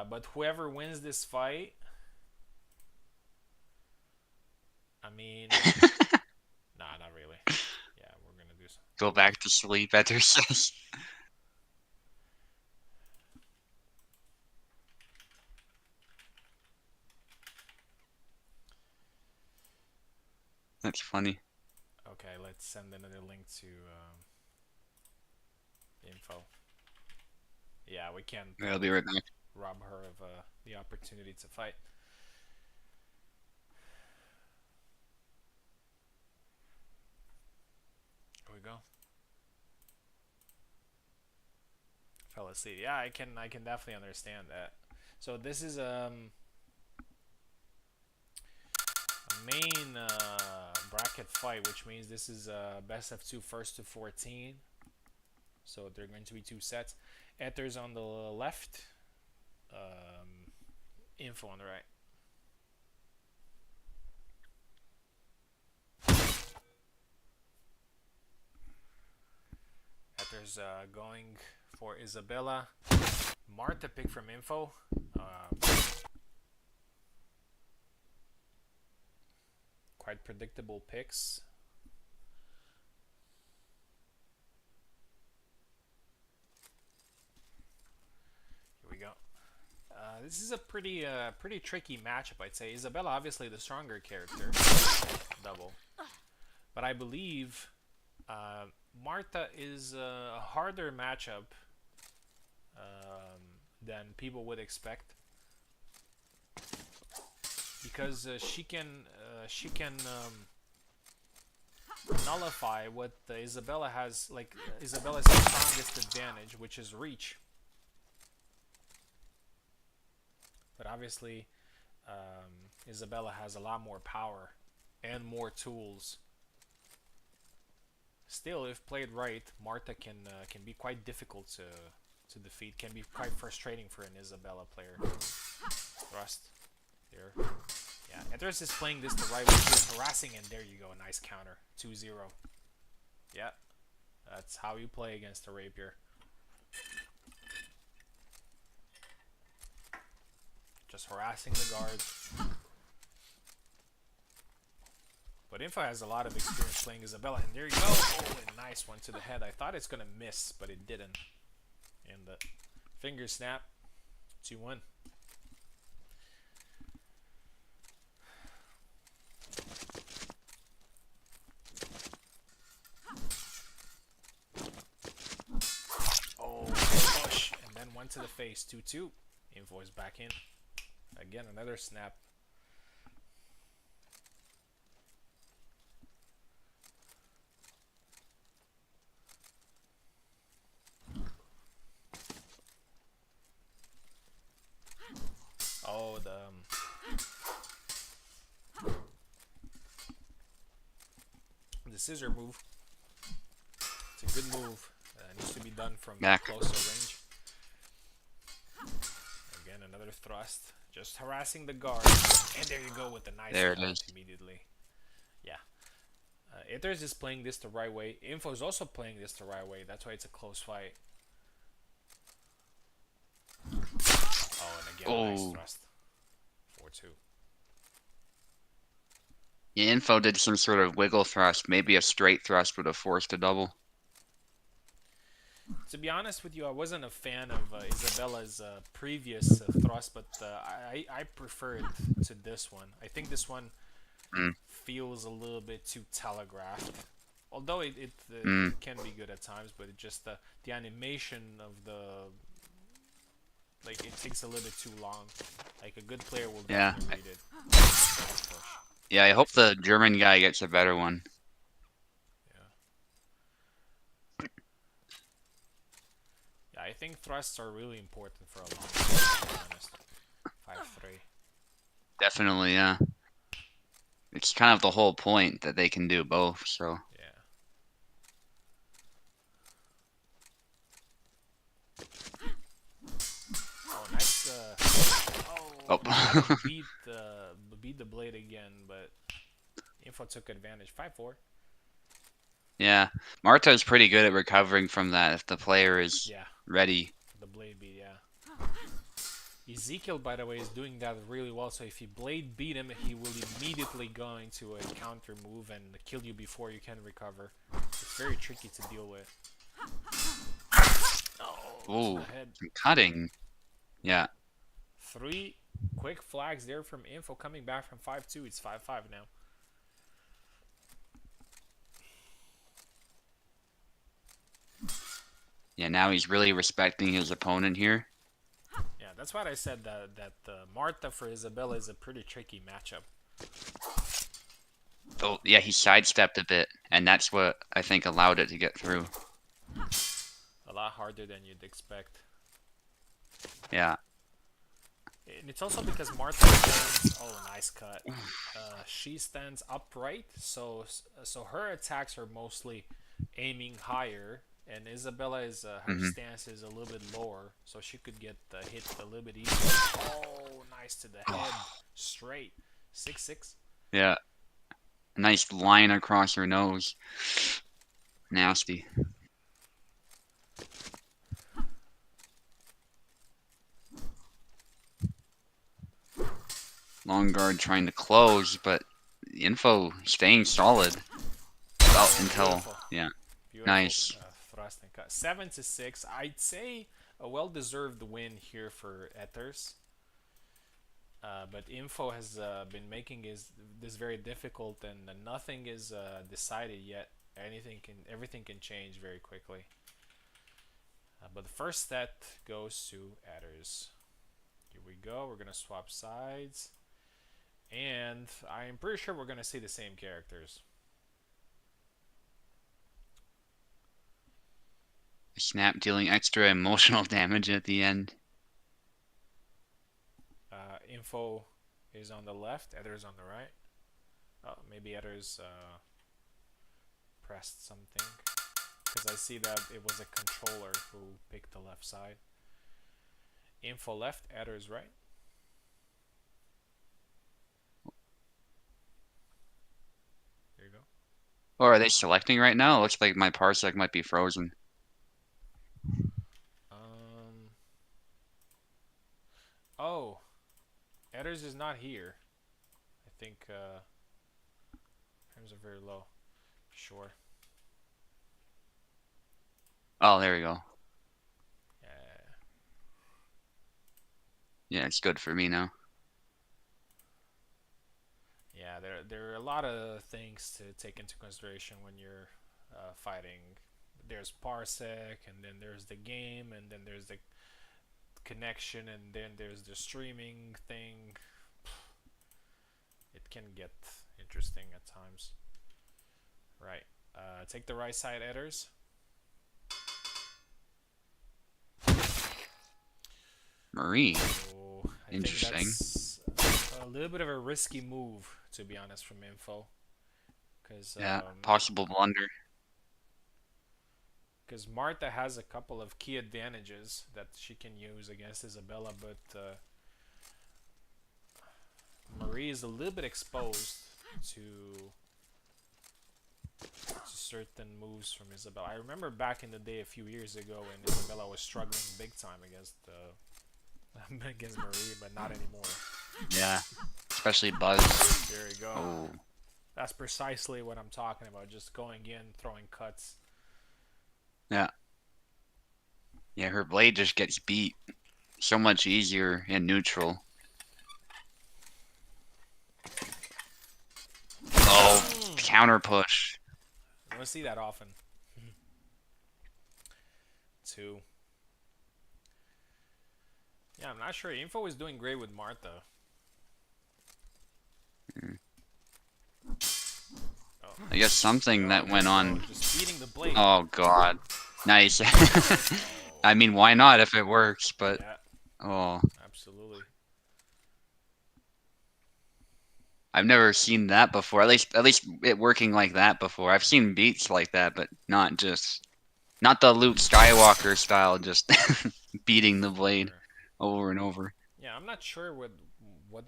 But whoever wins this fight, I mean, nah, not really. Yeah, we're gonna do. Go back to sleep at her says. That's funny. Okay, let's send another link to Info. Yeah, we can't I'll be right back. rob her of the opportunity to fight. Here we go. Fell asleep. Yeah, I can definitely understand that. So this is a main bracket fight, which means this is best of two, first to 14. So they're going to be 2 sets. Ethers on the left, um, Info on the right. players going for Isabella. Marta pick from info. Quite predictable picks. Here we go. This is a pretty tricky matchup, I'd say. Isabella, obviously the stronger character, double, but I believe Marta is a harder matchup than people would expect because she can nullify what Isabella has. Like Isabella's strongest advantage, which is reach. But obviously, Isabella has a lot more power and more tools. Still, if played right, Marta can be quite difficult to defeat. Can be quite frustrating for an Isabella player. Thrust here. Yeah, Ethers is playing this the right way. He's harassing, and there you go, a nice counter. 2-0. Yeah, that's how you play against a rapier. Just harassing the guards. But Info has a lot of experience playing Isabella, and there you go. Oh, a nice one to the head. I thought it's gonna miss, but it didn't. And the finger snap. 2-1. Oh, push, and then one to the face. 2-2. Info is back in. Again, another snap. Oh, the scissor move. It's a good move. Needs to be done from closer range. Again, another thrust. Just harassing the guard. And there you go with the nice cut immediately. Yeah. Ithers is playing this the right way. Info is also playing this the right way. That's why it's a close fight. Oh, and again, a nice thrust. 4-2. Yeah, Info did some sort of wiggle thrust. Maybe a straight thrust would have forced a double. To be honest with you, I wasn't a fan of Isabella's previous thrust, but I prefer it to this one. I think this one feels a little bit too telegraphed. Although it can be good at times, but it just the animation of the it takes a little bit too long. Like a good player will definitely read it. Yeah, I hope the German guy gets a better one. Yeah, I think thrusts are really important for a long time, to be honest. 5-3. Definitely, yeah. It's kind of the whole point that they can do both, so. Yeah. Oh, nice. Beat the blade again, but Info took advantage. 5-4. Yeah, Marta is pretty good at recovering from that if the player is ready. The blade beat, yeah. Ezekiel, by the way, is doing that really well. So if you blade beat him, he will immediately go into a counter move and kill you before you can recover. It's very tricky to deal with. Oh, cutting. Yeah. 3 quick flags there from Info coming back from 5-2. It's 5-5 now. Yeah, now he's really respecting his opponent here. Yeah, that's why I said that Marta for Isabella is a pretty tricky matchup. Oh, yeah, he sidestepped a bit, and that's what I think allowed it to get through. A lot harder than you'd expect. Yeah. And it's also because Marta stands... Oh, nice cut. She stands upright, so her attacks are mostly aiming higher, and Isabella is her stance is a little bit lower, so she could get hit a little bit easier. Oh, nice to the head, straight. 6-6. Yeah. A nice line across her nose. Nasty. Long guard trying to close, but info staying solid about Oh, until beautiful. yeah, Beautiful nice. thrust and cut. 7-6. I'd say a well-deserved win here for Ethers. But info has been making this very difficult, and nothing is decided yet. Everything can change very quickly. But the first set goes to Adders. Here we go. We're gonna swap sides, and I'm pretty sure we're gonna see the same characters. Snap dealing extra emotional damage at the end. Info is on the left. Adders on the right. Oh, maybe Adders pressed something because I see that it was a controller who picked the left side. Info left, Adders right. There you go. Or are they selecting right now? Looks like my parsec might be frozen. Um. Oh, Adders is not here. I think frames are very low. Sure. Oh, there we go. Yeah. Yeah, it's good for me now. Yeah. There are a lot of things to take into consideration when you're fighting. There's parsec, and then there's the game, and then there's the connection, and then there's the streaming thing. It can get interesting at times. Right. Take the right side, Adders. Marie. So I think Interesting. that's a little bit of a risky move, to be honest, from Info, because Yeah, possible blunder. because Marta has a couple of key advantages that she can use against Isabella, but Marie is a little bit exposed to certain moves from Isabella. I remember back in the day, a few years ago, when Isabella was struggling big time against against Marie, but not anymore. Yeah, especially Buzz. There you go. Oh, That's precisely what I'm talking about. Just going in, throwing cuts. yeah. Yeah, her blade just gets beat so much easier in neutral. Oh, counter push. You don't see that often. Two. Yeah, I'm not sure. Info is doing great with Martha. Mm. Oh, I guess something oh that there went you go. on. Just beating the blade. Oh God, nice. I Oh, mean, why not if it works? But yeah, oh, absolutely. I've never seen that before. At least it working like that before. I've seen beats like that, but not the Luke Skywalker style, just beating the blade Sure. over and over. Yeah, I'm not sure what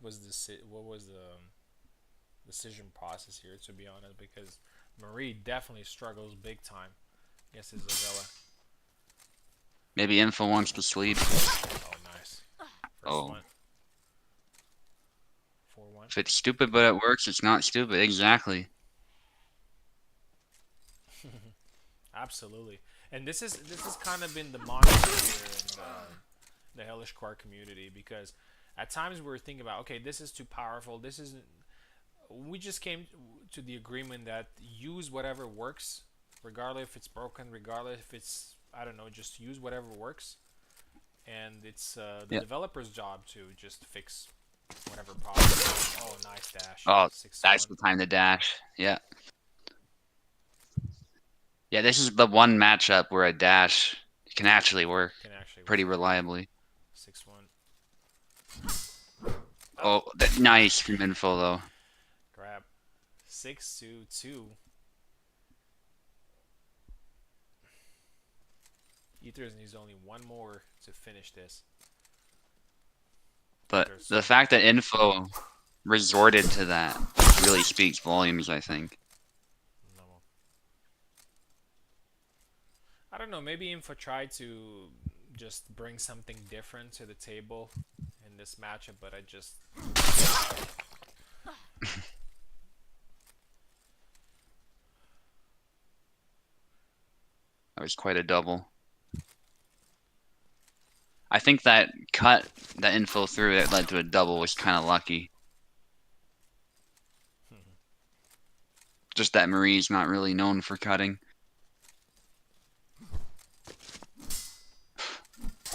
was the decision process here, to be honest, because Marie definitely struggles big time against Isabella. Maybe Info wants to sleep. Oh, nice. First Oh, one. 4-1. if it's stupid but it works, it's not stupid. Exactly. Absolutely. And this has kind of been the mantra here in the Hellish Quart community, because at times we were thinking about, okay, this is too powerful. This isn't. We just came to the agreement that use whatever works, regardless if it's broken, regardless if it's, I don't know, just use whatever works. And it's the Yeah. developer's job to just fix whatever problem. Oh, nice dash. Oh, that's 6-1. the time to dash. Yeah. Yeah, this is the one matchup where a dash can actually work Can actually pretty work. reliably. 6-1. Oh, Oh, nice from Info though. grab. 6-2. Ethers needs only one more to finish this. But Ethers the so fact that Info resorted to that really speaks volumes, I think. no. I don't know. Maybe Info tried to just bring something different to the table, and in this matchup, but I just That was quite a double. I think that cut, that info through that led to a double was kind of lucky. Just that Marie's not really known for cutting.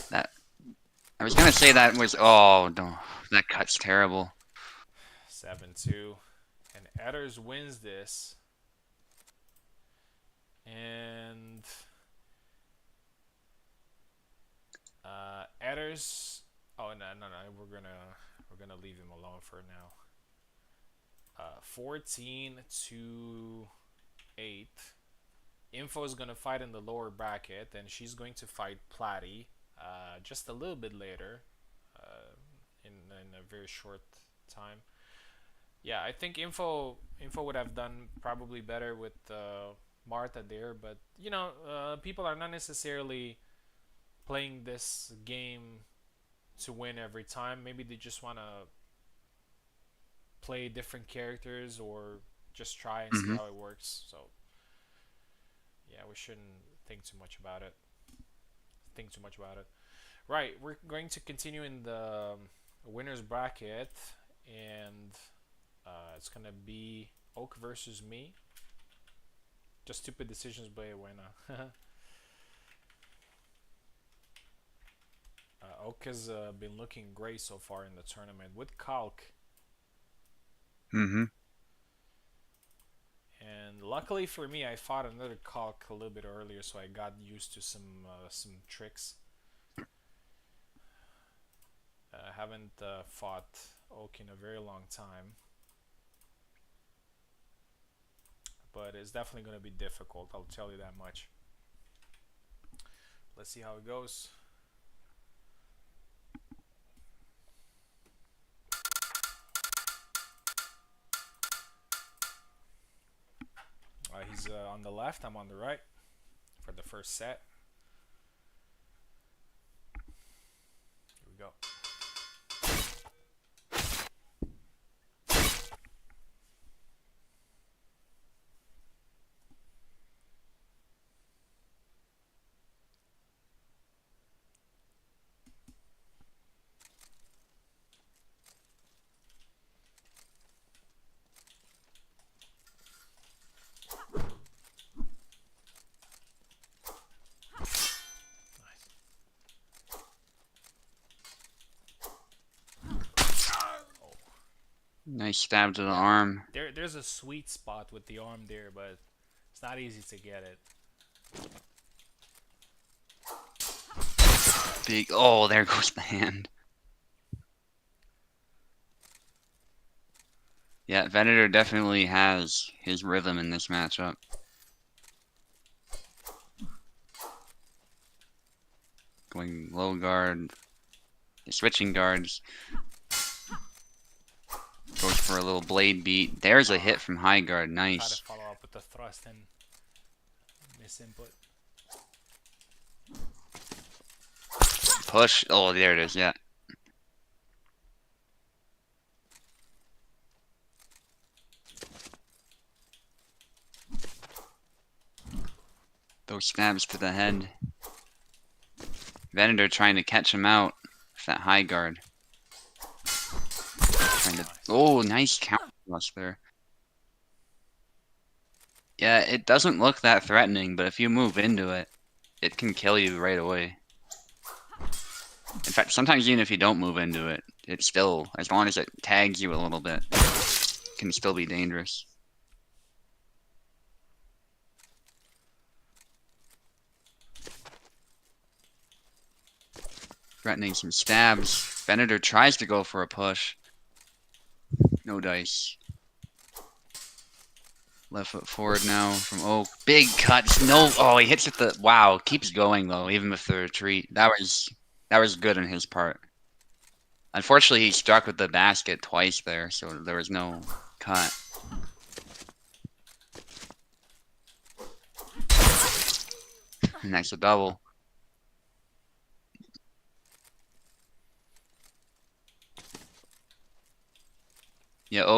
That I was gonna say that was no, that cut's terrible. 7-2, and Edders wins this, and Edders. Oh no, no, no. We're gonna leave him alone for now. 14-8. Info is gonna fight in the lower bracket, and she's going to fight Platy just a little bit later, in a very short time. Yeah, I think Info would have done probably better with Martha there, but people are not necessarily playing this game to win every time. Maybe they just want to play different characters or just try and see Hmm. how it works. So yeah, we shouldn't think too much about it. Think too much about it. Right, we're going to continue in the winners bracket, and it's gonna be Oak versus me. Just stupid decisions by Buena. Oak has been looking great so far in the tournament with Kalk, Hmm. and luckily for me, I fought another Kalk a little bit earlier, so I got used to some tricks. I haven't fought Oak in a very long time, but it's definitely going to be difficult. I'll tell you that much. Let's see how it goes. He's on the left. I'm on the right for the first set. Here we go. Nice stab to the Yeah, arm. there's a sweet spot with the arm there, but it's not easy to get it. Big. Oh, there goes the hand. Yeah, Venator definitely has his rhythm in this matchup. Going low guard, switching guards. Goes for a little blade beat. There's a hit from high guard. Try to Nice. follow up with the thrust and miss input. Push. Oh, there it is. Yeah. Those stabs to the head. Venator trying to catch him out with that high guard. Trying to. Oh, nice counter thrust there. Yeah, it doesn't look that threatening, but if you move into it, it can kill you right away. In fact, sometimes even if you don't move into it, it still, as long as it tags you a little bit, can still be dangerous. Threatening some stabs. Venator tries to go for a push. No dice. Left foot forward now from Oak. Big cuts. No. Oh, he hits at the. Wow. Keeps going though, even with the retreat. That was good on his part. Unfortunately, he struck with the basket twice there, so there was no cut. And that's a double.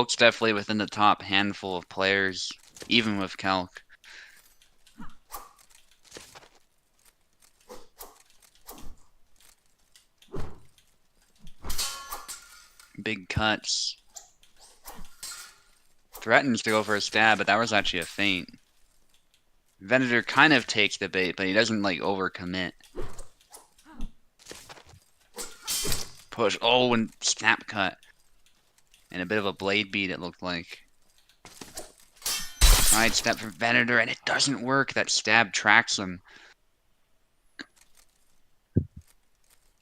Oak's definitely within the top handful of players, even with Calc. Big cuts. Threatens to go for a stab, but that was actually a feint. Venator kind of takes the bait, but he doesn't like overcommit. Push. Oh, and snap cut. And a bit of a blade beat, it looked like. Side step for Venator, and it doesn't work. That stab tracks him.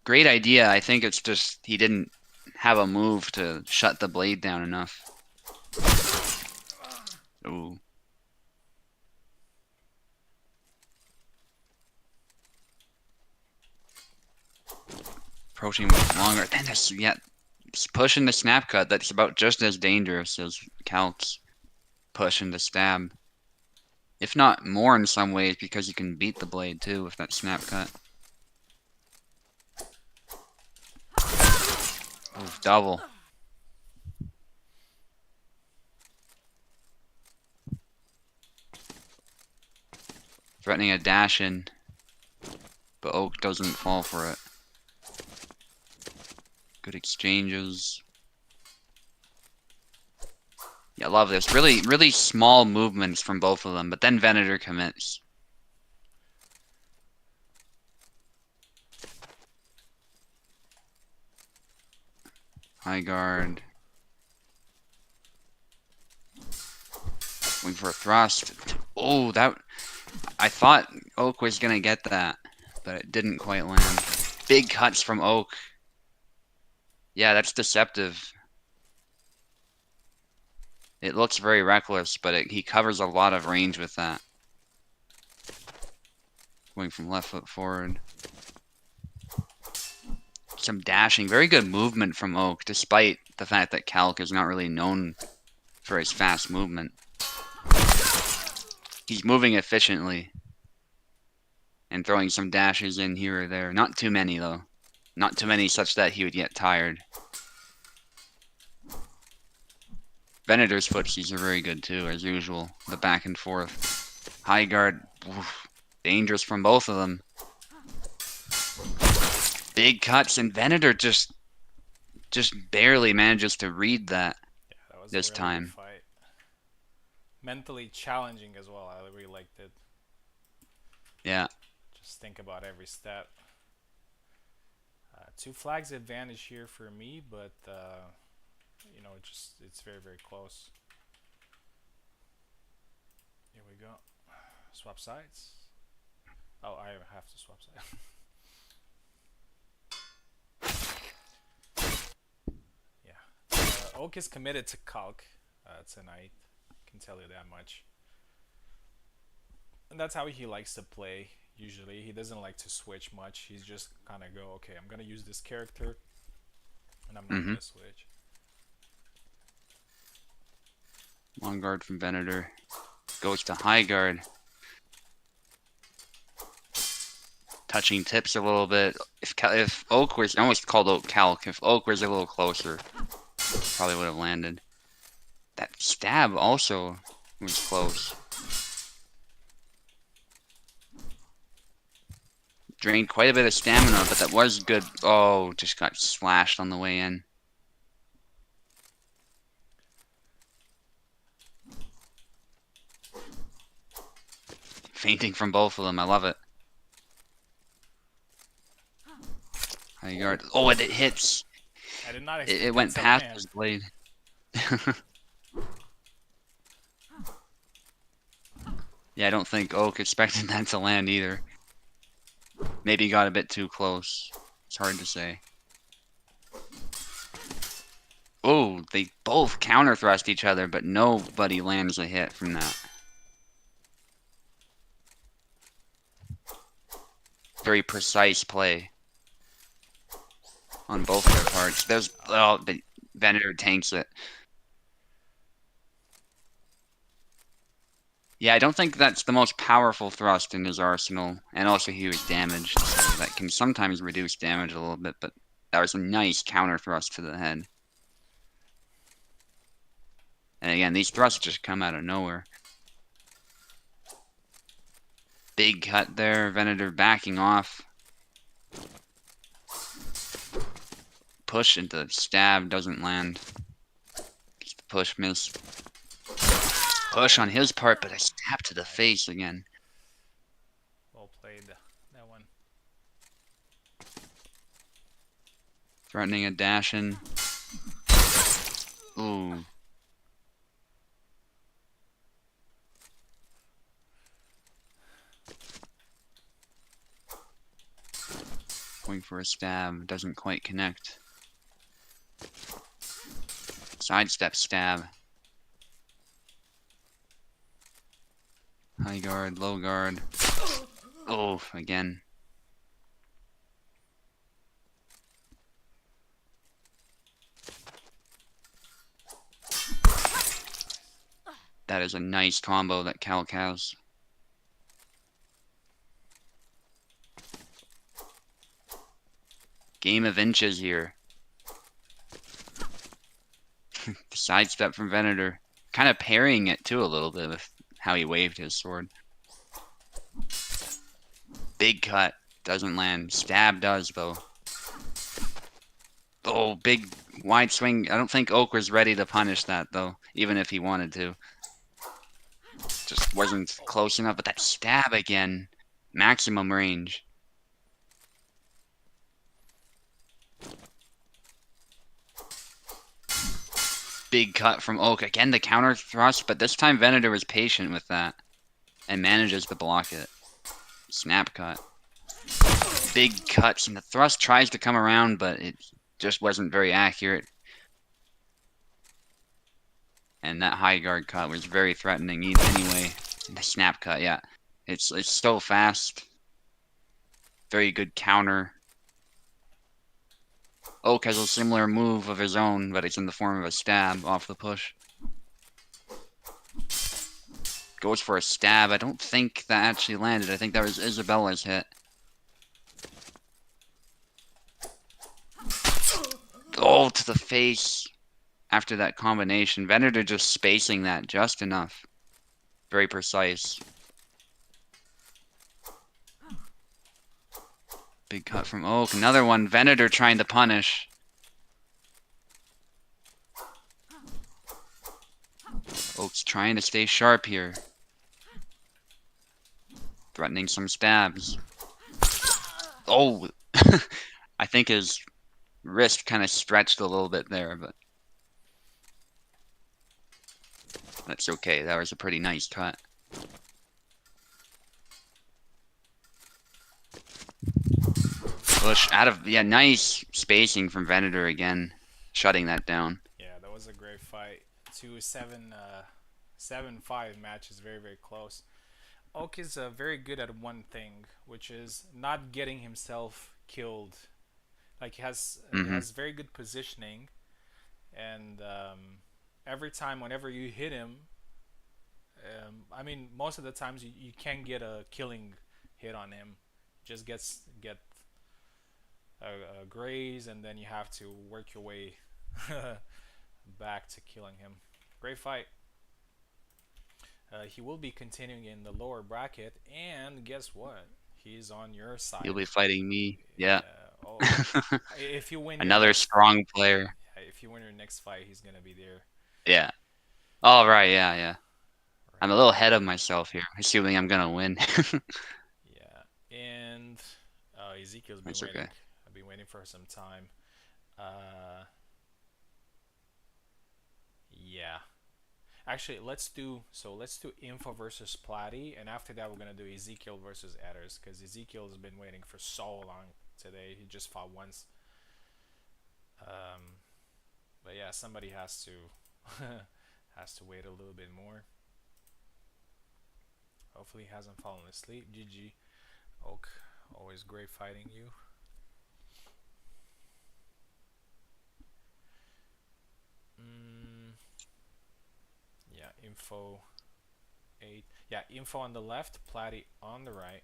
Great idea. I think it's just he didn't have a move to shut the blade down enough. Ooh. Approaching with longer. Then this, yeah, he's pushing the snap cut. That's about just as dangerous as Calc's push and the stab. If not more in some ways, because you can beat the blade too with that snap cut. Oh, double. Threatening a dash in, but Oak doesn't fall for it. Good exchanges. Yeah, I love this. Really, really small movements from both of them, but then Venator commits. High guard. Waiting for a thrust. Oh, that... I thought Oak was gonna get that, but it didn't quite land. Big cuts from Oak. Yeah, that's deceptive. It looks very reckless, but he covers a lot of range with that. Going from left foot forward. Some dashing. Very good movement from Oak, despite the fact that Calc is not really known for his fast movement. He's moving efficiently. And throwing some dashes in here or there. Not too many, though. Not too many such that he would get tired. Venator's footsies are very good, too, as usual. The back and forth. High guard. Oof, dangerous from both of them. Big cuts, and Venator just barely manages to read that, Yeah, that was a this really good time. fight. Mentally challenging as well. I really liked it. Yeah. Just think about every step. Two flags advantage here for me, but you know, it's very very close. Here we go. Swap sides. Oh, I have to swap sides. Yeah. Oak is committed to Calc tonight. Can tell you that much. And that's how he likes to play. Usually, he doesn't like to switch much. He's just kind of go, okay, I'm gonna use this character, and I'm not gonna switch. Long guard from Venator. Goes to high guard. Touching tips a little bit. If Oak was... I almost called Oak Calc. If Oak was a little closer, probably would have landed. That stab also was close. Drained quite a bit of stamina, but that was good. Oh, just got slashed on the way in. Fainting from both of them. I love it. High guard. Oh, and it hits. I did not expect It went that to past land. his blade. Yeah, I don't think Oak expected that to land either. Maybe got a bit too close. It's hard to say. Oh, they both counter thrust each other, but nobody lands a hit from that. Very precise play on both their parts. There's... Oh, but Venator tanks it. Yeah, I don't think that's the most powerful thrust in his arsenal, and also he was damaged, so that can sometimes reduce damage a little bit, but that was a nice counter thrust to the head. And again, these thrusts just come out of nowhere. Big cut there. Venator backing off. Push into stab. Doesn't land. Just the push miss. Push Oh, on his part, but a stab to the nice. face again. Well played. That one. Threatening a dash in. Ooh. Going for a stab. Doesn't quite connect. Sidestep stab. High guard, low guard. Oh, again. That is a nice combo that Calc has. Game of inches here. Sidestep from Venator. Kind of parrying it too a little bit with how he waved his sword. Big cut. Doesn't land. Stab does though. Oh, big wide swing. I don't think Oak was ready to punish that though, even if he wanted to. Just wasn't Oh, close enough, but that stab again. Maximum range. Big cut from Oak. Again, the counter thrust, but this time Venator was patient with that and manages to block it. Snap cut. Big cuts, and the thrust tries to come around, but it just wasn't very accurate. And that high guard cut was very threatening anyway. The snap cut, yeah. It's so fast. Very good counter. Oak has a similar move of his own, but it's in the form of a stab off the push. Goes for a stab. I don't think that actually landed. I think that was Isabella's hit. Oh, to the face. After that combination. Venator just spacing that just enough. Very precise. Big cut from Oak. Another one. Venator trying to punish. Oak's trying to stay sharp here. Threatening some stabs. Oh! I think his wrist kind of stretched a little bit there, but that's okay. That was a pretty nice cut. Push out of, yeah, nice spacing from Venator again, shutting that down. yeah, that was a great fight. 7-5 match is very, very close. Oak is very good at one thing, which is not getting himself killed. Like he Mm-hmm. has very good positioning, and every time, whenever you hit him, I mean, most of the times you can get a killing hit on him. Just get a graze, and then you have to work your way back to killing him. Great fight. He will be continuing in the lower bracket, and guess what? He's on your You'll side. be fighting me. Yeah. Oh, if you win your Another next, strong player. if you win your next fight, he's gonna be there. Yeah. All right. Yeah. Yeah. I'm a Right. little ahead of myself here, assuming I'm gonna win. Yeah, and Ezekiel's been That's okay. waiting. I've been waiting for some time. Uh, yeah. Actually, let's do Info versus Platy, and after that we're gonna do Ezekiel versus Edders because Ezekiel has been waiting for so long today. He just fought once. Um, but yeah, somebody has to has to wait a little bit more. Hopefully, he hasn't fallen asleep. GG, Oak. Always great fighting you. Mm, yeah, Info 8. Yeah, Info on the left, Platy on the right.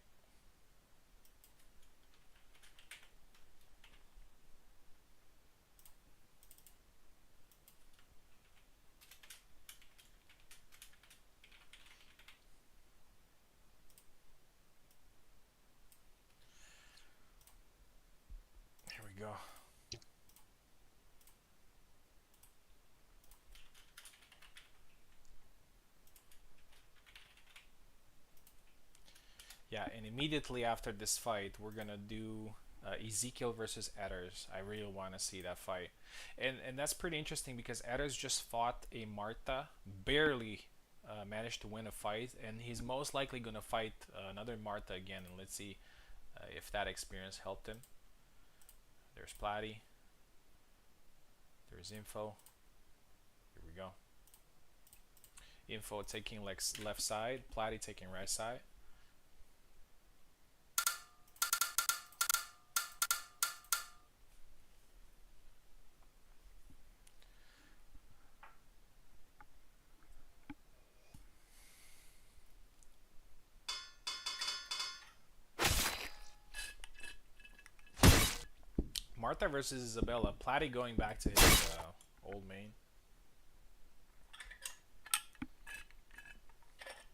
we go. Yeah, and immediately after this fight, we're gonna do Ezekiel versus Edders. I really want to see that fight, and that's pretty interesting because Edders just fought a Marta, barely managed to win a fight, and he's most likely gonna fight another Marta again. And let's see if that experience helped him. There's Platty. There's Info. Here we go. Info taking like left side, Platty taking right side. Martha versus Isabella. Platty going back to his old main.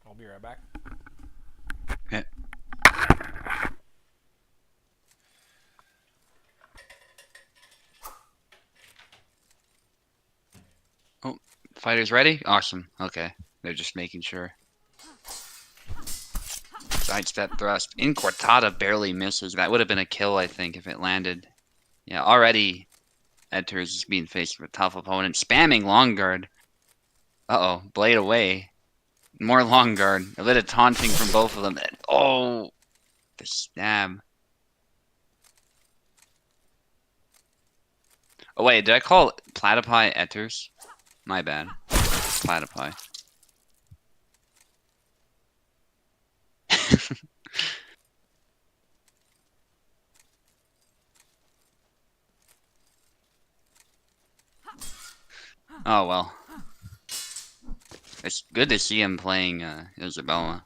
I'll be right back. Okay. Oh, fighters ready? Awesome. Okay. They're just making sure. Sidestep thrust. Incortada barely misses. That would have been a kill, I think, if it landed. Yeah, already Edters is being faced with a tough opponent. Spamming long guard. Uh-oh. Blade away. More long guard. A bit of taunting from both of them. Oh! The stab. Oh, wait. Did I call Platypi Edters? My bad. Platypi. Oh, well. It's good to see him playing Isabella.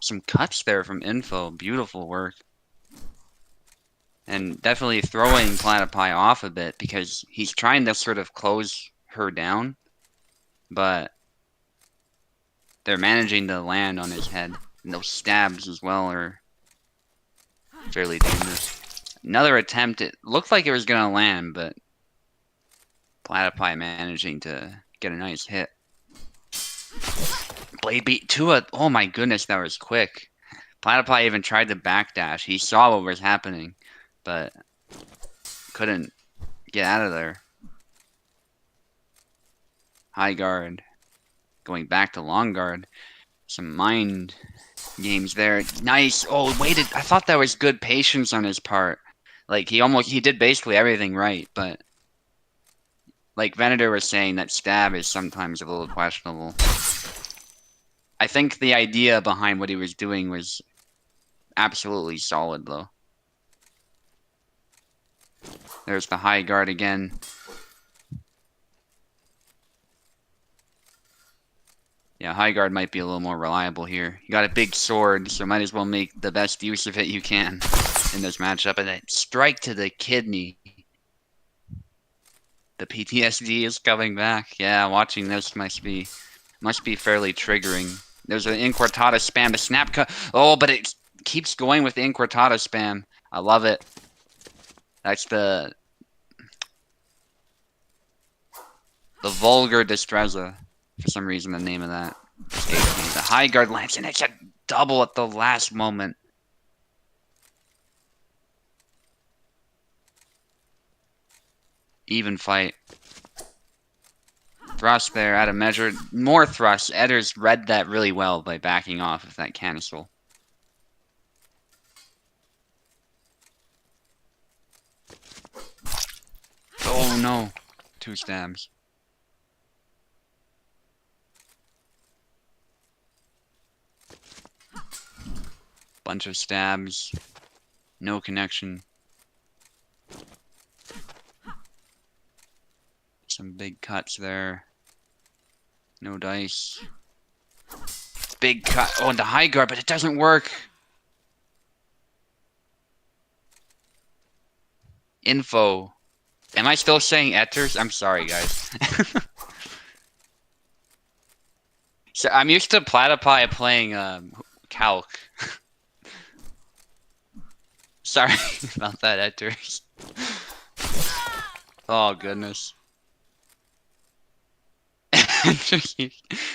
Some cuts there from Info. Beautiful work. And definitely throwing Platypi off a bit because he's trying to sort of close her down, but they're managing to land on his head. And those stabs as well are fairly dangerous. Another attempt. It looked like it was going to land, but Platypi managing to get a nice hit. Blade beat Tua. Oh my goodness, that was quick. Platypi even tried to backdash. He saw what was happening, but couldn't get out of there. High guard. Going back to long guard. Some mind games there. Nice. Oh, waited. I thought that was good patience on his part. Like, he did basically everything right, but like Venator was saying, that stab is sometimes a little questionable. I think the idea behind what he was doing was absolutely solid, though. There's the high guard again. Yeah, high guard might be a little more reliable here. You got a big sword, so might as well make the best use of it you can in this matchup. And then strike to the kidney. The PTSD is coming back. Yeah, watching this must be fairly triggering. There's an Inquartada spam, the snap cut. Oh, but it keeps going with the Inquartada spam. I love it. That's the vulgar Destreza. For some reason, the name of that escapes me. The high guard lands, and it's a double at the last moment. Even fight. Thrust there, out of measure. More thrust. Edders read that really well by backing off of that cancel. Oh no. 2 stabs. Bunch of stabs. No connection. Some big cuts there. No dice. Big cut. Oh, and the high guard, but it doesn't work. Info. Am I still saying Etters? I'm sorry, guys. So I'm used to Platypi playing Calc. Sorry about that, Hector. Oh goodness.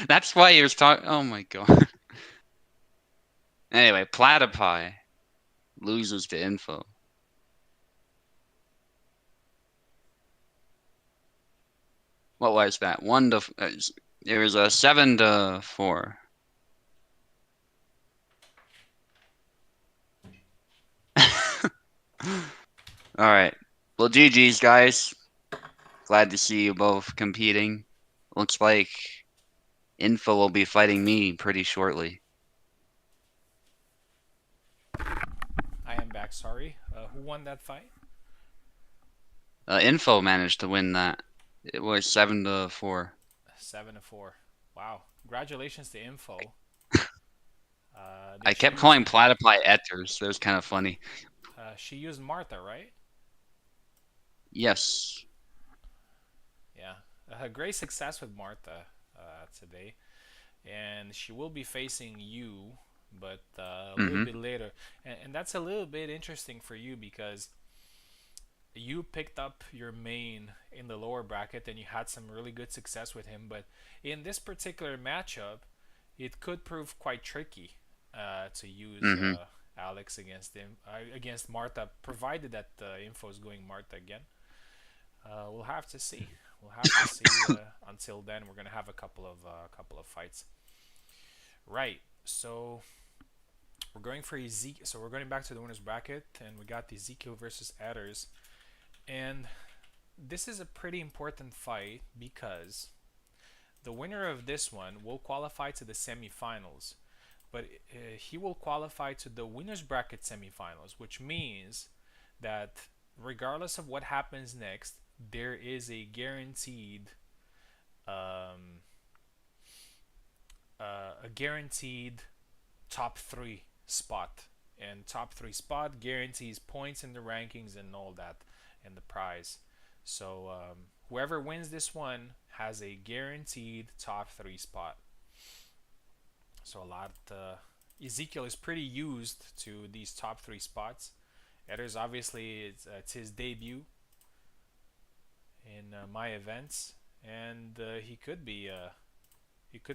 That's why he was talking. Oh my god. Anyway, Platypi loses to info. What was that? It was a 7-4. All right. Well, GG's guys. Glad to see you both competing. Looks like Info will be fighting me pretty shortly. I am back. Sorry. Who won that fight? Info managed to win that. It was 7-4. 7-4. Wow. Congratulations to Info. I Did she kept use? calling Platypi Etters. That was kind of funny. She used Martha, right? Yes. Yeah. Great success with Martha today, and she will be facing you, but a little Mm-hmm. bit later. And that's a little bit interesting for you because you picked up your main in the lower bracket and you had some really good success with him. But in this particular matchup, it could prove quite tricky to use Mm-hmm. Alex against him against Martha, provided that Info is going Martha again. We'll have to see. We'll have to see. Until then, we're gonna have a couple of fights. Right. So we're going for Ezekiel. So we're going back to the winners bracket, and we got Ezekiel versus Adders, and this is a pretty important fight because the winner of this one will qualify to the semifinals, but he will qualify to the winners bracket semifinals, which means that regardless of what happens next, there is um, a guaranteed top three spot, and top three spot guarantees points in the rankings and all that, and the prize. So whoever wins this one has a guaranteed top three spot. So a lot. Ezekiel is pretty used to these top three spots. Edders obviously it's his debut in my events, and he could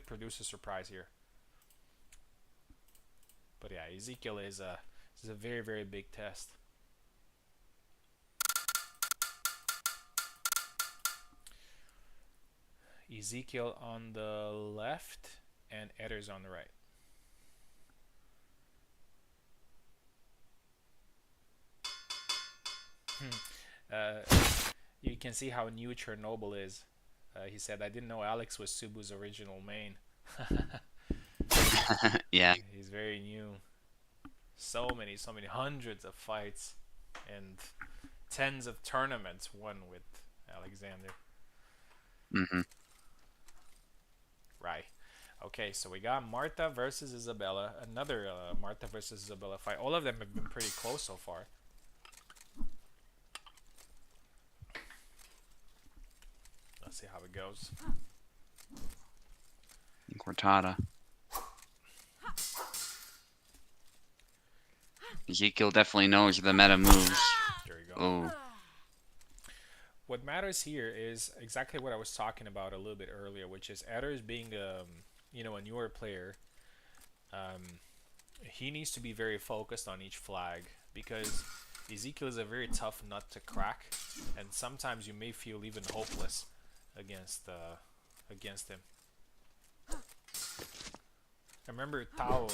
produce a surprise here. But yeah, Ezekiel is a very big test. Ezekiel on the left and Edders on the right. uh, you can see how new Chernobyl is. He said, "I didn't know Alex was Subu's original main." Yeah. He's very new. So many hundreds of fights and tens of tournaments won with Alexander. Mm-hmm. Right. Okay, so we got Marta versus Isabella. Another Marta versus Isabella fight. All of them have been pretty close so far. Let's see how it goes. Cortada. Ezekiel definitely knows the meta moves. There you go. Oh. What matters here is exactly what I was talking about a little bit earlier, which is Adders being a newer player. Um, he needs to be very focused on each flag because Ezekiel is a very tough nut to crack, and sometimes you may feel even hopeless against him. I remember Tao,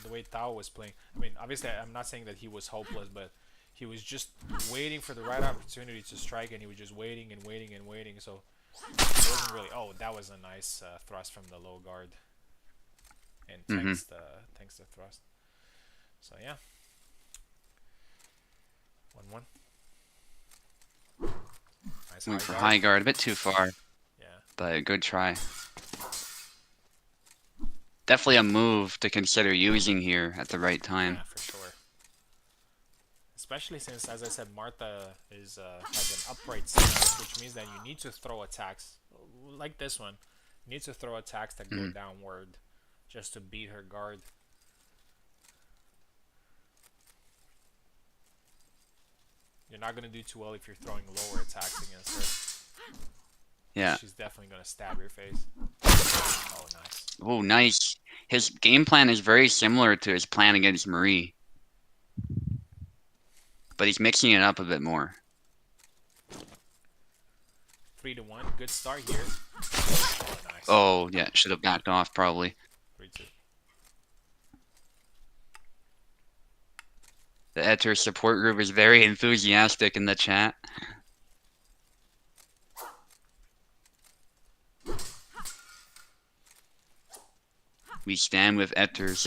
the way Tao was playing. I mean, obviously, I'm not saying that he was hopeless, but he was just waiting for the right opportunity to strike, and he was just waiting and waiting and waiting. So it wasn't really. Oh, that was a nice thrust from the low guard, and Mm-hmm. thanks the thrust. So yeah, 1-1. Nice Went high for guard. high guard a bit too far, Yeah, but a good try. Definitely a move to consider using here at the right yeah, time. for sure. Especially since, as I said, Martha has an upright stance, which means that you need to throw attacks like this one. You need to throw attacks that go Mm. downward just to beat her guard. You're not gonna do too well if you're throwing lower attacks against her. Yeah. She's definitely gonna stab your face. Oh, nice. Oh, nice. His game plan is very similar to his plan against Marie, but he's mixing it up a bit more. 3-1. Good start here. Oh, nice. Oh, yeah, should have backed off probably. 3-2. The Etter support group is very enthusiastic in the chat. We stand with Etters.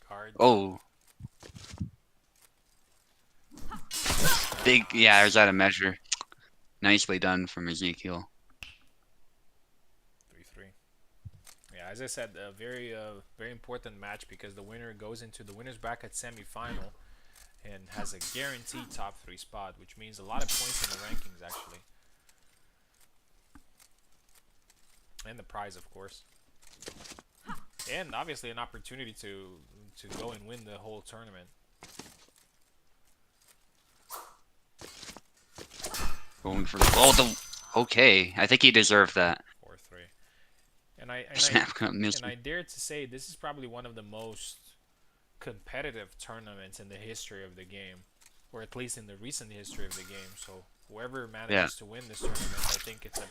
Guard. Oh, big. Yeah, there's out of measure. Nicely done from Ezekiel. 3-3. Yeah, as I said, a very important match because the winner goes into the winners bracket semifinal and has a guaranteed top 3 spot, which means a lot of points in the rankings actually, and the prize, of course, and obviously an opportunity to go and win the whole tournament. Going for the. Oh, the. Okay, I think he deserved that. 4-3. And I and Snap cut I and missile. I dare to say this is probably one of the most competitive tournaments in the history of the game, or at least in the recent history of the game. So whoever Yeah, manages to win this tournament, I think it's a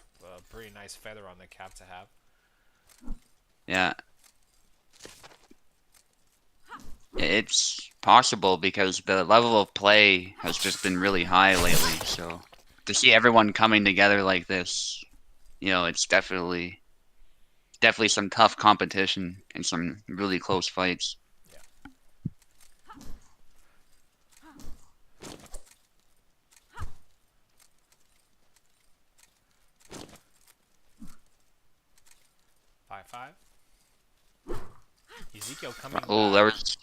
pretty nice feather on the cap to have. yeah. It's possible because the level of play has just been really high lately. So to see everyone coming together like this, it's definitely some tough competition and some really close fights. Yeah. 5-5. Ezekiel coming Oh, back. there was.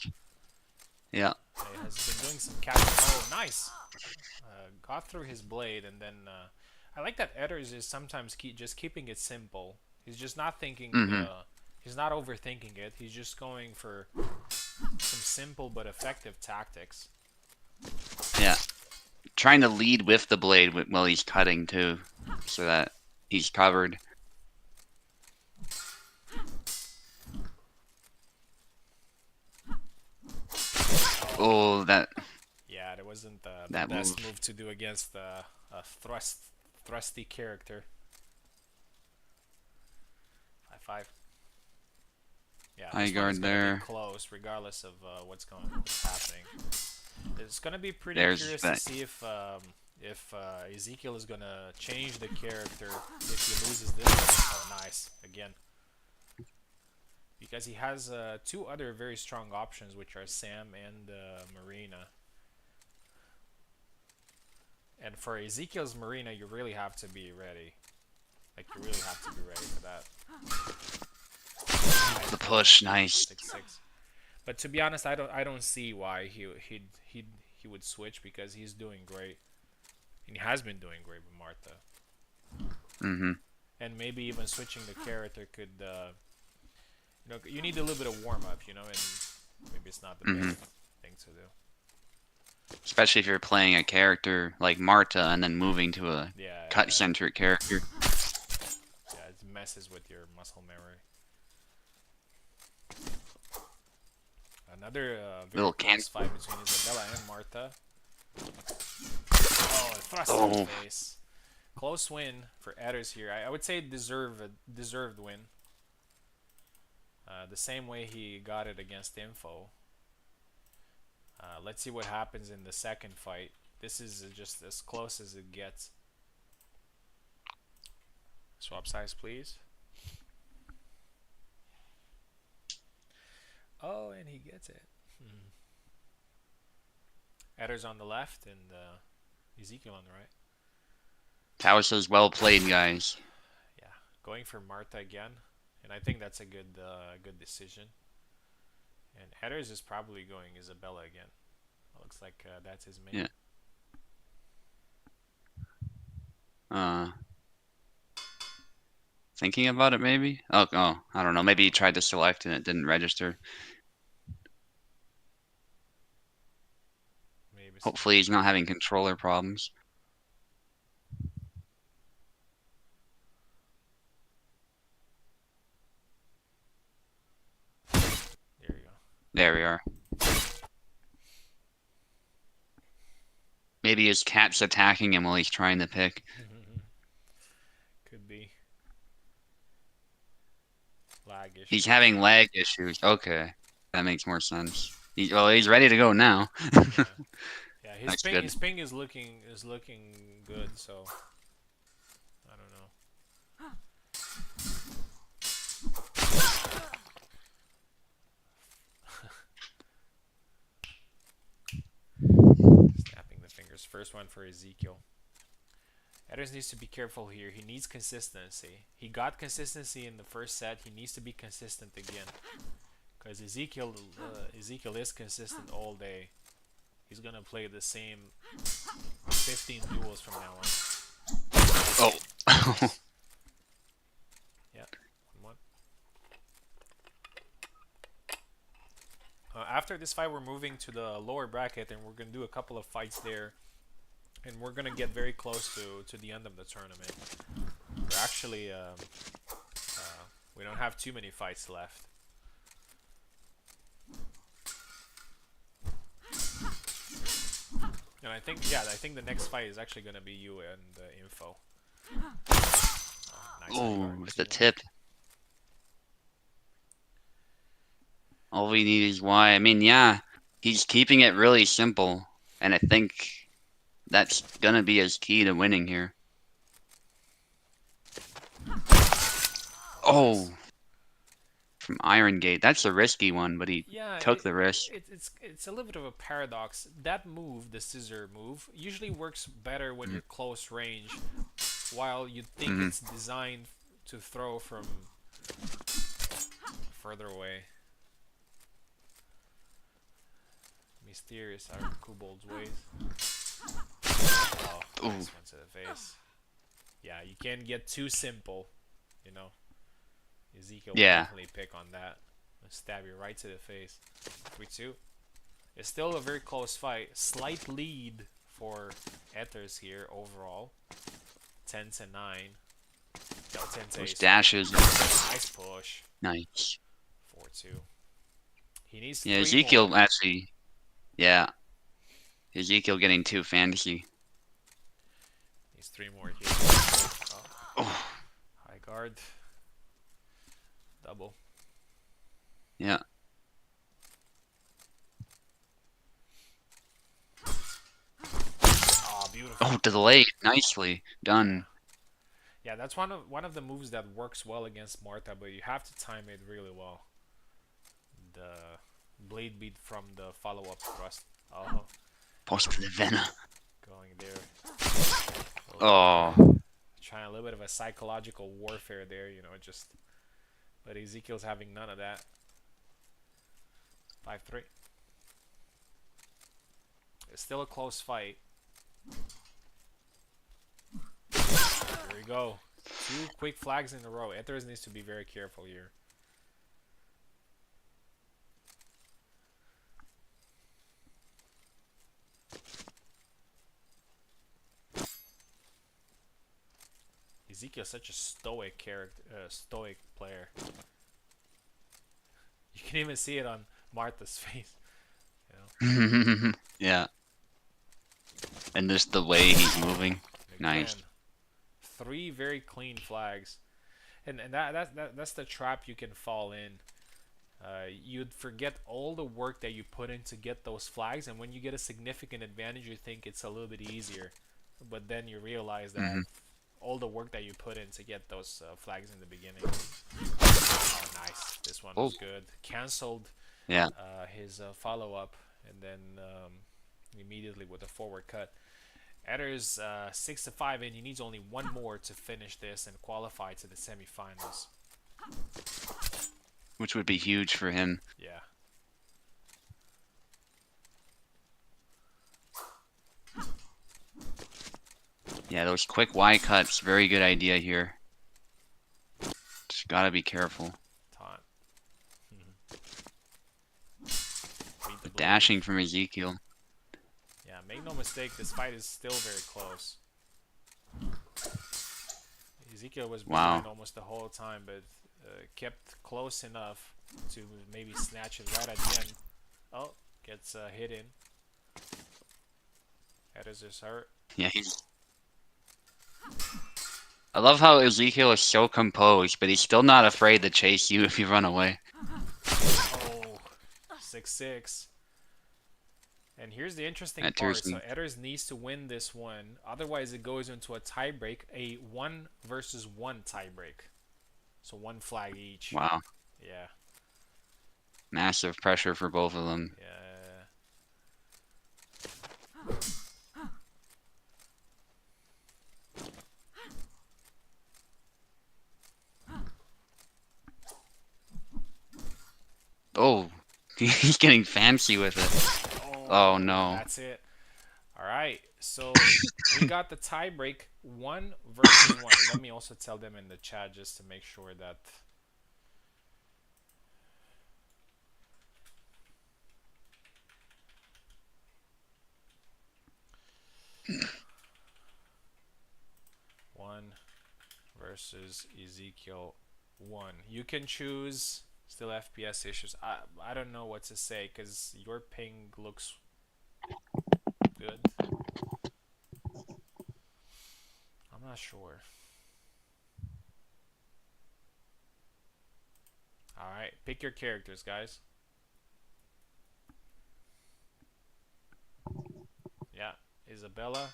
Yeah. He has been doing some catching. Oh, nice. Got through his blade, and then I like that Edders is sometimes just keeping it simple. He's just not thinking. Mm-hmm. He's not overthinking it. He's just going for some simple but effective tactics. Yeah. Trying to lead with the blade while he's cutting too, so that he's covered. Oh, that Yeah, that wasn't the that best move. move to do against a thrusty character. 5-5. Yeah, High this one is guard gonna be there. close, regardless of what's happening. It's gonna be pretty There's curious to that. see if Ezekiel is gonna change the character if he loses this one. Oh, nice again, because he has two other very strong options, which are Sam and Marina. And for Ezekiel's Marina, you really have to be ready. Like you really have to be ready for that. Nice The block. push, nice. 6-6. But to be honest, I don't see why he would switch because he's doing great, and he has been doing great with Martha. Mm-hmm. And maybe even switching the character could, you need a little bit of warm up, and maybe it's not the Mm-hmm. best thing to do. Especially if you're playing a character like Marta and then moving to a Yeah, cut-centric character. yeah, it messes with your muscle memory. Another very Little can. close fight between Isabella and Martha. Oh, a thrust in the Oh, face. Close win for Edders here. I would say deserved win. The same way he got it against Info. Let's see what happens in the second fight. This is just as close as it gets. Swap size, please. Oh, and he gets it. Edders on the left and Ezekiel on the right. Tao says well played, guys. Yeah, going for Martha again, and I think that's a good decision. And Edders is probably going Isabella again. Looks like that's his main. Yeah. Uh, Thinking about it, maybe? Oh, I don't know. Maybe he tried to select and it didn't register. me see. Hopefully he's not having controller problems. There you There we are. Maybe his cat's attacking him while he's trying to pick. go. Could be lag He's issues. having lag issues. Okay, that makes more sense. Well, he's ready to go now. Yeah. Yeah, That's good. his ping is looking good, so I don't know. Snapping the fingers. First one for Ezekiel. Edders needs to be careful here. He needs consistency. He got consistency in the first set. He needs to be consistent again. Because Ezekiel is consistent all day. He's gonna play the same 15 duels from now on. Oh. Nice. Yeah, 1-1. After this fight, we're moving to the lower bracket, and we're gonna do a couple of fights there, and we're gonna get very close to the end of the tournament. We're actually we don't have too many fights left. And I think the next fight is actually gonna be you and Info. Nice Oh, guard, with the 2-1. tip. All we need is Y. I mean, yeah, he's keeping it really simple, and I think that's gonna be his key to winning here. Oh, nice. Oh, from Iron Gate. That's a risky one, but he Yeah, took the risk. it's a little bit of a paradox. That move, the scissor move, usually works better when Mm. you're close range, while you think Hmm. it's designed to throw from further away. Mysterious are Kobold's ways. Oh, Ooh, nice one to the face. Yeah, you can't get too simple, you know. Ezekiel will yeah. definitely pick on that. I'll stab you right to the face. 3-2. It's still a very close fight. Slight lead for Ethers here overall. 10-9. No, 10-8. Those Sorry. dashes. Nice push. Nice. 4-2. He needs Yeah, 3 more. Ezekiel actually. Yeah, Ezekiel getting too fantasy. Needs 3 more here. Oh, Oh, high guard. Double. yeah. Oh, beautiful. Oh, delayed. Nicely Yeah. done. Yeah, that's one of the moves that works well against Marta, but you have to time it really well. The blade beat from the follow-up thrust. Oh, Post to the Venom. going there. Oh, Trying a little bit of a psychological warfare there, you know, just. But Ezekiel's having none of that. 5-3. It's still a close fight. Here we go. 2 quick flags in a row. Ethers needs to be very careful here. Ezekiel's such a stoic character, stoic player. You can even see it on Martha's face. You know. yeah. And just the way he's moving. Again, Nice. 3 very clean flags, and that's the trap you can fall in. You'd forget all the work that you put in to get those flags, and when you get a significant advantage, you think it's a little bit easier, but then you realize that Hmm. all the work that you put in to get those flags in the beginning. Oh, nice! This one Oh, was good. Cancelled yeah. his follow-up, and then immediately with a forward cut. Eder's 6-5, and he needs only 1 more to finish this and qualify to the semifinals. Which would be huge for him. Yeah. Yeah, those quick Y cuts, very good idea here. Just gotta be careful. Taunt. Beat the The blade. dashing from Ezekiel. Yeah, Make no mistake, this fight is still very close. Ezekiel was behind Wow. almost the whole time, but kept close enough to maybe snatch it right at the end. Oh, gets hit in. Head is just hurt. Yeah, he's. I love how Ezekiel is so composed, but he's still not afraid to chase you if you run away. Oh, 6-6. And here's the interesting That part. tears So me. Edders needs to win this one. Otherwise, it goes into a tiebreak, a 1 versus 1 tiebreak. So one flag each. Wow. Yeah. Massive pressure for both of them. Yeah. Oh, he's getting fancy with it. Oh Oh, no. that's it. All right. So we got the tiebreak 1 versus 1. Let me also tell them in the chat just to make sure that. One versus Ezekiel 1. You can choose. Still FPS issues. I don't know what to say because your ping looks good. I'm not sure. All right, pick your characters, guys. Yeah, Isabella.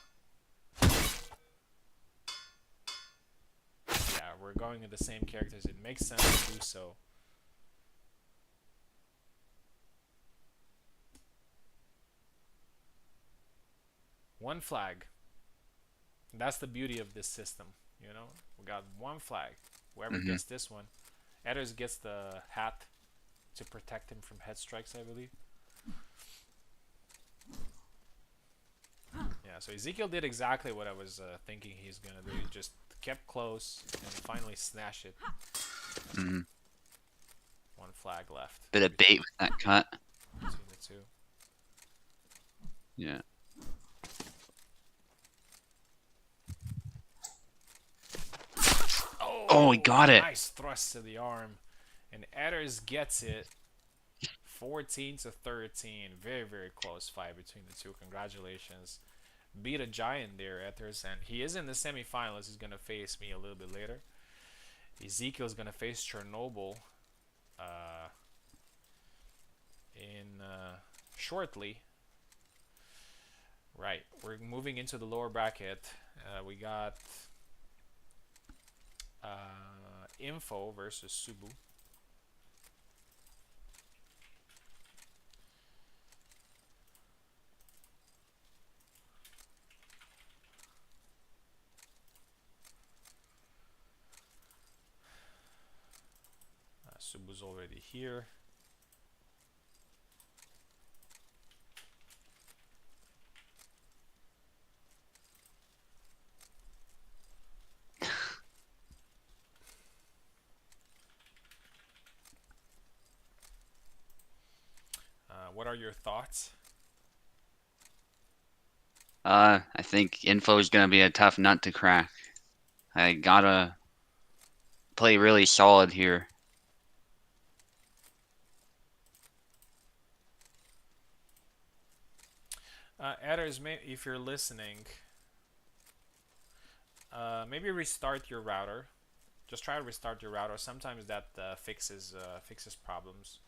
Yeah, we're going with the same characters. It makes sense to do so. One flag. That's the beauty of this system. You know, we got one flag. Whoever Hmm. gets this one, Edders gets the hat to protect him from head strikes, I believe. Yeah, so Ezekiel did exactly what I was thinking he's gonna do. He just kept close and finally snatched it. Hmm. One flag left Bit of bait with that cut. between the two. Yeah. Oh, he Oh, got it. nice thrust to the arm. And Edders gets it. 14-13. Very, very close fight between the two. Congratulations. Beat a giant there, Ethers. And he is in the semifinals. He's going to face me a little bit later. Ezekiel's going to face Chernobyl uh, in shortly. Right. We're moving into the lower bracket. We got Info versus Subu. Subu's already here. What are your thoughts? I think info is gonna be a tough nut to crack. I gotta play really solid here. Edders, if you're listening, maybe restart your router. Just try to restart your router. Sometimes that fixes problems.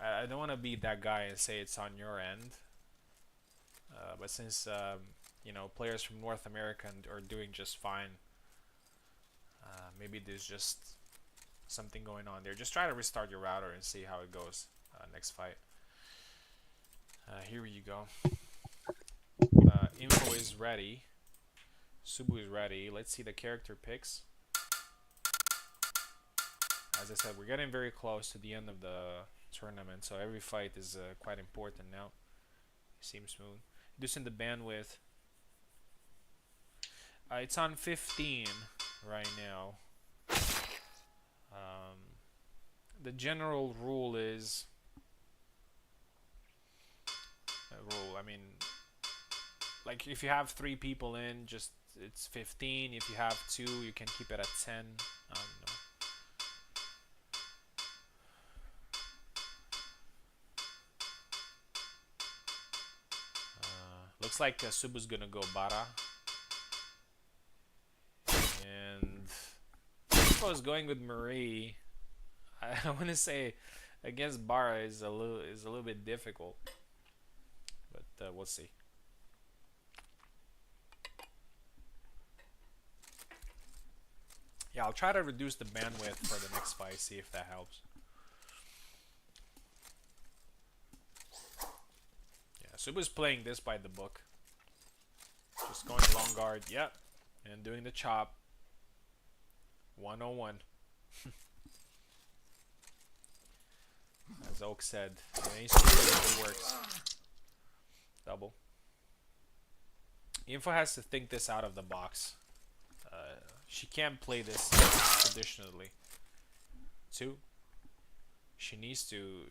I don't want to be that guy and say it's on your end, but since you know players from North America are doing just fine, maybe there's just something going on there. Just try to restart your router and see how it goes next fight. Here you go. Info is ready. Subu is ready. Let's see the character picks. As I said, we're getting very close to the end of the tournament, so every fight is quite important now. Seems smooth. Reducing the bandwidth. It's on 15 right now. The general rule is rule. I mean, like if you have three people in, just it's 15. If you have two, you can keep it at 10. I don't know. Looks like Subu's gonna go Bara, and if I was going with Marie, I want to say against Bara is a little bit difficult, but we'll see. Yeah, I'll try to reduce the bandwidth for the next fight, see if that helps. Yeah, Suba's playing this by the book. Just going long guard, yep, and doing the chop. 101. As Oak said, any it works. Double. Info has to think this out of the box. She can't play this traditionally. Two. She needs to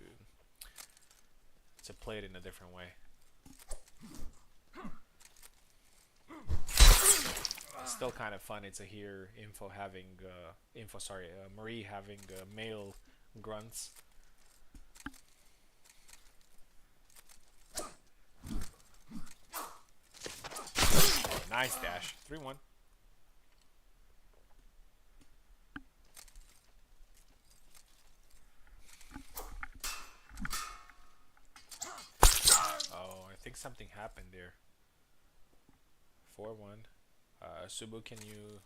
play it in a different way. It's still kind of funny to hear Marie having male grunts. Nice dash. 3-1. Oh, I think something happened there. 4-1. Subu, can you...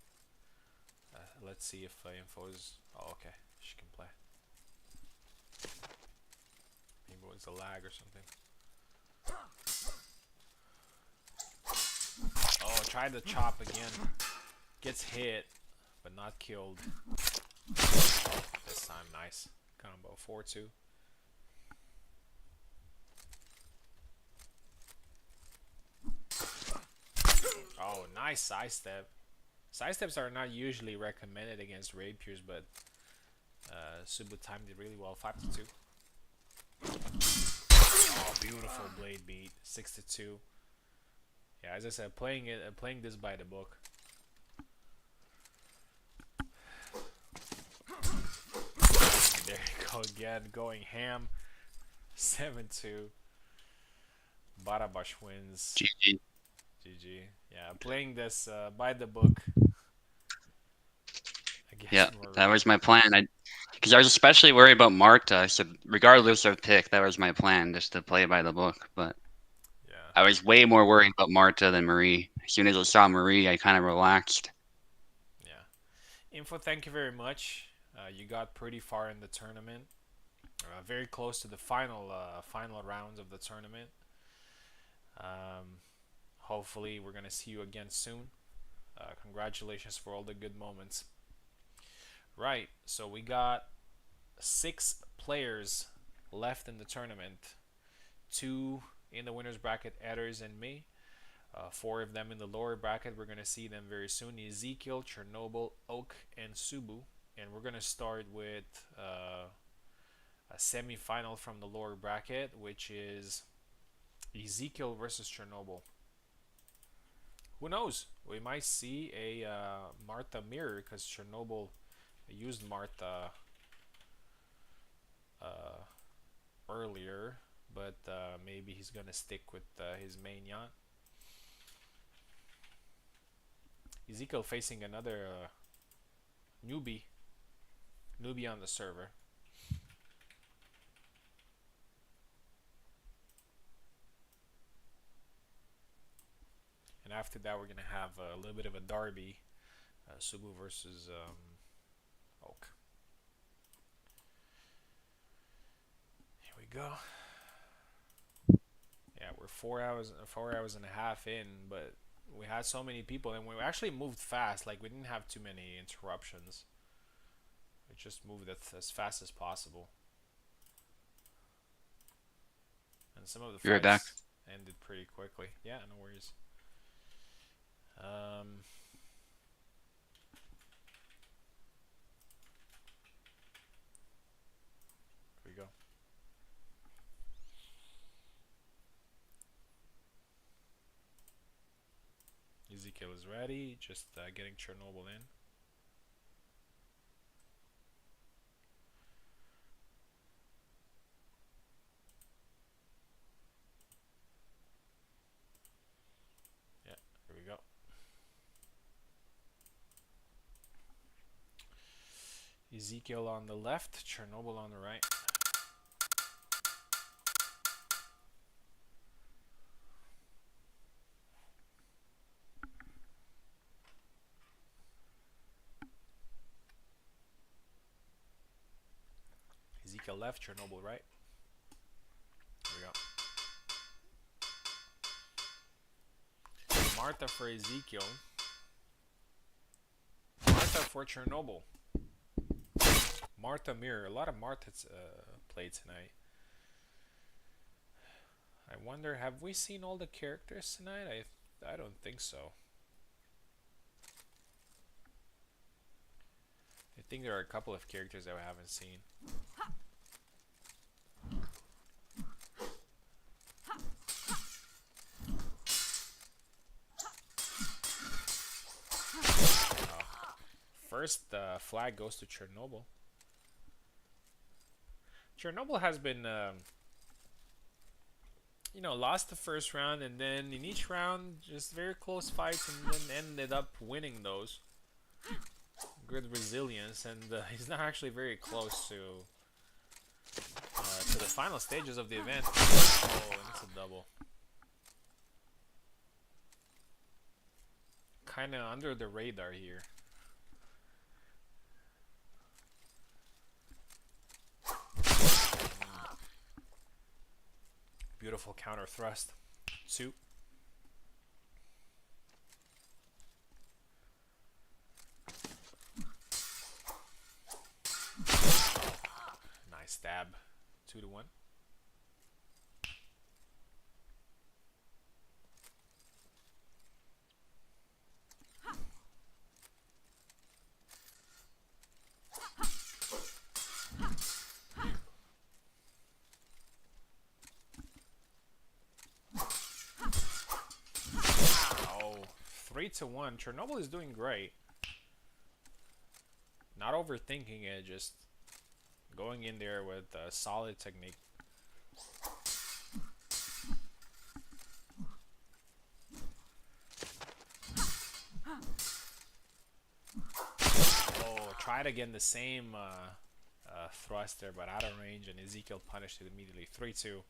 let's see if info is... Oh, okay. She can play. Maybe it was a lag or something. Oh, tried to chop again. Gets hit, but not killed. This time, nice. Combo. 4-2. Oh, nice sidestep. Sidesteps are not usually recommended against rapiers, but Subu timed it really well. 5-2. Oh, beautiful blade beat. 6-2. Yeah, as I said, playing this by the book. And there you go again, going ham. 7-2. Barabash wins. GG. GG. Yeah, playing this by the book. Yeah, Marie. that was my plan. Because I was especially worried about Marta, so regardless of pick, that was my plan, just to play by the book. But Yeah. I was way more worried about Marta than Marie. As soon as I saw Marie, I kind of relaxed. Yeah. Info, thank you very much. You got pretty far in the tournament. Very close to the final rounds of the tournament. Hopefully, we're gonna see you again soon. Congratulations for all the good moments. Right, so we got 6 players left in the tournament. 2 in the winner's bracket, Edders and me. 4 of them in the lower bracket. We're going to see them very soon. Ezekiel, Chernobyl, Oak, and Subu. And we're going to start with a semi-final from the lower bracket, which is Ezekiel versus Chernobyl. Who knows? We might see a Martha mirror, because Chernobyl used Martha earlier, but maybe he's gonna stick with his main yacht. Ezekiel facing another newbie on the server. And after that, we're gonna have a little bit of a derby, Subu versus Oak. Here we go. Yeah, we're 4 hours and a half in, but we had so many people, and we actually moved fast. Like, we didn't have too many interruptions. We just moved as fast as possible. And some of the Be right back. fights ended pretty quickly. Yeah, no worries. Here we go. Ezekiel is ready. Just getting Chernobyl in. Yeah, here we go. Ezekiel on the left, Chernobyl on the right. Ezekiel left, Chernobyl right. Here we go. Martha for Ezekiel. Martha for Chernobyl. Martha Mirror. A lot of Marthas played tonight. I wonder, have we seen all the characters tonight? I don't think so. I think there are a couple of characters that we haven't seen. First flag goes to Chernobyl. Chernobyl has been, lost the first round, and then in each round, just very close fights, and then ended up winning those. Good resilience, and he's not actually very close to the final stages of the event. Oh, and it's a double. Kind of under the radar here. Beautiful counter thrust. 2. Nice stab. 2-1. Oh, 3-1. Chernobyl is doing great. Not overthinking it, just going in there with a solid technique. Oh, tried again the same thrust there, but out of range, and Ezekiel punished it immediately. 3-2.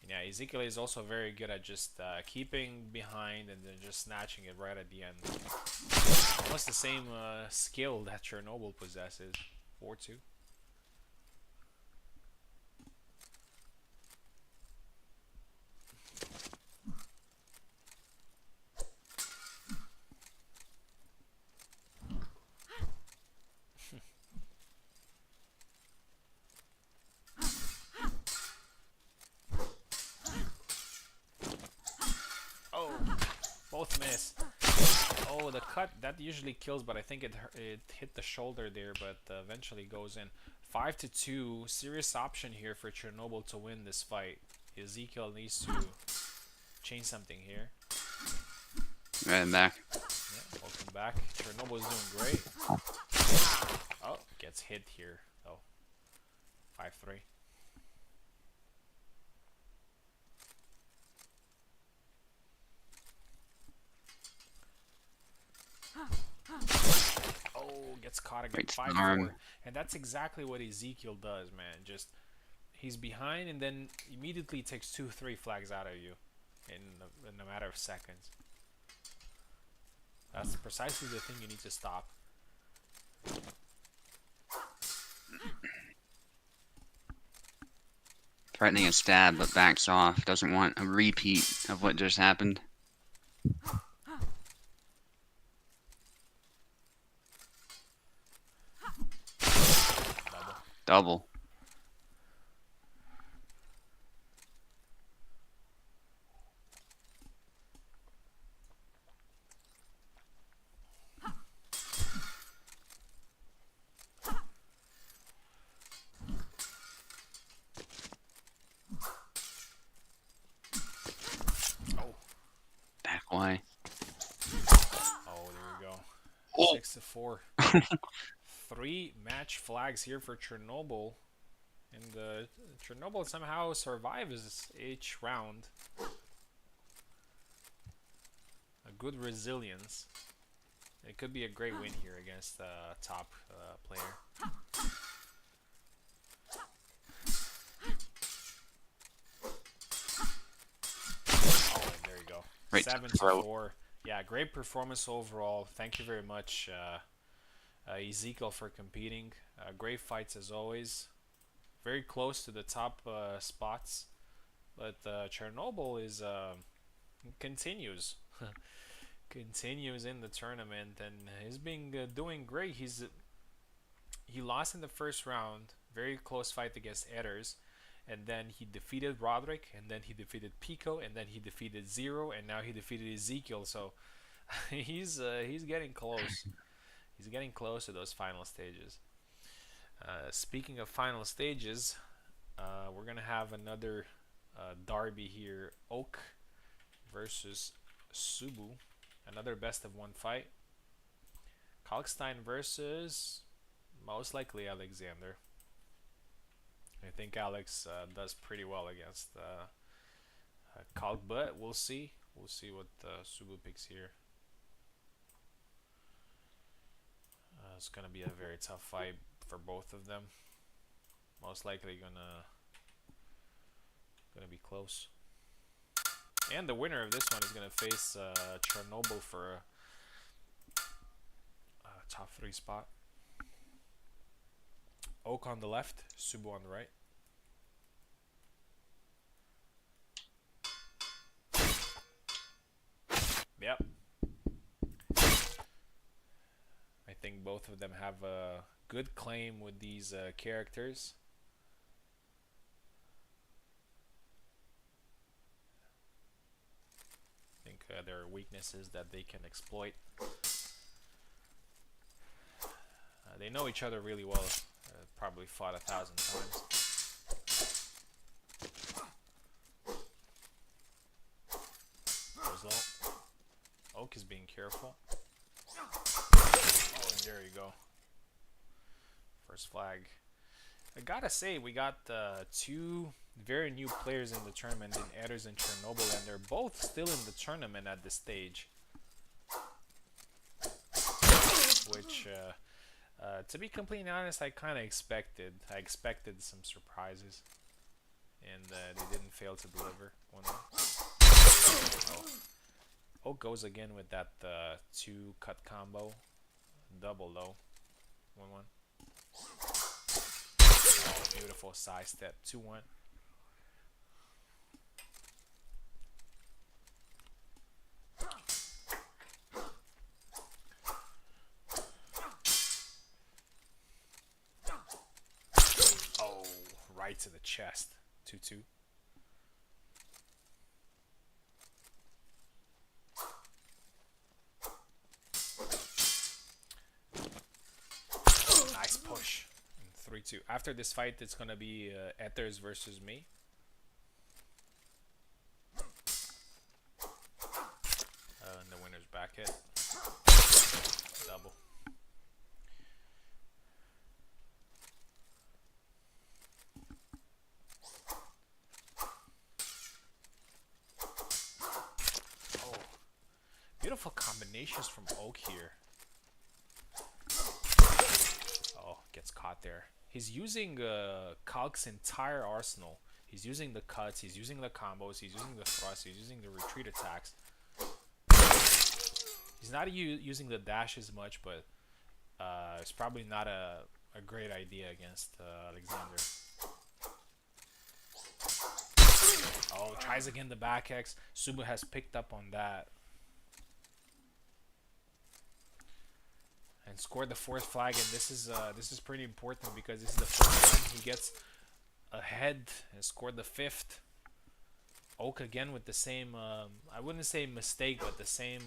Yeah, Ezekiel is also very good at just keeping behind and then just snatching it right at the end. Almost the same skill that Chernobyl possesses. 4-2. Oh, both miss. Oh, the cut, that usually kills, but I think it hit the shoulder there, but eventually goes in. 5-2, serious option here for Chernobyl to win this fight. Ezekiel needs to change something here. Right, I'm back. Yeah, welcome back. Chernobyl is doing great. Oh, gets hit here, though. 5-3. Oh, gets caught again. 5-4. And that's exactly what Ezekiel does, man. Just, he's behind and then immediately takes 2-3 flags out of you in a matter of seconds. That's precisely the thing you need to stop. Threatening a stab, but backs off. Doesn't want a repeat of what just happened. Double. Oh. Back away. Oh, 6-4. Three match flags here for Chernobyl. And Chernobyl somehow survives each round. A good resilience. It could be a great win here against the top player. Oh, there you go. right to Seven the to throat. four. Yeah, great performance overall. Thank you very much, Ezekiel, for competing. Great fights as always. Very close to the top spots, but Chernobyl is continues continues in the tournament and he's been doing great. He lost in the first round, very close fight against Edders, and then he defeated Roderick, and then he defeated Pico, and then he defeated Zero, and now he defeated Ezekiel. So he's getting close. He's getting close to those final stages. Speaking of final stages, we're gonna have another derby here: Oak versus Subu, another best of one fight. Kalkstein versus most likely Alexander. I think Alex does pretty well against Kalk, but we'll see. We'll see what Subu picks here. It's gonna be a very tough fight for both of them. Most likely gonna be close. And the winner of this one is gonna face Chernobyl for a top 3 spot. Oak on the left, Subu on the right. Yep. I think both of them have a good claim with these characters. I think there are weaknesses that they can exploit. They know each other really well. Probably fought 1,000 times. Result. Oak is being careful. Oh, and there you go. First flag. I gotta say, we got two very new players in the tournament in Edders and Chernobyl, and they're both still in the tournament at this stage. Which, to be completely honest, I kind of expected. I expected some surprises, and they didn't fail to deliver. Oh. Oak goes again with that 2-cut combo, double low, 1-1. Oh, beautiful side step, 2-1. Oh, right to the chest, 2-2. Nice push. 3-2. After this fight, it's gonna be Ethers versus me. And the winner's back hit. Double. Oh, beautiful combinations from Oak here. Oh, gets caught there. He's using Kalk's entire arsenal. He's using the cuts, he's using the combos, he's using the thrusts, he's using the retreat attacks. He's not using the dash as much, but it's probably not a great idea against Alexander. Oh, tries again the back X. Subu has picked up on that. And scored the 4th flag, and this is pretty important because this is the first time he gets ahead and scored the 5th. Oak again with the same, I wouldn't say mistake, but the same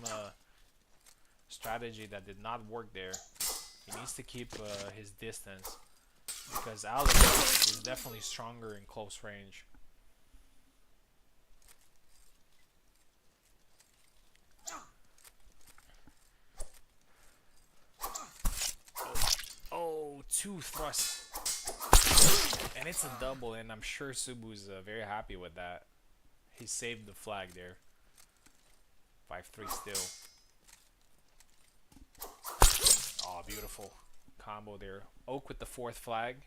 strategy that did not work there. He needs to keep his distance because Alex is definitely stronger in close range. two thrusts, and it's a double. And I'm sure Subu's very happy with that. He saved the flag there. 5-3 still. Oh, beautiful combo there. Oak with the fourth flag.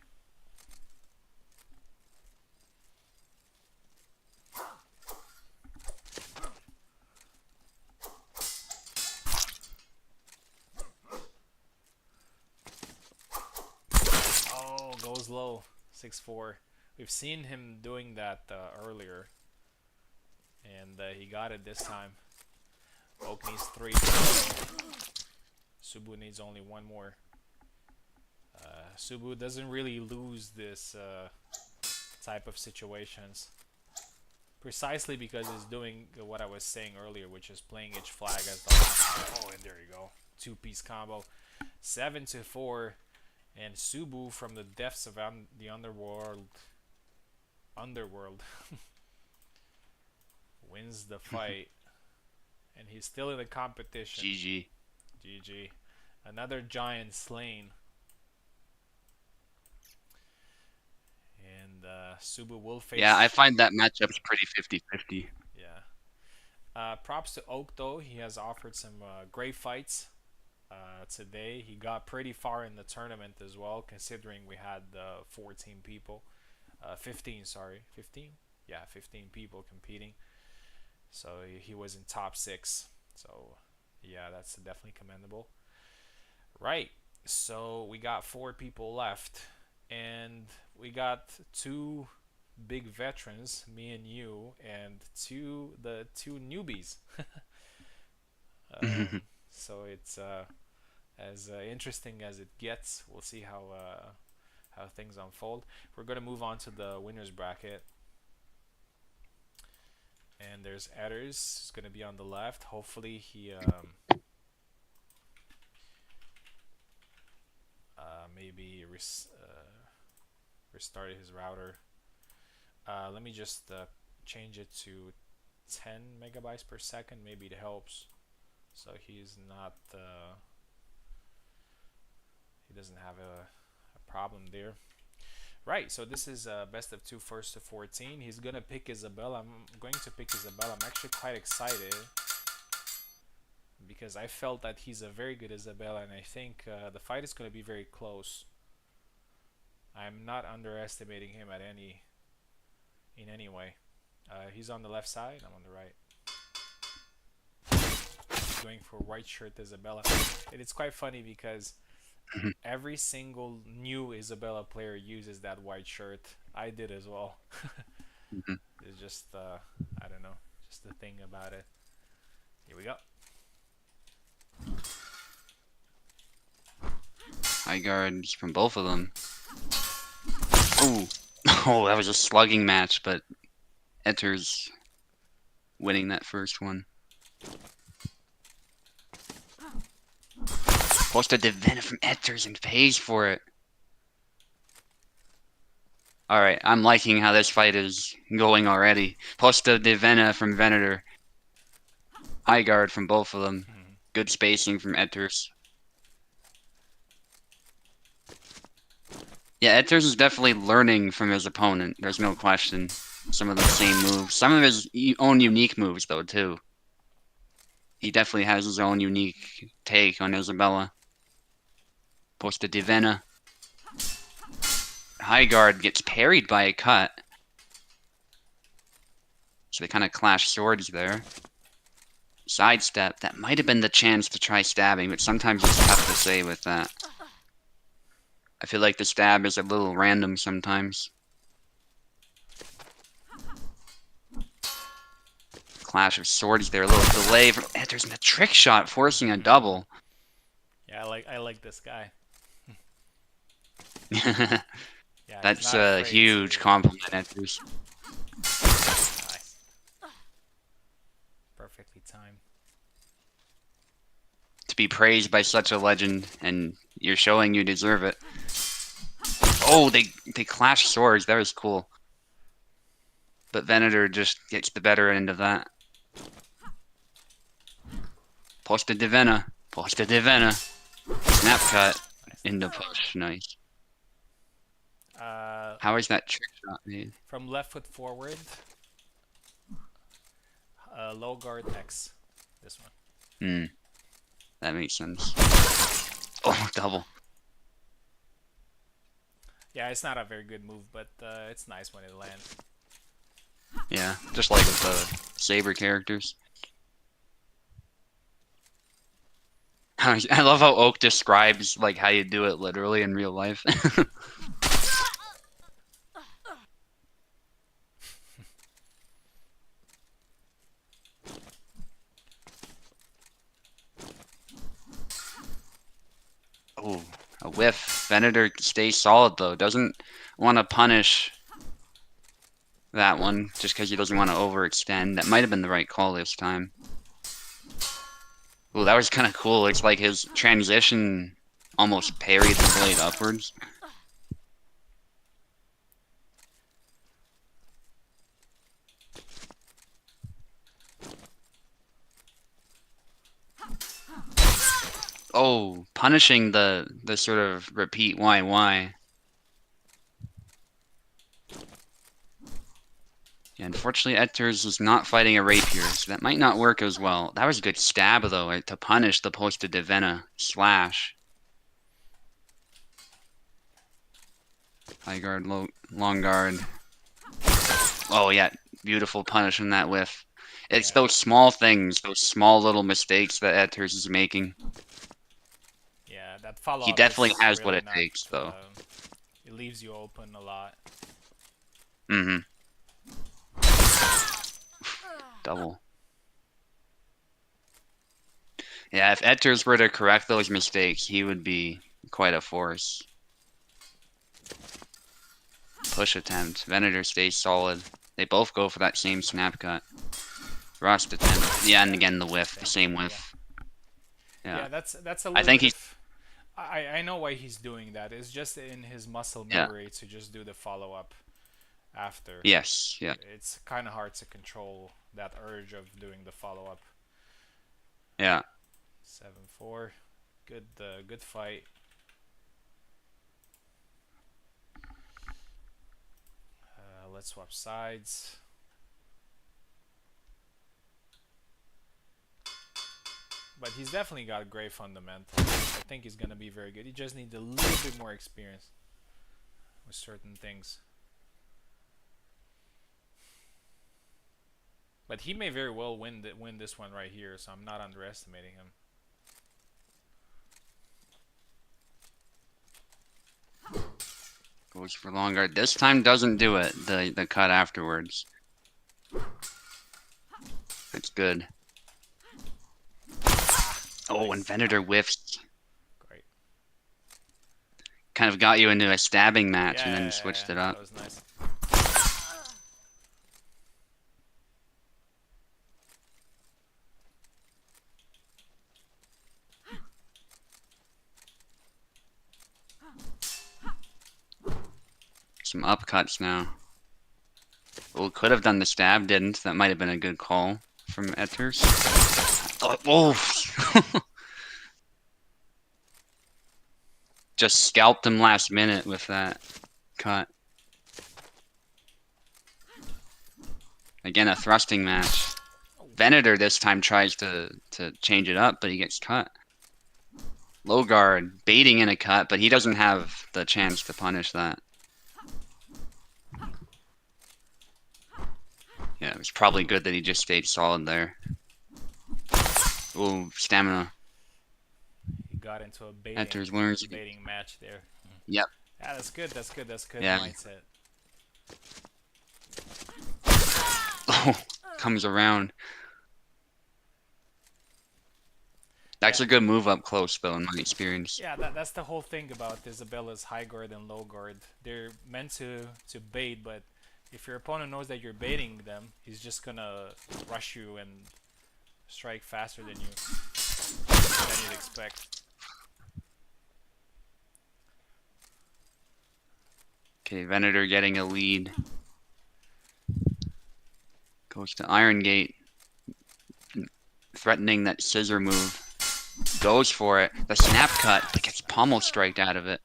Oh, goes low. 6-4. We've seen him doing that earlier, and he got it this time. Oak needs 3. Subu needs only 1 more. Subu doesn't really lose this type of situations. Precisely because he's doing what I was saying earlier, which is playing each flag as the last. Oh, and there you go. 2-piece combo. 7-4. And Subu from the depths of the underworld wins the fight. And he's still in the competition. GG. GG. Another giant slain. And Subu will face... Yeah, I find that matchup's pretty 50-50. Yeah. Props to Oak, though. He has offered some great fights today. He got pretty far in the tournament as well, considering we had 14 people. 15, sorry. 15? Yeah, 15 people competing. So he was in top 6. So, yeah, that's definitely commendable. Right. So we got 4 people left. And we got 2 big veterans, me and you, and the two newbies. So it's as interesting as it gets. We'll see how things unfold. We're gonna move on to the winners bracket, and there's Edders. He's gonna be on the left. Hopefully he maybe restarted his router. Let me just change it to 10 megabytes per second. Maybe it helps. So he's not he doesn't have a problem there. Right, so this is best of 2 first to 14. He's gonna pick Isabella. I'm going to pick Isabella. I'm actually quite excited because I felt that he's a very good Isabella, and I think the fight is going to be very close. I'm not underestimating him in any way. He's on the left side. I'm on the right. He's going for white shirt Isabella. And it's quite funny because every single new Isabella player uses that white shirt. I did as well. It's just I don't know, just the thing about it. Here we go. High guards from both of them. Ooh. Oh, that was a slugging match, but Etter's winning that first one. Posta Divina from Etters and pays for it. Alright, I'm liking how this fight is going already. Posta Divina from Venator. High guard from both of them. Good spacing from Etters. Yeah, Etters is definitely learning from his opponent. There's no question. Some of the same moves. Some of his own unique moves, though, too. He definitely has his own unique take on Isabella. Posta Divina. High guard gets parried by a cut. So they kind of clash swords there. Sidestep. That might have been the chance to try stabbing, but sometimes it's tough to say with that. I feel like the stab is a little random sometimes. Clash of swords there, a little delay from Etters and a trick shot forcing a double. Yeah, I like this guy. Yeah, that's a huge compliment, Etters. Nice. Perfectly timed. To be praised by such a legend, and you're showing you deserve it. Oh, they clash swords. That was cool. But Venator just gets the better end of that. Posta Divina. Posta Divina. Snap cut. Into push. Nice. Uh, How is that trick shot made? from left foot forward, low guard X. This one. Hmm, that makes sense. Oh, double. Yeah, it's not a very good move, but it's nice when it lands. Yeah, just like with the Saber characters. I love how Oak describes like how you do it literally in real life. Oh, a whiff. Venator stays solid though. Doesn't want to punish that one just because he doesn't want to overextend. That might have been the right call this time. Oh, that was kind of cool. It's like his transition almost parried the blade upwards. Oh, punishing the sort of repeat why. Yeah, unfortunately, Etters is not fighting a rapier, so that might not work as well. That was a good stab, though, to punish the posted Divena slash. High guard, long guard. Oh, yeah, beautiful punish in that whiff. It's Yeah, those small things, those small little mistakes that Etters is making. yeah. That follow He up definitely is has what really it not. takes, though. It leaves you open a lot. Mm-hmm. Double. Yeah, if Etters were to correct those mistakes, he would be quite a force. Push attempt. Venator stays solid. They both go for that same snap cut. Thrust attempt. Yeah, and again the whiff, the same Yeah, whiff. Yeah. yeah. That's a I little think bit he's of. I know why he's doing that. It's just in his muscle yeah. memory to just do the follow up after. Yes, yeah. It's kind of hard to control that urge of doing the follow up. Yeah. 7-4. Good fight. Let's swap sides. But he's definitely got great fundamentals. I think he's gonna be very good. He just needs a little bit more experience with certain things. But he may very well win this one right here, so I'm not underestimating him. Goes for long guard. This time doesn't do it. The cut afterwards. It's good. Oh, Nice. and Venator whiffs. Great. Kind of got you into a stabbing match Yeah, and yeah, then yeah, switched yeah. it up. That was nice. Some upcuts now. Well, could have done the stab, didn't. That might have been a good call from Etters. Oh! Just scalped him last minute with that cut. Again, a thrusting match. Venator this time tries to change it up, but he gets cut. Low guard, baiting in a cut, but he doesn't have the chance to punish that. Yeah, it was probably good that he just stayed solid there. Ooh, stamina. He got into a Etters learns. baiting match there. Yep. Yeah, that's good. That's good. That's good Yeah. mindset. Oh, comes around. That's Yeah. a good move up close, though, in my experience. Yeah, that's the whole thing about Isabella's high guard and low guard. They're meant to bait, but if your opponent knows that you're baiting them, he's just gonna rush you and strike faster than you'd expect. Okay, Venator getting a lead. Goes to Iron Gate. Threatening that scissor move. Goes for it. The snap cut, but gets pommel striked out of it.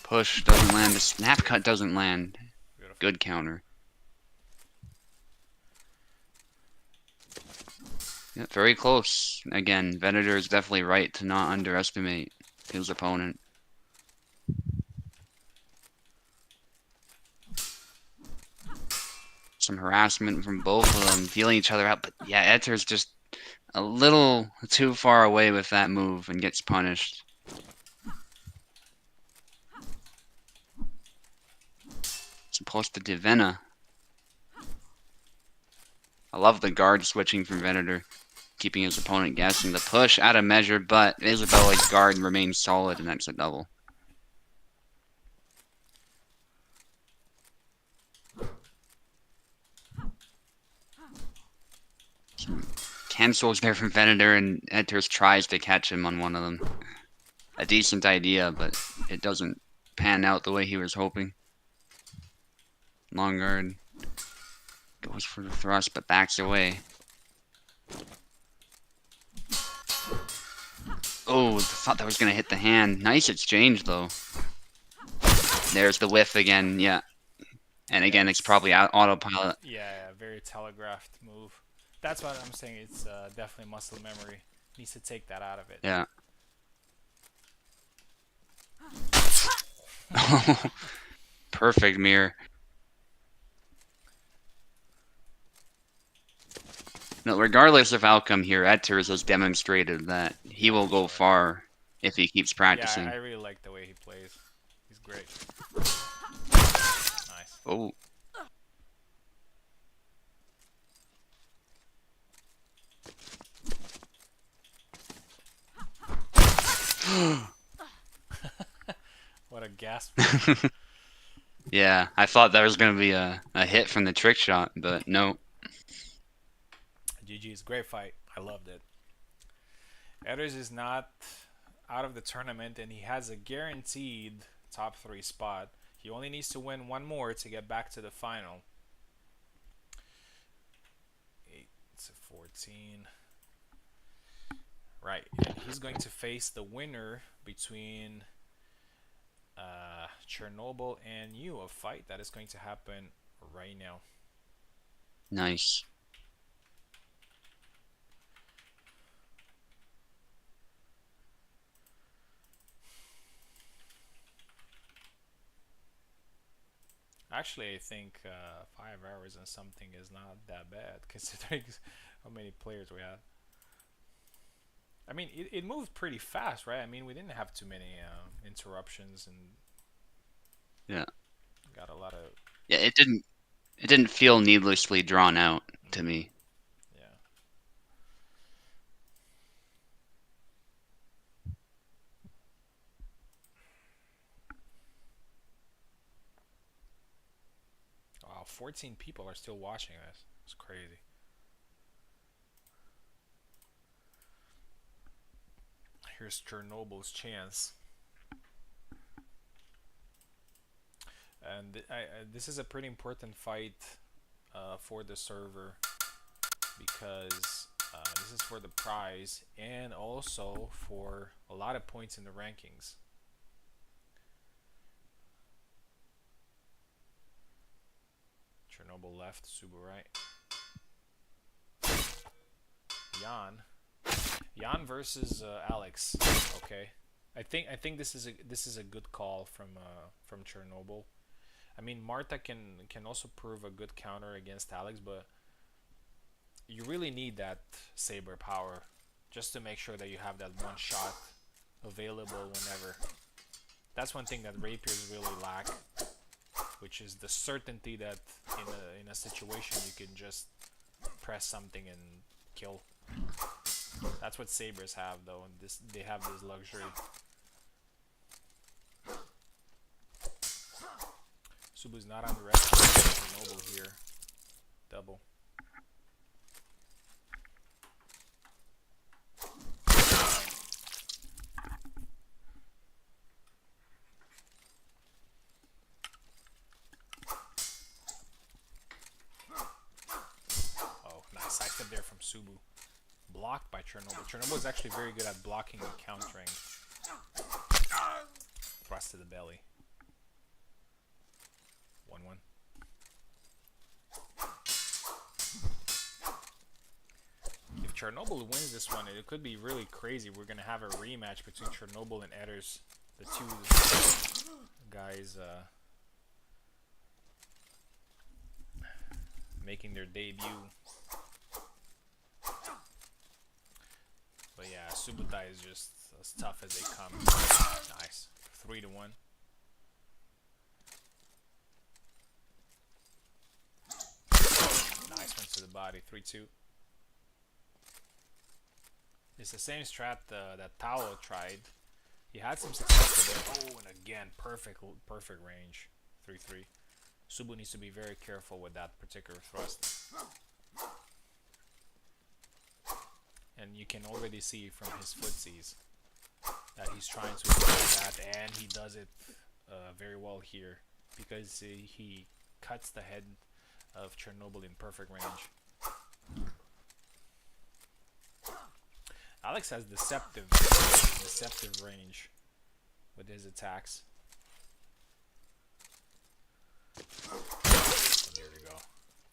Push doesn't land. The snap cut doesn't land. Beautiful. Good counter. Yeah, very close. Again, Venator is definitely right to not underestimate his opponent. Some harassment from both of them, feeling each other out. But yeah, Etter's just a little too far away with that move and gets punished. Supposed to Divina. I love the guard switching from Venator, keeping his opponent guessing. The push out of measure, but Isabella's guard remains solid, and that's a double. Some cancels there from Venator, and Etters tries to catch him on one of them. A decent idea, but it doesn't pan out the way he was hoping. Long guard goes for the thrust, but backs away. Oh, thought that was going to hit the hand. Nice exchange, though. There's the whiff again, yeah. And again, it's probably autopilot. Yeah, very telegraphed move. That's what I'm saying. It's definitely muscle memory. Needs to take that out of it. Yeah. Perfect mirror. No, regardless of outcome here, Etters has demonstrated that he will go far if he keeps practicing. Yeah, I really like the way he plays. He's great. Nice. Oh. What a gasp. Yeah, I thought that was going to be a hit from the trick shot, but no. GG's. Great fight. I loved it. Edders is not out of the tournament, and he has a guaranteed top 3 spot. He only needs to win one more to get back to the final. 8 to 14. Right, and he's going to face the winner between Chernobyl and you, a fight that is going to happen right now. Nice. Actually, I think 5 hours and something is not that bad considering how many players we had. I mean, it moved pretty fast, right? I mean, we didn't have too many interruptions and Yeah. got a lot of. Yeah, it didn't feel needlessly drawn out to me. Yeah. Wow, 14 people are still watching this. It's crazy. Here's Chernobyl's chance. And this is a pretty important fight for the server because this is for the prize and also for a lot of points in the rankings. Chernobyl left, Subu right. Jan versus Alex. Okay, I think this is a good call from Chernobyl. I mean, Marta can also prove a good counter against Alex, but you really need that saber power just to make sure that you have that one shot available whenever. That's one thing that rapiers really lack, which is the certainty that in a situation you can just press something and kill. That's what sabers have though, and they have this luxury. Subu's not underestimating Noble here. Double. Oh, nice sidestep there from Subu. Blocked by Chernobyl. Chernobyl is actually very good at blocking and countering. Thrust to the belly. 1-1. If Chernobyl wins this one, it could be really crazy. We're gonna have a rematch between Chernobyl and Edders, the two guys making their debut. But yeah, Subotai is just as tough as they come. Nice. 3-1. Nice one to the body. 3-2. It's the same strat that Tao tried. He had some success with it. Oh, and again, perfect range. 3-3. Subu needs to be very careful with that particular thrust. And you can already see from his footsies that he's trying to avoid that, and he does it very well here because he cuts the head of Chernobyl in perfect range. Alex has deceptive range with his attacks. And there we go.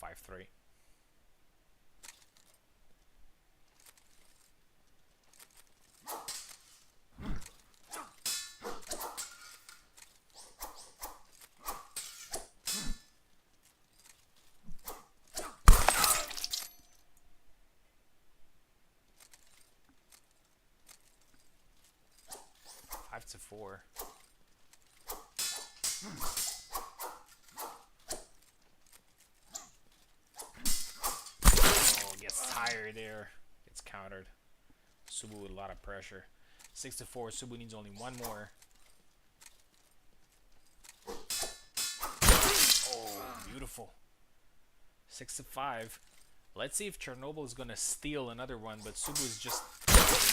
5-3. To 4. Oh, gets tired there. Gets countered. Subu with a lot of pressure. 6-4. Subu needs only one more. Oh, beautiful. 6-5. Let's see if Chernobyl is gonna steal another one, but Subu is just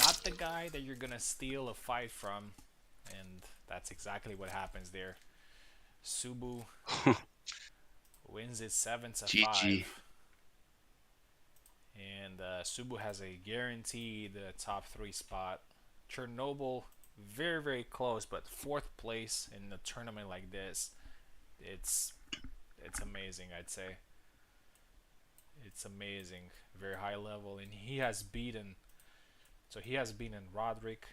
not the guy that you're gonna steal a fight from. And that's exactly what happens there. Subu wins it 7-5. GG. And Subu has a guaranteed top 3 spot. Chernobyl, very, very close, but 4th place in a tournament like this. It's amazing, I'd say. It's amazing. Very high level. And he has beaten Roderick,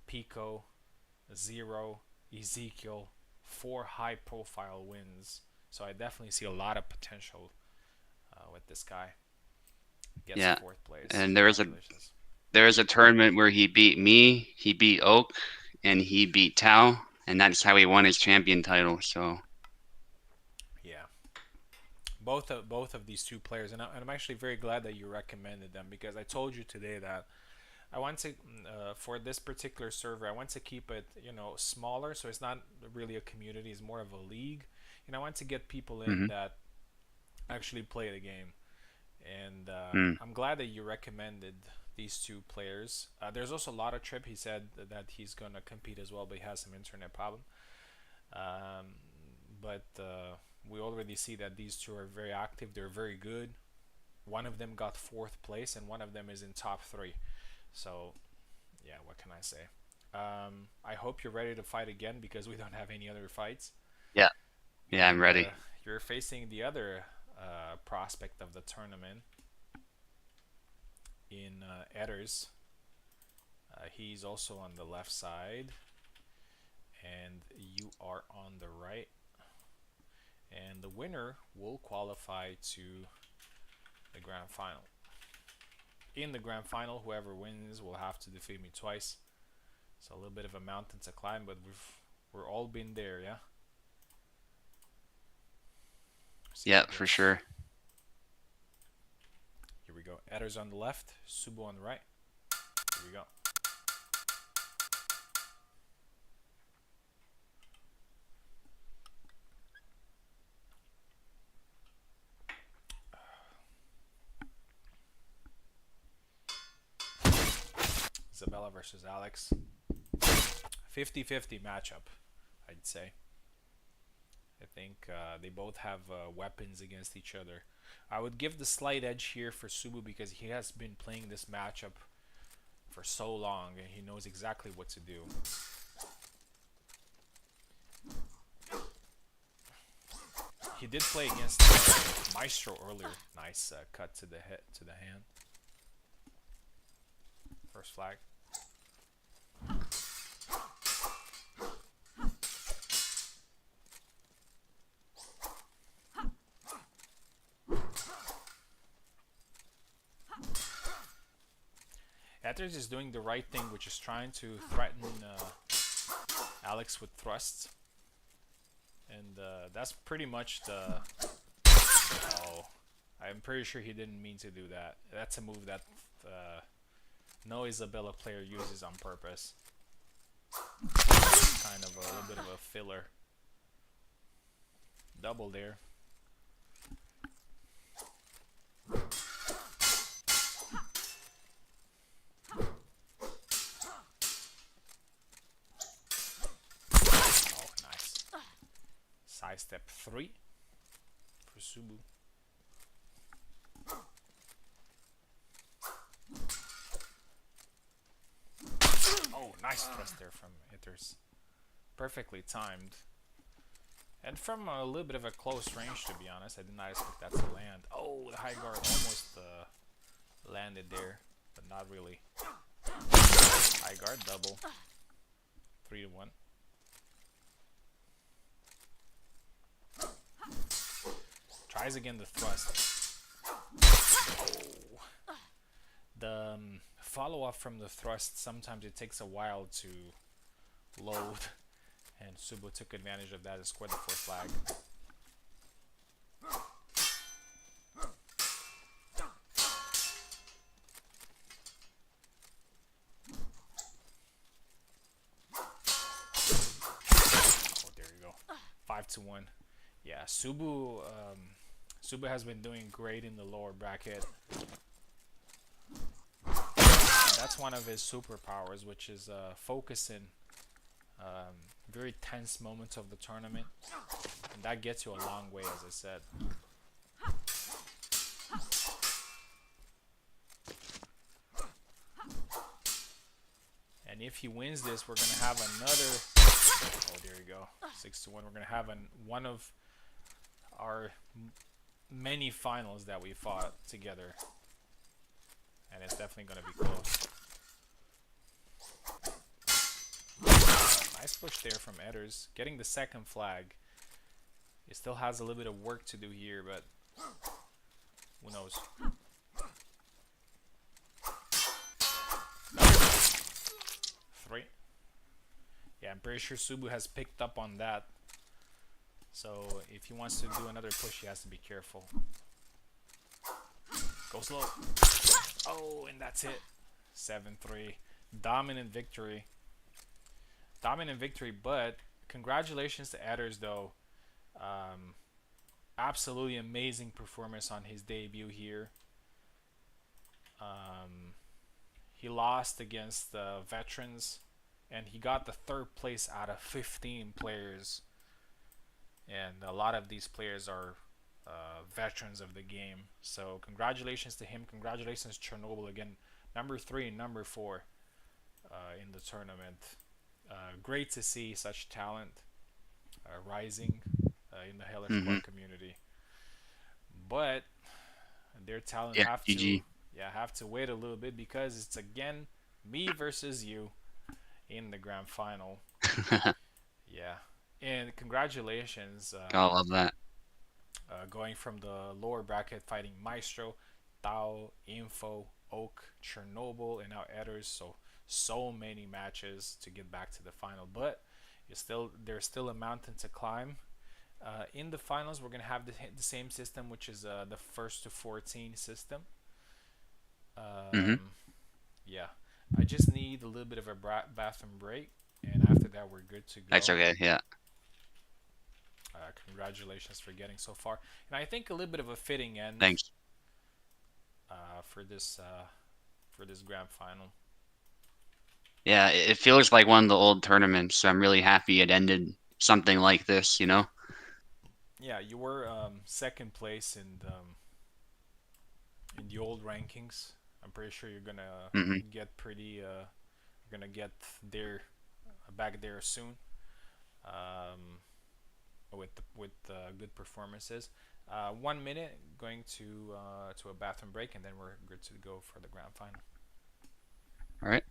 Pico, Zero, Ezekiel, 4 high-profile wins. So I definitely see a lot of potential with this guy. Gets 4th place. And there was a tournament where he beat me, he beat Oak, and he beat Tao, and that's how he won his champion title. So yeah, both of these two players, and I'm actually very glad that you recommended them because I told you today that I want to, for this particular server, I want to keep it, smaller, so it's not really a community, it's more of a league. And I want to get people in that actually play the game. And I'm glad that you recommended these two players. There's also a lot of Trip. He said that he's going to compete as well, but he has some internet problem. But we already see that these two are very active. They're very good. One of them got 4th place, and one of them is in top 3. So, yeah, what can I say? I hope you're ready to fight again because we don't have any other fights. yeah, I'm ready. You're facing the other prospect of the tournament in Edders. He's also on the left side, and you are on the right. And the winner will qualify to the grand final. In the grand final, whoever wins will have to defeat me twice. So a little bit of a mountain to climb, but we're all been there, yeah. Yeah, for sure. Here we go. Edders on the left, Subo on the right. Here we go. Isabella versus Alex. 50-50 matchup, I'd say. I think they both have weapons against each other. I would give the slight edge here for Subu because he has been playing this matchup for so long and he knows exactly what to do. He did play against Maestro earlier. Nice cut to the head, to the hand. First flag. Ethers is doing the right thing, which is trying to threaten Alex with thrusts, and that's pretty much the. Oh, I'm pretty sure he didn't mean to do that. That's a move that no Isabella player uses on purpose. Kind of a little bit of a filler. Double there. Oh, nice. Side step 3 for Subu. Oh, nice thrust there from Ithers. Perfectly timed. And from a little bit of a close range, to be honest. I did not expect that to land. Oh, the high guard almost landed there, but not really. High guard double. 3-1. Tries again the thrust. Oh. The follow-up from the thrust, sometimes it takes a while to load. And Subo took advantage of that and scored the fourth flag. Oh, there you go. 5-1. Yeah, Subu has been doing great in the lower bracket. And that's one of his superpowers, which is focusing very tense moments of the tournament, and that gets you a long way, as I said. And if he wins this, we're gonna have another. Oh, there you go, 6-1. We're gonna have one of our many finals that we fought together, and it's definitely gonna be close. Nice push there from Edders, getting the second flag. He still has a little bit of work to do here, but who knows. 3. Yeah, I'm pretty sure Subu has picked up on that. So if he wants to do another push, he has to be careful. Go slow. Oh, and that's it. 7-3. Dominant victory. Dominant victory, but congratulations to Edders, though. Absolutely amazing performance on his debut here. He lost against the veterans, and he got the third place out of 15 players. And a lot of these players are veterans of the game. So congratulations to him. Congratulations Chernobyl again, number 3 and number 4 in the tournament. Great to see such talent rising in the Hellish Quart community. But their talent Yeah, GG. have to wait a little bit, because it's again me versus you in the grand final. Yeah, and congratulations, I love that. going from the lower bracket, fighting Maestro, Tao, Info, Oak, Chernobyl, and now Edders. So many matches to get back to the final, but there's still a mountain to climb. In the finals, we're gonna have the same system, which is the first to 14 system. Um, yeah, I just need a little bit of a bathroom break, and after that, we're good to That's go. okay. Yeah. Congratulations for getting so far, and I think a little bit of a fitting end Thanks. for this grand final. Yeah, it feels like one of the old tournaments, so I'm really happy it ended something like this, you know? Yeah, you were second place in the old rankings. I'm pretty sure you're gonna Hmm. get pretty. You're gonna get there, back there soon. Um, with good performances. 1 minute, going to a bathroom break, and then we're good to go for the grand final. All right.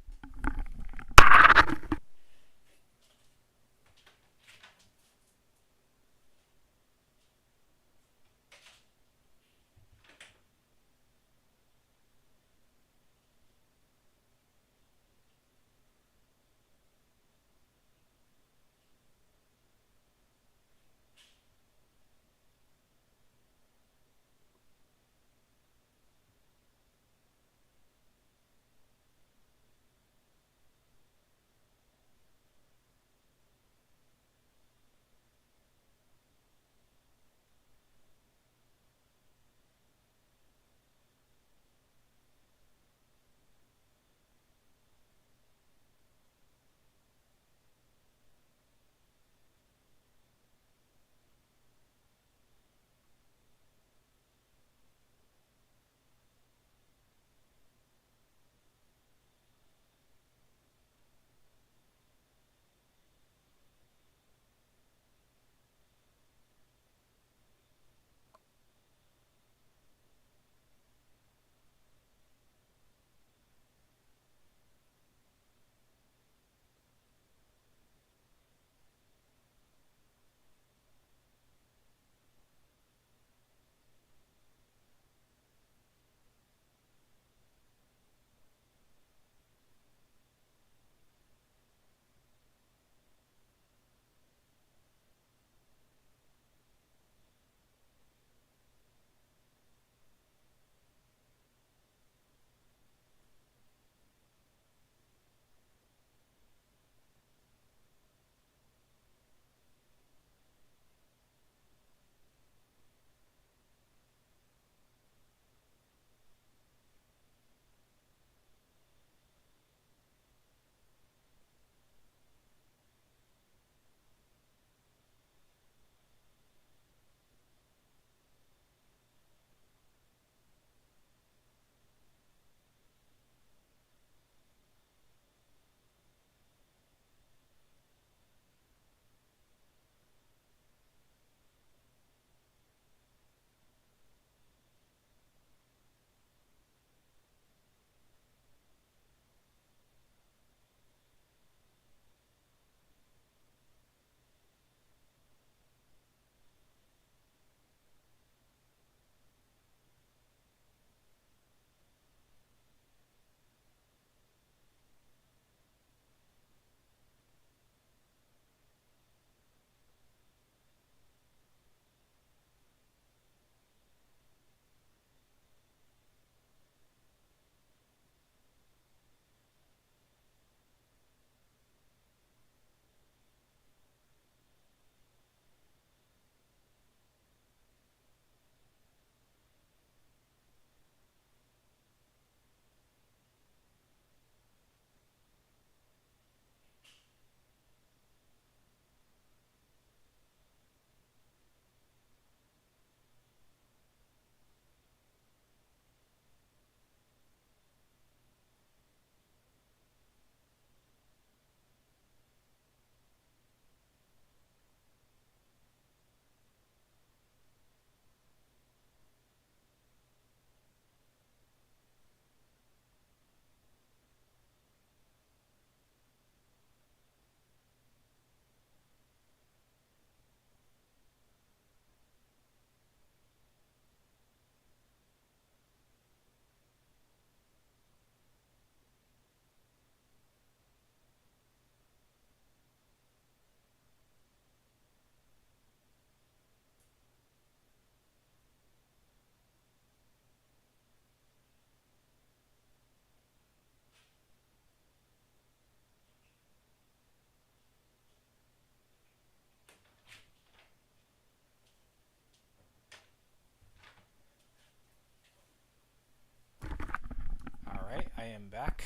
All right, I am back.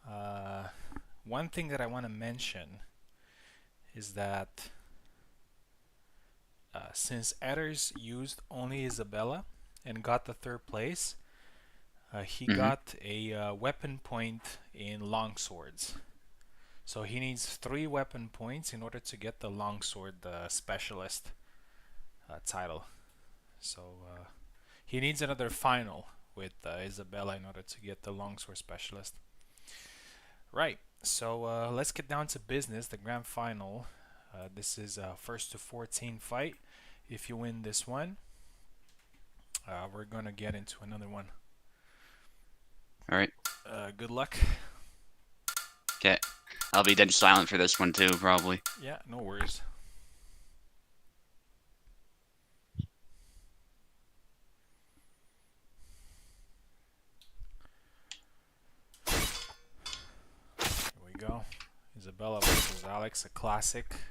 Uh, One thing that I want to mention is that since Edders used only Isabella and got the third place, he Mm-hmm. got a weapon point in longswords. So he needs 3 weapon points in order to get the longsword specialist title. So he needs another final with Isabella in order to get the longsword specialist. Right. So let's get down to business. The grand final. This is a first to 14 fight. If you win this one, we're gonna get into another one. All right. Good luck. Okay. I'll be dead silent for this one too, probably. Yeah, no worries. Here we go. Isabella versus Alex, a classic.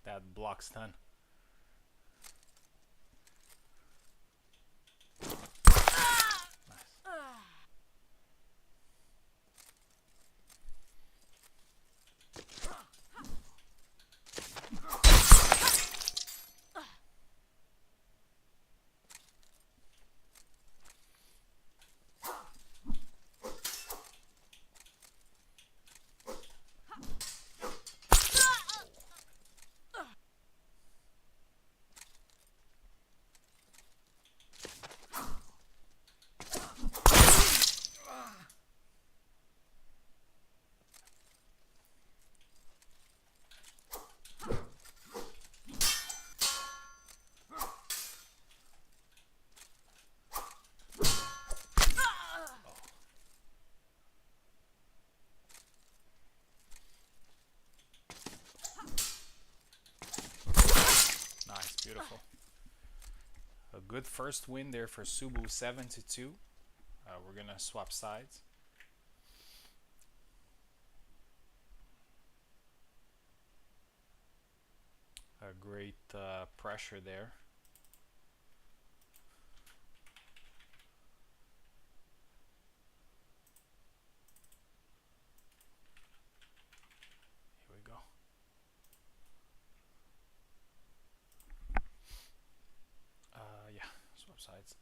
That block stun. Nice, beautiful. A good first win there for Subu, 7-2. We're gonna swap sides. A great pressure there. Here we go. Yeah, swap sides.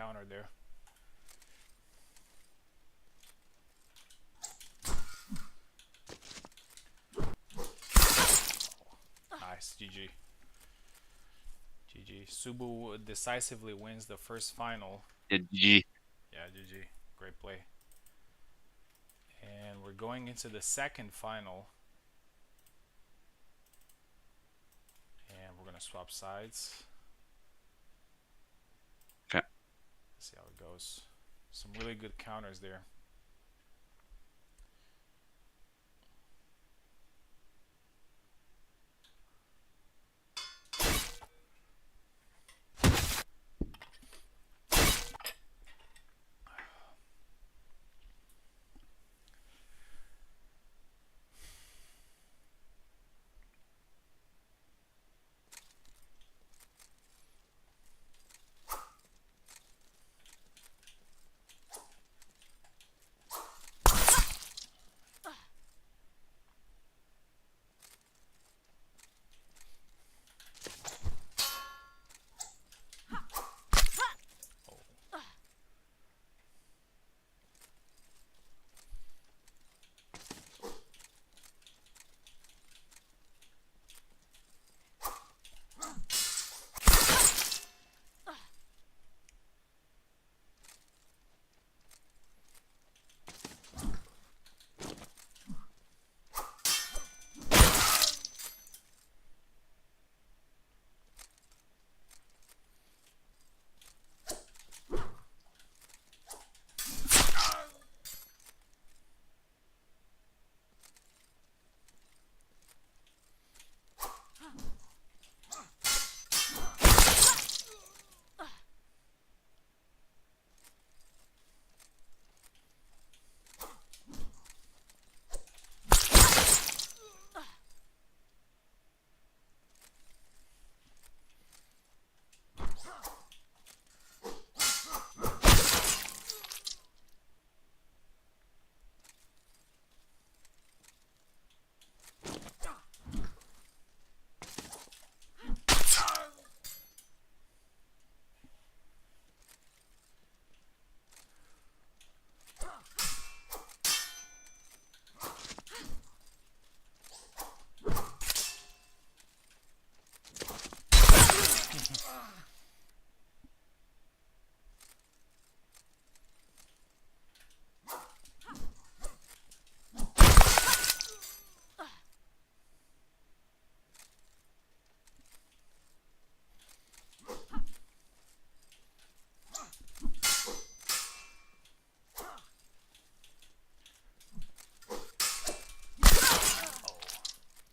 counter there. Nice, GG. GG. Subu decisively wins the first final. GG. Yeah, GG. Great play. And we're going into the second final. And we're going to swap sides. Okay. See how it goes. Some really good counters there.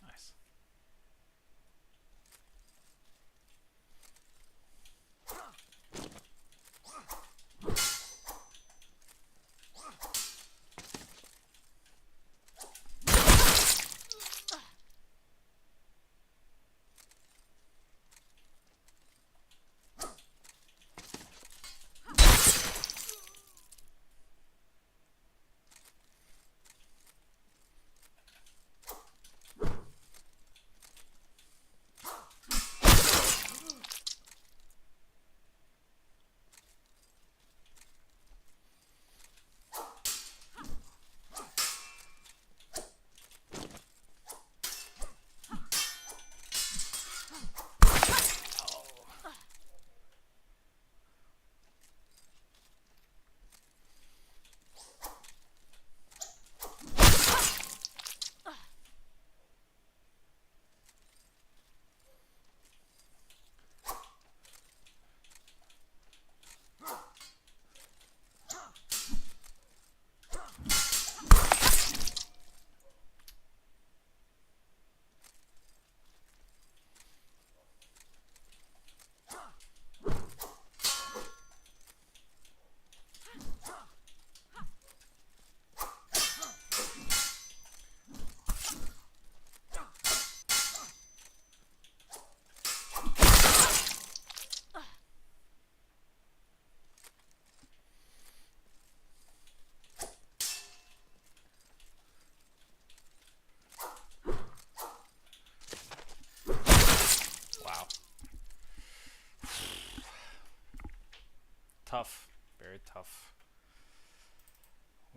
Nice. tough.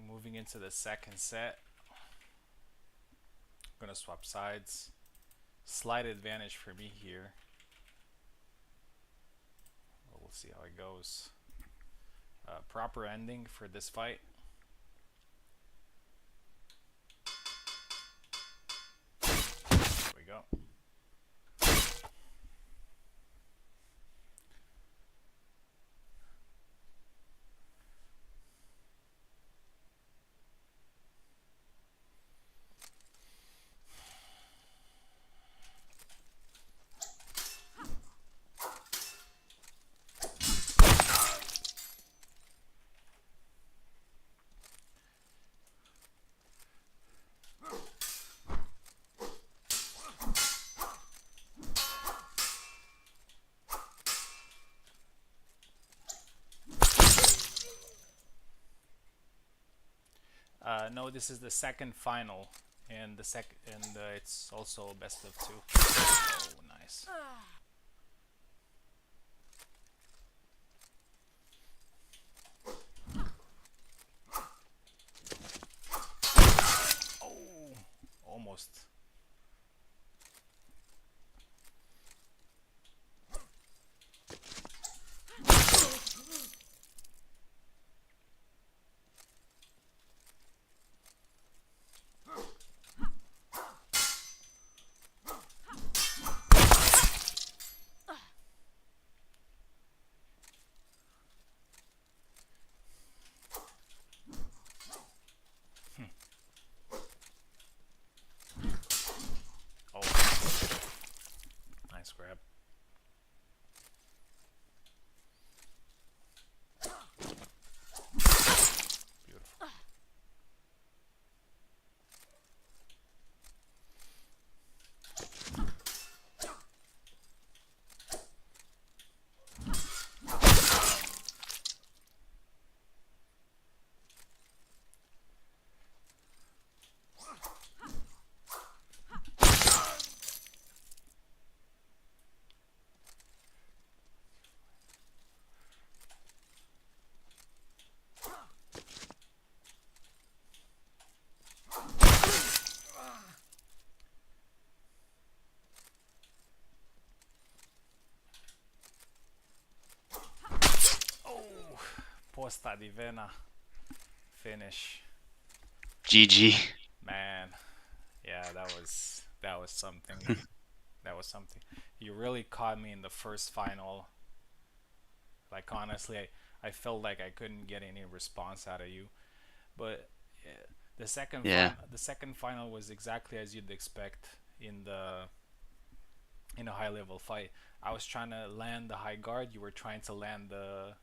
Moving into the second set, I'm gonna swap sides. Slight advantage for me here. We'll see how it goes. Proper ending for this fight. There we go. No, this is the second final, and it's also best of two. Oh, nice. Oh, almost. Oh, nice grab. Beautiful. Oh, posta di vena finish. GG. Man, yeah, that was something. That was something. You really caught me in the first final. Like honestly, I felt like I couldn't get any response out of you. But Yeah. the second final was exactly as you'd expect in a high level fight. I was trying to land the high guard. You were trying to land the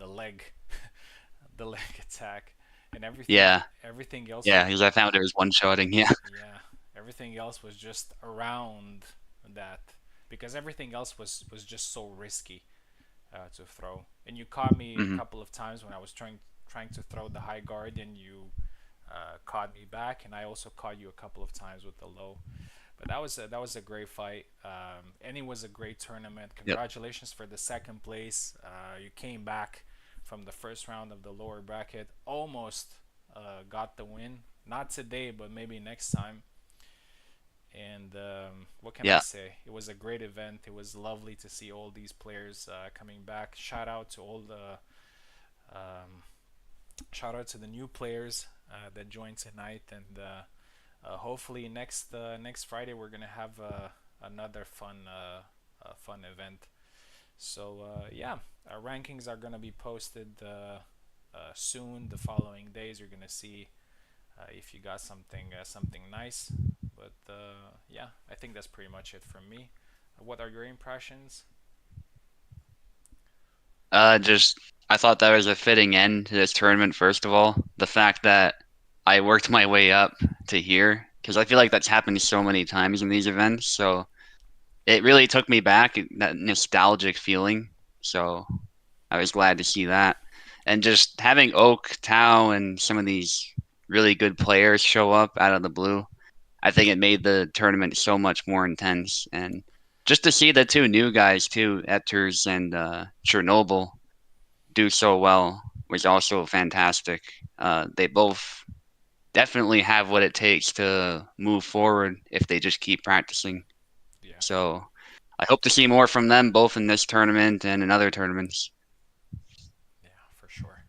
leg, the leg attack, and Yeah. everything else Yeah, was because I found it was one-shotting. Yeah. yeah, everything else was just around that because everything else was just so risky to throw. And you caught me a Hmm. couple of times when I was trying to throw the high guard, and you caught me back, and I also caught you a couple of times with the low. But that was a great fight, and it was a great tournament. Yep. Congratulations for the second place. You came back from the first round of the lower bracket, almost got the win. Not today, but maybe next time. And what can I Yeah. say? It was a great event. It was lovely to see all these players coming back. Um, Shout out to the new players that joined tonight, and hopefully next Friday we're gonna have another fun event. So yeah, our rankings are gonna be posted soon. The following days, you're gonna see if you got something nice. But yeah, I think that's pretty much it from me. What are your impressions? Just I thought that was a fitting end to this tournament, first of all. The fact that I worked my way up to here, because I feel like that's happened so many times in these events. So it really took me back, that nostalgic feeling. So I was glad to see that. And just having Oak, Tao, and some of these really good players show up out of the blue, I think it made the tournament so much more intense. And just to see the two new guys too, Etters and Chernobyl, do so well was also fantastic. They both definitely have what it takes to move forward if they just keep practicing. Yeah. So I hope to see more from them both in this tournament and in other tournaments. Yeah, for sure.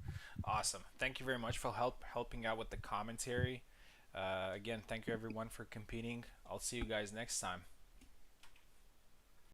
Awesome. Thank you very much for helping out with the commentary. Again, thank you everyone for competing. I'll see you guys next time.